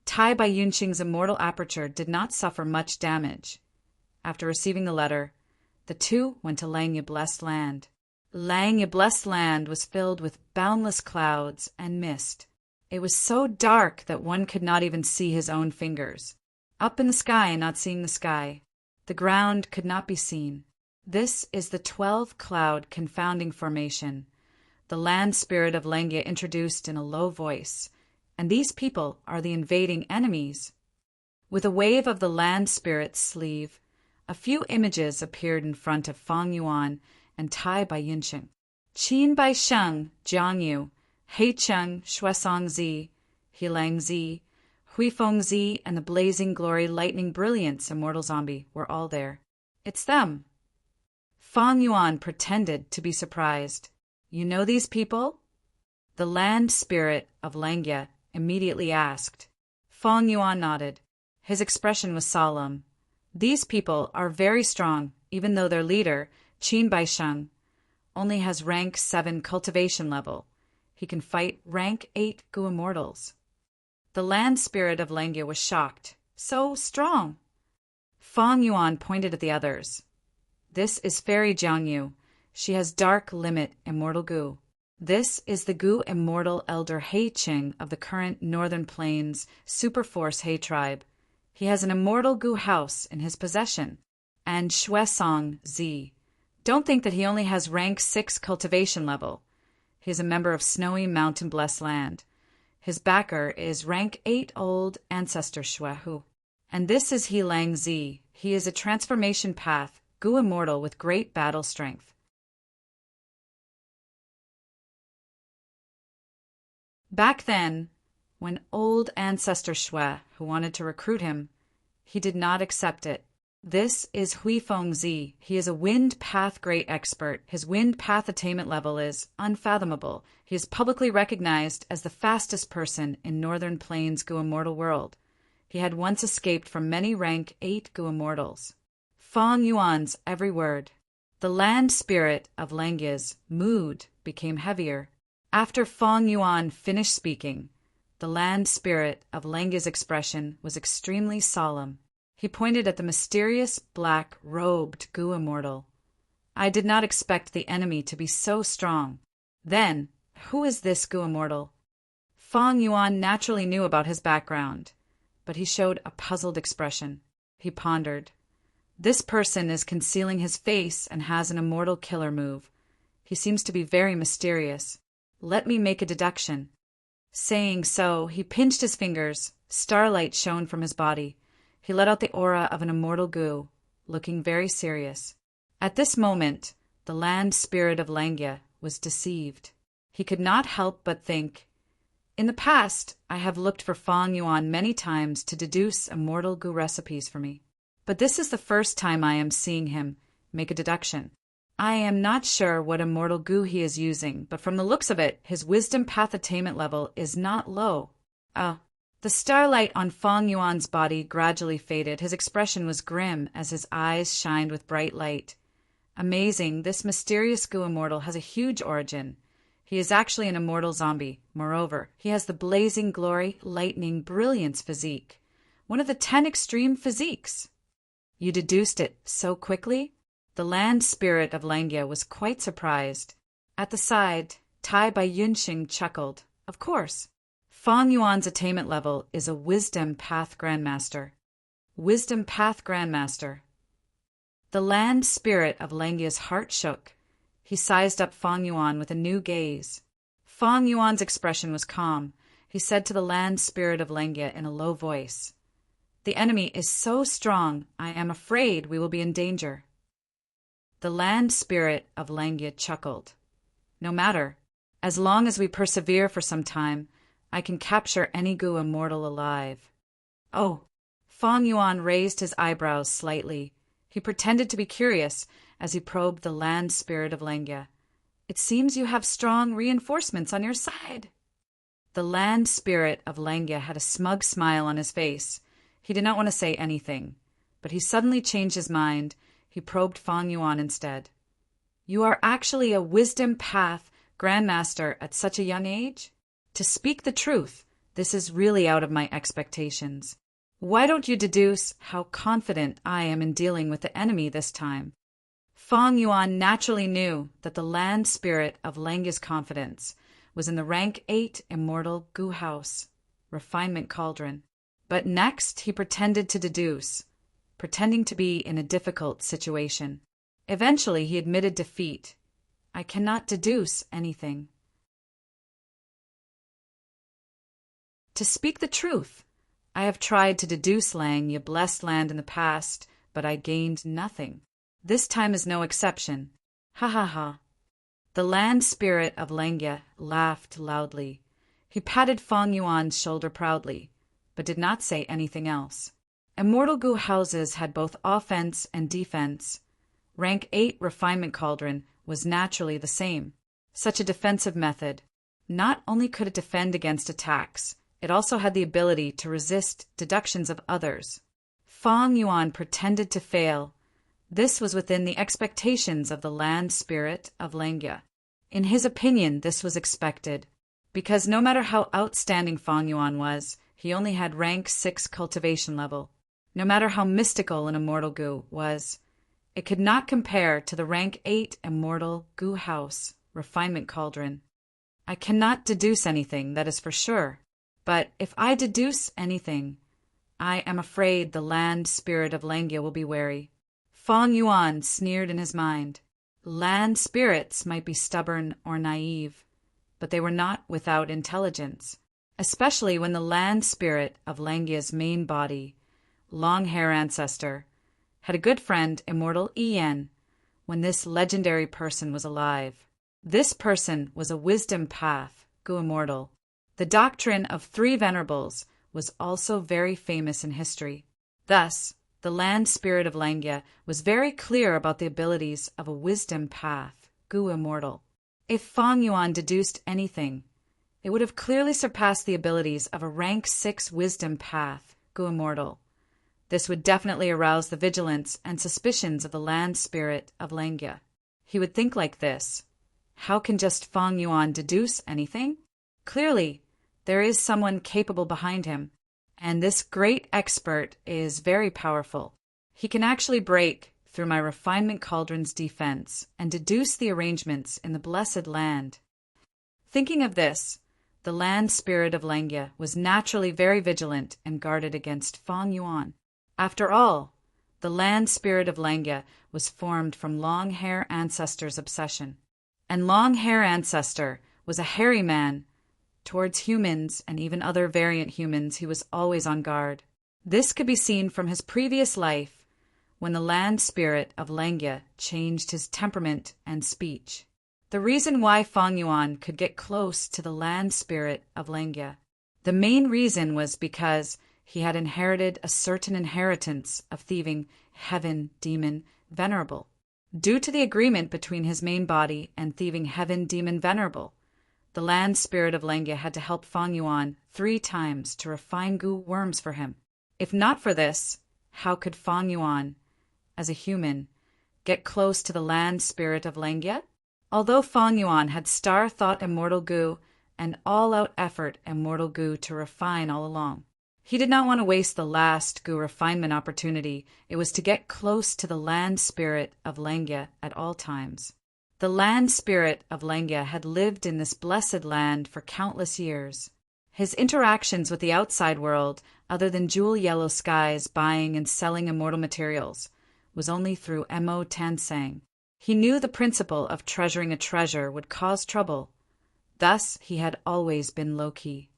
Tai Bai Yunxing's immortal aperture did not suffer much damage. After receiving the letter, the two went to Langya Blessed Land. Langya Blessed Land was filled with boundless clouds and mist. It was so dark that one could not even see his own fingers. Up in the sky and not seeing the sky. The ground could not be seen. This is the 12-cloud confounding formation. The land spirit of Langya introduced in a low voice, and these people are the invading enemies. With a wave of the land spirit's sleeve, a few images appeared in front of Fang Yuan and Tai Bai Yunxing. Qin Bai Sheng, Jiang Yu, Hei Cheng, Shuesong Zi, Hilang Zi, Huifeng Zi, and the Blazing Glory Lightning Brilliance Immortal Zombie were all there. It's them. Fang Yuan pretended to be surprised. You know these people? The land spirit of Langya immediately asked. Fang Yuan nodded. His expression was solemn. These people are very strong, even though their leader, Qin Bai Sheng, only has rank 7 cultivation level. He can fight rank 8 Gu Immortals. The land spirit of Langya was shocked. So strong! Fang Yuan pointed at the others. This is Fairy Jiang Yu. She has dark limit immortal Gu. This is the Gu immortal elder He Qing of the current Northern Plains Superforce He tribe. He has an immortal Gu house in his possession. And Xue Song Z. Don't think that he only has rank 6 cultivation level. He is a member of Snowy Mountain Blessed Land. His backer is rank 8 old ancestor Xue Hu. And this is He Lang Z. He is a transformation path, Gu immortal with great battle strength. Back then, when old ancestor Xue, who wanted to recruit him, he did not accept it. This is Huifeng Zi. He is a wind path great expert. His wind path attainment level is unfathomable. He is publicly recognized as the fastest person in Northern Plains Gu immortal world. He had once escaped from many rank 8 Gu immortals. Fong Yuan's every word. The land spirit of Langya's mood became heavier. After Fong Yuan finished speaking, the land spirit of Langya's expression was extremely solemn. He pointed at the mysterious, black-robed Gu immortal. I did not expect the enemy to be so strong. Then, who is this Gu immortal? Fong Yuan naturally knew about his background, but he showed a puzzled expression. He pondered. This person is concealing his face and has an immortal killer move. He seems to be very mysterious. Let me make a deduction. Saying so, he pinched his fingers. Starlight shone from his body. He let out the aura of an immortal Gu, looking very serious. At this moment, the land spirit of Langya was deceived. He could not help but think, in the past, I have looked for Fong Yuan many times to deduce immortal Gu recipes for me. But this is the first time I am seeing him make a deduction. I am not sure what immortal Gu he is using, but from the looks of it, his wisdom path attainment level is not low. The starlight on Fong Yuan's body gradually faded. His expression was grim as his eyes shined with bright light. Amazing, this mysterious Gu immortal has a huge origin. He is actually an immortal zombie. Moreover, he has the blazing glory, lightning, brilliance physique. One of the 10 extreme physiques. You deduced it so quickly? The land spirit of Langya was quite surprised. At the side, Tai Bai Yunxing chuckled. Of course. Fong Yuan's attainment level is a Wisdom Path Grandmaster. Wisdom Path Grandmaster. The land spirit of Langya's heart shook. He sized up Fong Yuan with a new gaze. Fong Yuan's expression was calm. He said to the land spirit of Langya in a low voice, "The enemy is so strong, I am afraid we will be in danger." The land spirit of Langya chuckled. "No matter. As long as we persevere for some time, I can capture any Gu immortal alive." "Oh." Fong Yuan raised his eyebrows slightly. He pretended to be curious as he probed the land spirit of Langya. "It seems you have strong reinforcements on your side." The land spirit of Langya had a smug smile on his face. He did not want to say anything, but he suddenly changed his mind. He probed Fong Yuan instead. "You are actually a wisdom path grandmaster at such a young age? To speak the truth, this is really out of my expectations. Why don't you deduce how confident I am in dealing with the enemy this time?" Fong Yuan naturally knew that the land spirit of Langya's confidence was in the rank 8 immortal Gu house, refinement cauldron. But next he pretended to deduce, pretending to be in a difficult situation. Eventually he admitted defeat. "I cannot deduce anything." To speak the truth, I have tried to deduce Langya blessed land in the past, but I gained nothing. This time is no exception. Ha ha ha. The land spirit of Langya laughed loudly. He patted Fong Yuan's shoulder proudly, but did not say anything else. Immortal Gu houses had both offense and defense. Rank 8 refinement cauldron was naturally the same. Such a defensive method. Not only could it defend against attacks, it also had the ability to resist deductions of others. Fong Yuan pretended to fail. This was within the expectations of the land spirit of Langya. In his opinion, this was expected, because no matter how outstanding Fong Yuan was, he only had rank 6 cultivation level. No matter how mystical an immortal Gu was, it could not compare to the rank 8 immortal Gu house refinement cauldron. I cannot deduce anything, that is for sure. But if I deduce anything, I am afraid the land spirit of Langya will be wary. Fong Yuan sneered in his mind. Land spirits might be stubborn or naive, but they were not without intelligence, especially when the land spirit of Langya's main body, long-hair ancestor, had a good friend, immortal Ian, when this legendary person was alive. This person was a wisdom path, Gu Immortal. The doctrine of 3 Venerables was also very famous in history. Thus, the land spirit of Langya was very clear about the abilities of a wisdom path, Gu Immortal. If Fong Yuan deduced anything, it would have clearly surpassed the abilities of a rank 6 wisdom path, Gu Immortal. This would definitely arouse the vigilance and suspicions of the land spirit of Langya. He would think like this: how can just Fong Yuan deduce anything? Clearly, there is someone capable behind him, and this great expert is very powerful. He can actually break through my refinement cauldron's defense and deduce the arrangements in the blessed land. Thinking of this, the land spirit of Langya was naturally very vigilant and guarded against Fong Yuan. After all, the land spirit of Langya was formed from long-hair ancestor's obsession. And long-hair ancestor was a hairy man. Towards humans and even other variant humans, he was always on guard. This could be seen from his previous life, when the land spirit of Langya changed his temperament and speech. The reason why Fong Yuan could get close to the land spirit of Langya, the main reason was because he had inherited a certain inheritance of thieving heaven demon Venerable. Due to the agreement between his main body and thieving heaven demon Venerable, the land spirit of Langya had to help Fong Yuan 3 times to refine Gu worms for him. If not for this, how could Fong Yuan, as a human, get close to the land spirit of Langya? Although Fong Yuan had star-thought immortal Gu and all-out effort immortal Gu to refine all along, he did not want to waste the last Gu refinement opportunity. It was to get close to the land spirit of Langya at all times. The land spirit of Langya had lived in this blessed land for countless years. His interactions with the outside world, other than jewel-yellow skies buying and selling immortal materials, was only through Mo Tansang. He knew the principle of treasuring a treasure would cause trouble. Thus, he had always been low-key.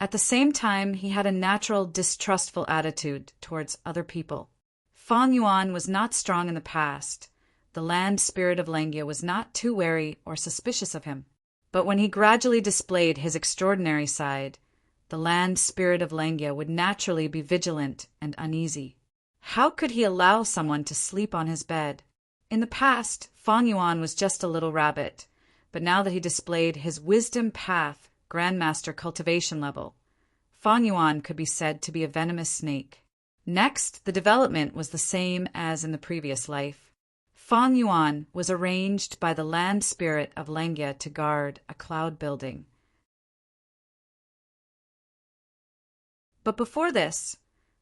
At the same time, he had a natural distrustful attitude towards other people. Fong Yuan was not strong in the past. The land spirit of Langya was not too wary or suspicious of him. But when he gradually displayed his extraordinary side, the land spirit of Langya would naturally be vigilant and uneasy. How could he allow someone to sleep on his bed? In the past, Fong Yuan was just a little rabbit, but now that he displayed his wisdom path Grandmaster cultivation level, Fong Yuan could be said to be a venomous snake. Next, the development was the same as in the previous life. Fong Yuan was arranged by the land spirit of Langya to guard a cloud building. But before this,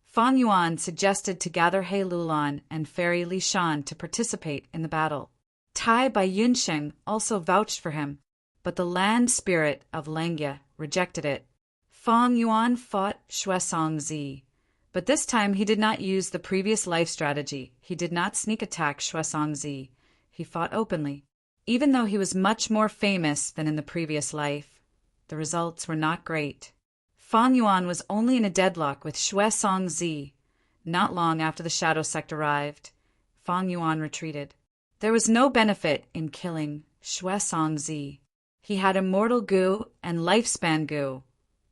Fong Yuan suggested to gather He Lulan and Fairy Li Shan to participate in the battle. Tai Bai Yunsheng also vouched for him, but the land spirit of Langya rejected it. Fong Yuan fought Xuesong Zi, but this time he did not use the previous life strategy. He did not sneak attack Xuesong Zi. He fought openly. Even though he was much more famous than in the previous life, the results were not great. Fong Yuan was only in a deadlock with Xuesong Zi. Not long after the Shadow Sect arrived, Fong Yuan retreated. There was no benefit in killing Xuesong Zi. He had immortal Gu and lifespan Gu,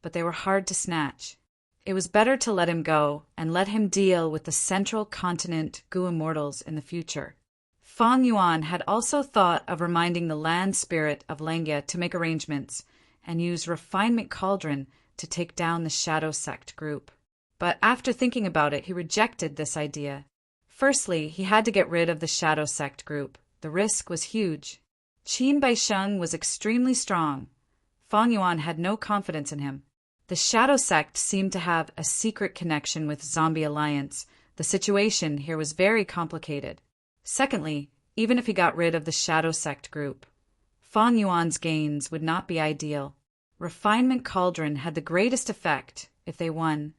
but they were hard to snatch. It was better to let him go and let him deal with the central continent Gu immortals in the future. Fong Yuan had also thought of reminding the land spirit of Langya to make arrangements and use refinement cauldron to take down the Shadow Sect group. But after thinking about it, he rejected this idea. Firstly, he had to get rid of the Shadow Sect group. The risk was huge. Qin Baisheng was extremely strong. Fong Yuan had no confidence in him. The Shadow Sect seemed to have a secret connection with Zombie Alliance. The situation here was very complicated. Secondly, even if he got rid of the Shadow Sect group, Fang Yuan's gains would not be ideal. Refinement Cauldron had the greatest effect. If they won,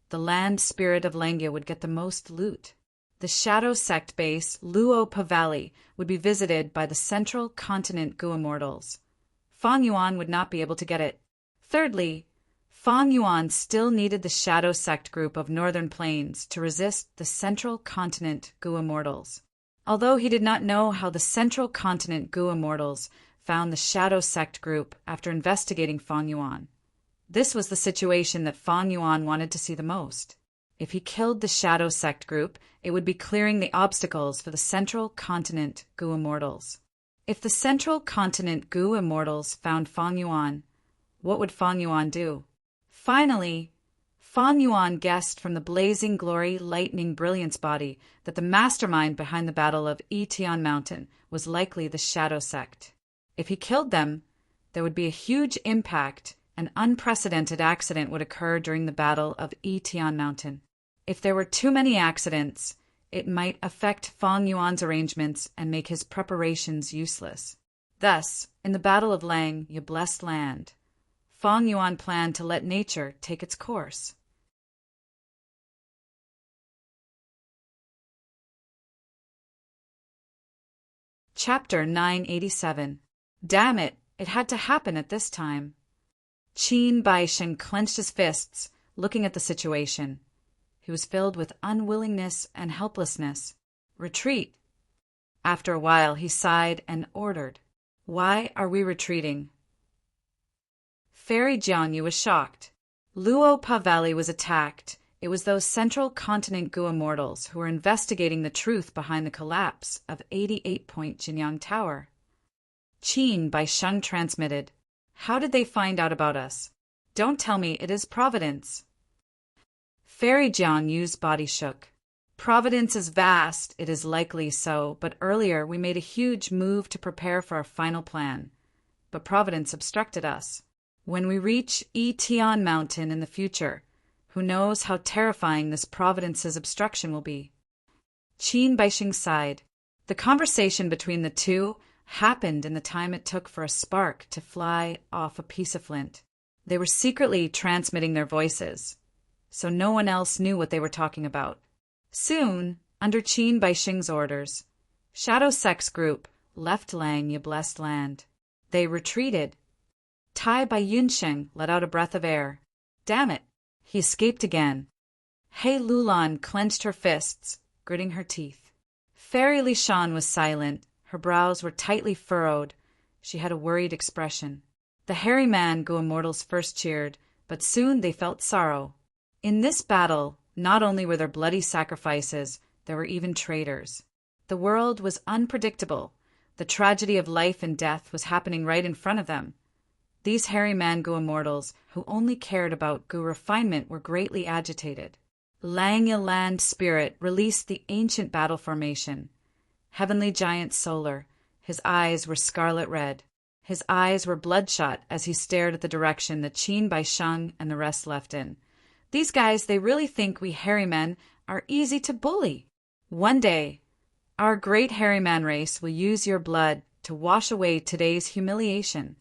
the land spirit of Langya would get the most loot. The Shadow Sect base, Luopa Valley, would be visited by the Central Continent Gu Immortals. Fang Yuan would not be able to get it. Thirdly, Fang Yuan still needed the Shadow Sect group of Northern Plains to resist the Central Continent Gu Immortals. Although he did not know how the Central Continent Gu Immortals found the Shadow Sect group after investigating Fang Yuan. This was the situation that Fang Yuan wanted to see the most. If he killed the Shadow Sect group, it would be clearing the obstacles for the Central Continent Gu Immortals. If the Central Continent Gu Immortals found Fang Yuan, what would Fang Yuan do? Finally, Fang Yuan guessed from the blazing glory, lightning brilliance body that the mastermind behind the Battle of Yitian Mountain was likely the Shadow Sect. If he killed them, there would be a huge impact. An unprecedented accident would occur during the Battle of Yitian Mountain. If there were too many accidents, it might affect Fang Yuan's arrangements and make his preparations useless. Thus, in the Battle of Langya Blessed Land, Fang Yuan planned to let nature take its course. Chapter 987. Damn it, it had to happen at this time. Qin Baishen clenched his fists, looking at the situation. He was filled with unwillingness and helplessness. Retreat. After a while, he sighed and ordered, "Why are we retreating?" Fairy Jiangyu was shocked. Luopa Valley was attacked. It was those Central Continent Gu Immortals who were investigating the truth behind the collapse of 88-point Jinyang Tower. Qin Baisheng transmitted, "How did they find out about us? Don't tell me it is Providence." Fairy Jiangyu's body shook. "Providence is vast, it is likely so, but earlier we made a huge move to prepare for our final plan. But Providence obstructed us. When we reach Yitian Mountain in the future, who knows how terrifying this Providence's obstruction will be?" Qin Baisheng sighed. The conversation between the two happened in the time it took for a spark to fly off a piece of flint. They were secretly transmitting their voices, so no one else knew what they were talking about. Soon, under Qin Baisheng's orders, Shadow Sect's group left Langya Blessed Land. They retreated. Tai Bai Yunsheng let out a breath of air. Damn it, he escaped again. He Lulan clenched her fists, gritting her teeth. Fairy Li Shan was silent. Her brows were tightly furrowed. She had a worried expression. The hairy man Gu Immortals first cheered, but soon they felt sorrow. In this battle, not only were there bloody sacrifices, there were even traitors. The world was unpredictable. The tragedy of life and death was happening right in front of them. These hairy man Gu Immortals, who only cared about Gu refinement, were greatly agitated. Langya Land Spirit released the ancient battle formation. Heavenly Giant Solar, his eyes were scarlet red. His eyes were bloodshot as he stared at the direction that Qin Baisheng and the rest left in. These guys, they really think we hairy men are easy to bully. One day, our great hairy man race will use your blood to wash away today's humiliation.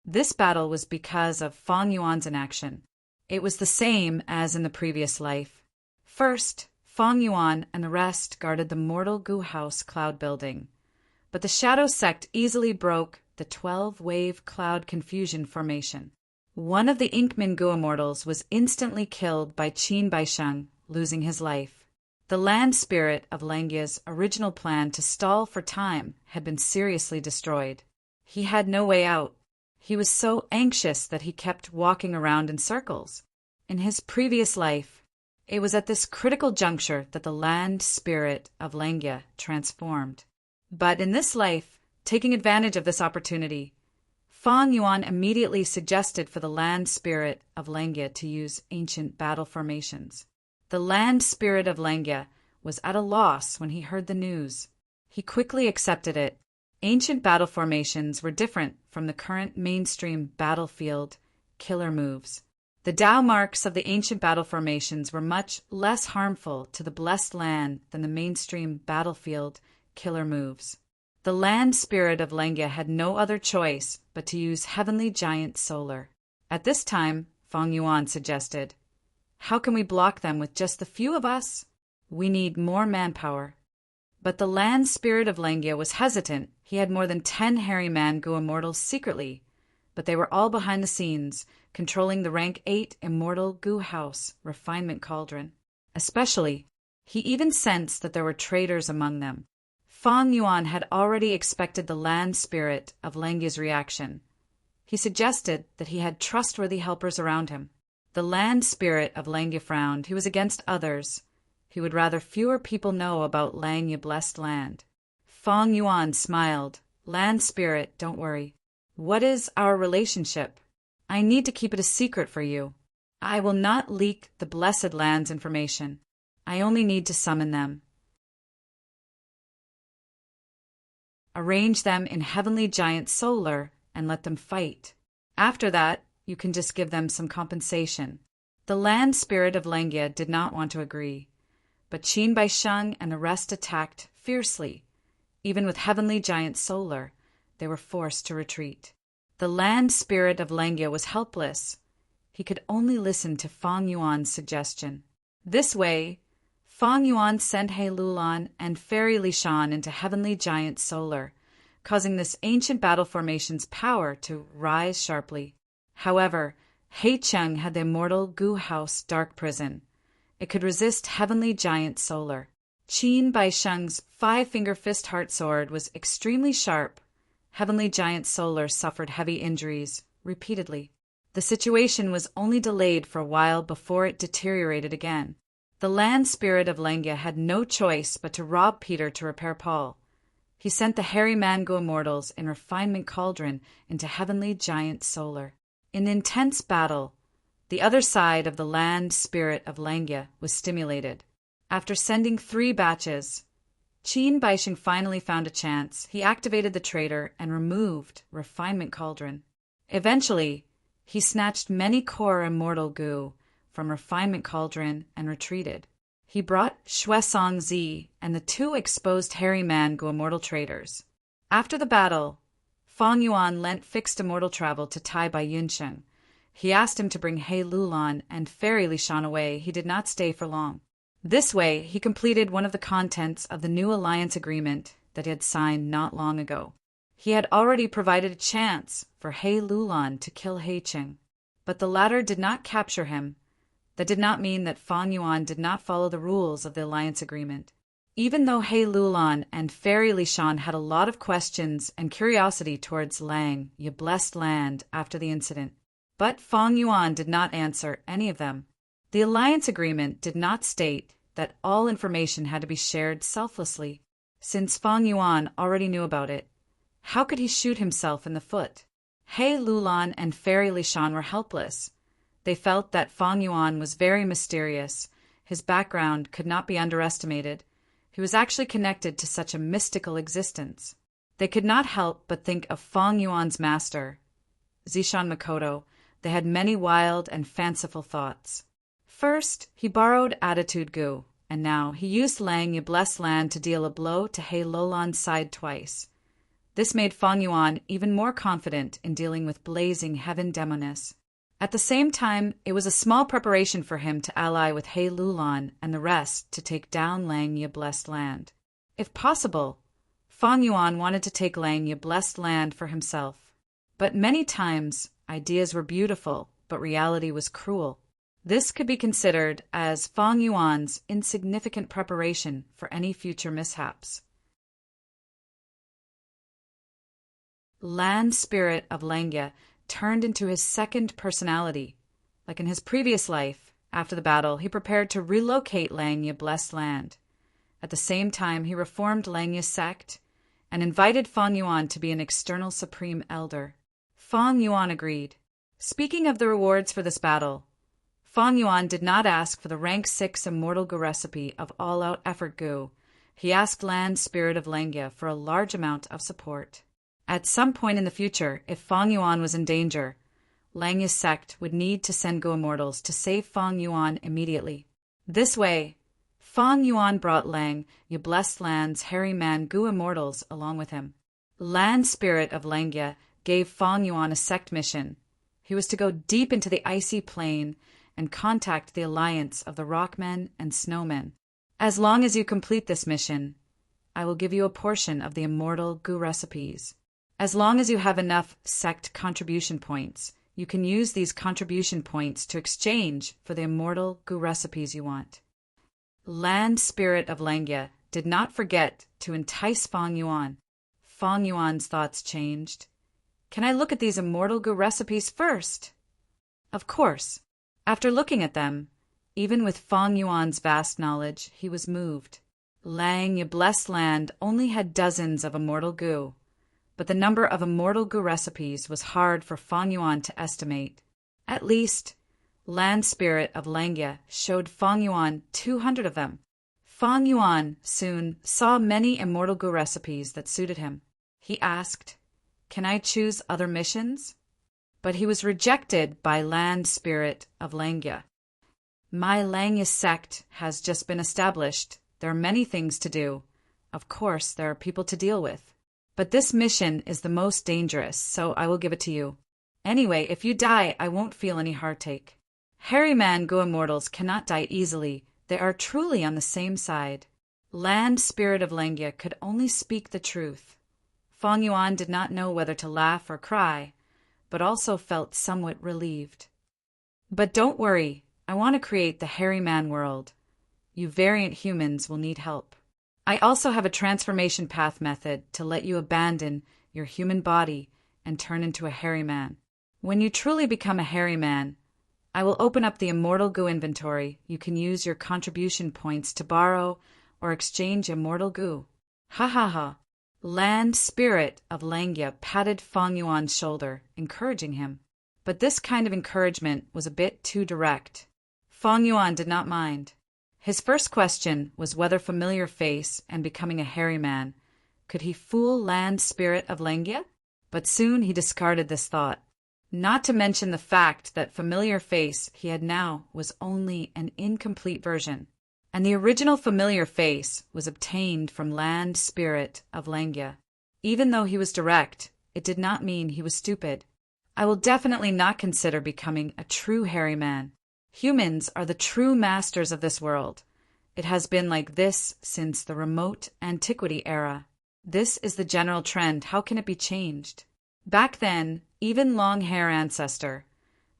This battle was because of Fang Yuan's inaction. It was the same as in the previous life. First, Fang Yuan and the rest guarded the mortal Gu House cloud building. But the Shadow Sect easily broke the 12-wave cloud confusion formation. One of the Inkman Gu Immortals was instantly killed by Qin Baisheng, losing his life. The land spirit of Langya's original plan to stall for time had been seriously destroyed. He had no way out. He was so anxious that he kept walking around in circles. In his previous life, it was at this critical juncture that the land spirit of Langya transformed. But in this life, taking advantage of this opportunity, Fang Yuan immediately suggested for the land spirit of Langya to use ancient battle formations. The land spirit of Langya was at a loss when he heard the news. He quickly accepted it. Ancient battle formations were different from the current mainstream battlefield killer moves. The Tao marks of the ancient battle formations were much less harmful to the blessed land than the mainstream battlefield killer moves. The land spirit of Lengya had no other choice but to use heavenly giant solar. At this time, Feng Yuan suggested, "How can we block them with just the few of us? We need more manpower." But the land spirit of Lengya was hesitant. He had more than 10 hairy man-gu immortals secretly, but they were all behind the scenes, controlling the rank 8 immortal gu house refinement cauldron. Especially, he even sensed that there were traitors among them. Feng Yuan had already expected the land spirit of Lengya's reaction. He suggested that he had trustworthy helpers around him. The land spirit of Lengya frowned. He was against others. He would rather fewer people know about Lengya blessed land. Feng Yuan smiled. "Land spirit, don't worry. What is our relationship? I need to keep it a secret for you. I will not leak the blessed land's information. I only need to summon them. Arrange them in heavenly giant solar and let them fight. After that, you can just give them some compensation." The land spirit of Lengya did not want to agree, but Qin Baisheng and the rest attacked fiercely. Even with heavenly giant solar, they were forced to retreat. The land spirit of Lengya was helpless. He could only listen to Feng Yuan's suggestion. This way, Feng Yuan sent He Lulan and Fairy Lishan into heavenly giant solar, causing this ancient battle formation's power to rise sharply. However, He Cheng had the immortal gu house dark prison. It could resist heavenly giant solar. Qin Baisheng's 5-finger fist heart sword was extremely sharp. Heavenly giant solar suffered heavy injuries repeatedly. The situation was only delayed for a while before it deteriorated again. The land spirit of Lengya had no choice but to rob Peter to repair Paul. He sent the hairy man-gu immortals in refinement cauldron into heavenly giant solar. In the intense battle, the other side of the land spirit of Lengya was stimulated. After sending 3 batches, Qin Baisheng finally found a chance. He activated the traitor and removed refinement cauldron. Eventually, he snatched many core immortal gu from refinement cauldron and retreated. He brought Xuesong Zi and the 2 exposed hairy man-gu immortal traitors. After the battle, Feng Yuan lent fixed immortal travel to Tai Bai Yunsheng. He asked him to bring He Lulan and Fairy Lishan away. He did not stay for long. This way, he completed one of the contents of the new alliance agreement that he had signed not long ago. He had already provided a chance for He Lulan to kill He Cheng, but the latter did not capture him. That did not mean that Feng Yuan did not follow the rules of the alliance agreement. Even though He Lulan and Fairy Lishan had a lot of questions and curiosity towards Lang, Ye blessed land, after the incident, but Feng Yuan did not answer any of them. The alliance agreement did not state that all information had to be shared selflessly. Since Feng Yuan already knew about it, how could he shoot himself in the foot? He Lulan and Fairy Lishan were helpless. They felt that Feng Yuan was very mysterious. His background could not be underestimated. He was actually connected to such a mystical existence. They could not help but think of Feng Yuan's master, Zishan Makoto. They had many wild and fanciful thoughts. First, he borrowed attitude gu, and now he used Lang Ye blessed land to deal a blow to He Lulan's side twice. This made Feng Yuan even more confident in dealing with blazing heaven demoness. At the same time, it was a small preparation for him to ally with He Lulan and the rest to take down Lang Ye blessed land. If possible, Feng Yuan wanted to take Lang Ye blessed land for himself. But many times, ideas were beautiful, but reality was cruel. This could be considered as Feng Yuan's insignificant preparation for any future mishaps. Land spirit of Lengya turned into his second personality. Like in his previous life, after the battle, he prepared to relocate Lengya blessed land. At the same time, he reformed Lengya's sect and invited Feng Yuan to be an external supreme elder. Feng Yuan agreed. Speaking of the rewards for this battle, Feng Yuan did not ask for the rank 6 immortal gu recipe of all-out effort gu. He asked land spirit of Lengya for a large amount of support. At some point in the future, if Feng Yuan was in danger, Lengya's sect would need to send gu immortals to save Feng Yuan immediately. This way, Fang Yuan brought Lang, you blessed land's hairy man Gu immortals along with him. Land spirit of Langya gave Fang Yuan a sect mission. He was to go deep into the icy plain and contact the alliance of the rockmen and snowmen. As long as you complete this mission, I will give you a portion of the immortal Gu recipes. As long as you have enough sect contribution points, you can use these contribution points to exchange for the immortal Gu recipes you want. Land spirit of Langya did not forget to entice Fang Yuan. Fang Yuan's thoughts changed. Can I look at these immortal Gu recipes first? Of course. After looking at them, even with Fang Yuan's vast knowledge, he was moved. Lang, you blessed land, only had dozens of immortal Gu, but the number of immortal Gu recipes was hard for Fang Yuan to estimate. At least, Land Spirit of Langya showed Fang Yuan 200 of them. Fang Yuan soon saw many immortal Gu recipes that suited him. He asked, "Can I choose other missions?" But he was rejected by Land Spirit of Langya. My Langya sect has just been established. There are many things to do. Of course, there are people to deal with. But this mission is the most dangerous, so I will give it to you. Anyway, if you die, I won't feel any heartache. Hairy man Gu immortals cannot die easily. They are truly on the same side. Land Spirit of Langya could only speak the truth. Fang Yuan did not know whether to laugh or cry, but also felt somewhat relieved. But don't worry, I want to create the hairy man world. You variant humans will need help. I also have a transformation path method to let you abandon your human body and turn into a hairy man. When you truly become a hairy man, I will open up the immortal Gu inventory. You can use your contribution points to borrow or exchange immortal Gu. Ha ha ha. Land Spirit of Langya patted Fang Yuan's shoulder, encouraging him. But this kind of encouragement was a bit too direct. Fang Yuan did not mind. His first question was whether familiar face and becoming a hairy man, could he fool Land Spirit of Langya? But soon he discarded this thought. Not to mention the fact that familiar face he had now was only an incomplete version, and the original familiar face was obtained from Land Spirit of Langya. Even though he was direct, it did not mean he was stupid. I will definitely not consider becoming a true hairy man. Humans are the true masters of this world. It has been like this since the remote antiquity era. This is the general trend. How can it be changed? Back then, even long hair ancestor,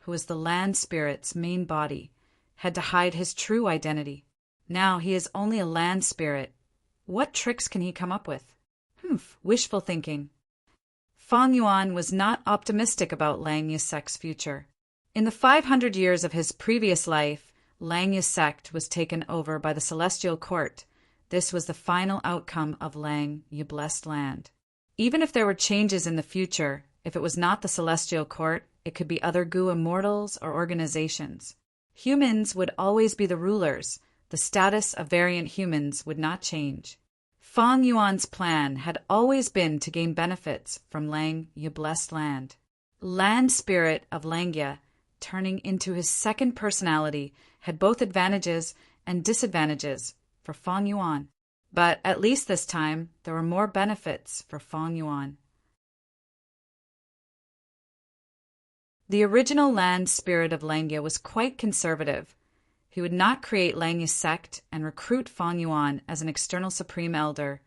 who was the land spirit's main body, had to hide his true identity. Now he is only a land spirit. What tricks can he come up with? Wishful thinking. Fang Yuan was not optimistic about Lang Yisek's future. In the 500 years of his previous life, Lang Yisek was taken over by the Celestial Court. This was the final outcome of Lang, you blessed land. Even if there were changes in the future, if it was not the Celestial Court, it could be other Gu immortals or organizations. Humans would always be the rulers. The status of variant humans would not change. Fang Yuan's plan had always been to gain benefits from Lang, you blessed land. Land Spirit of Langya, turning into his second personality, had both advantages and disadvantages for Fang Yuan. But at least this time, there were more benefits for Fang Yuan. The original Land Spirit of Langya was quite conservative. He would not create Langya's sect and recruit Fang Yuan as an external supreme elder.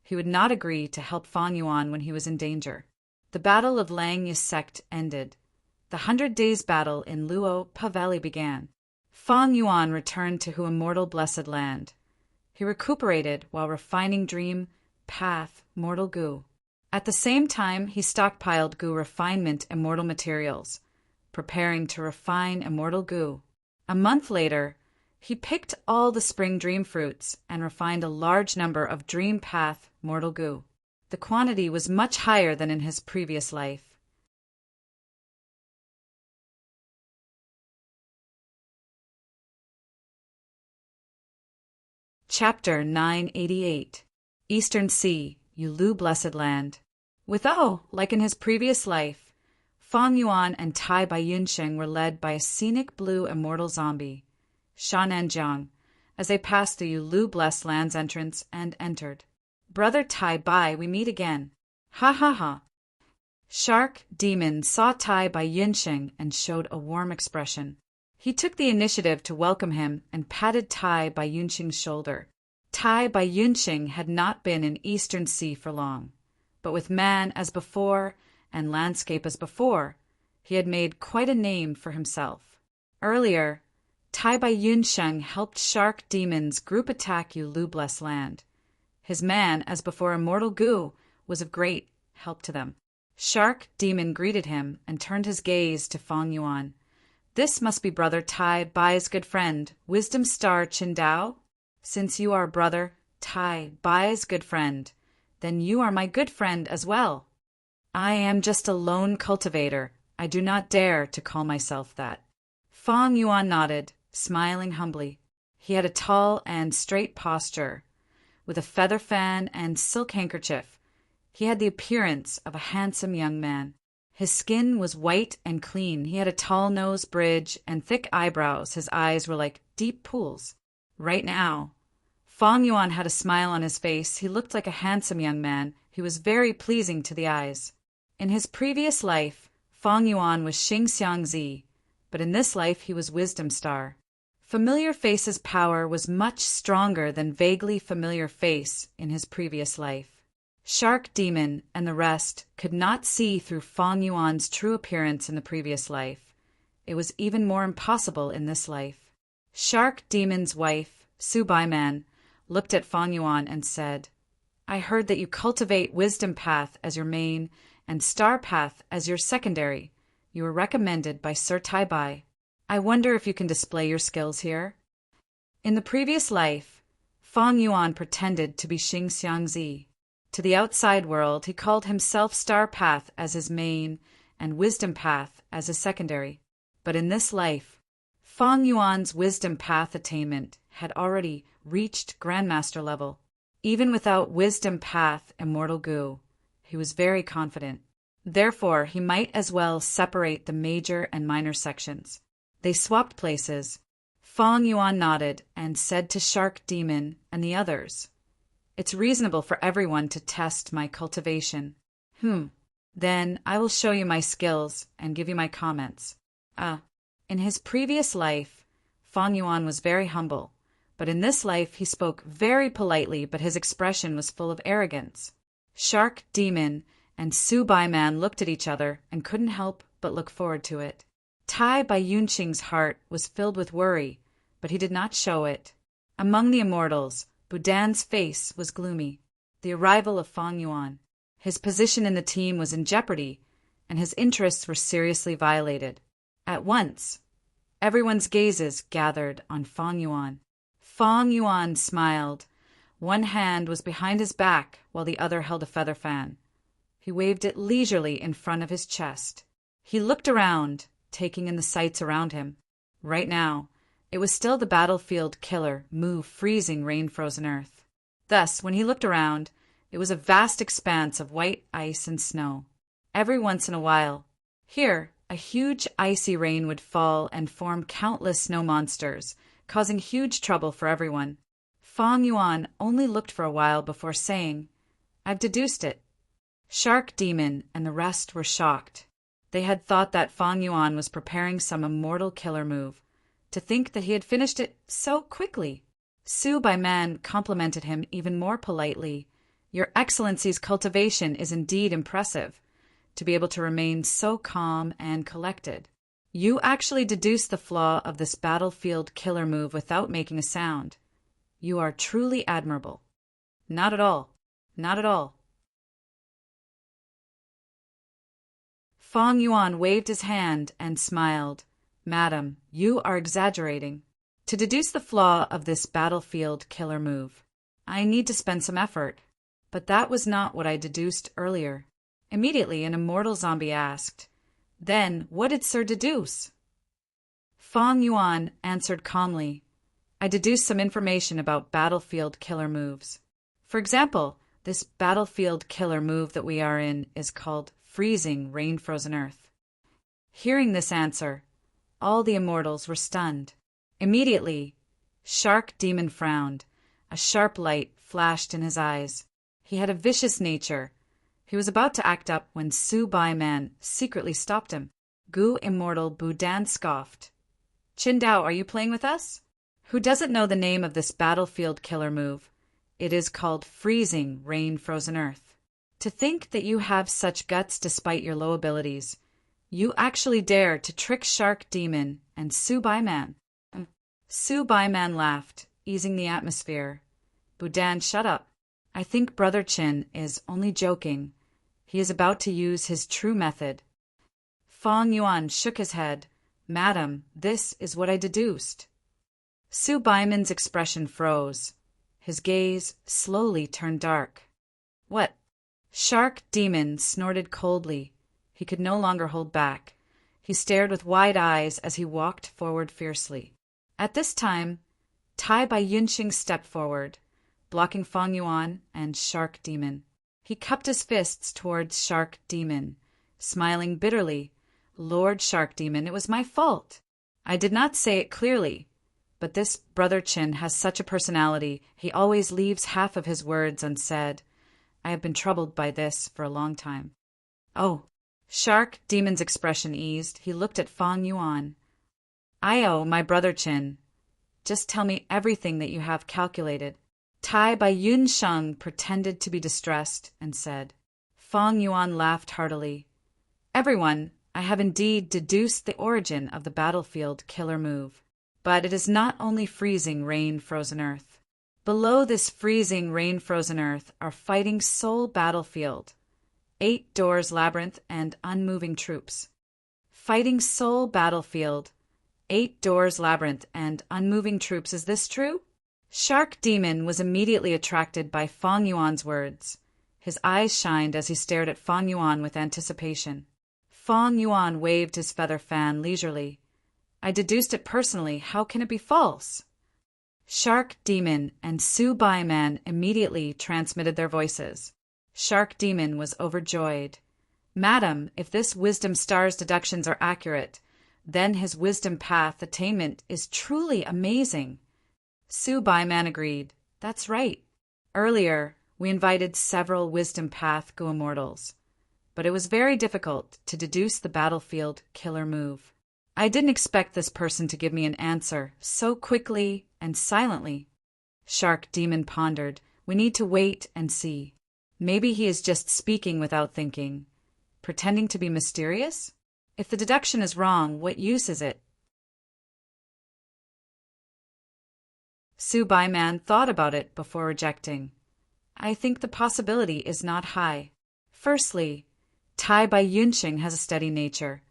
He would not agree to help Fang Yuan when he was in danger. The Battle of Langya's sect ended. The 100 Days battle in Luo Pa Valley began. Fang Yuan returned to Hu immortal blessed land. He recuperated while refining dream, path, mortal Gu. At the same time, he stockpiled Gu refinement immortal materials, preparing to refine immortal Gu. A month later, he picked all the spring dream fruits and refined a large number of dream path mortal Gu. The quantity was much higher than in his previous life. Chapter 988 Eastern Sea, Yulu Blessed Land. Like in his previous life, Fang Yuan and Tai Bai Yunsheng were led by a scenic blue immortal zombie, Shananjiang, as they passed the Ulu blessed land's entrance and entered. Brother Tai Bai, we meet again. Ha ha ha. Shark Demon saw Tai Bai Yunsheng and showed a warm expression. He took the initiative to welcome him and patted Tai Bai Yunsheng's shoulder. Tai Bai Yunsheng had not been in Eastern Sea for long, but with man as before and landscape as before, he had made quite a name for himself. Earlier, Tai Bai Yunsheng helped Shark Demon's group attack Ulu blessed land. His man, as before Immortal Gu, was of great help to them. Shark Demon greeted him and turned his gaze to Fong Yuan. This must be Brother Tai Bai's good friend, Wisdom Star Qingdao? Since you are Brother Tai Bai's good friend, then you are my good friend as well. I am just a lone cultivator. I do not dare to call myself that. Fong Yuan nodded, smiling humbly. He had a tall and straight posture, with a feather fan and silk handkerchief. He had the appearance of a handsome young man. His skin was white and clean. He had a tall nose bridge and thick eyebrows. His eyes were like deep pools. Right now, Fong Yuan had a smile on his face. He looked like a handsome young man. He was very pleasing to the eyes. In his previous life, Fong Yuan was Xing Xiangzi, but in this life he was Wisdom Star. Familiar Face's power was much stronger than vaguely familiar face in his previous life. Shark Demon and the rest could not see through Fong Yuan's true appearance in the previous life. It was even more impossible in this life. Shark Demon's wife, Su Baiman, looked at Fong Yuan and said, I heard that you cultivate Wisdom Path as your main and Star Path as your secondary. You were recommended by Sir Tai Bai. I wonder if you can display your skills here? In the previous life, Fong Yuan pretended to be Xing Xiangzi. To the outside world, he called himself Star Path as his main and Wisdom Path as his secondary. But in this life, Fong Yuan's Wisdom Path attainment had already reached Grandmaster level. Even without Wisdom Path Immortal Gu, he was very confident. Therefore, he might as well separate the major and minor sections. They swapped places. Fong Yuan nodded and said to Shark Demon and the others, It's reasonable for everyone to test my cultivation. Then I will show you my skills and give you my comments. In his previous life, Fong Yuan was very humble, but in this life he spoke very politely, but his expression was full of arrogance. Shark Demon and Su Baiman looked at each other and couldn't help but look forward to it. Tai Bai Yunqing's heart was filled with worry, but he did not show it. Among the immortals, Budan's face was gloomy. The arrival of Fong Yuan. His position in the team was in jeopardy, and his interests were seriously violated. At once, everyone's gazes gathered on Fong Yuan. Fong Yuan smiled. One hand was behind his back while the other held a feather fan. He waved it leisurely in front of his chest. He looked around, taking in the sights around him. Right now, it was still the battlefield killer move freezing rain-frozen earth. Thus, when he looked around, it was a vast expanse of white ice and snow. Every once in a while, here, a huge icy rain would fall and form countless snow monsters, causing huge trouble for everyone. Fong Yuan only looked for a while before saying, I've deduced it. Shark Demon and the rest were shocked. They had thought that Fong Yuan was preparing some immortal killer move. To think that he had finished it so quickly. Su Baiman complimented him even more politely. Your Excellency's cultivation is indeed impressive, to be able to remain so calm and collected. You actually deduced the flaw of this battlefield killer move without making a sound. You are truly admirable. Not at all. Not at all. Fong Yuan waved his hand and smiled. Madam, you are exaggerating. To deduce the flaw of this battlefield killer move, I need to spend some effort. But that was not what I deduced earlier. Immediately, an immortal zombie asked, Then, what did Sir deduce? Fong Yuan answered calmly, I deduced some information about battlefield killer moves. For example, this battlefield killer move that we are in is called freezing rain-frozen earth. Hearing this answer, all the immortals were stunned. Immediately, Shark Demon frowned. A sharp light flashed in his eyes. He had a vicious nature. He was about to act up when Su Bai Man secretly stopped him. Gu Immortal Budan scoffed. Qingdao, are you playing with us? Who doesn't know the name of this battlefield killer move? It is called freezing rain frozen earth. To think that you have such guts despite your low abilities. You actually dare to trick Shark Demon and Su Bai Man. Su Bai Man laughed, easing the atmosphere. Budan, shut up. I think Brother Qin is only joking. He is about to use his true method. Fang Yuan shook his head. Madam, this is what I deduced. Su Baiman's expression froze. His gaze slowly turned dark. What? Shark Demon snorted coldly. He could no longer hold back. He stared with wide eyes as he walked forward fiercely. At this time, Tai Bai Yunxing stepped forward, blocking Fang Yuan and Shark Demon. He cupped his fists towards Shark Demon, smiling bitterly. Lord Shark Demon, it was my fault. I did not say it clearly, but this Brother Qin has such a personality, he always leaves half of his words unsaid. I have been troubled by this for a long time. Oh. Shark Demon's expression eased. He looked at Fang Yuan. My Brother Qin. Just tell me everything that you have calculated. Tai Bai Yunsheng pretended to be distressed and said. Fang Yuan laughed heartily. Everyone, I have indeed deduced the origin of the battlefield killer move. But it is not only freezing rain frozen earth. Below this freezing rain frozen earth are fighting soul battlefield. 8 doors labyrinth and unmoving troops. Fighting soul battlefield. 8 doors labyrinth and unmoving troops. Is this true? Shark Demon was immediately attracted by Fang Yuan's words. His eyes shined as he stared at Fang Yuan with anticipation. Fang Yuan waved his feather fan leisurely. I deduced it personally. How can it be false? Shark Demon and Su Bai Man immediately transmitted their voices. Shark Demon was overjoyed. Madam, if this Wisdom Star's deductions are accurate, then his wisdom path attainment is truly amazing. Su Bai Man agreed. That's right. Earlier, we invited several wisdom path Gu Immortals, but it was very difficult to deduce the battlefield killer move. I didn't expect this person to give me an answer so quickly and silently. Shark Demon pondered. We need to wait and see. Maybe he is just speaking without thinking, pretending to be mysterious? If the deduction is wrong, what use is it? Su Bai Man thought about it before rejecting. I think the possibility is not high. Firstly, Tai Bai Yunxing has a steady nature.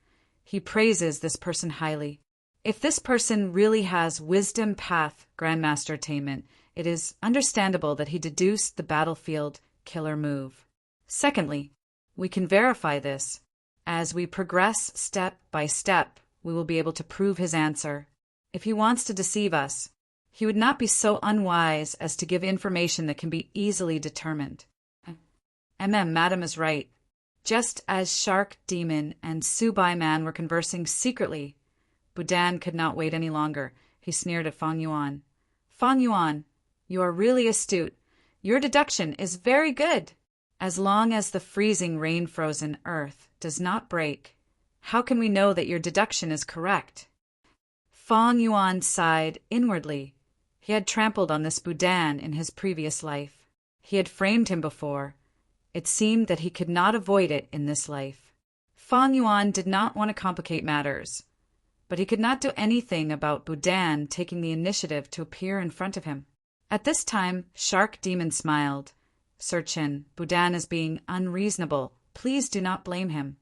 He praises this person highly. If this person really has wisdom path grandmaster attainment, it is understandable that he deduced the battlefield killer move. Secondly, we can verify this. As we progress step by step, we will be able to prove his answer. If he wants to deceive us, he would not be so unwise as to give information that can be easily determined. Madam is right. Just as Shark Demon and Su Bai Man were conversing secretly, Budan could not wait any longer. He sneered at Fang Yuan. Fang Yuan, you are really astute. Your deduction is very good. As long as the freezing rain-frozen earth does not break, how can we know that your deduction is correct? Fang Yuan sighed inwardly. He had trampled on this Budan in his previous life. He had framed him before. It seemed that he could not avoid it in this life. Fang Yuan did not want to complicate matters, but he could not do anything about Budan taking the initiative to appear in front of him. At this time, Shark Demon smiled. Sir Qin, Budan is being unreasonable. Please do not blame him.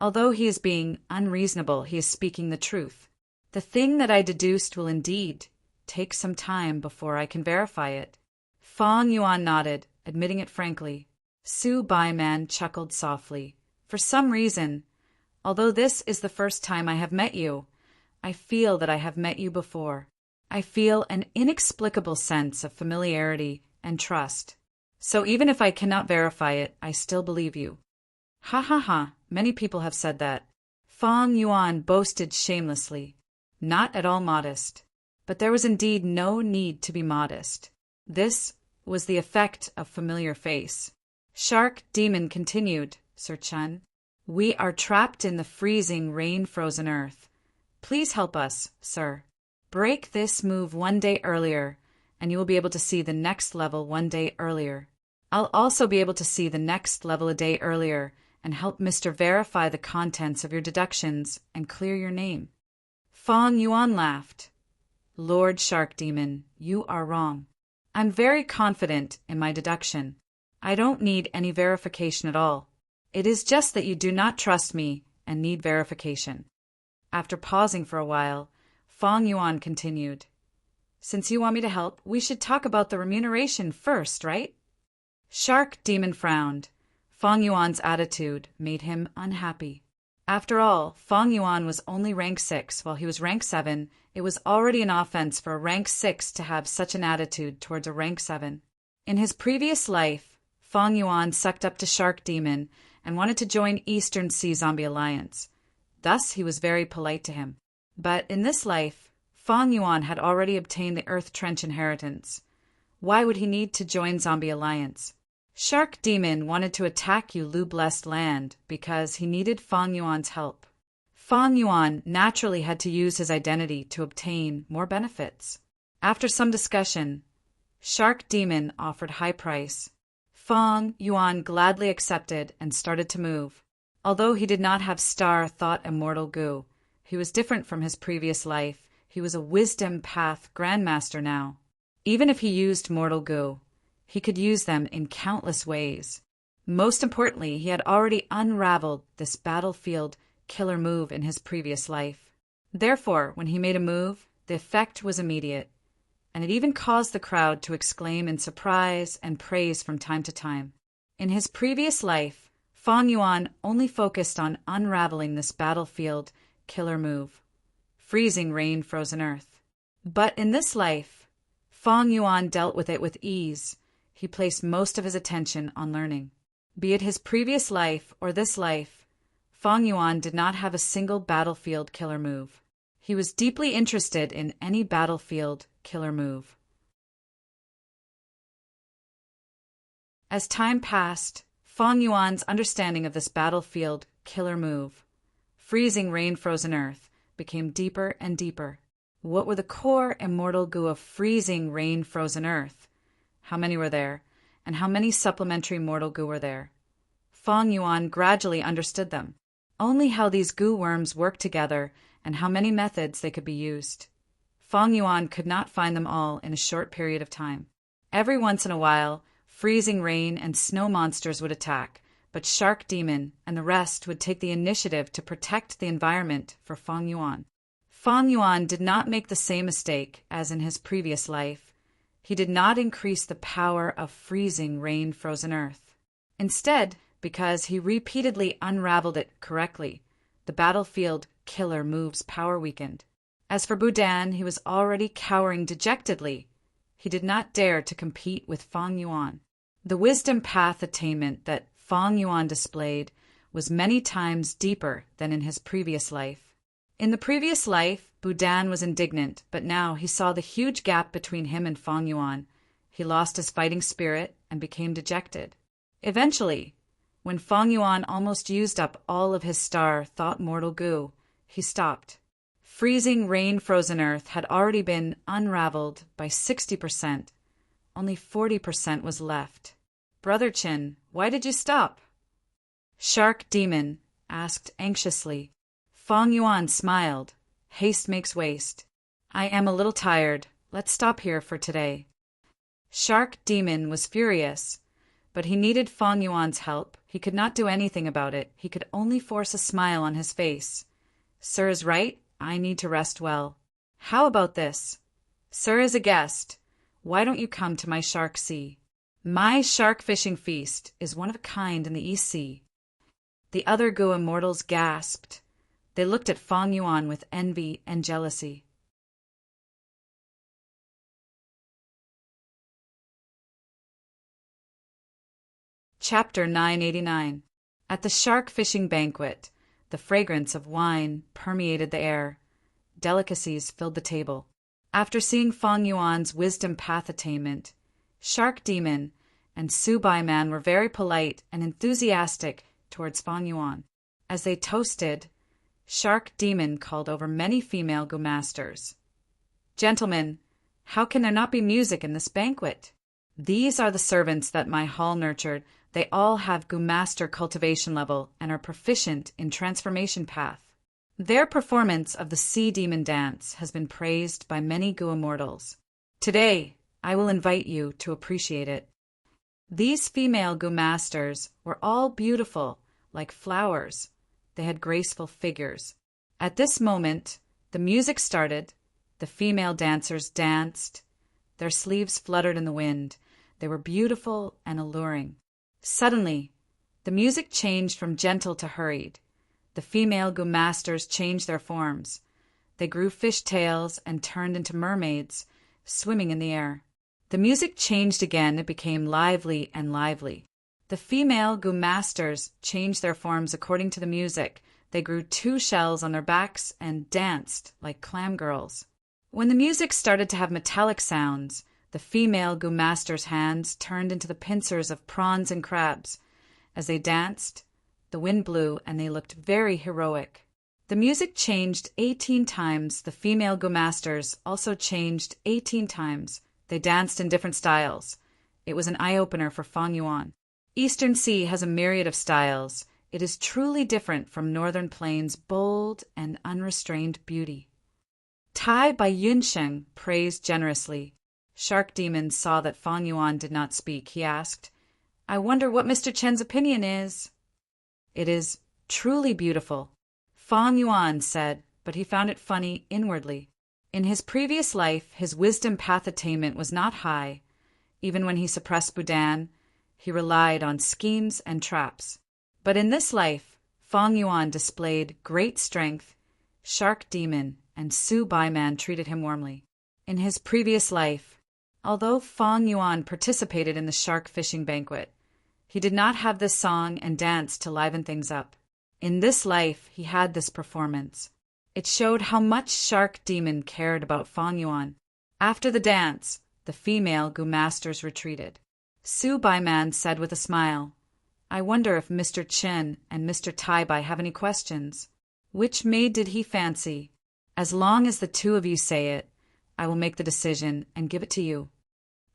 Although he is being unreasonable, he is speaking the truth. The thing that I deduced will indeed take some time before I can verify it. Fang Yuan nodded, admitting it frankly. Su Bai Man chuckled softly. For some reason, although this is the first time I have met you, I feel that I have met you before. I feel an inexplicable sense of familiarity and trust. So even if I cannot verify it, I still believe you. Ha ha ha, many people have said that. Fang Yuan boasted shamelessly, not at all modest. But there was indeed no need to be modest. This was the effect of familiar face. Shark Demon continued, Sir Chun. We are trapped in the freezing, rain-frozen earth. Please help us, sir. Break this move one day earlier, and you will be able to see the next level one day earlier. I'll also be able to see the next level a day earlier and help Mr. verify the contents of your deductions and clear your name. Fong Yuan laughed. Lord Shark Demon, you are wrong. I'm very confident in my deduction. I don't need any verification at all. It is just that you do not trust me and need verification. After pausing for a while, Fong Yuan continued. Since you want me to help, we should talk about the remuneration first, right? Shark Demon frowned. Fong Yuan's attitude made him unhappy. After all, Fong Yuan was only rank 6, while he was rank 7. It was already an offense for a rank 6 to have such an attitude towards a rank 7. In his previous life, Fong Yuan sucked up to Shark Demon and wanted to join Eastern Sea Zombie Alliance. Thus, he was very polite to him. But in this life, Fong Yuan had already obtained the Earth Trench inheritance. Why would he need to join Zombie Alliance? Shark Demon wanted to attack Ulu-blessed land because he needed Fong Yuan's help. Fong Yuan naturally had to use his identity to obtain more benefits. After some discussion, Shark Demon offered high price. Fong Yuan gladly accepted and started to move. Although he did not have star thought immortal goo, he was different from his previous life. He was a wisdom path grandmaster now. Even if he used mortal goo, he could use them in countless ways. Most importantly, he had already unraveled this battlefield killer move in his previous life. Therefore, when he made a move, the effect was immediate, and it even caused the crowd to exclaim in surprise and praise from time to time. In his previous life, Fong Yuan only focused on unraveling this battlefield killer move, freezing rain, frozen earth. But in this life, Fong Yuan dealt with it with ease. He placed most of his attention on learning. Be it his previous life or this life, Fong Yuan did not have a single battlefield killer move. He was deeply interested in any battlefield killer move. As time passed, Fong Yuan's understanding of this battlefield killer move, freezing rain, frozen earth, became deeper and deeper. What were the core immortal goo of freezing rain, frozen earth? How many were there, and how many supplementary mortal goo were there? Fong Yuan gradually understood them. Only how these goo worms worked together and how many methods they could be used. Fong Yuan could not find them all in a short period of time. Every once in a while, freezing rain and snow monsters would attack, but Shark Demon and the rest would take the initiative to protect the environment for Fong Yuan. Fong Yuan did not make the same mistake as in his previous life. He did not increase the power of freezing rain, frozen earth. Instead, because he repeatedly unraveled it correctly, the battlefield killer move's power weakened. As for Budan, he was already cowering dejectedly. He did not dare to compete with Fong Yuan. The wisdom path attainment that Fong Yuan displayed was many times deeper than in his previous life. In the previous life, Budan was indignant, but now he saw the huge gap between him and Fong Yuan. He lost his fighting spirit and became dejected. Eventually, when Fong Yuan almost used up all of his star thought mortal goo, he stopped. Freezing rain, frozen earth had already been unraveled by 60%. Only 40% was left. Brother Chin, why did you stop? Shark Demon asked anxiously. Fong Yuan smiled. Haste makes waste. I am a little tired. Let's stop here for today. Shark Demon was furious, but he needed Fong Yuan's help. He could not do anything about it. He could only force a smile on his face. Sir is right. I need to rest well. How about this? Sir is a guest. Why don't you come to my shark sea? My shark fishing feast is one of a kind in the East Sea. The other Goo immortals gasped. They looked at Fong Yuan with envy and jealousy. Chapter 989. At the shark fishing banquet, the fragrance of wine permeated the air. Delicacies filled the table. After seeing Feng Yuan's wisdom path attainment, Shark Demon and Su Bai Man were very polite and enthusiastic towards Feng Yuan. As they toasted, Shark Demon called over many female Gu masters. "Gentlemen, how can there not be music in this banquet? These are the servants that my hall nurtured. They all have Gu master cultivation level and are proficient in transformation path. Their performance of the Sea Demon dance has been praised by many Gu immortals. Today, I will invite you to appreciate it." These female Gu masters were all beautiful, like flowers. They had graceful figures. At this moment, the music started. The female dancers danced. Their sleeves fluttered in the wind. They were beautiful and alluring. Suddenly, the music changed from gentle to hurried. The female Gu masters changed their forms. They grew fish tails and turned into mermaids, swimming in the air. The music changed again. It became lively and lively. The female Gu masters changed their forms according to the music. They grew 2 shells on their backs and danced like clam girls. When the music started to have metallic sounds, the female Gu masters' hands turned into the pincers of prawns and crabs. As they danced, the wind blew and they looked very heroic. The music changed 18 times. The female Gu masters also changed 18 times. They danced in different styles. It was an eye-opener for Feng Yuan. Eastern Sea has a myriad of styles. It is truly different from Northern Plains' bold and unrestrained beauty. Tai by Yunsheng praised generously. Shark Demon saw that Feng Yuan did not speak. He asked, "I wonder what Mr. Chen's opinion is." "It is truly beautiful," Feng Yuan said, but he found it funny inwardly. In his previous life, his wisdom path attainment was not high. Even when he suppressed Budan, he relied on schemes and traps. But in this life, Feng Yuan displayed great strength. Shark Demon and Su Bai Man treated him warmly. In his previous life, although Feng Yuan participated in the shark fishing banquet, he did not have this song and dance to liven things up. In this life, he had this performance. It showed how much Shark Demon cared about Feng Yuan. After the dance, the female Gu masters retreated. Su Bai Man said with a smile, "I wonder if Mr. Chen and Mr. Tai Bai have any questions. Which maid did he fancy? As long as the 2 of you say it, I will make the decision and give it to you."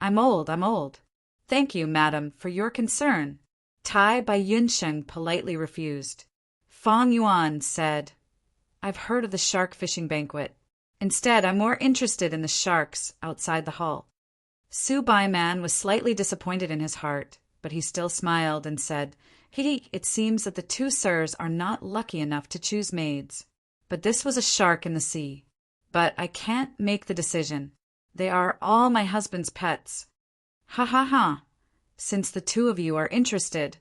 I'm old. "Thank you, madam, for your concern." Tai Bai Yunsheng politely refused. Feng Yuan said, "I've heard of the shark fishing banquet. Instead, I'm more interested in the sharks outside the hall." Su Bai Man was slightly disappointed in his heart, but he still smiled and said, It seems that the 2 sirs are not lucky enough to choose maids. But this was a shark in the sea. But I can't make the decision. They are all my husband's pets." "Ha ha ha! Since the 2 of you are interested,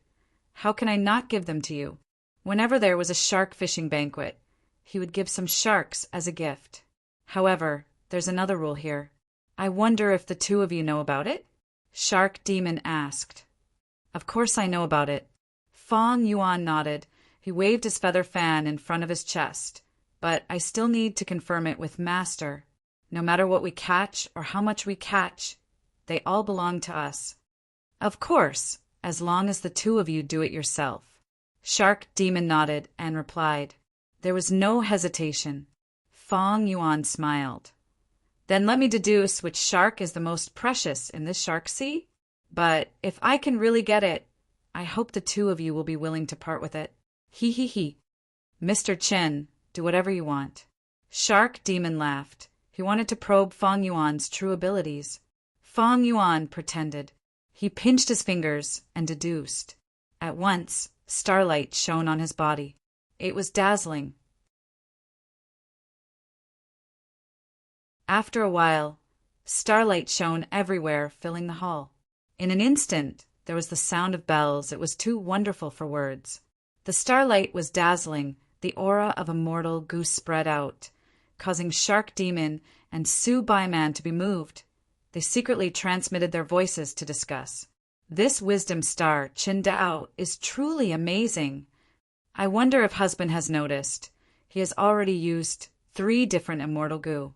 how can I not give them to you?" Whenever there was a shark fishing banquet, he would give some sharks as a gift. However, there's another rule here. "I wonder if the 2 of you know about it?" Shark Demon asked. "Of course I know about it." Feng Yuan nodded. He waved his feather fan in front of his chest. "But I still need to confirm it with Master. No matter what we catch or how much we catch, they all belong to us." "Of course, as long as the 2 of you do it yourself." Shark Demon nodded and replied. There was no hesitation. Feng Yuan smiled. "Then let me deduce which shark is the most precious in this shark sea? But if I can really get it, I hope the 2 of you will be willing to part with it. He he he. Mr. Chen, do whatever you want." Shark Demon laughed. He wanted to probe Feng Yuan's true abilities. Feng Yuan pretended. He pinched his fingers and deduced. At once, starlight shone on his body. It was dazzling. After a while, starlight shone everywhere, filling the hall. In an instant, there was the sound of bells. It was too wonderful for words. The starlight was dazzling. The aura of a mortal goose spread out, causing Shark Demon and Su Bai Man to be moved. They secretly transmitted their voices to discuss. "This wisdom star, Qin Dao, is truly amazing. I wonder if husband has noticed. He has already used 3 different immortal goo.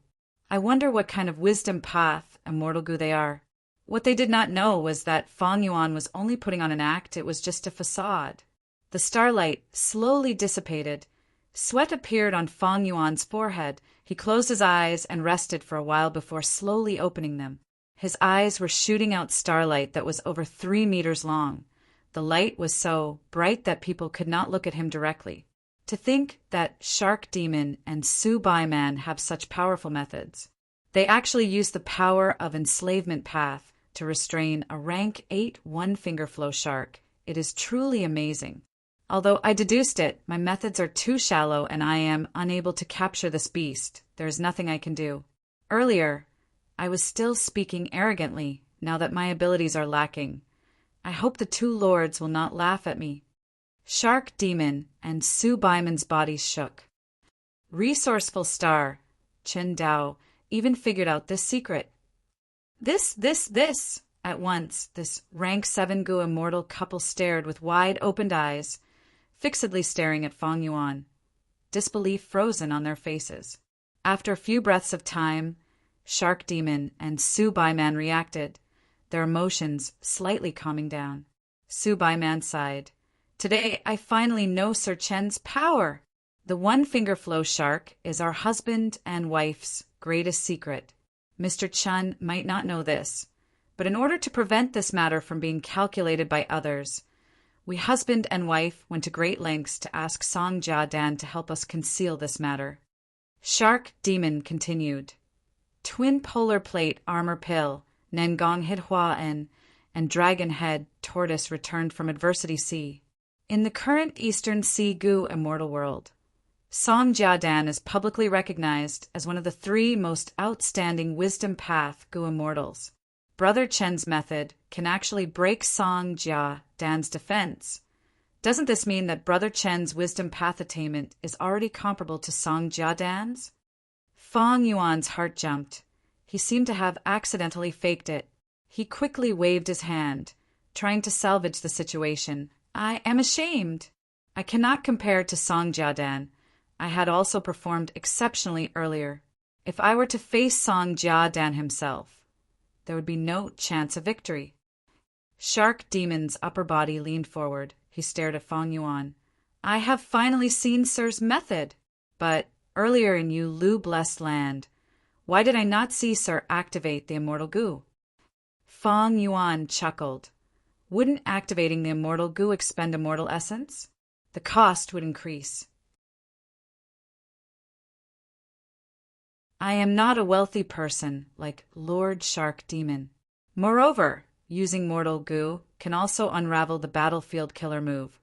I wonder what kind of wisdom path, immortal gu they are. What they did not know was that Fang Yuan was only putting on an act, it was just a facade. The starlight slowly dissipated. Sweat appeared on Fang Yuan's forehead. He closed his eyes and rested for a while before slowly opening them. His eyes were shooting out starlight that was over 3 meters long. The light was so bright that people could not look at him directly. To think that Shark Demon and Su Bai Man have such powerful methods. They actually use the power of enslavement path to restrain a rank 8 one-finger flow shark. It is truly amazing. Although I deduced it, my methods are too shallow and I am unable to capture this beast. There is nothing I can do. Earlier, I was still speaking arrogantly, now that my abilities are lacking. I hope the two lords will not laugh at me. Shark Demon and Su Baiman's bodies shook. Resourceful star, Chen Dao, even figured out this secret. This. At once, this rank 7 gu immortal couple stared with wide-opened eyes, fixedly staring at Fang Yuan, disbelief frozen on their faces. After a few breaths of time, Shark Demon and Su Baiman reacted, their emotions slightly calming down. Su Baiman sighed. Today, I finally know Sir Chen's power. The one-finger flow shark is our husband and wife's greatest secret. Mr. Chen might not know this, but in order to prevent this matter from being calculated by others, we husband and wife went to great lengths to ask Song Jia Dan to help us conceal this matter. Shark Demon continued. Twin polar plate armor pill, Nengong Hid Hua En, and Dragon Head Tortoise returned from Adversity Sea. In the current Eastern Sea Gu immortal world, Song Jia Dan is publicly recognized as one of the 3 most outstanding wisdom path Gu immortals. Brother Chen's method can actually break Song Jia Dan's defense. Doesn't this mean that Brother Chen's wisdom path attainment is already comparable to Song Jia Dan's? Fang Yuan's heart jumped. He seemed to have accidentally faked it. He quickly waved his hand, trying to salvage the situation. I am ashamed. I cannot compare to Song Jia Dan. I had also performed exceptionally earlier. If I were to face Song Jia Dan himself, there would be no chance of victory. Shark Demon's upper body leaned forward. He stared at Fang Yuan. I have finally seen Sir's method. But earlier in Yu Lu Blessed Land, why did I not see Sir activate the immortal gu? Fang Yuan chuckled. Wouldn't activating the immortal gu expend immortal essence? The cost would increase. I am not a wealthy person like Lord Shark Demon. Moreover, using mortal gu can also unravel the battlefield killer move.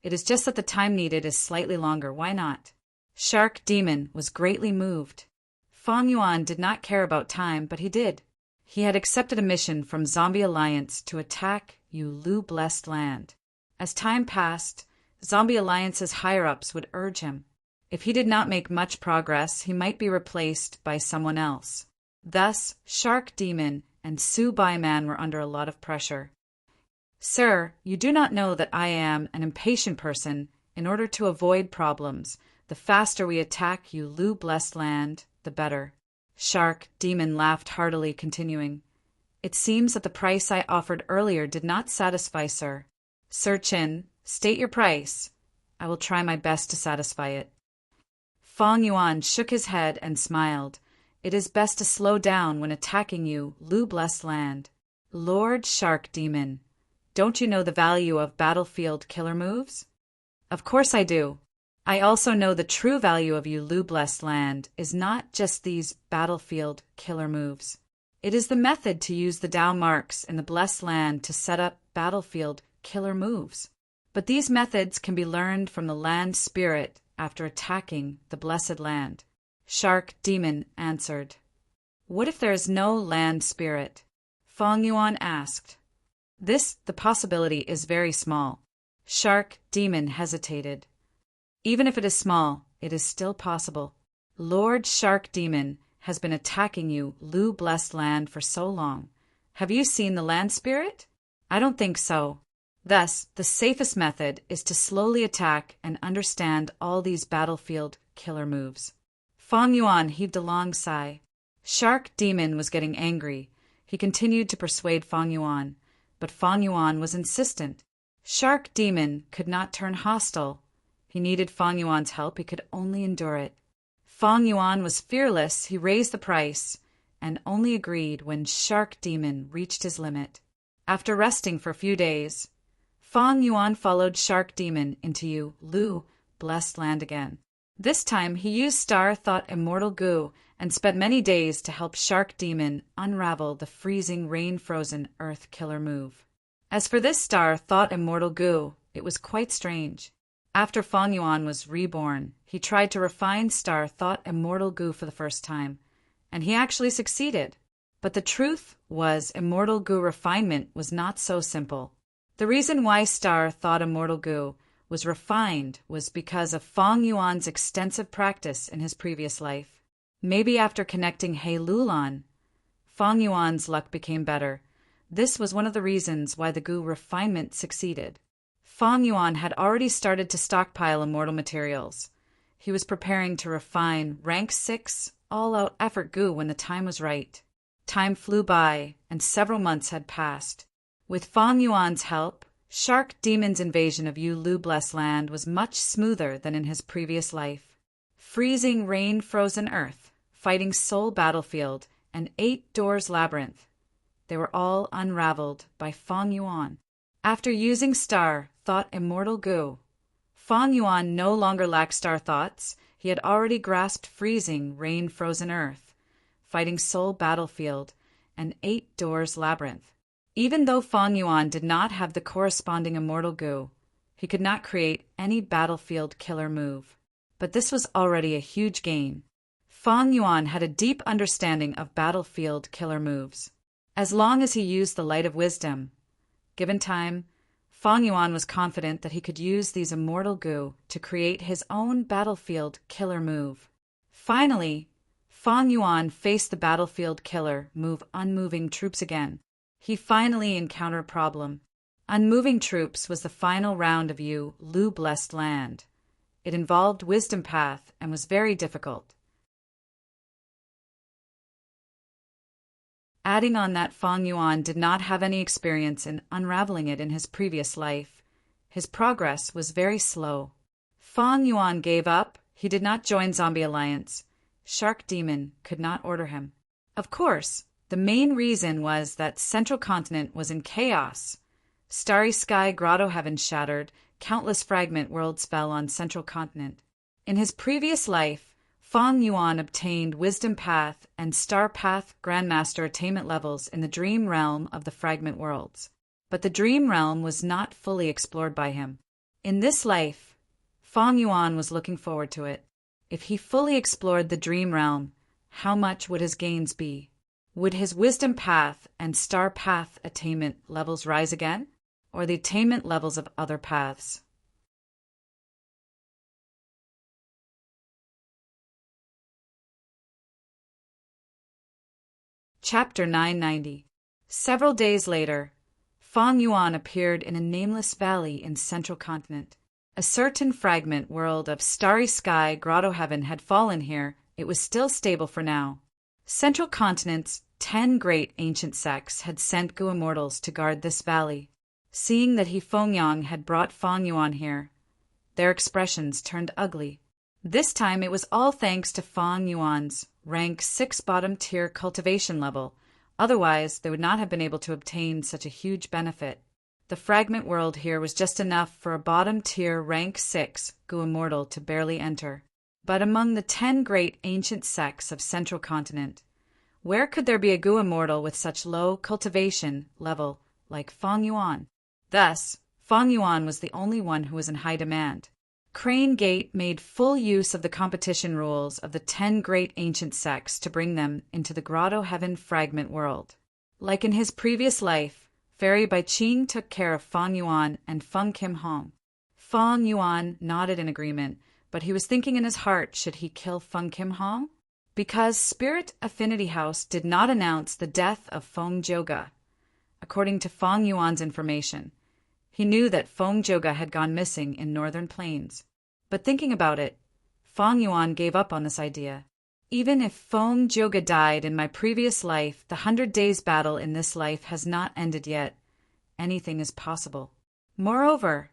It is just that the time needed is slightly longer. Why not? Shark Demon was greatly moved. Fang Yuan did not care about time, but he did. He had accepted a mission from Zombie Alliance to attack Yu Lu Blessed Land. As time passed, Zombie Alliance's higher-ups would urge him. If he did not make much progress, he might be replaced by someone else. Thus, Shark Demon and Su Bai Man were under a lot of pressure. Sir, you do not know that I am an impatient person. In order to avoid problems, the faster we attack Yu Lu Blessed Land, the better. Shark Demon laughed heartily, continuing. It seems that the price I offered earlier did not satisfy Sir. Sir Chin, state your price. I will try my best to satisfy it. Fang Yuan shook his head and smiled. It is best to slow down when attacking Yu Lu Blessed Land. Lord Shark Demon, don't you know the value of battlefield killer moves? Of course I do. I also know the true value of Yu Lu Blessed Land is not just these battlefield killer moves. It is the method to use the Tao marks in the Blessed Land to set up battlefield killer moves. But these methods can be learned from the land spirit after attacking the Blessed Land. Shark Demon answered. What if there is no land spirit? Fang Yuan asked. The possibility is very small. Shark Demon hesitated. Even if it is small, it is still possible. Lord Shark Demon has been attacking Yu Lu Blessed Land for so long. Have you seen the land spirit? I don't think so. Thus, the safest method is to slowly attack and understand all these battlefield killer moves. Fang Yuan heaved a long sigh. Shark Demon was getting angry. He continued to persuade Fang Yuan, but Fang Yuan was insistent. Shark Demon could not turn hostile. He needed Fang Yuan's help. He could only endure it. Fang Yuan was fearless. He raised the price and only agreed when Shark Demon reached his limit. After resting for a few days, Fang Yuan followed Shark Demon into Yu Lu blessed land again. This time he used Star Thought Immortal Goo and spent many days to help Shark Demon unravel the freezing rain-frozen earth killer move. As for this Star Thought Immortal Goo, it was quite strange. After Fang Yuan was reborn, he tried to refine Star Thought Immortal Goo for the first time, and he actually succeeded. But the truth was Immortal Goo refinement was not so simple. The reason why Star Thought Immortal Goo was refined was because of Fang Yuan's extensive practice in his previous life. Maybe after connecting He Lulan, Fang Yuan's luck became better. This was one of the reasons why the Goo refinement succeeded. Fang Yuan had already started to stockpile immortal materials. He was preparing to refine rank 6 all-out effort Goo when the time was right. Time flew by, and several months had passed. With Fang Yuan's help, Shark Demon's invasion of Yu Lu Blessed Land was much smoother than in his previous life. Freezing rain-frozen earth, fighting soul battlefield, and 8 doors labyrinth. They were all unraveled by Fang Yuan. After using Star Thought Immortal Goo, Fang Yuan no longer lacked star thoughts. He had already grasped freezing rain-frozen earth, fighting soul battlefield, and 8 doors labyrinth. Even though Fang Yuan did not have the corresponding immortal Goo, he could not create any battlefield killer move. But this was already a huge gain. Fang Yuan had a deep understanding of battlefield killer moves. As long as he used the light of wisdom, given time, Fang Yuan was confident that he could use these immortal Goo to create his own battlefield killer move. Finally, Fang Yuan faced the battlefield killer move unmoving troops again. He finally encountered a problem. Unmoving troops was the final round of Yu Lu Blessed Land. It involved Wisdom Path and was very difficult. Adding on that Fang Yuan did not have any experience in unraveling it in his previous life. His progress was very slow. Fang Yuan gave up. He did not join Zombie Alliance. Shark Demon could not order him. Of course, the main reason was that Central Continent was in chaos. Starry Sky Grotto Heaven shattered, countless fragment worlds fell on Central Continent. In his previous life, Fang Yuan obtained Wisdom Path and Star Path Grandmaster attainment levels in the Dream Realm of the Fragment Worlds. But the Dream Realm was not fully explored by him. In this life, Fang Yuan was looking forward to it. If he fully explored the Dream Realm, how much would his gains be? Would his Wisdom Path and Star Path attainment levels rise again? Or the attainment levels of other paths? Chapter 990. Several days later, Fang Yuan appeared in a nameless valley in Central Continent. A certain fragment world of Starry Sky Grotto Heaven had fallen here. It was still stable for now. Central Continent's 10 great ancient sects had sent Gu Immortals to guard this valley. Seeing that He Fengyang had brought Fang Yuan here, their expressions turned ugly. This time it was all thanks to Fang Yuan's rank 6 bottom tier cultivation level. Otherwise, they would not have been able to obtain such a huge benefit. The fragment world here was just enough for a bottom tier rank 6 Gu Immortal to barely enter. But among the 10 great ancient sects of Central Continent, where could there be a Gu Immortal with such low cultivation level like Fang Yuan? Thus, Fang Yuan was the only one who was in high demand. Crane Gate made full use of the competition rules of the 10 great ancient sects to bring them into the Grotto Heaven fragment world. Like in his previous life, Fairy Bai Qing took care of Fang Yuan and Feng Kim Hong. Fang Yuan nodded in agreement, but he was thinking in his heart, should he kill Feng Kim Hong? Because Spirit Affinity House did not announce the death of Feng Joga. According to Fang Yuan's information, he knew that Feng Joga had gone missing in Northern Plains. But thinking about it, Fang Yuan gave up on this idea. Even if Feng Jioge died in my previous life, the 100 Days battle in this life has not ended yet. Anything is possible. Moreover,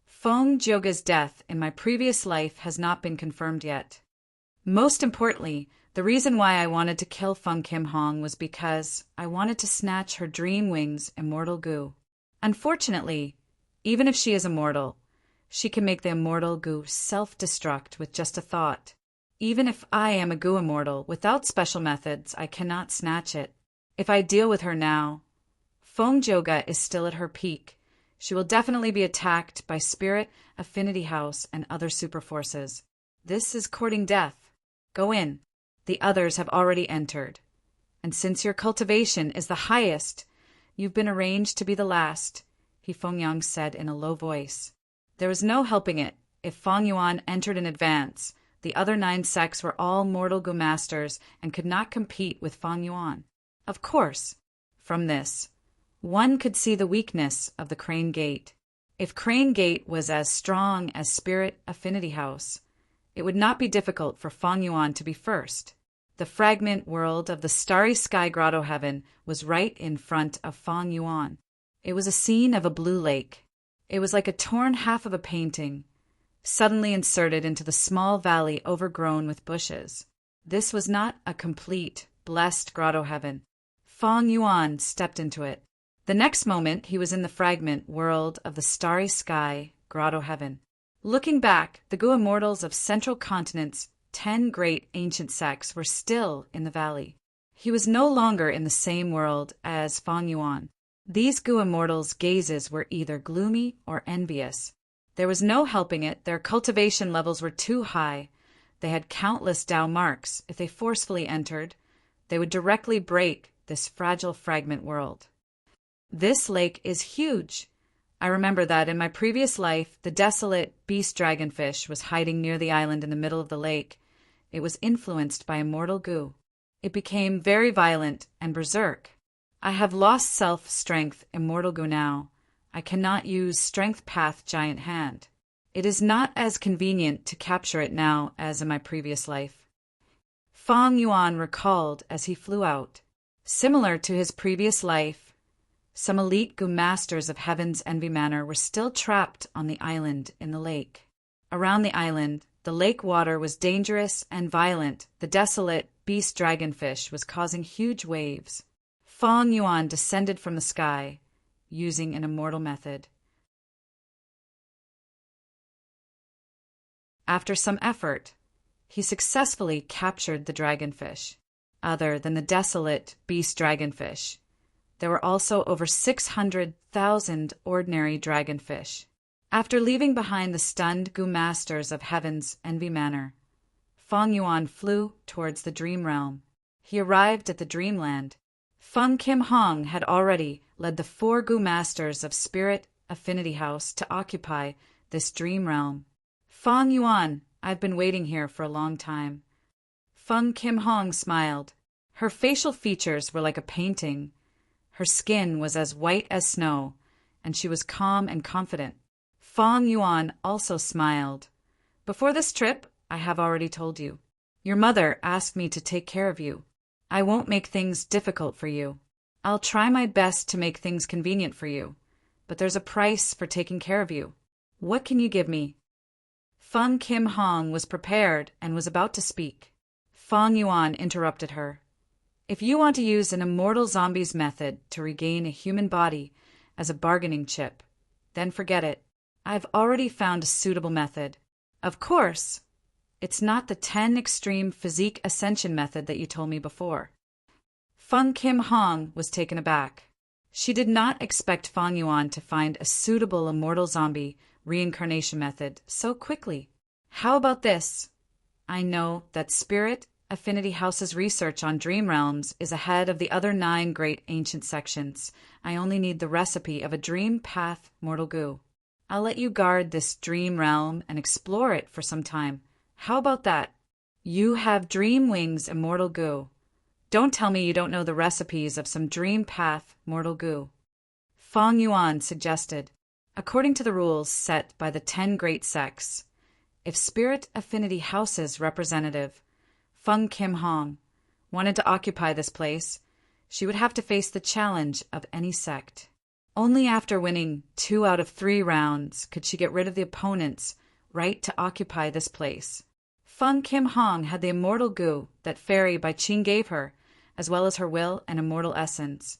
Feng Jioge's death in my previous life has not been confirmed yet. Most importantly, the reason why I wanted to kill Feng Kim Hong was because I wanted to snatch her dream wings immortal goo. Unfortunately, even if she is immortal, she can make the immortal goo self-destruct with just a thought. Even if I am a goo immortal, without special methods, I cannot snatch it. If I deal with her now, Feng Jioge is still at her peak. She will definitely be attacked by Spirit, Affinity House, and other super forces. This is courting death. Go in. The others have already entered. And since your cultivation is the highest, you've been arranged to be the last, He Fengyang said in a low voice. There was no helping it. If Feng Yuan entered in advance, the other 9 sects were all mortal Gu masters and could not compete with Feng Yuan. Of course, from this, one could see the weakness of the Crane Gate. If Crane Gate was as strong as Spirit Affinity House, it would not be difficult for Feng Yuan to be first. The fragment world of the starry sky grotto heaven was right in front of Feng Yuan. It was a scene of a blue lake. It was like a torn half of a painting, suddenly inserted into the small valley overgrown with bushes. This was not a complete, blessed grotto heaven. Feng Yuan stepped into it. The next moment he was in the fragment world of the starry sky grotto heaven. Looking back, the Gu immortals of Central Continent's 10 great ancient sects were still in the valley. He was no longer in the same world as Feng Yuan. These Gu immortals' gazes were either gloomy or envious. There was no helping it. Their cultivation levels were too high. They had countless Dao marks. If they forcefully entered, they would directly break this fragile fragment world. This lake is huge. I remember that in my previous life, the desolate beast dragonfish was hiding near the island in the middle of the lake. It was influenced by immortal Gu. It became very violent and berserk. I have lost self-strength immortal Gu now. I cannot use Strength Path Giant Hand. It is not as convenient to capture it now as in my previous life. Feng Yuan recalled as he flew out. Similar to his previous life, some elite Gu masters of Heaven's Envy Manor were still trapped on the island in the lake. Around the island, the lake water was dangerous and violent. The desolate beast dragonfish was causing huge waves. Feng Yuan descended from the sky, using an immortal method. After some effort, he successfully captured the dragonfish. Other than the desolate beast dragonfish, there were also over 600,000 ordinary dragonfish. After leaving behind the stunned Gu masters of Heaven's Envy Manor, Feng Yuan flew towards the dream realm. He arrived at the dreamland. Feng Kim Hong had already led the 4 Gu masters of Spirit Affinity House to occupy this dream realm. Feng Yuan, I've been waiting here for a long time. Feng Kim Hong smiled. Her facial features were like a painting. Her skin was as white as snow, and she was calm and confident. Feng Yuan also smiled. Before this trip, I have already told you. Your mother asked me to take care of you. I won't make things difficult for you. I'll try my best to make things convenient for you, but there's a price for taking care of you. What can you give me? Feng Kim Hong was prepared and was about to speak. Feng Yuan interrupted her. If you want to use an immortal zombie's method to regain a human body as a bargaining chip, then forget it. I've already found a suitable method. Of course, it's not the 10 extreme physique ascension method that you told me before. Feng Kim Hong was taken aback. She did not expect Feng Yuan to find a suitable immortal zombie reincarnation method so quickly. How about this? I know that Spirit Affinity House's research on dream realms is ahead of the other 9 great ancient sections. I only need the recipe of a dream path mortal Gu. I'll let you guard this dream realm and explore it for some time. How about that? You have dream wings immortal Gu. Don't tell me you don't know the recipes of some dream path mortal Gu. Feng Yuan suggested. According to the rules set by the 10 great sects, if Spirit Affinity House's representative, Feng Kim Hong, wanted to occupy this place, she would have to face the challenge of any sect. Only after winning 2 out of 3 rounds could she get rid of the opponent's right to occupy this place. Feng Kim Hong had the immortal goo that Fairy Bai Qing gave her, as well as her will and immortal essence.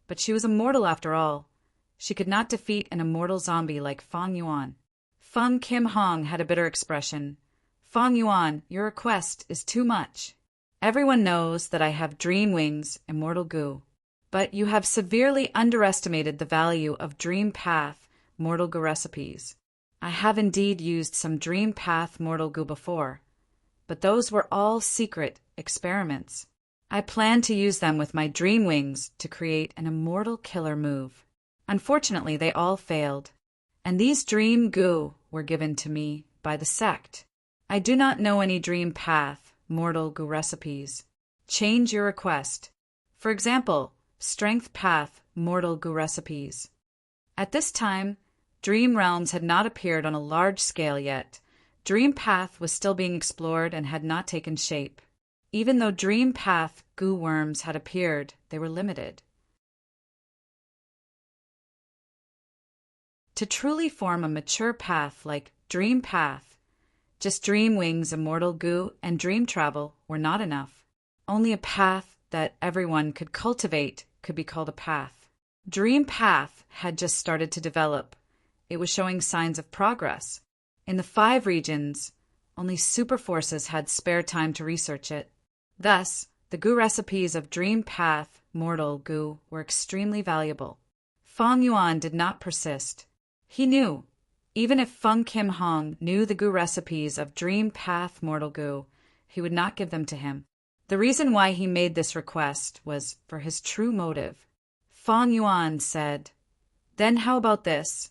But she was immortal after all. She could not defeat an immortal zombie like Fang Yuan. Feng Kim Hong had a bitter expression. Fang Yuan, your request is too much. Everyone knows that I have dream wings, immortal goo. But you have severely underestimated the value of Dream Path mortal goo recipes. I have indeed used some Dream Path mortal goo before, but those were all secret experiments. I plan to use them with my dream wings to create an immortal killer move. Unfortunately, they all failed, and these dream goo were given to me by the sect. I do not know any Dream Path mortal goo recipes. Change your request. For example, Strength Path mortal goo recipes. At this time, Dream Realms had not appeared on a large scale yet. Dream Path was still being explored and had not taken shape. Even though Dream Path goo worms had appeared, they were limited. To truly form a mature path like Dream Path, just Dream Wings, immortal goo, and Dream Travel were not enough. Only a path that everyone could cultivate could be called a path. Dream Path had just started to develop. It was showing signs of progress. In the 5 regions, only super forces had spare time to research it. Thus, the goo recipes of Dream Path mortal goo were extremely valuable. Fang Yuan did not persist. He knew, even if Feng Kim Hong knew the goo recipes of Dream Path mortal goo, he would not give them to him. The reason why he made this request was for his true motive. Fang Yuan said, "Then how about this?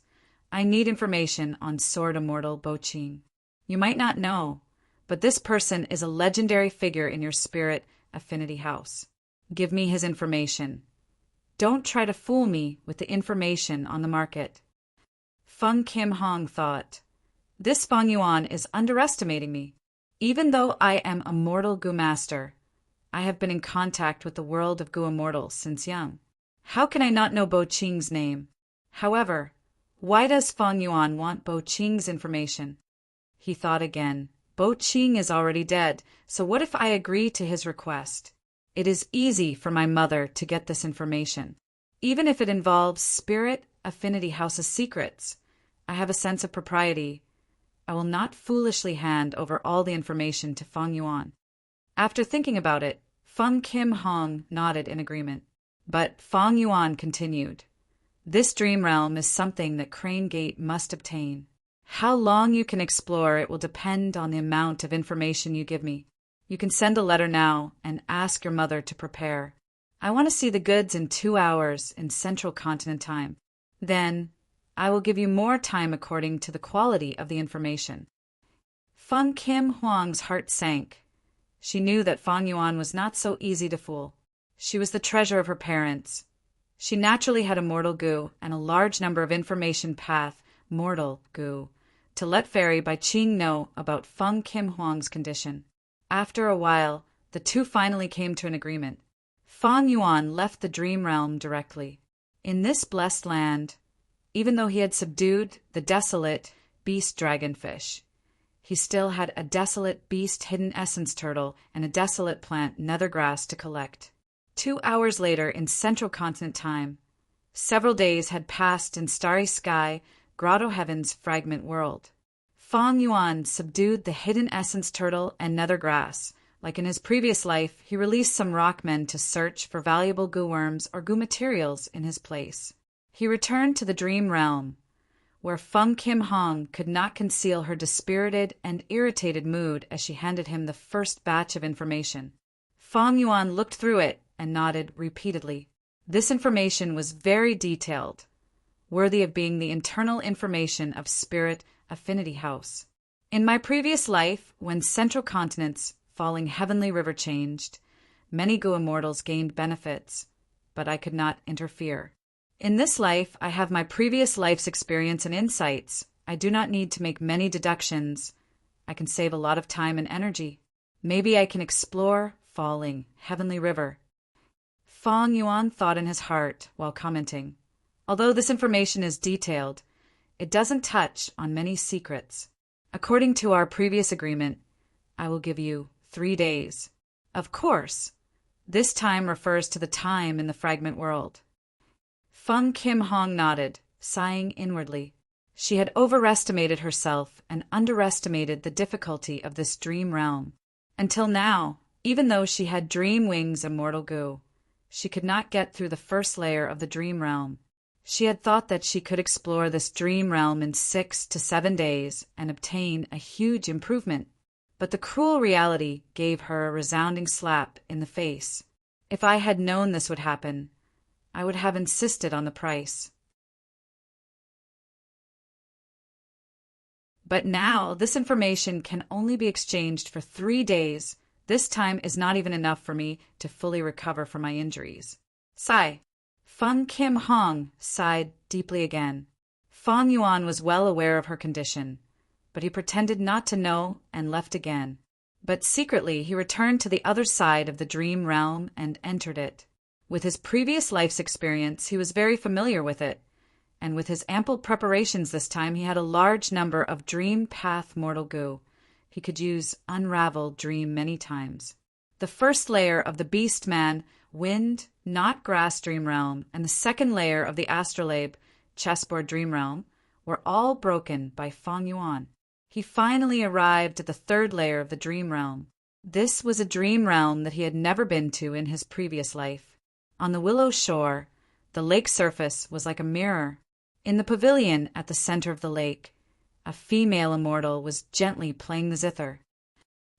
I need information on Sword Immortal Bo Qing. You might not know, but this person is a legendary figure in your spirit affinity house. Give me his information. Don't try to fool me with the information on the market." Feng Kim Hong thought, "This Fang Yuan is underestimating me. Even though I am a mortal goo master, I have been in contact with the world of goo immortals since young. How can I not know Bo Qing's name? However, why does Fang Yuan want Bo Qing's information?" He thought again. Bo Qing is already dead, so what if I agree to his request? It is easy for my mother to get this information. Even if it involves Spirit Affinity House's secrets, I have a sense of propriety. I will not foolishly hand over all the information to Fang Yuan. After thinking about it, Feng Kim Hong nodded in agreement. But Fang Yuan continued, "This dream realm is something that Crane Gate must obtain. How long you can explore it will depend on the amount of information you give me. You can send a letter now and ask your mother to prepare. I want to see the goods in 2 hours in Central Continent time. Then I will give you more time according to the quality of the information." Feng Kim Huang's heart sank. She knew that Fang Yuan was not so easy to fool. She was the treasure of her parents. She naturally had immortal goo and a large number of information path mortal goo to let Fairy Bai Qing know about Feng Kim Huang's condition. After a while, the two finally came to an agreement. Fang Yuan left the dream realm directly. In this blessed land, even though he had subdued the desolate beast dragonfish, he still had a desolate beast hidden essence turtle and a desolate plant nethergrass to collect. 2 hours later in Central Continent time, several days had passed in Starry Sky, Grotto Heaven's fragment world. Fang Yuan subdued the hidden essence turtle and nethergrass. Like in his previous life, he released some rockmen to search for valuable goo worms or goo materials in his place. He returned to the dream realm, where Feng Kim Hong could not conceal her dispirited and irritated mood as she handed him the first batch of information. Fang Yuan looked through it and nodded repeatedly. This information was very detailed, worthy of being the internal information of Spirit Affinity House. In my previous life, when Central Continent's falling heavenly river changed, many goo immortals gained benefits, but I could not interfere. In this life, I have my previous life's experience and insights. I do not need to make many deductions. I can save a lot of time and energy. Maybe I can explore falling heavenly river. Fang Yuan thought in his heart while commenting. Although this information is detailed, it doesn't touch on many secrets. According to our previous agreement, I will give you 3 days. Of course, this time refers to the time in the fragment world. Feng Kim Hong nodded, sighing inwardly. She had overestimated herself and underestimated the difficulty of this dream realm. Until now, even though she had dream wings immortal goo, she could not get through the first layer of the dream realm. She had thought that she could explore this dream realm in 6 to 7 days and obtain a huge improvement. But the cruel reality gave her a resounding slap in the face. If I had known this would happen, I would have insisted on the price. But now this information can only be exchanged for 3 days. This time is not even enough for me to fully recover from my injuries. Sigh. Feng Kim Hong sighed deeply again. Fang Yuan was well aware of her condition, but he pretended not to know and left again. But secretly he returned to the other side of the dream realm and entered it. With his previous life's experience, he was very familiar with it, and with his ample preparations this time he had a large number of dream path mortal goo. He could use unraveled dream many times. The first layer of the beast man, wind, not grass dream realm, and the second layer of the astrolabe, chessboard dream realm, were all broken by Fang Yuan. He finally arrived at the third layer of the dream realm. This was a dream realm that he had never been to in his previous life. On the willow shore, the lake surface was like a mirror. In the pavilion at the center of the lake, a female immortal was gently playing the zither.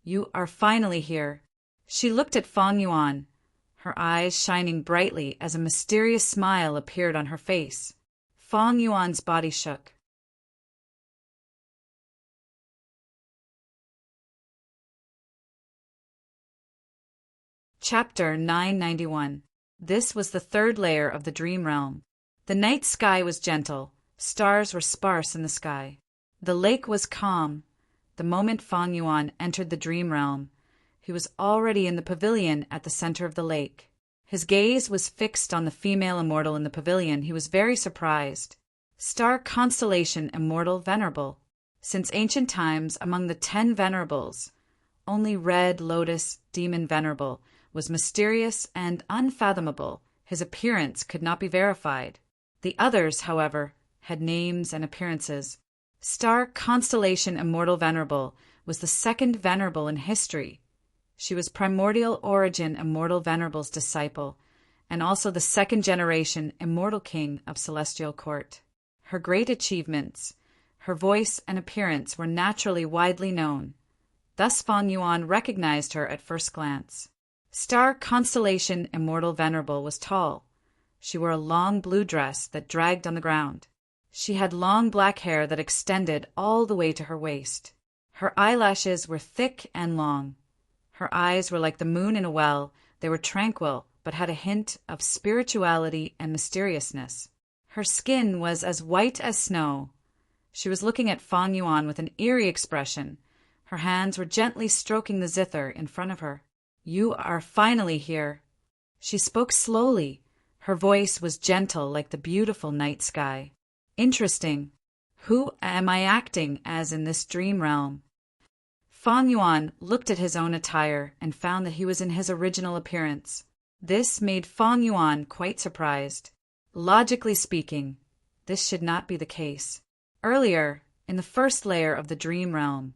You are finally here. She looked at Fang Yuan, her eyes shining brightly as a mysterious smile appeared on her face. Fang Yuan's body shook. Chapter 991. This was the third layer of the dream realm. The night sky was gentle. Stars were sparse in the sky. The lake was calm. The moment Fang Yuan entered the dream realm, he was already in the pavilion at the center of the lake. His gaze was fixed on the female immortal in the pavilion. He was very surprised. Star constellation immortal Venerable. Since ancient times, among the 10 Venerables, only Red Lotus Demon Venerable was mysterious and unfathomable. His appearance could not be verified. The others, however, had names and appearances. Star constellation immortal Venerable was the second Venerable in history. She was primordial origin immortal Venerable's disciple, and also the second generation immortal king of Celestial Court. Her great achievements, her voice and appearance were naturally widely known. Thus Fang Yuan recognized her at first glance. Star constellation immortal Venerable was tall. She wore a long blue dress that dragged on the ground. She had long black hair that extended all the way to her waist. Her eyelashes were thick and long. Her eyes were like the moon in a well. They were tranquil, but had a hint of spirituality and mysteriousness. Her skin was as white as snow. She was looking at Fang Yuan with an eerie expression. Her hands were gently stroking the zither in front of her. You are finally here. She spoke slowly. Her voice was gentle like the beautiful night sky. Interesting. Who am I acting as in this dream realm? Fang Yuan looked at his own attire and found that he was in his original appearance. This made Fang Yuan quite surprised. Logically speaking, this should not be the case. Earlier, in the first layer of the dream realm,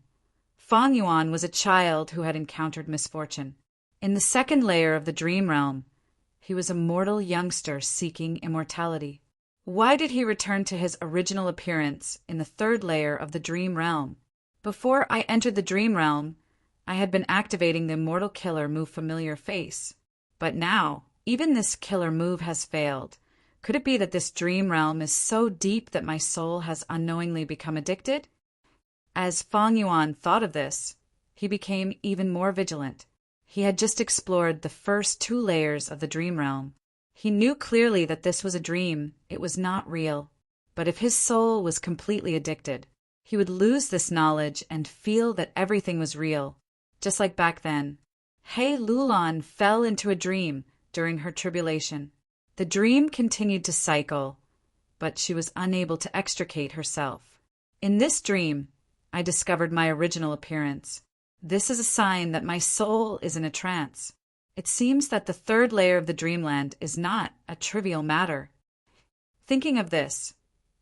Fang Yuan was a child who had encountered misfortune. In the second layer of the dream realm, he was a mortal youngster seeking immortality. Why did he return to his original appearance in the third layer of the dream realm? Before I entered the dream realm, I had been activating the immortal killer move familiar face. But now, even this killer move has failed. Could it be that this dream realm is so deep that my soul has unknowingly become addicted? As Fang Yuan thought of this, he became even more vigilant. He had just explored the first 2 layers of the dream realm. He knew clearly that this was a dream, it was not real. But if his soul was completely addicted, he would lose this knowledge and feel that everything was real. just like back then. Hey Lulon fell into a dream during her tribulation. The dream continued to cycle, but she was unable to extricate herself. In this dream, I discovered my original appearance. This is a sign that my soul is in a trance. It seems that the third layer of the dreamland is not a trivial matter. Thinking of this,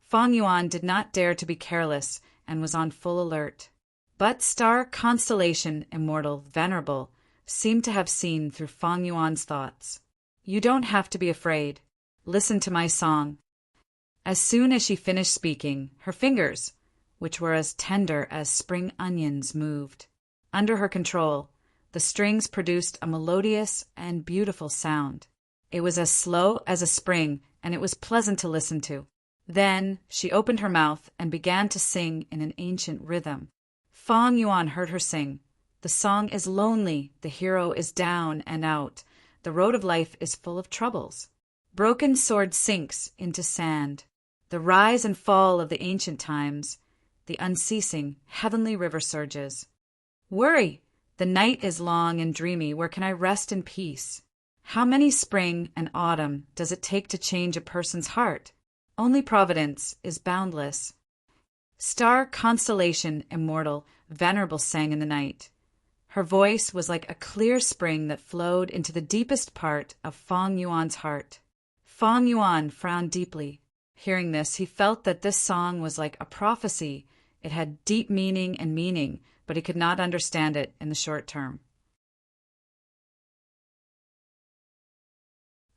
Fang Yuan did not dare to be careless and was on full alert. But star constellation immortal Venerable seemed to have seen through Fang Yuan's thoughts. You don't have to be afraid. Listen to my song. As soon as she finished speaking, her fingers, which were as tender as spring onions, moved. Under her control, the strings produced a melodious and beautiful sound. It was as slow as a spring, and it was pleasant to listen to. Then she opened her mouth and began to sing in an ancient rhythm. Fang Yuan heard her sing. The song is lonely, the hero is down and out, the road of life is full of troubles. Broken sword sinks into sand. The rise and fall of the ancient times, the unceasing heavenly river surges. Worry! The night is long and dreamy, where can I rest in peace? How many spring and autumn does it take to change a person's heart? Only Providence is boundless. Star constellation immortal Venerable sang in the night. Her voice was like a clear spring that flowed into the deepest part of Fang Yuan's heart. Fang Yuan frowned deeply. Hearing this, he felt that this song was like a prophecy. It had deep meaning, but he could not understand it in the short term.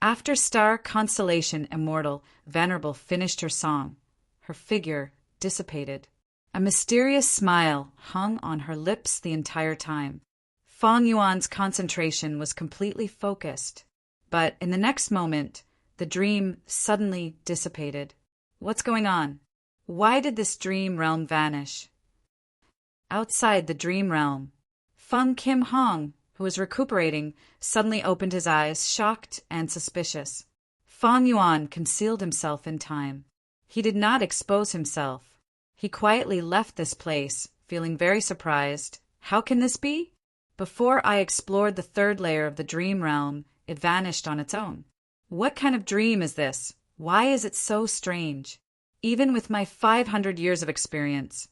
After star constellation immortal Venerable finished her song, her figure dissipated. A mysterious smile hung on her lips the entire time. Fang Yuan's concentration was completely focused, but in the next moment, the dream suddenly dissipated. What's going on? Why did this dream realm vanish? Outside the dream realm, Feng Kim Hong, who was recuperating, suddenly opened his eyes, shocked and suspicious. Fang Yuan concealed himself in time. He did not expose himself. He quietly left this place, feeling very surprised. How can this be? Before I explored the third layer of the dream realm, it vanished on its own. What kind of dream is this? Why is it so strange? Even with my 500 years of experience,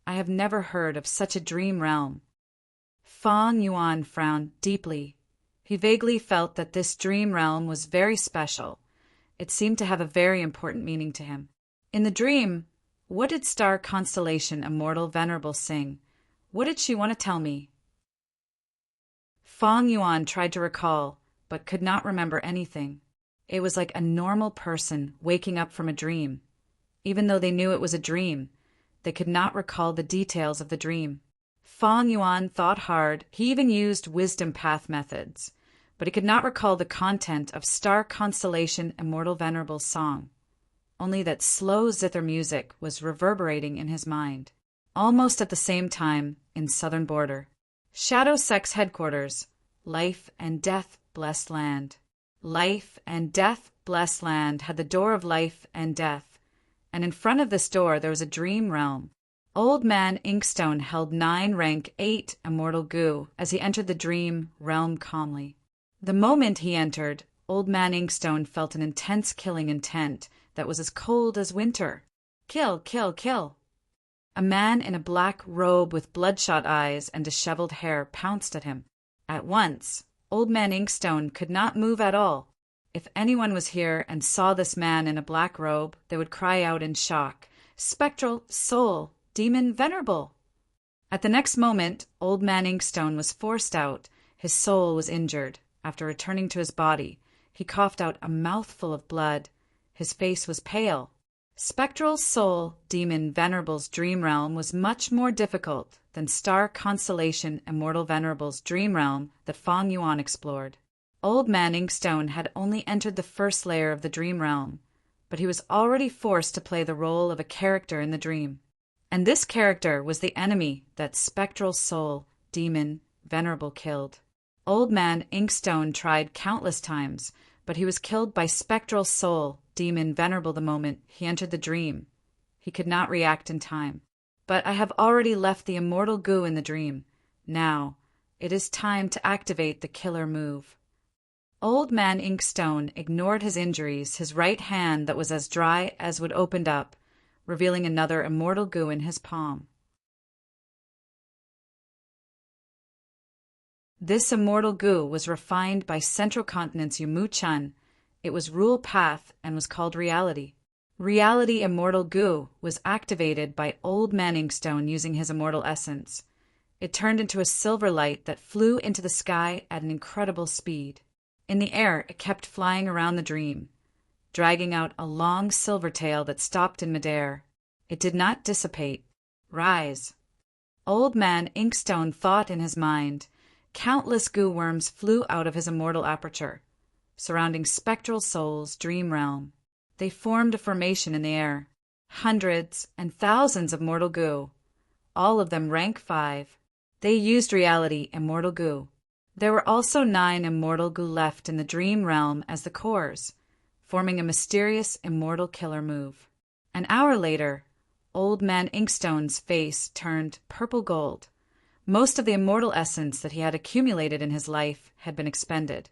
I have never heard of such a dream realm. Fang Yuan frowned deeply. He vaguely felt that this dream realm was very special. It seemed to have a very important meaning to him. In the dream, what did star constellation immortal Venerable sing? What did she want to tell me? Fang Yuan tried to recall, but could not remember anything. It was like a normal person waking up from a dream. Even though they knew it was a dream, they could not recall the details of the dream. Fang Yuan thought hard. He even used wisdom path methods, but he could not recall the content of star constellation immortal Venerable's song. Only that slow zither music was reverberating in his mind. Almost at the same time, in southern border, Shadow Sect's headquarters, Life and Death Blessed Land. Life and Death Blessed Land had the door of life and death, and in front of this door there was a dream realm. Old Man Inkstone held 9 rank 8 immortal goo as he entered the dream realm calmly. The moment he entered, Old Man Inkstone felt an intense killing intent that was as cold as winter. Kill, kill, kill. A man in a black robe with bloodshot eyes and disheveled hair pounced at him. At once, Old Man Inkstone could not move at all. If anyone was here and saw this man in a black robe, they would cry out in shock, "Spectral soul, demon Venerable!" At the next moment, Old Man Inkstone was forced out. His soul was injured. After returning to his body, he coughed out a mouthful of blood. His face was pale. Spectral soul, demon Venerable's dream realm was much more difficult than star constellation immortal Venerable's dream realm that Fang Yuan explored. Old Man Inkstone had only entered the first layer of the dream realm, but he was already forced to play the role of a character in the dream. And this character was the enemy that spectral soul, demon, Venerable killed. Old Man Inkstone tried countless times, but he was killed by spectral soul, demon Venerable the moment he entered the dream. He could not react in time. But I have already left the immortal goo in the dream. Now, It is time to activate the killer move. Old Man Inkstone ignored his injuries, his right hand that was as dry as wood opened up, revealing another immortal goo in his palm. This immortal goo was refined by Central Continent's Yumu-chun. It was Rule Path and was called Reality. Reality Immortal Goo was activated by Old Man Inkstone using his immortal essence. It turned into a silver light that flew into the sky at an incredible speed. In the air, it kept flying around the dream, dragging out a long silver tail that stopped in midair. It did not dissipate. Rise. Old Man Inkstone thought in his mind. Countless goo worms flew out of his immortal aperture, surrounding spectral souls' dream realm. They formed a formation in the air. Hundreds and thousands of mortal goo, all of them rank 5. They used reality immortal goo. There were also 9 immortal goo left in the dream realm as the cores, forming a mysterious immortal killer move. An hour later, Old Man Inkstone's face turned purple gold. Most of the immortal essence that he had accumulated in his life had been expended.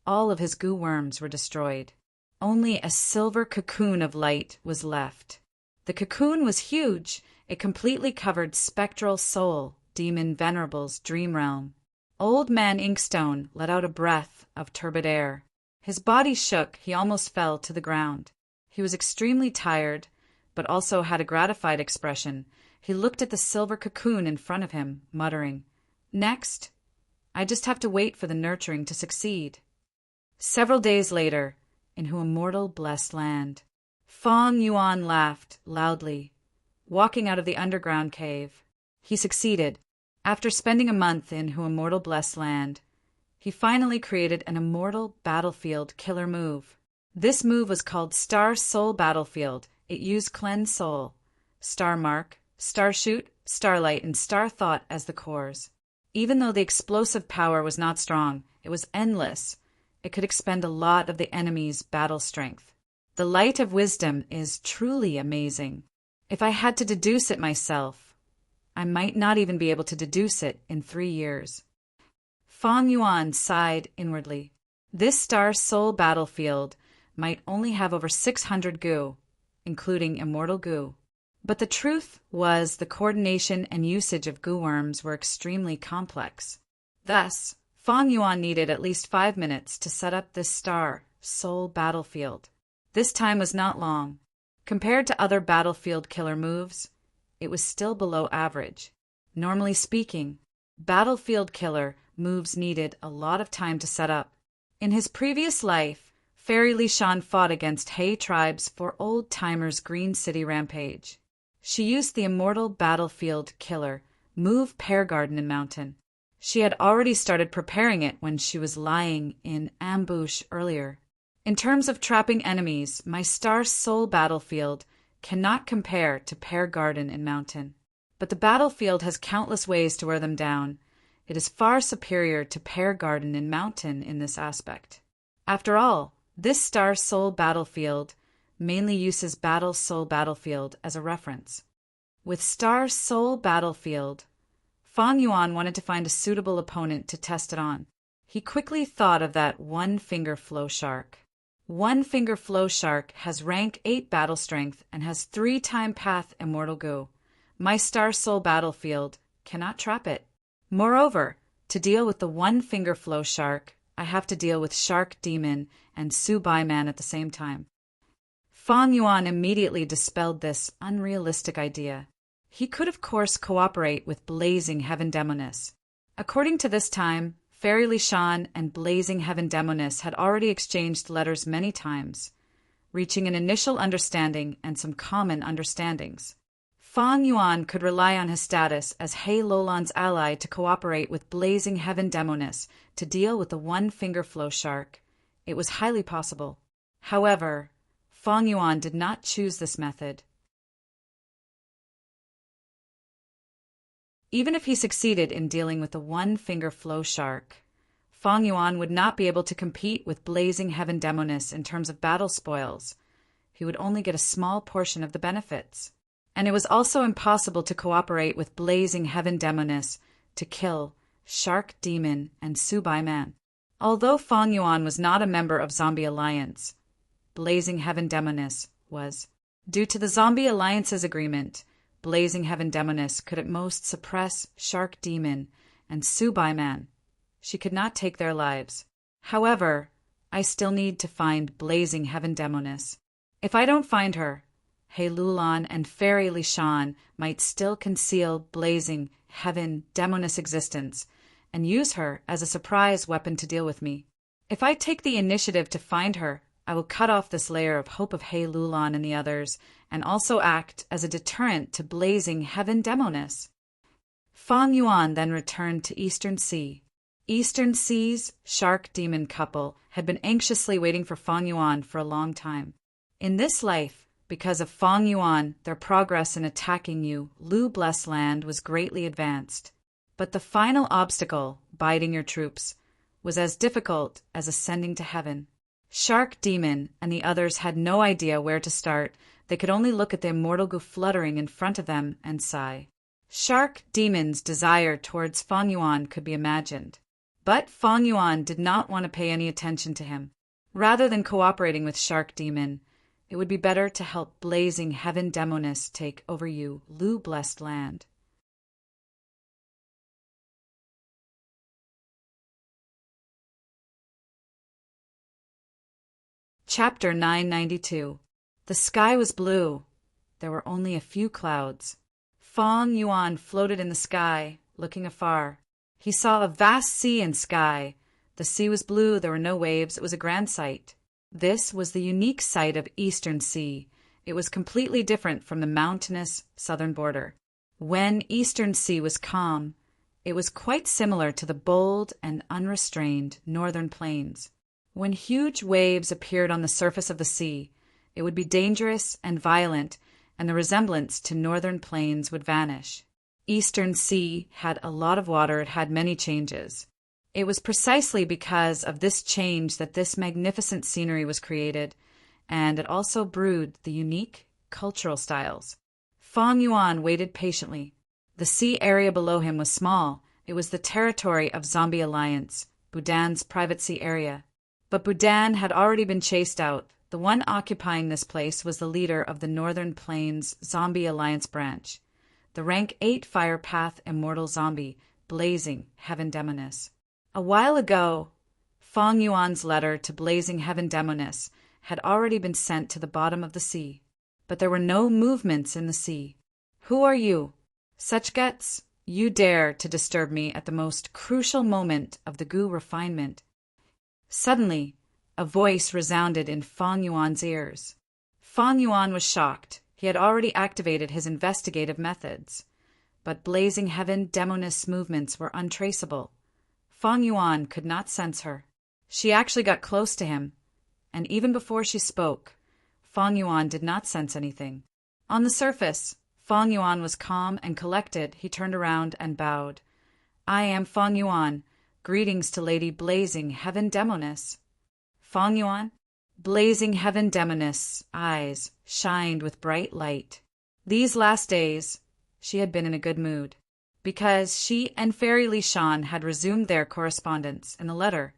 All of his goo worms were destroyed. Only a silver cocoon of light was left. The cocoon was huge. It completely covered spectral soul, demon Venerable's dream realm. Old Man Inkstone let out a breath of turbid air. His body shook. He almost fell to the ground. He was extremely tired, but also had a gratified expression. He looked at the silver cocoon in front of him, muttering, "Next, I just have to wait for the nurturing to succeed." Several days later, in Hu Immortal Blessed Land, Fong Yuan laughed loudly, walking out of the underground cave. He succeeded. After spending a month in Hu Immortal Blessed Land, he finally created an immortal battlefield killer move. This move was called Star Soul Battlefield. It used Cleanse Soul, Star Mark, Star Shoot, Starlight, and Star Thought as the cores. Even though the explosive power was not strong, it was endless. It could expend a lot of the enemy's battle strength. The light of wisdom is truly amazing. If I had to deduce it myself, I might not even be able to deduce it in 3 years. Fong Yuan sighed inwardly. This Star Soul Battlefield might only have over 600 goo, including immortal goo. But the truth was the coordination and usage of goo worms were extremely complex. Thus, Fong Yuan needed at least 5 minutes to set up this Star Soul Battlefield. This time was not long. Compared to other battlefield killer moves, it was still below average. Normally speaking, battlefield killer moves needed a lot of time to set up. In his previous life, Fairy Li Shan fought against Hay tribes for Old Timer's Green City rampage. She used the immortal battlefield killer move Pear Garden and Mountain. She had already started preparing it when she was lying in ambush earlier. In terms of trapping enemies, my Star Soul Battlefield cannot compare to Pear Garden and Mountain. But the battlefield has countless ways to wear them down. It is far superior to Pear Garden and Mountain in this aspect. After all, this Star Soul Battlefield mainly uses Battle Soul Battlefield as a reference. With Star Soul Battlefield, Fong Yuan wanted to find a suitable opponent to test it on. He quickly thought of that one-finger flow shark. One-finger flow shark has rank 8 battle strength and has 3-time path immortal goo. My Star Soul Battlefield cannot trap it. Moreover, to deal with the one-finger flow shark, I have to deal with Shark Demon and Subai Man at the same time. Fong Yuan immediately dispelled this unrealistic idea. He could of course cooperate with Blazing Heaven Demoness. According to this time, Fairy Li Shan and Blazing Heaven Demoness had already exchanged letters many times, reaching an initial understanding and some common understandings. Fong Yuan could rely on his status as Hei Lolan's ally to cooperate with Blazing Heaven Demoness to deal with the one-finger flow shark. It was highly possible. However, Fong Yuan did not choose this method. Even if he succeeded in dealing with the one-finger flow shark, Fong Yuan would not be able to compete with Blazing Heaven Demoness in terms of battle spoils. He would only get a small portion of the benefits. And it was also impossible to cooperate with Blazing Heaven Demoness to kill Shark Demon, and Subai Man. Although Fong Yuan was not a member of Zombie Alliance, Blazing Heaven Demoness was. Due to the Zombie Alliance's agreement, Blazing Heaven Demoness could at most suppress Shark Demon and Subai Man. She could not take their lives. However, I still need to find Blazing Heaven Demoness. If I don't find her, He Lulan and Fairy Li Shan might still conceal Blazing Heaven Demoness' existence and use her as a surprise weapon to deal with me. If I take the initiative to find her, I will cut off this layer of hope of He Lulan and the others, and also act as a deterrent to Blazing Heaven Demoness. Fong Yuan then returned to Eastern Sea. Eastern Sea's Shark Demon couple had been anxiously waiting for Fong Yuan for a long time. In this life, because of Fong Yuan, their progress in attacking Lu Blessed Land was greatly advanced. But the final obstacle, biding your troops, was as difficult as ascending to heaven. Shark Demon and the others had no idea where to start. They could only look at the immortal Gu fluttering in front of them and sigh. Shark Demon's desire towards Fong Yuan could be imagined. But Fong Yuan did not want to pay any attention to him. Rather than cooperating with Shark Demon, it would be better to help Blazing Heaven Demoness take over Lu Blessed Land. Chapter 992. The sky was blue. There were only a few clouds. Fong Yuan floated in the sky, looking afar. He saw a vast sea and sky. The sea was blue, there were no waves, it was a grand sight. This was the unique sight of Eastern Sea. It was completely different from the mountainous southern border. When Eastern Sea was calm, it was quite similar to the bold and unrestrained northern plains. When huge waves appeared on the surface of the sea, it would be dangerous and violent, and the resemblance to northern plains would vanish. Eastern Sea had a lot of water, it had many changes. It was precisely because of this change that this magnificent scenery was created, and it also brewed the unique cultural styles. Fong Yuan waited patiently. The sea area below him was small. It was the territory of Zombie Alliance, Budan's private sea area. But Budan had already been chased out. The one occupying this place was the leader of the Northern Plains Zombie Alliance branch, the rank 8 Fire Path Immortal Zombie, Blazing Heaven Demoness. A while ago, Fong Yuan's letter to Blazing Heaven Demoness had already been sent to the bottom of the sea, but there were no movements in the sea. Who are you? Such guts? You dare to disturb me at the most crucial moment of the Gu refinement. Suddenly, a voice resounded in Fong Yuan's ears. Fong Yuan was shocked. He had already activated his investigative methods, but Blazing Heaven Demoness movements were untraceable. Fong Yuan could not sense her. She actually got close to him, and even before she spoke, Fong Yuan did not sense anything. On the surface, Fong Yuan was calm and collected. He turned around and bowed. I am Fong Yuan. Greetings to Lady Blazing Heaven Demoness. Fong Yuan? Blazing Heaven Demoness' eyes shined with bright light. These last days, she had been in a good mood, because she and Fairy Li Shan had resumed their correspondence. In the letter,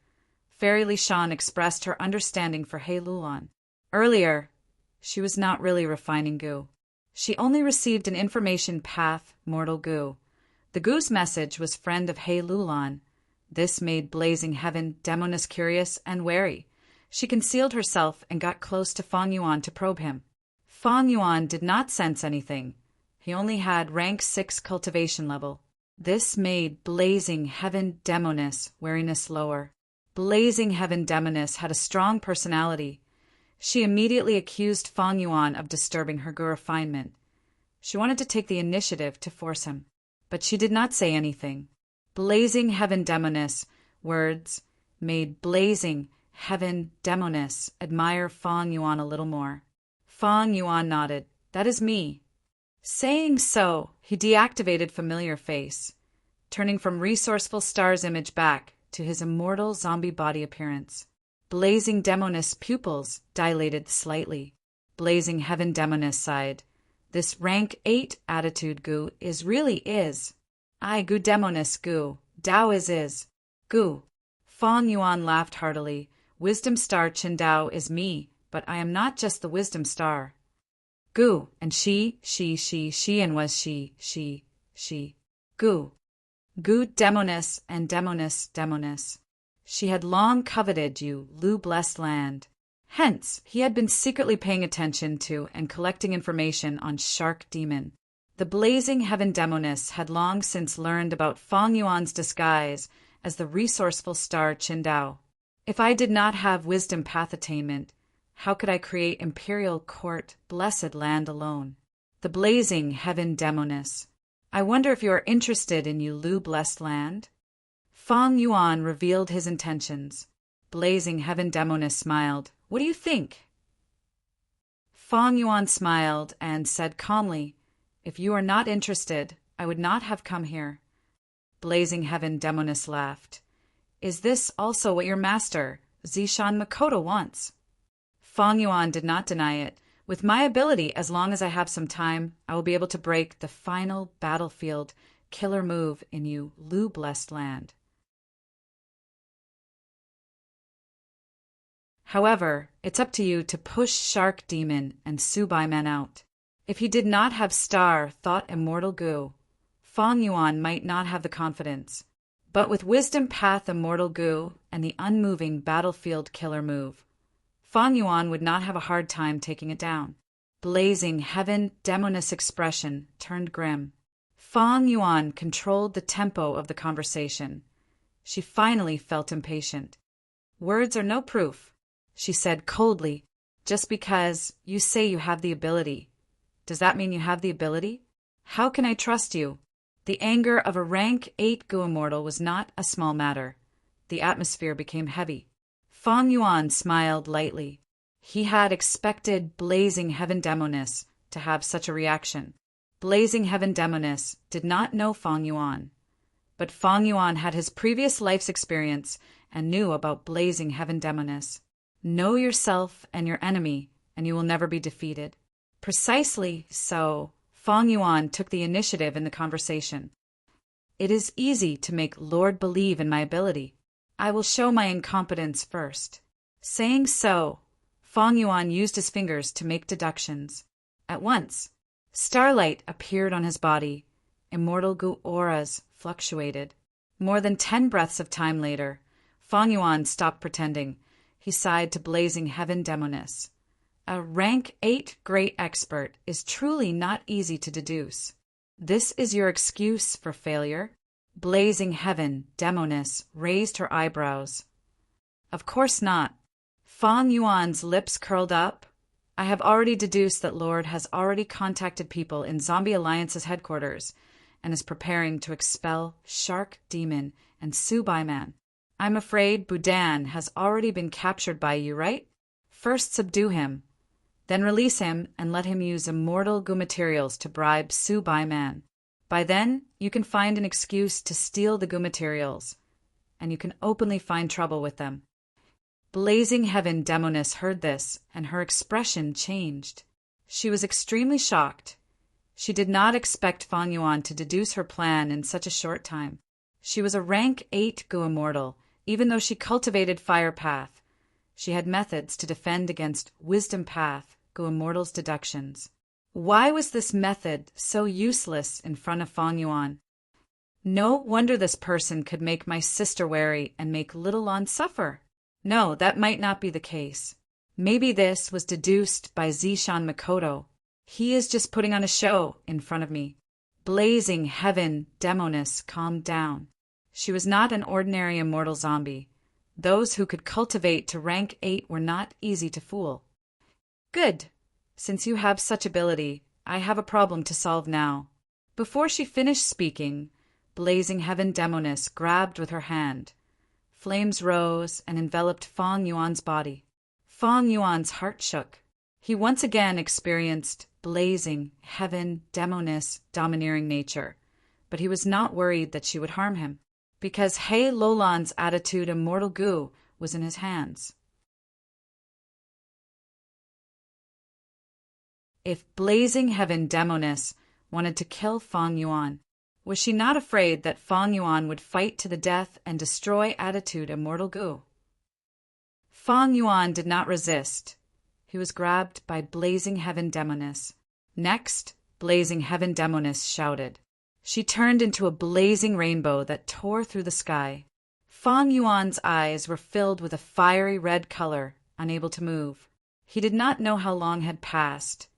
Fairy Li Shan expressed her understanding for He Lulan. Earlier, she was not really refining Gu. She only received an information path mortal Gu. The Gu's message was friend of He Lulan. This made Blazing Heaven Demoness curious and wary. She concealed herself and got close to Fong Yuan to probe him. Fong Yuan did not sense anything. He only had rank 6 cultivation level. This made Blazing Heaven Demoness wariness lower. Blazing Heaven Demoness had a strong personality. She immediately accused Fong Yuan of disturbing her Gu refinement. She wanted to take the initiative to force him, but she did not say anything. Blazing Heaven Demoness words made Blazing Heaven Demoness admire Fong Yuan a little more. Fong Yuan nodded. That is me. Saying so, he deactivated Familiar Face, turning from resourceful star's image back to his immortal zombie body appearance. Blazing Demoness pupils dilated slightly. Blazing Heaven Demoness sighed. This rank 8 attitude Gu really is. I Gu Demoness Gu, Tao is. Gu. Fong Yuan laughed heartily. Wisdom Star Qin Dao is me, but I am not just the Wisdom Star. Gu, and she, and was she. Gu. Gu Demonis and Demonis. She had long coveted you, Lu blessed land. Hence, he had been secretly paying attention to and collecting information on Shark Demon. The blazing heaven Demonis had long since learned about Fong Yuan's disguise as the resourceful star Qin Dao. If I did not have wisdom path attainment, how could I create imperial court, blessed land alone? The blazing heaven Demonis. I wonder if you are interested in Lu blessed land? Fong Yuan revealed his intentions. Blazing heaven Demonis smiled. What do you think? Fong Yuan smiled and said calmly, if you are not interested, I would not have come here. Blazing heaven Demonis laughed. Is this also what your master, Zishan Makoto, wants? Fong Yuan did not deny it. With my ability, as long as I have some time, I will be able to break the final battlefield killer move in Lu blessed land. However, it's up to you to push Shark Demon and Subai Man out. If he did not have Star, Thought Immortal Gu, Fong Yuan might not have the confidence. But with Wisdom Path Immortal Gu and the unmoving battlefield killer move, Fong Yuan would not have a hard time taking it down. Blazing heaven Demonis expression turned grim. Fong Yuan controlled the tempo of the conversation. She finally felt impatient. Words are no proof, she said coldly. Just because you say you have the ability, does that mean you have the ability? How can I trust you? The anger of a rank 8 Gu Immortal was not a small matter. The atmosphere became heavy. Fong Yuan smiled lightly. He had expected Blazing Heaven Demonis to have such a reaction. Blazing Heaven Demonis did not know Fong Yuan, but Fong Yuan had his previous life's experience and knew about Blazing Heaven Demonis. Know yourself and your enemy, and you will never be defeated. Precisely so, Fong Yuan took the initiative in the conversation. It is easy to make Lord believe in my ability. I will show my incompetence first. Saying so, Fong Yuan used his fingers to make deductions. At once, starlight appeared on his body. Immortal Gu auras fluctuated. More than 10 breaths of time later, Fong Yuan stopped pretending. He sighed to Blazing Heaven Demonis. A rank 8 great expert is truly not easy to deduce. This is your excuse for failure? Blazing Heaven Demonis raised her eyebrows. Of course not. Fong Yuan's lips curled up. I have already deduced that Lord has already contacted people in Zombie Alliance's headquarters and is preparing to expel Shark Demon and Subai Man. I'm afraid Budan has already been captured by you, right? First subdue him, then release him and let him use immortal Gu materials to bribe Subai Man. By then, you can find an excuse to steal the Gu materials, and you can openly find trouble with them. Blazing Heaven Demonis heard this, and her expression changed. She was extremely shocked. She did not expect Fong Yuan to deduce her plan in such a short time. She was a rank 8 Gu Immortal, even though she cultivated Fire Path. She had methods to defend against Wisdom Path Gu Immortal's deductions. Why was this method so useless in front of Fong Yuan? No wonder this person could make my sister wary and make little Lon suffer. No, that might not be the case. Maybe this was deduced by Zishan Makoto. He is just putting on a show in front of me. Blazing Heaven Demonis calmed down. She was not an ordinary immortal zombie. Those who could cultivate to rank 8 were not easy to fool. Good. Since you have such ability, I have a problem to solve now. Before she finished speaking, Blazing Heaven Demonis grabbed with her hand. Flames rose and enveloped Fong Yuan's body. Fong Yuan's heart shook. He once again experienced Blazing Heaven Demonis' domineering nature, but he was not worried that she would harm him, because Hei Lolan's attitude Immortal Gu was in his hands. If Blazing Heaven Demonis wanted to kill Fong Yuan, Was she not afraid that Fang Yuan would fight to the death and destroy Attitude Immortal Gu? Fang Yuan did not resist. He was grabbed by Blazing Heaven Demoness. Next, Blazing Heaven Demoness shouted. She turned into a blazing rainbow that tore through the sky. Fang Yuan's eyes were filled with a fiery red color, unable to move. He did not know how long had passed,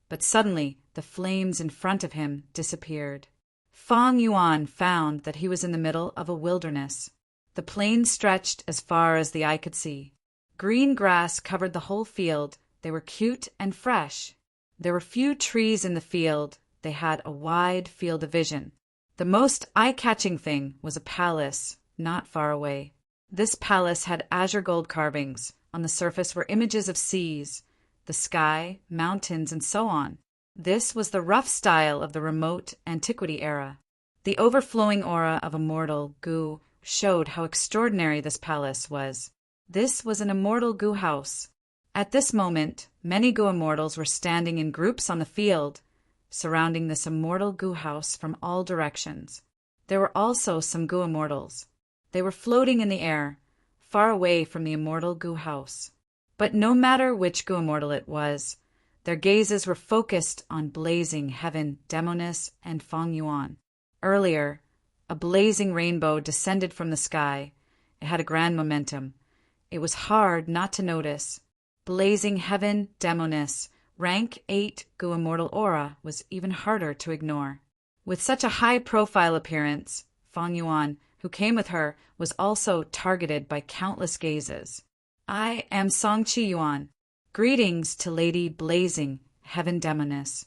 but suddenly the flames in front of him disappeared. Fang Yuan found that he was in the middle of a wilderness. The plain stretched as far as the eye could see. Green grass covered the whole field. They were cute and fresh. There were few trees in the field. They had a wide field of vision. The most eye-catching thing was a palace not far away. This palace had azure gold carvings. On the surface were images of seas, the sky, mountains, and so on. This was the rough style of the remote antiquity era. The overflowing aura of immortal Gu showed how extraordinary this palace was. This was an immortal Gu house. At this moment, many Gu immortals were standing in groups on the field, surrounding this immortal Gu house from all directions. There were also some Gu immortals. They were floating in the air, far away from the immortal Gu house. But no matter which Gu immortal it was, their gazes were focused on Blazing Heaven Demoness and Fang Yuan. Earlier, a blazing rainbow descended from the sky. It had a grand momentum. It was hard not to notice. Blazing Heaven Demoness, rank 8 Gu immortal aura was even harder to ignore. With such a high-profile appearance, Fang Yuan, who came with her, was also targeted by countless gazes. I am Songqi Yuan. Greetings to Lady Blazing Heaven Demoness.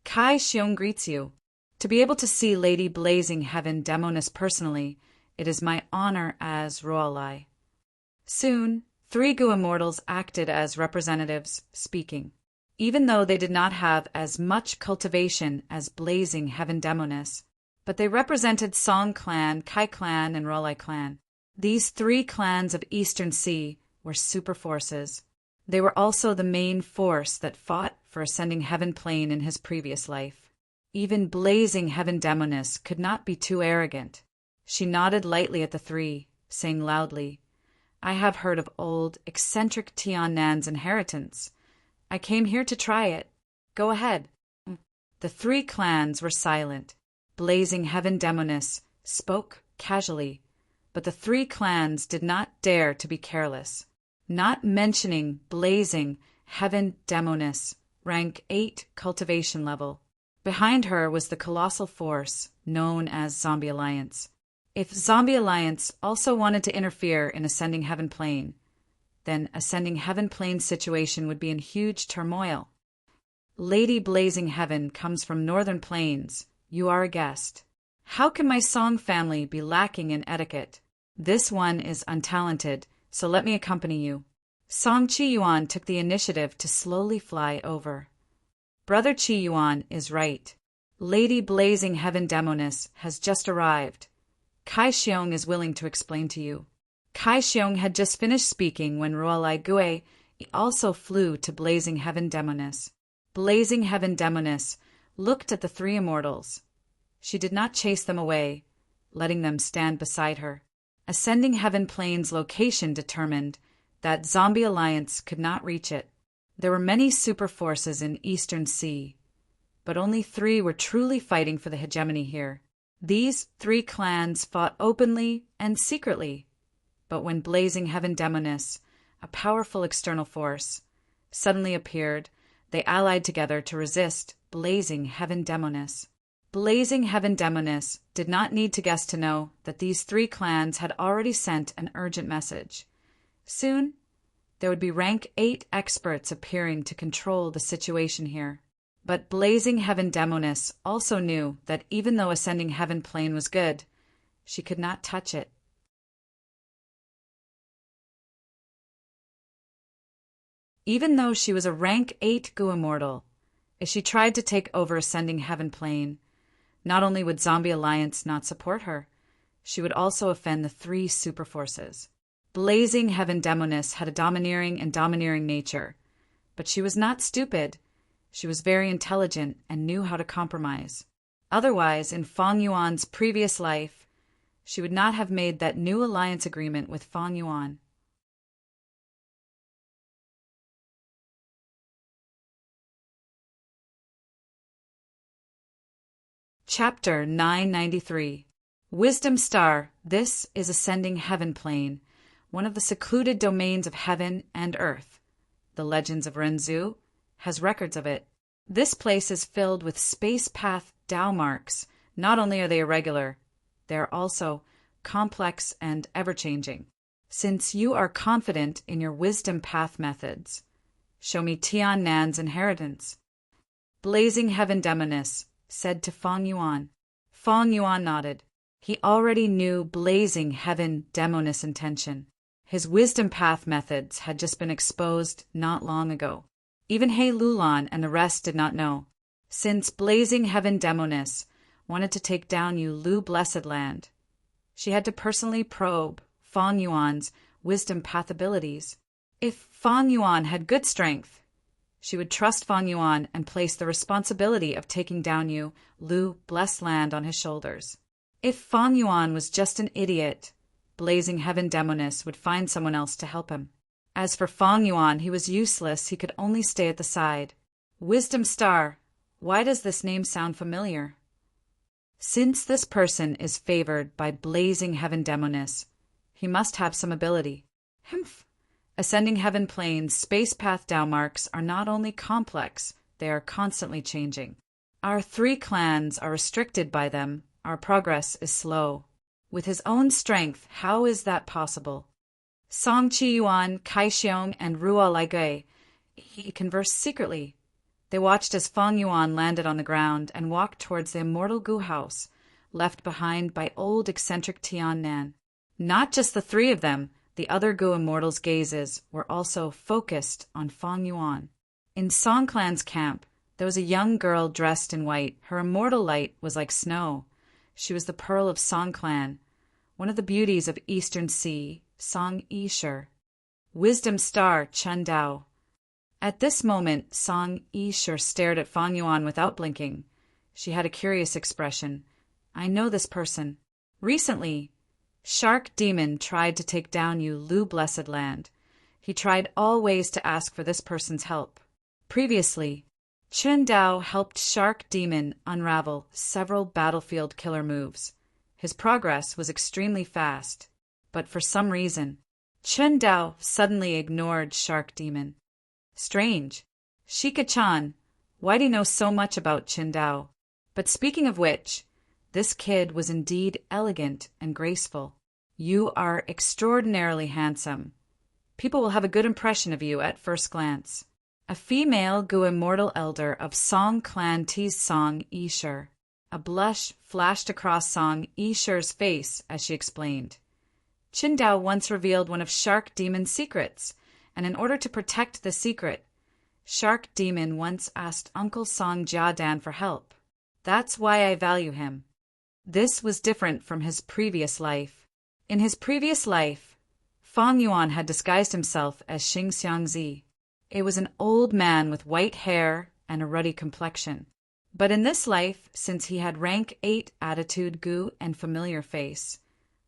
Kai Xiong greets you. To be able to see Lady Blazing Heaven Demoness personally, it is my honor as Ruolai. Soon, 3 Gu immortals acted as representatives, speaking. Even though they did not have as much cultivation as Blazing Heaven Demoness, but they represented Song Clan, Kai Clan, and Ruolai Clan. These 3 clans of Eastern Sea were super forces. They were also the main force that fought for Ascending Heaven Plane in his previous life. Even Blazing Heaven Demoness could not be too arrogant. She nodded lightly at the 3, saying loudly, I have heard of old, eccentric Tian Nan's inheritance. I came here to try it. Go ahead. The 3 clans were silent. Blazing Heaven Demoness spoke casually, but the 3 clans did not dare to be careless. Not mentioning Blazing Heaven Demoness, rank 8 cultivation level. Behind her was the colossal force known as Zombie Alliance. If Zombie Alliance also wanted to interfere in Ascending Heaven Plane, then Ascending Heaven Plane's situation would be in huge turmoil. Lady Blazing Heaven comes from Northern Plains. You are a guest. How can my Song family be lacking in etiquette? This one is untalented, so let me accompany you. Songqi Yuan took the initiative to slowly fly over. Brother Qi Yuan is right. Lady Blazing Heaven Demoness has just arrived. Kai Xiong is willing to explain to you. Kai Xiong had just finished speaking when Ruolai Gue also flew to Blazing Heaven Demoness. Blazing Heaven Demoness looked at the 3 immortals. She did not chase them away, letting them stand beside her. Ascending Heaven Plane's location determined that Zombie Alliance could not reach it. There were many super forces in Eastern Sea, but only 3 were truly fighting for the hegemony here. These 3 clans fought openly and secretly, but when Blazing Heaven Demoness, a powerful external force, suddenly appeared, they allied together to resist Blazing Heaven Demoness. Blazing Heaven Demoness did not need to guess to know that these 3 clans had already sent an urgent message. Soon, there would be rank 8 experts appearing to control the situation here. But Blazing Heaven Demoness also knew that even though Ascending Heaven Plane was good, she could not touch it. Even though she was a rank 8 Gu Immortal, if she tried to take over Ascending Heaven Plane, not only would Zombie Alliance not support her, she would also offend the 3 super forces. Blazing Heaven Demoness had a domineering nature, but she was not stupid. She was very intelligent and knew how to compromise. Otherwise, in Fang Yuan's previous life, she would not have made that new alliance agreement with Fang Yuan. Chapter 993. Wisdom Star. This is Ascending Heaven Plane, one of the secluded domains of heaven and earth. The Legends of Renzu has records of it. This place is filled with space path Tao marks. Not only are they irregular, they are also complex and ever-changing. Since you are confident in your wisdom path methods, show me Tian Nan's inheritance. Blazing Heaven Demoness said to Fang Yuan. Fang Yuan nodded. He already knew Blazing Heaven Demoness' intention. His wisdom path methods had just been exposed not long ago. Even He Lulan and the rest did not know. Since Blazing Heaven Demoness wanted to take down Yu Lu Blessed Land, she had to personally probe Fang Yuan's wisdom path abilities. If Fang Yuan had good strength, she would trust Fang Yuan and place the responsibility of taking down Yu Lu Blessed Land on his shoulders. If Fang Yuan was just an idiot, Blazing Heaven Demoness would find someone else to help him. As for Fang Yuan, he was useless. He could only stay at the side. Wisdom Star. Why does this name sound familiar? Since this person is favored by Blazing Heaven Demoness, he must have some ability. Humph. Ascending Heaven Plane's space path Tao marks are not only complex, they are constantly changing. Our 3 clans are restricted by them. Our progress is slow. With his own strength, how is that possible? Song Chi Yuan, Kai Xiong, and Ruo Laigui, he conversed secretly. They watched as Fang Yuan landed on the ground and walked towards the immortal Gu house, left behind by old eccentric Tian Nan. Not just the 3 of them, the other Gu immortals' gazes were also focused on Fang Yuan. In Song Clan's camp, there was a young girl dressed in white. Her immortal light was like snow. She was the pearl of Song Clan, one of the beauties of Eastern Sea, Song Yishur. Wisdom Star Chun Dao. At this moment, Song Yishur stared at Fang Yuan without blinking. She had a curious expression. I know this person. Recently, Shark Demon tried to take down Yu Lu Blessed Land. He tried all ways to ask for this person's help. Previously, Chun Dao helped Shark Demon unravel several battlefield killer moves. His progress was extremely fast, but for some reason, Chun Dao suddenly ignored Shark Demon. Strange. Shika-chan, why do you know so much about Chun Dao? But speaking of which, this kid was indeed elegant and graceful. You are extraordinarily handsome. People will have a good impression of you at first glance. A female Gu immortal elder of Song Clan teased Song Yishur. A blush flashed across Song Yishur's face as she explained. Chun Dao once revealed one of Shark Demon's secrets, and in order to protect the secret, Shark Demon once asked Uncle Song Jiadan for help. That's why I value him. This was different from his previous life. In his previous life, Fang Yuan had disguised himself as Xing Xiangzi. It was an old man with white hair and a ruddy complexion. But in this life, since he had rank 8 attitude Gu and familiar face,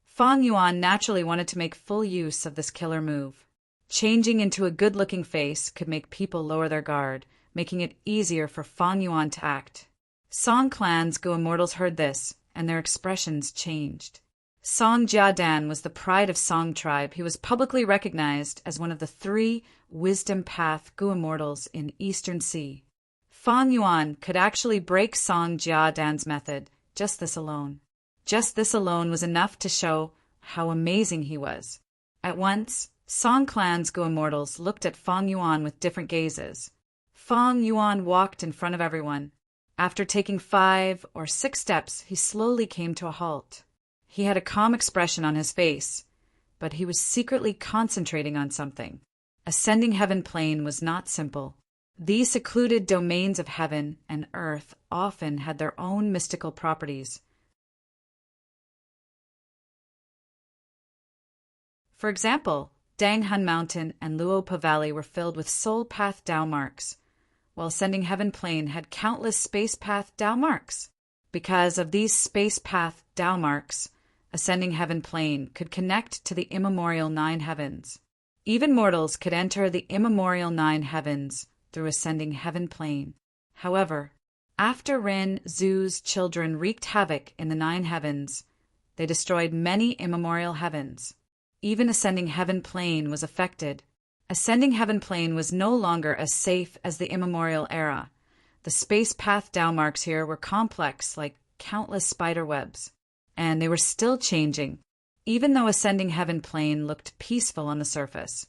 Fang Yuan naturally wanted to make full use of this killer move. Changing into a good-looking face could make people lower their guard, making it easier for Fang Yuan to act. Song Clan's Gu immortals heard this, and their expressions changed. Song Jiadan was the pride of Song tribe. He was publicly recognized as one of the 3 wisdom path Gu immortals in Eastern Sea. Fang Yuan could actually break Song Jiadan's method, just this alone. Just this alone was enough to show how amazing he was. At once, Song Clan's Gu immortals looked at Fang Yuan with different gazes. Fang Yuan walked in front of everyone. After taking 5 or 6 steps, he slowly came to a halt. He had a calm expression on his face, but he was secretly concentrating on something. Ascending Heaven Plane was not simple. These secluded domains of heaven and earth often had their own mystical properties. For example, Danghan Mountain and Luopa Valley were filled with soul path Tao marks, while Ascending Heaven Plane had countless space path Tao marks. Because of these space path Tao marks, ascending heaven plane could connect to the immemorial nine heavens. Even mortals could enter the immemorial nine heavens through ascending heaven plane. However, after Rin Zu's children wreaked havoc in the nine heavens, they destroyed many immemorial heavens. Even ascending heaven plane was affected. Ascending heaven plane was no longer as safe as the immemorial era. The space path Tao marks here were complex like countless spider webs, and they were still changing. Even though ascending heaven plane looked peaceful on the surface,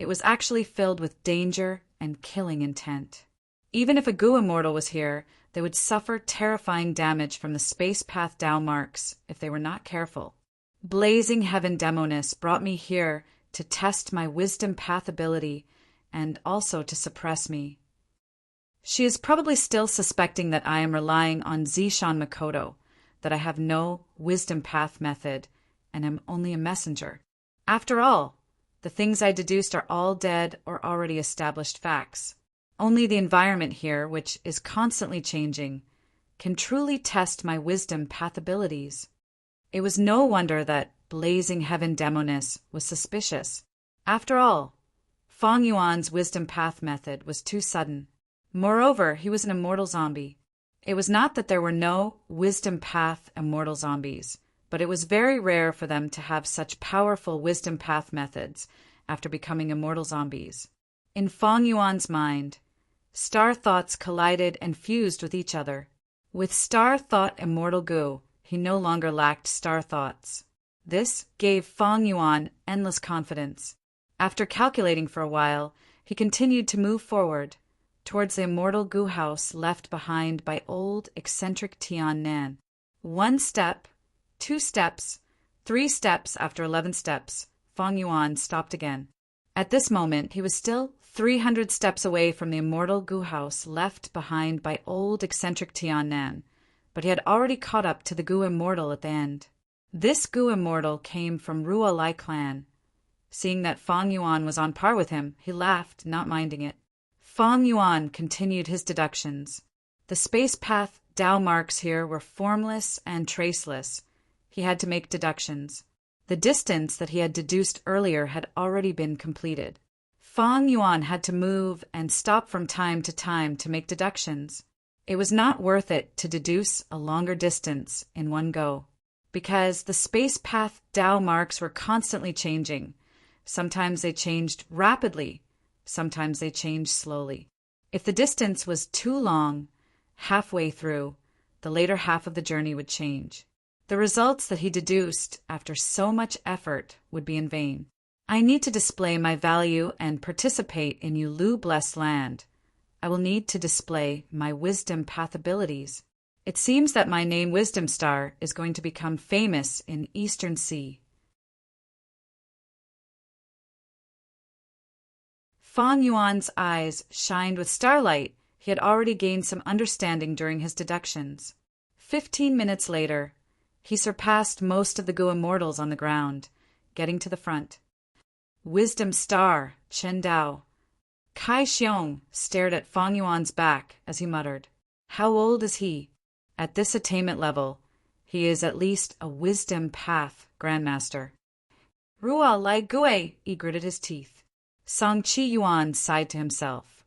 it was actually filled with danger and killing intent. Even if a Gu immortal was here, they would suffer terrifying damage from the space path Tao marks if they were not careful. Blazing heaven demoness brought me here to test my wisdom path ability and also to suppress me. She is probably still suspecting that I am relying on Zishan Makoto, that I have no wisdom path method and am only a messenger. After all, the things I deduced are all dead or already established facts. Only the environment here, which is constantly changing, can truly test my wisdom path abilities. It was no wonder that blazing heaven demoness was suspicious. After all, Fang Yuan's wisdom path method was too sudden. Moreover, he was an immortal zombie. It was not that there were no wisdom path immortal zombies, but it was very rare for them to have such powerful wisdom path methods after becoming immortal zombies. In Fang Yuan's mind, star thoughts collided and fused with each other. With star thought immortal Gu, he no longer lacked star thoughts. This gave Fang Yuan endless confidence. After calculating for a while, he continued to move forward towards the immortal Gu house left behind by old eccentric Tian Nan. 1 step, 2 steps, 3 steps. After 11 steps, Fang Yuan stopped again. At this moment, he was still 300 steps away from the immortal Gu house left behind by old eccentric Tian Nan, but he had already caught up to the Gu immortal at the end. This Gu immortal came from Ruo Lai clan. Seeing that Fang Yuan was on par with him, he laughed, not minding it. Fang Yuan continued his deductions. The space path Tao marks here were formless and traceless. He had to make deductions. The distance that he had deduced earlier had already been completed. Fang Yuan had to move and stop from time to make deductions. It was not worth it to deduce a longer distance in one go, because the space path Tao marks were constantly changing. Sometimes they changed rapidly, sometimes they changed slowly. If the distance was too long, halfway through, the later half of the journey would change. The results that he deduced after so much effort would be in vain. I need to display my value and participate in Yulu blessed land. I will need to display my wisdom path abilities. It seems that my name Wisdom Star is going to become famous in Eastern Sea. Fang Yuan's eyes shined with starlight. He had already gained some understanding during his deductions. 15 minutes later, he surpassed most of the Gu immortals on the ground, getting to the front. Wisdom Star, Chen Dao. Kai Xiong stared at Fang Yuan's back as he muttered, "How old is he?" At this attainment level, he is at least a wisdom path grandmaster. Ruo Lai Gue, he gritted his teeth. Song Chi Yuan sighed to himself.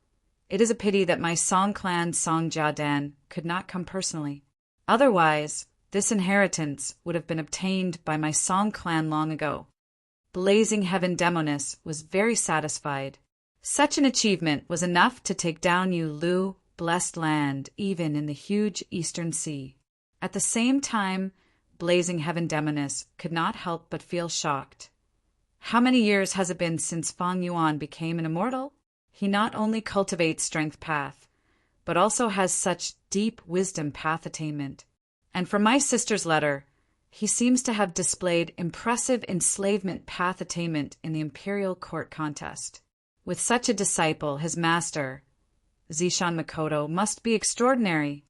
It is a pity that my Song clan Song Jiadan could not come personally. Otherwise, this inheritance would have been obtained by my Song clan long ago. Blazing Heaven Demoness was very satisfied. Such an achievement was enough to take down Yulu blessed land even in the huge Eastern Sea. At the same time, Blazing Heaven Demoness could not help but feel shocked. How many years has it been since Fang Yuan became an immortal? He not only cultivates strength path, but also has such deep wisdom path attainment. And from my sister's letter, he seems to have displayed impressive enslavement path attainment in the imperial court contest. With such a disciple, his master, Zishan Makoto, must be extraordinary.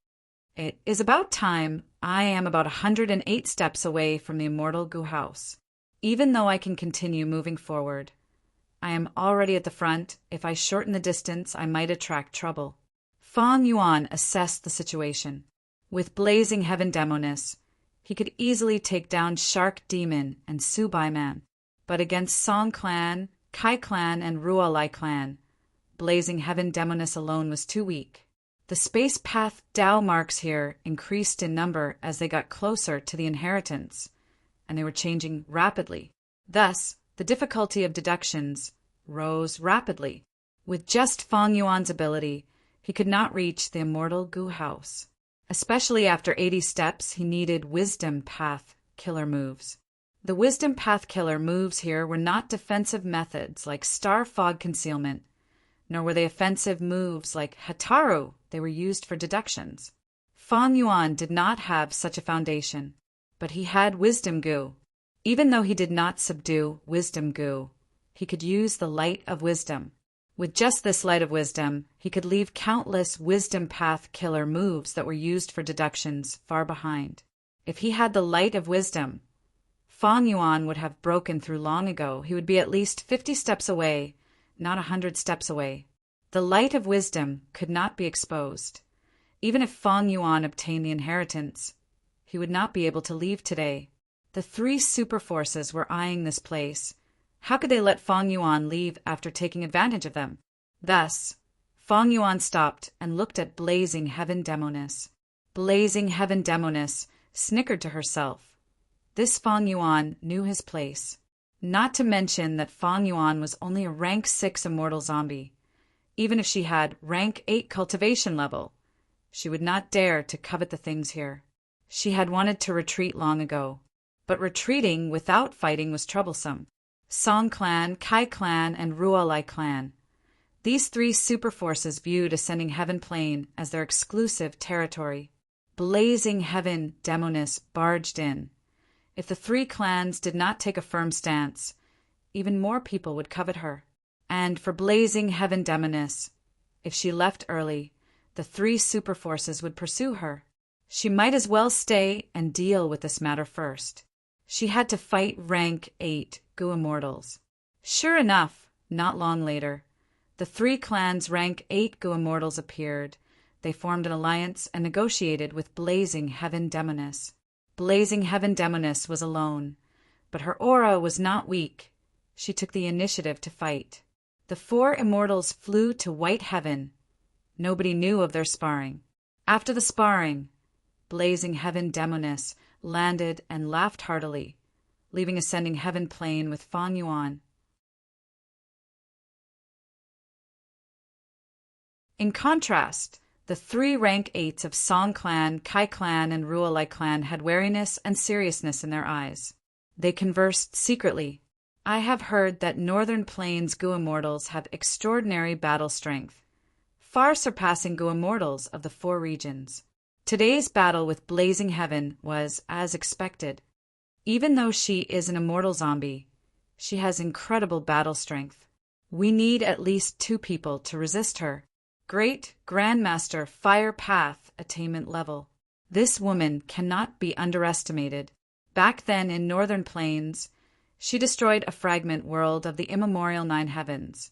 It is about time. I am about 108 steps away from the immortal Gu house. Even though I can continue moving forward, I am already at the front. If I shorten the distance, I might attract trouble. Fang Yuan assessed the situation. With blazing heaven demoness, he could easily take down Shark Demon and Subai Man. But against Song Clan, Kai Clan, and Rualai Clan, blazing heaven demoness alone was too weak. The space path Dao marks here increased in number as they got closer to the inheritance, and they were changing rapidly. Thus, the difficulty of deductions rose rapidly. With just Fang Yuan's ability, he could not reach the immortal Gu House. Especially after 80 steps, he needed Wisdom Path killer moves. The Wisdom Path killer moves here were not defensive methods like Star Fog Concealment, nor were they offensive moves like Hataru. They were used for deductions. Fang Yuan did not have such a foundation, but he had Wisdom Gu. Even though he did not subdue Wisdom Gu, he could use the Light of Wisdom. With just this Light of Wisdom, he could leave countless Wisdom Path killer moves that were used for deductions far behind. If he had the Light of Wisdom, Fang Yuan would have broken through long ago. He would be at least 50 steps away, not 100 steps away. The Light of Wisdom could not be exposed. Even if Fang Yuan obtained the inheritance, he would not be able to leave today. The three super forces were eyeing this place. How could they let Fang Yuan leave after taking advantage of them? Thus, Fang Yuan stopped and looked at blazing heaven demoness. Blazing heaven demoness snickered to herself. This Fang Yuan knew his place. Not to mention that Fang Yuan was only a rank 6 immortal zombie. Even if she had rank 8 cultivation level, she would not dare to covet the things here. She had wanted to retreat long ago, but retreating without fighting was troublesome. Song Clan, Kai Clan, and Rualai Clan. These three super forces viewed Ascending Heaven Plane as their exclusive territory. Blazing Heaven Demoness barged in. If the three clans did not take a firm stance, even more people would covet her. And for blazing heaven demoness, if she left early, the three super forces would pursue her. She might as well stay and deal with this matter first. She had to fight rank 8 Gu Immortals. Sure enough, not long later, the three clans rank 8 Gu Immortals appeared. They formed an alliance and negotiated with blazing heaven demoness. Blazing heaven demoness was alone, but her aura was not weak. She took the initiative to fight. The four immortals flew to White Heaven. Nobody knew of their sparring. After the sparring, blazing heaven demoness landed and laughed heartily, leaving Ascending Heaven Plane with Fang Yuan. In contrast, the three rank 8s of Song Clan, Kai Clan, and Rualai Clan had wariness and seriousness in their eyes. They conversed secretly. I have heard that Northern Plains Gu Immortals have extraordinary battle strength, far surpassing Gu Immortals of the 4 regions. Today's battle with Blazing Heaven was as expected. Even though she is an immortal zombie, she has incredible battle strength. We need at least 2 people to resist her. Great Grandmaster Fire Path Attainment Level. This woman cannot be underestimated. Back then in Northern Plains, she destroyed a fragment world of the immemorial 9 heavens.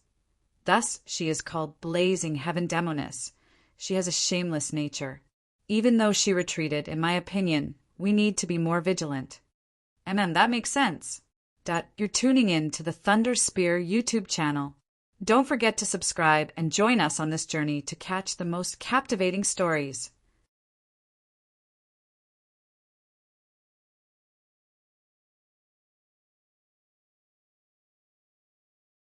Thus she is called Blazing Heaven Demoness. She has a shameless nature. Even though she retreated, in my opinion, we need to be more vigilant. That makes sense. You're tuning in to the Thunder Spear YouTube channel. Don't forget to subscribe and join us on this journey to catch the most captivating stories.